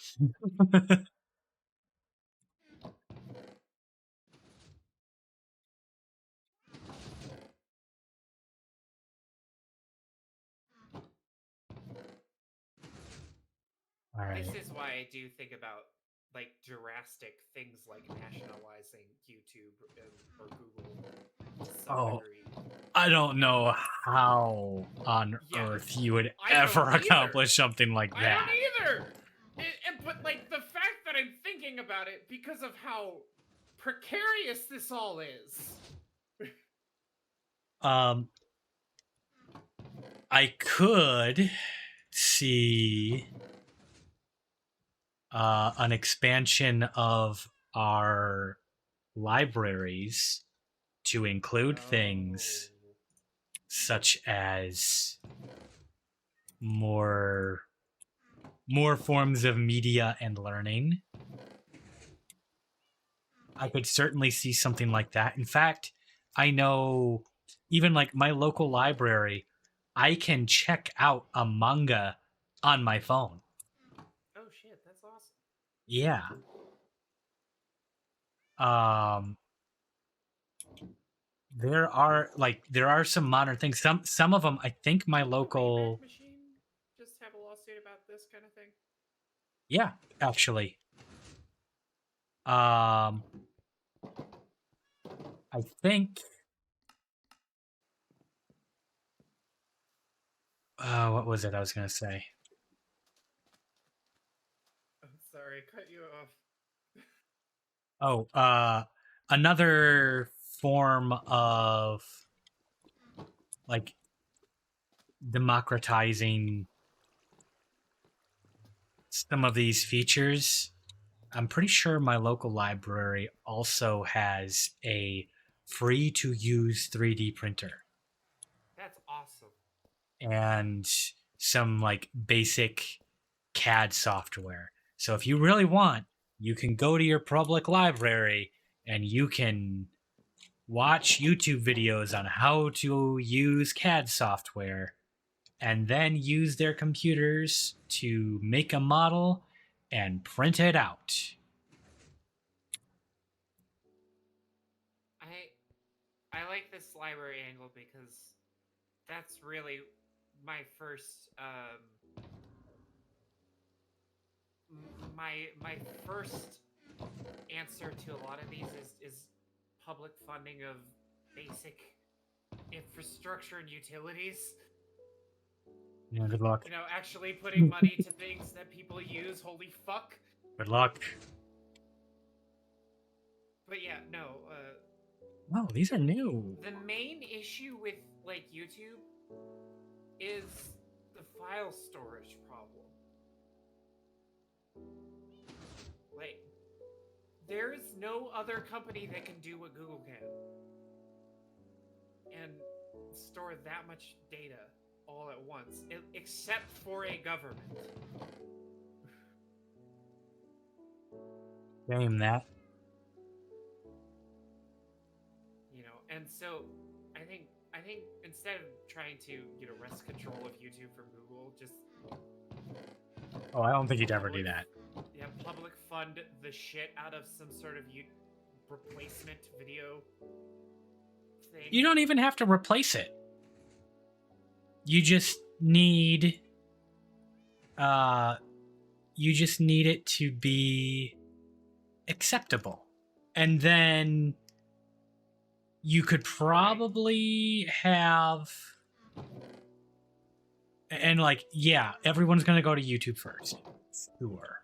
All right. This is why I do think about like drastic things like nationalizing YouTube or Google to some Oh, degree. I don't know how on Yeah, earth you would I don't ever either. accomplish something like I that. don't either. But like the fact that I'm thinking about it because of how precarious this all is. I could see an expansion of our libraries to include things such as more forms of media and learning. I could certainly see something like that. In fact, I know even like my local library, I can check out a manga on my phone. Oh shit, that's awesome. Yeah. Um there are some modern things. Some of them I think my Didn't the local Wayback Machine just have a lawsuit about this kind of thing? yeah, actually. Um I think what was it I was going to say? I'm sorry, I cut you off. Oh, another form of like democratizing some of these features. I'm pretty sure my local library also has a free to use 3D printer That's awesome. and some like basic CAD software. So if you really want, you can go to your public library and you can watch YouTube videos on how to use CAD software and then use their computers to make a model and print it out. I like this library angle because that's really my first my first answer to a lot of these is public funding of basic infrastructure and utilities. Yeah, good luck. You know, actually putting money to things that people use. Holy fuck. Good luck. But yeah, no, Oh, these are new. the main issue with like YouTube is the file storage problem. Like, there's no other company that can do what Google can and store that much data all at once, except for a government. Game that. You know, and so I think instead of trying to wrest control of YouTube from Google, just Oh, I don't think you'd ever do that. yeah, public fund the shit out of some sort of replacement video thing. You don't even have to replace it. You just need it to be acceptable. And then you could probably have, and like, yeah, everyone's gonna go to YouTube first, sure.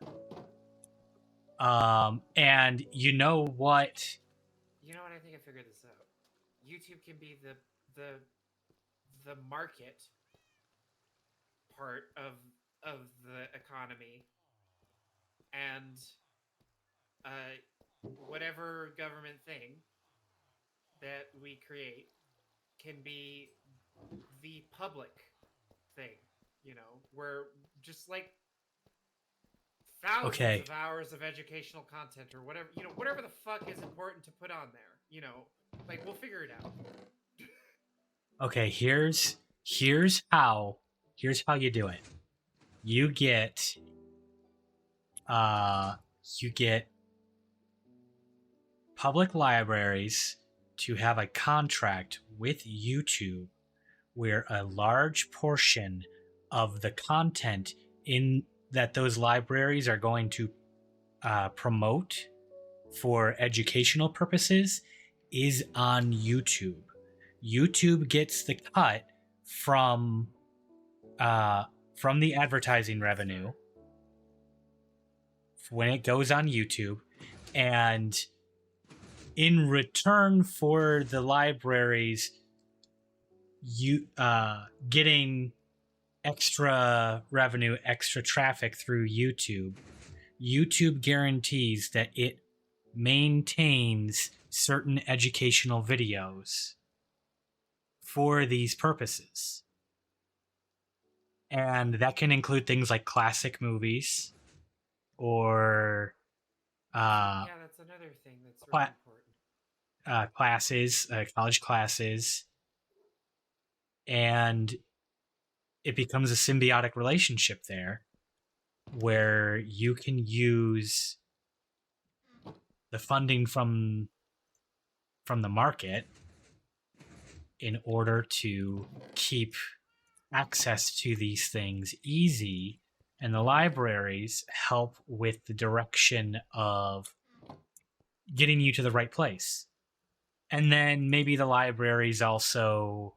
And you know what? You know what? I think I figured this out. YouTube can be the market part of the economy, and whatever government thing that we create can be the public thing. You know, where just like thousands Okay, of hours of educational content or whatever, whatever the fuck is important to put on there. Like we'll figure it out. okay. Here's how you do it. You get uh you get public libraries to have a contract with YouTube where a large portion of the content in that those libraries are going to promote for educational purposes is on YouTube. YouTube gets the cut from the advertising revenue when it goes on YouTube, and in return for the libraries getting extra revenue, extra traffic through YouTube, YouTube guarantees that it maintains certain educational videos for these purposes. And that can include things like classic movies or Yeah, that's another thing that's really important. classes, college classes, and it becomes a symbiotic relationship there where you can use the funding from the market in order to keep access to these things easy, and the libraries help with the direction of getting you to the right place. And then maybe the libraries also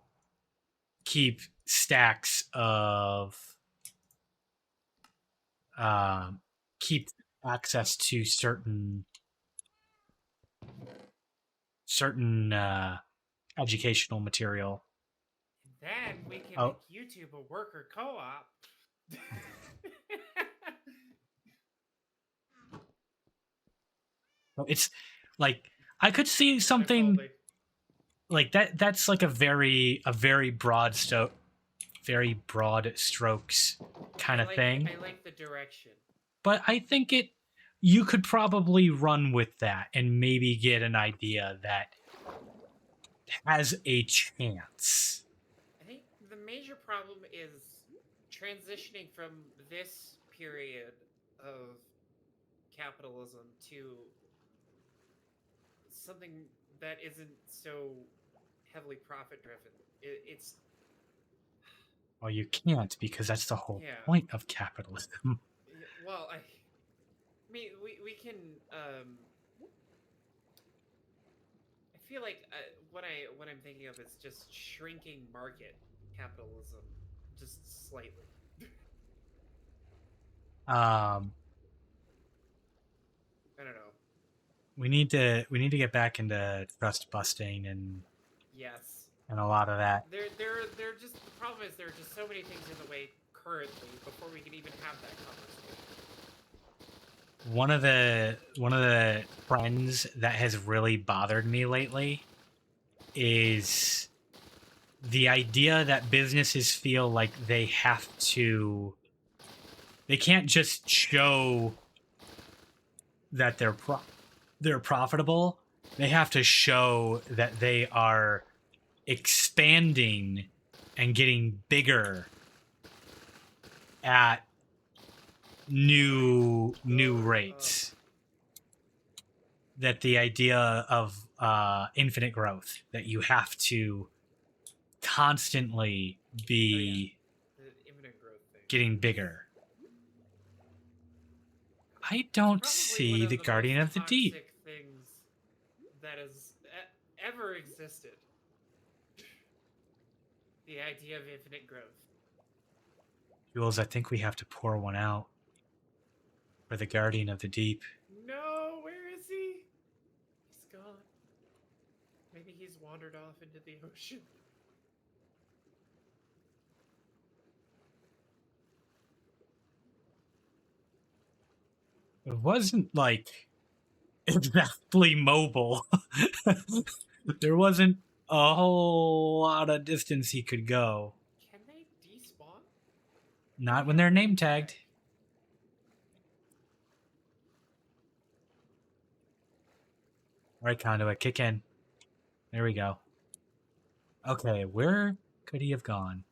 keep stacks of keep access to certain educational material. Then we can make YouTube a worker co-op. It's like I could see something like that. That's like a very broad strokes kind of thing. I like the direction, but I think you could probably run with that and maybe get an idea that has a chance. I think the major problem is transitioning from this period of capitalism to something that isn't so heavily profit driven. It's well, you can't, because that's the whole point of capitalism. Well, I mean, we can. I feel like what I'm thinking of is just shrinking market capitalism, just slightly. I don't know. We need to get back into trust busting and yes, and a lot of that. They're just the problem is there are just so many things in the way currently before we can even have that conversation. One of the trends that has really bothered me lately is the idea that businesses feel like they can't just show that they're profitable. They have to show that they are expanding and getting bigger at new rates. That the idea of infinite growth, that you have to constantly be the infinite growth thing. Getting bigger. I don't Probably one see of the the Guardian most of the Deep. toxic things that has ever existed. The idea of infinite growth. Jules, I think we have to pour one out for the Guardian of the Deep. No, where is he? He's gone. Maybe he's wandered off into the ocean. It wasn't like exactly mobile. There wasn't a whole lot of distance he could go. Can they despawn? Not when they're name tagged. All right, Conduit, kick in. There we go. Okay, where could he have gone?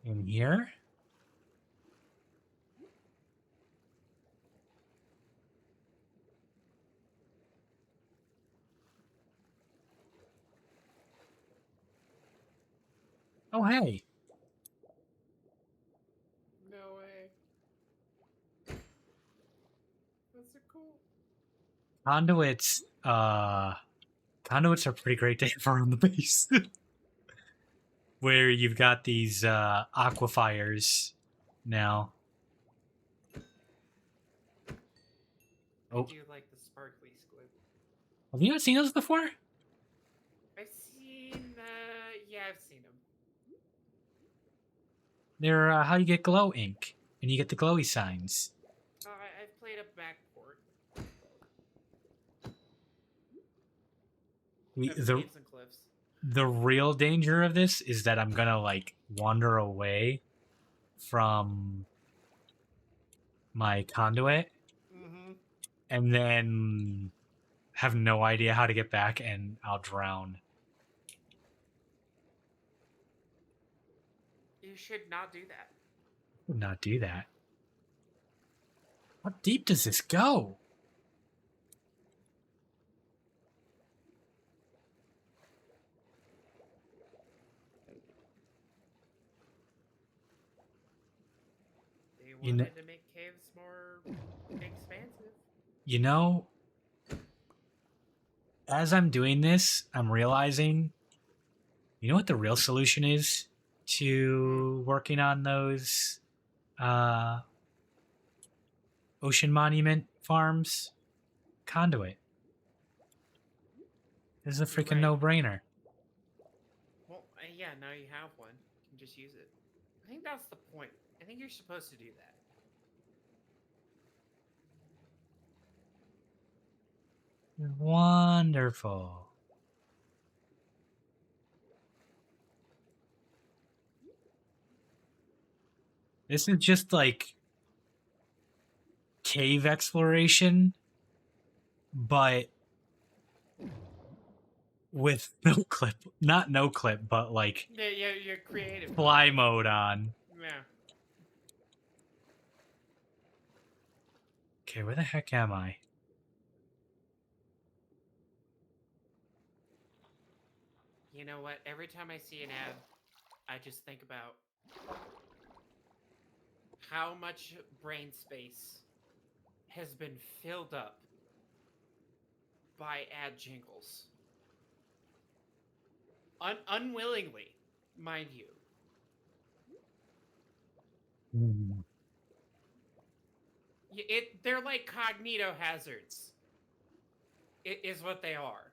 In here? Oh, hey. No way. That's so cool. Conduits, conduits are pretty great to have around the base. Where you've got these aquifers now. I Oh. do like the sparkly squid. Have you not seen those before? I've seen, yeah, I've seen them. They're how you get glow ink, and you get the glowy signs. Oh, I've played a backport. Of Caves and Cliffs. The real danger of this is that I'm gonna like wander away from my conduit Mm-hmm. and then have no idea how to get back and I'll drown. You should not do that. Would not do that. How deep does this go? They You know- wanted to make caves more expansive. You know, as I'm doing this, I'm realizing, you know what the real solution is to working on those ocean monument farms? Conduit. This is a freaking Right. no-brainer. Well, yeah, now you have one. You can just use it. I think that's the point. I think you're supposed to do that. Wonderful. This is just like cave exploration, but with no clip. Not no clip, but like Yeah, you're creative. fly mode on. Yeah. Okay, where the heck am I? You know what? Every time I see an ad, I just think about how much brain space has been filled up by ad jingles. Unwillingly, mind you. They're like cognito hazards. It is what they are.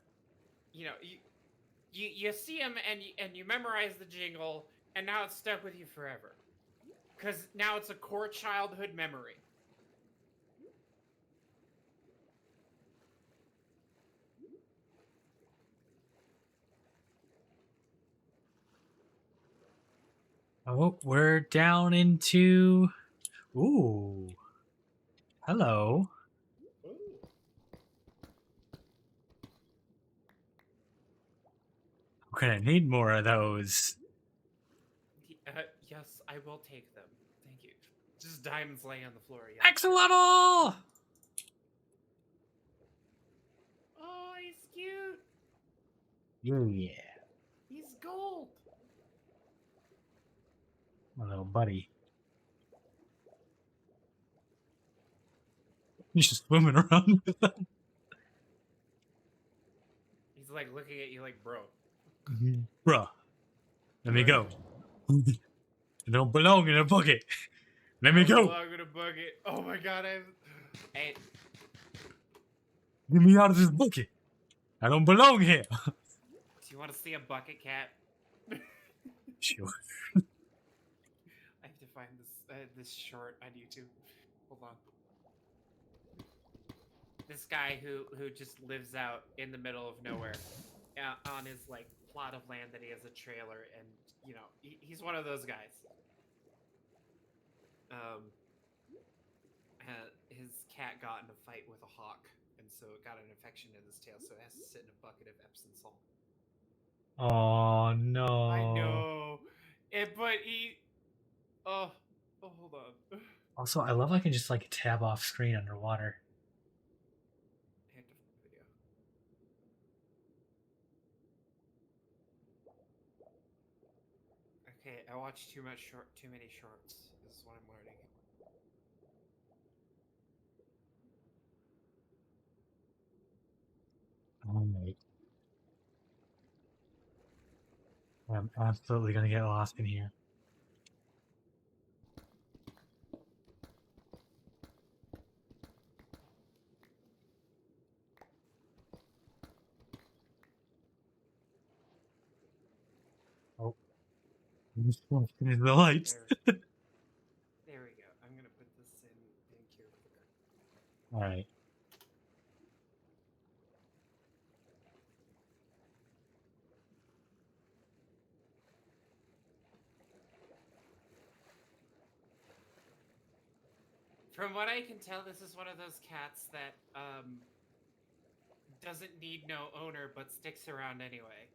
You know, you see them and you memorize the jingle, and now it's stuck with you forever. Because now it's a core childhood memory. Oh, we're down into... Ooh. Hello. I'm gonna need more of those. Yes, I will take them. Thank you. Just diamonds laying on the floor. Yeah. Axolotl! Oh, he's cute. Yeah. He's gold. My little buddy. He's just swimming around with them. He's like looking at you like, bro. Bruh, let me go. I don't belong in a bucket. Let me go. I'm gonna bucket. Oh my god, Hey, Get me out of this bucket. I don't belong here. do you want to see a bucket cat? Sure. I have to find this short on YouTube. Hold on. This guy who just lives out in the middle of nowhere, on his like plot of land that he has a trailer, and you know he's one of those guys. His cat got in a fight with a hawk, and so it got an infection in his tail, so it has to sit in a bucket of Epsom salt. Oh no. I know. But he. Oh, hold on. Also, I love I can just like tab off screen underwater. I have to find the video. Okay, I watched too many shorts. This is what I'm learning. Alright. I'm absolutely gonna get lost in here. Oh. There's the lights. There we go. I'm gonna put this in here. Alright. From what I can tell, this is one of those cats that doesn't need no owner but sticks around anyway.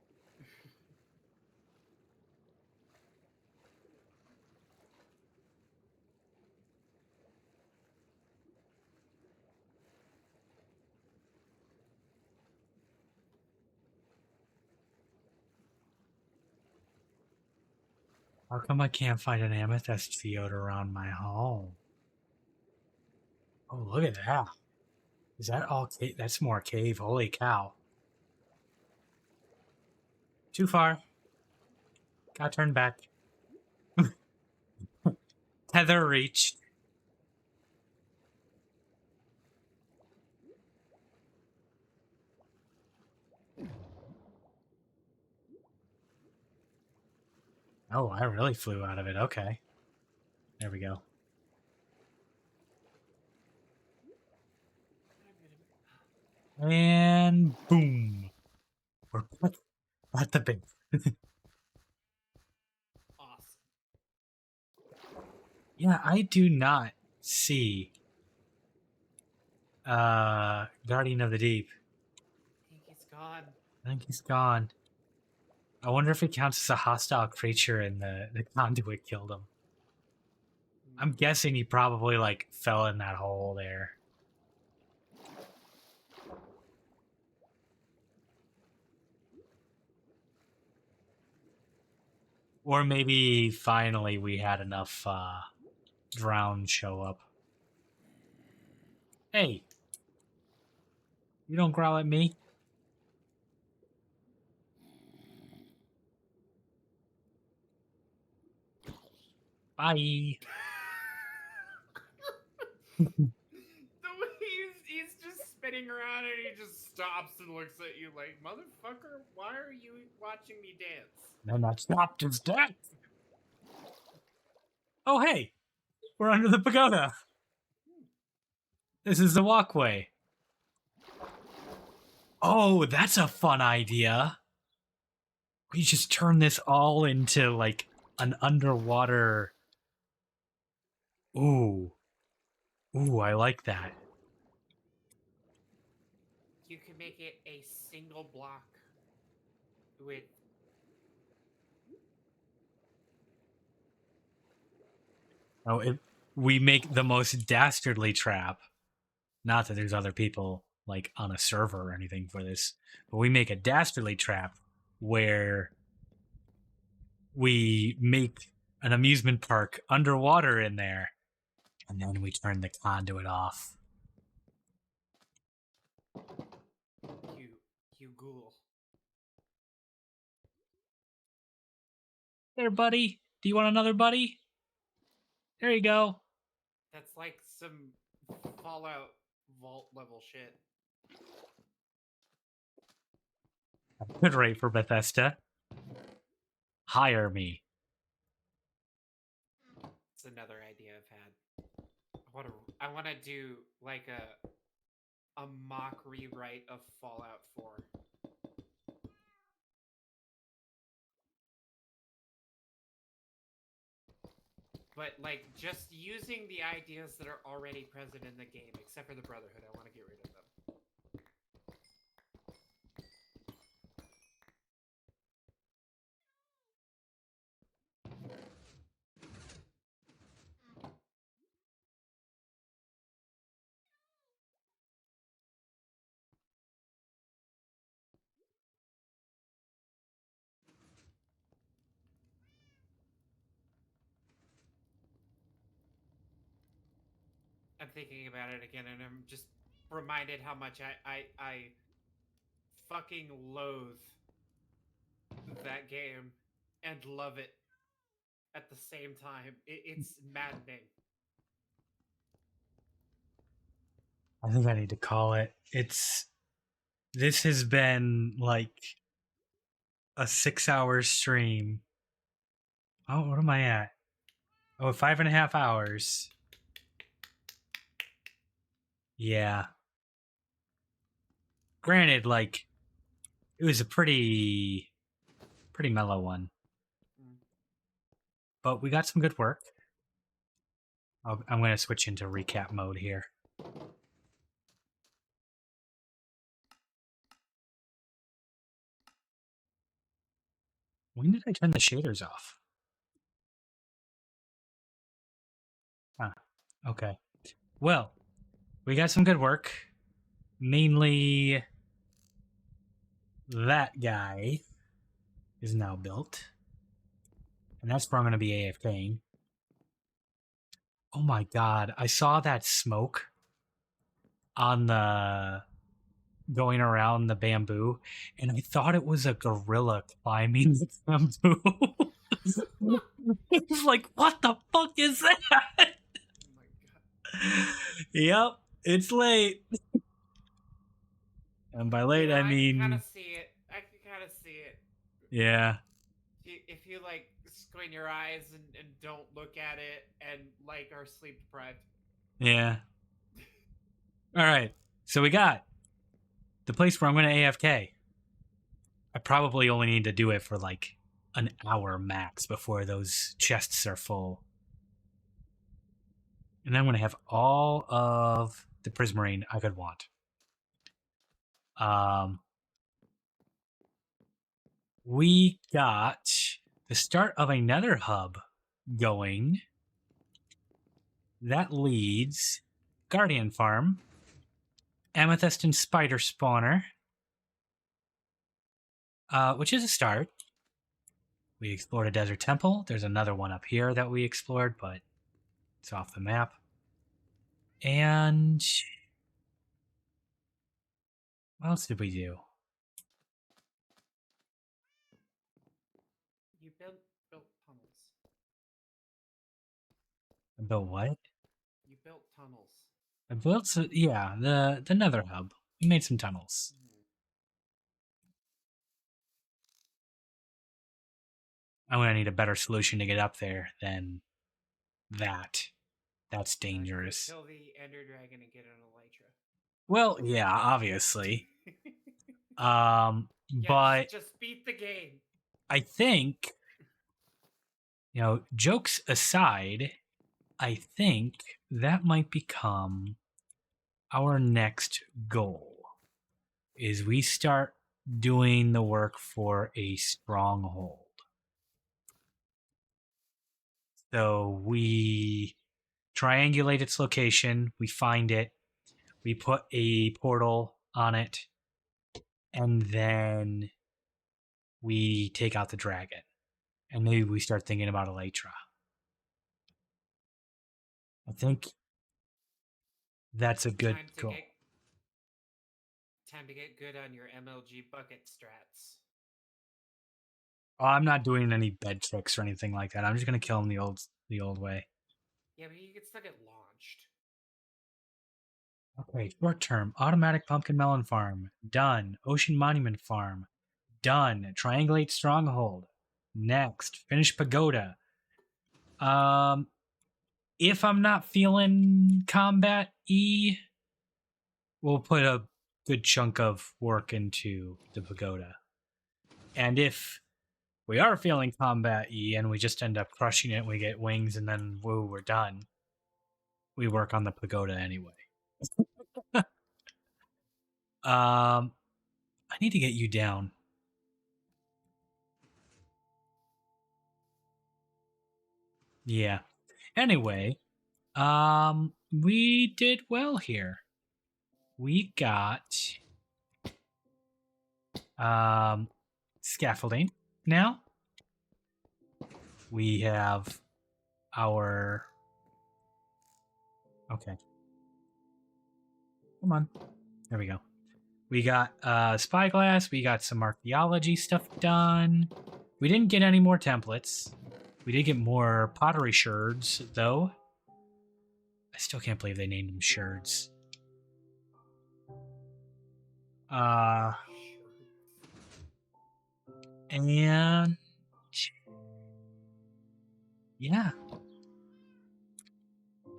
How come I can't find an amethyst field around my home? Oh, look at that. Is that all cave? That's more cave. Holy cow. Too far. Gotta turn back. Tether reached. Oh, I really flew out of it. Okay. There we go. And boom. We're at the big. Awesome. Yeah, I do not see Guardian of the Deep. I think he's gone. I think he's gone. I wonder if it counts as a hostile creature and the conduit killed him. I'm guessing he probably like fell in that hole there. Or maybe finally we had enough drown show up. Hey! You don't growl at me? Bye! The way he's just spinning around and he just stops and looks at you like, motherfucker, why are you watching me dance? No, not stopped his death! Oh, hey! We're under the pagoda! This is the walkway. Oh, that's a fun idea. We just turn this all into, like, an underwater... Ooh. Ooh, I like that. You can make it a single block with... Oh, we make the most dastardly trap. Not that there's other people, like, on a server or anything for this. But we make a dastardly trap where we make an amusement park underwater in there. And then we turn the conduit off. you ghoul. There, buddy. Do you want another buddy? There you go. That's like some Fallout vault level shit. Good rate for Bethesda. Hire me. It's another idea I've had. I want to do like a mock rewrite of Fallout 4. But like just using the ideas that are already present in the game, except for the Brotherhood, I want to get rid of them. I'm thinking about it again, and I'm just reminded how much I fucking loathe that game and love it at the same time. It's maddening. I think I need to call it. This has been like a 6-hour stream. Oh, what am I at? Oh, 5.5 hours. Yeah. Granted, like, it was a pretty mellow one. But we got some good work. I'm going to switch into recap mode here. When did I turn the shaders off? Huh. Okay. Well, we got some good work. Mainly that guy is now built. And that's where I'm going to be AFKing. Oh my god, I saw that smoke on the going around the bamboo, and I thought it was a gorilla climbing the bamboo. It's like, what the fuck is that? Oh my god. Yep, it's late. And by late, Yeah, I I can mean, kind of see it. I can kind of see it. yeah. If you like squint your eyes and don't look at it and like are sleep deprived. Yeah. All right. So we got the place where I'm going to AFK. I probably only need to do it for like an hour max before those chests are full. And I'm going to have all of the Prismarine I could want. We got the start of another hub going. That leads Guardian Farm, Amethyst and Spider Spawner, which is a start. We explored a desert temple. There's another one up here that we explored, but it's off the map. And what else did we do? You built tunnels. I built what? You built tunnels. I built, yeah, the Nether hub. We made some tunnels. I'm gonna need a better solution to get up there than that. That's dangerous. Kill the Ender Dragon and get an Elytra. Well, yeah, obviously. Yeah, but just beat the game. I think, jokes aside, I think that might become our next goal. Is we start doing the work for a stronghold. So we triangulate its location, we find it, we put a portal on it, and then we take out the dragon. And maybe we start thinking about Elytra. I think that's a good goal. Time to get good on your MLG bucket strats. Oh, I'm not doing any bed tricks or anything like that. I'm just gonna kill him the old way. Yeah, but you can still get launched. Okay, short term. Automatic pumpkin melon farm. Done. Ocean monument farm. Done. Triangulate stronghold. Next. Finish pagoda. If I'm not feeling combat E, we'll put a good chunk of work into the pagoda. And if we are feeling combat E and we just end up crushing it, we get wings and then woo, we're done. We work on the pagoda anyway. I need to get you down. Yeah. Anyway, we did well here. We got scaffolding now. We have our okay. Come on. There we go. We got spyglass, we got some archaeology stuff done. We didn't get any more templates. We did get more pottery sherds, though. I still can't believe they named them sherds. And yeah.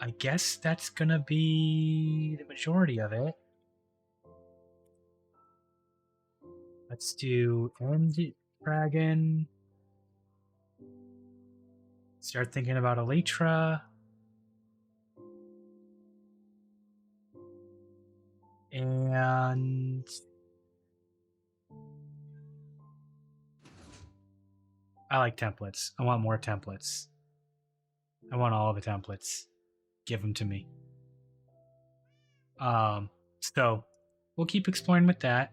I guess that's gonna be the majority of it. Let's do End Dragon. Start thinking about Elytra. And I like templates. I want more templates. I want all of the templates. Give them to me. So we'll keep exploring with that.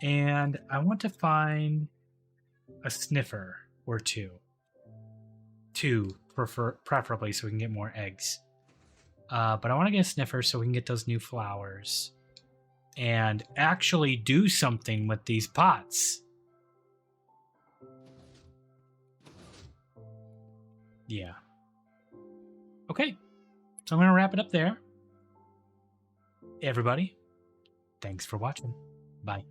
And I want to find a sniffer or two. Two, preferably, so we can get more eggs. But I want to get a sniffer so we can get those new flowers. And actually do something with these pots. Yeah. Okay. So I'm going to wrap it up there. Everybody, thanks for watching. Bye.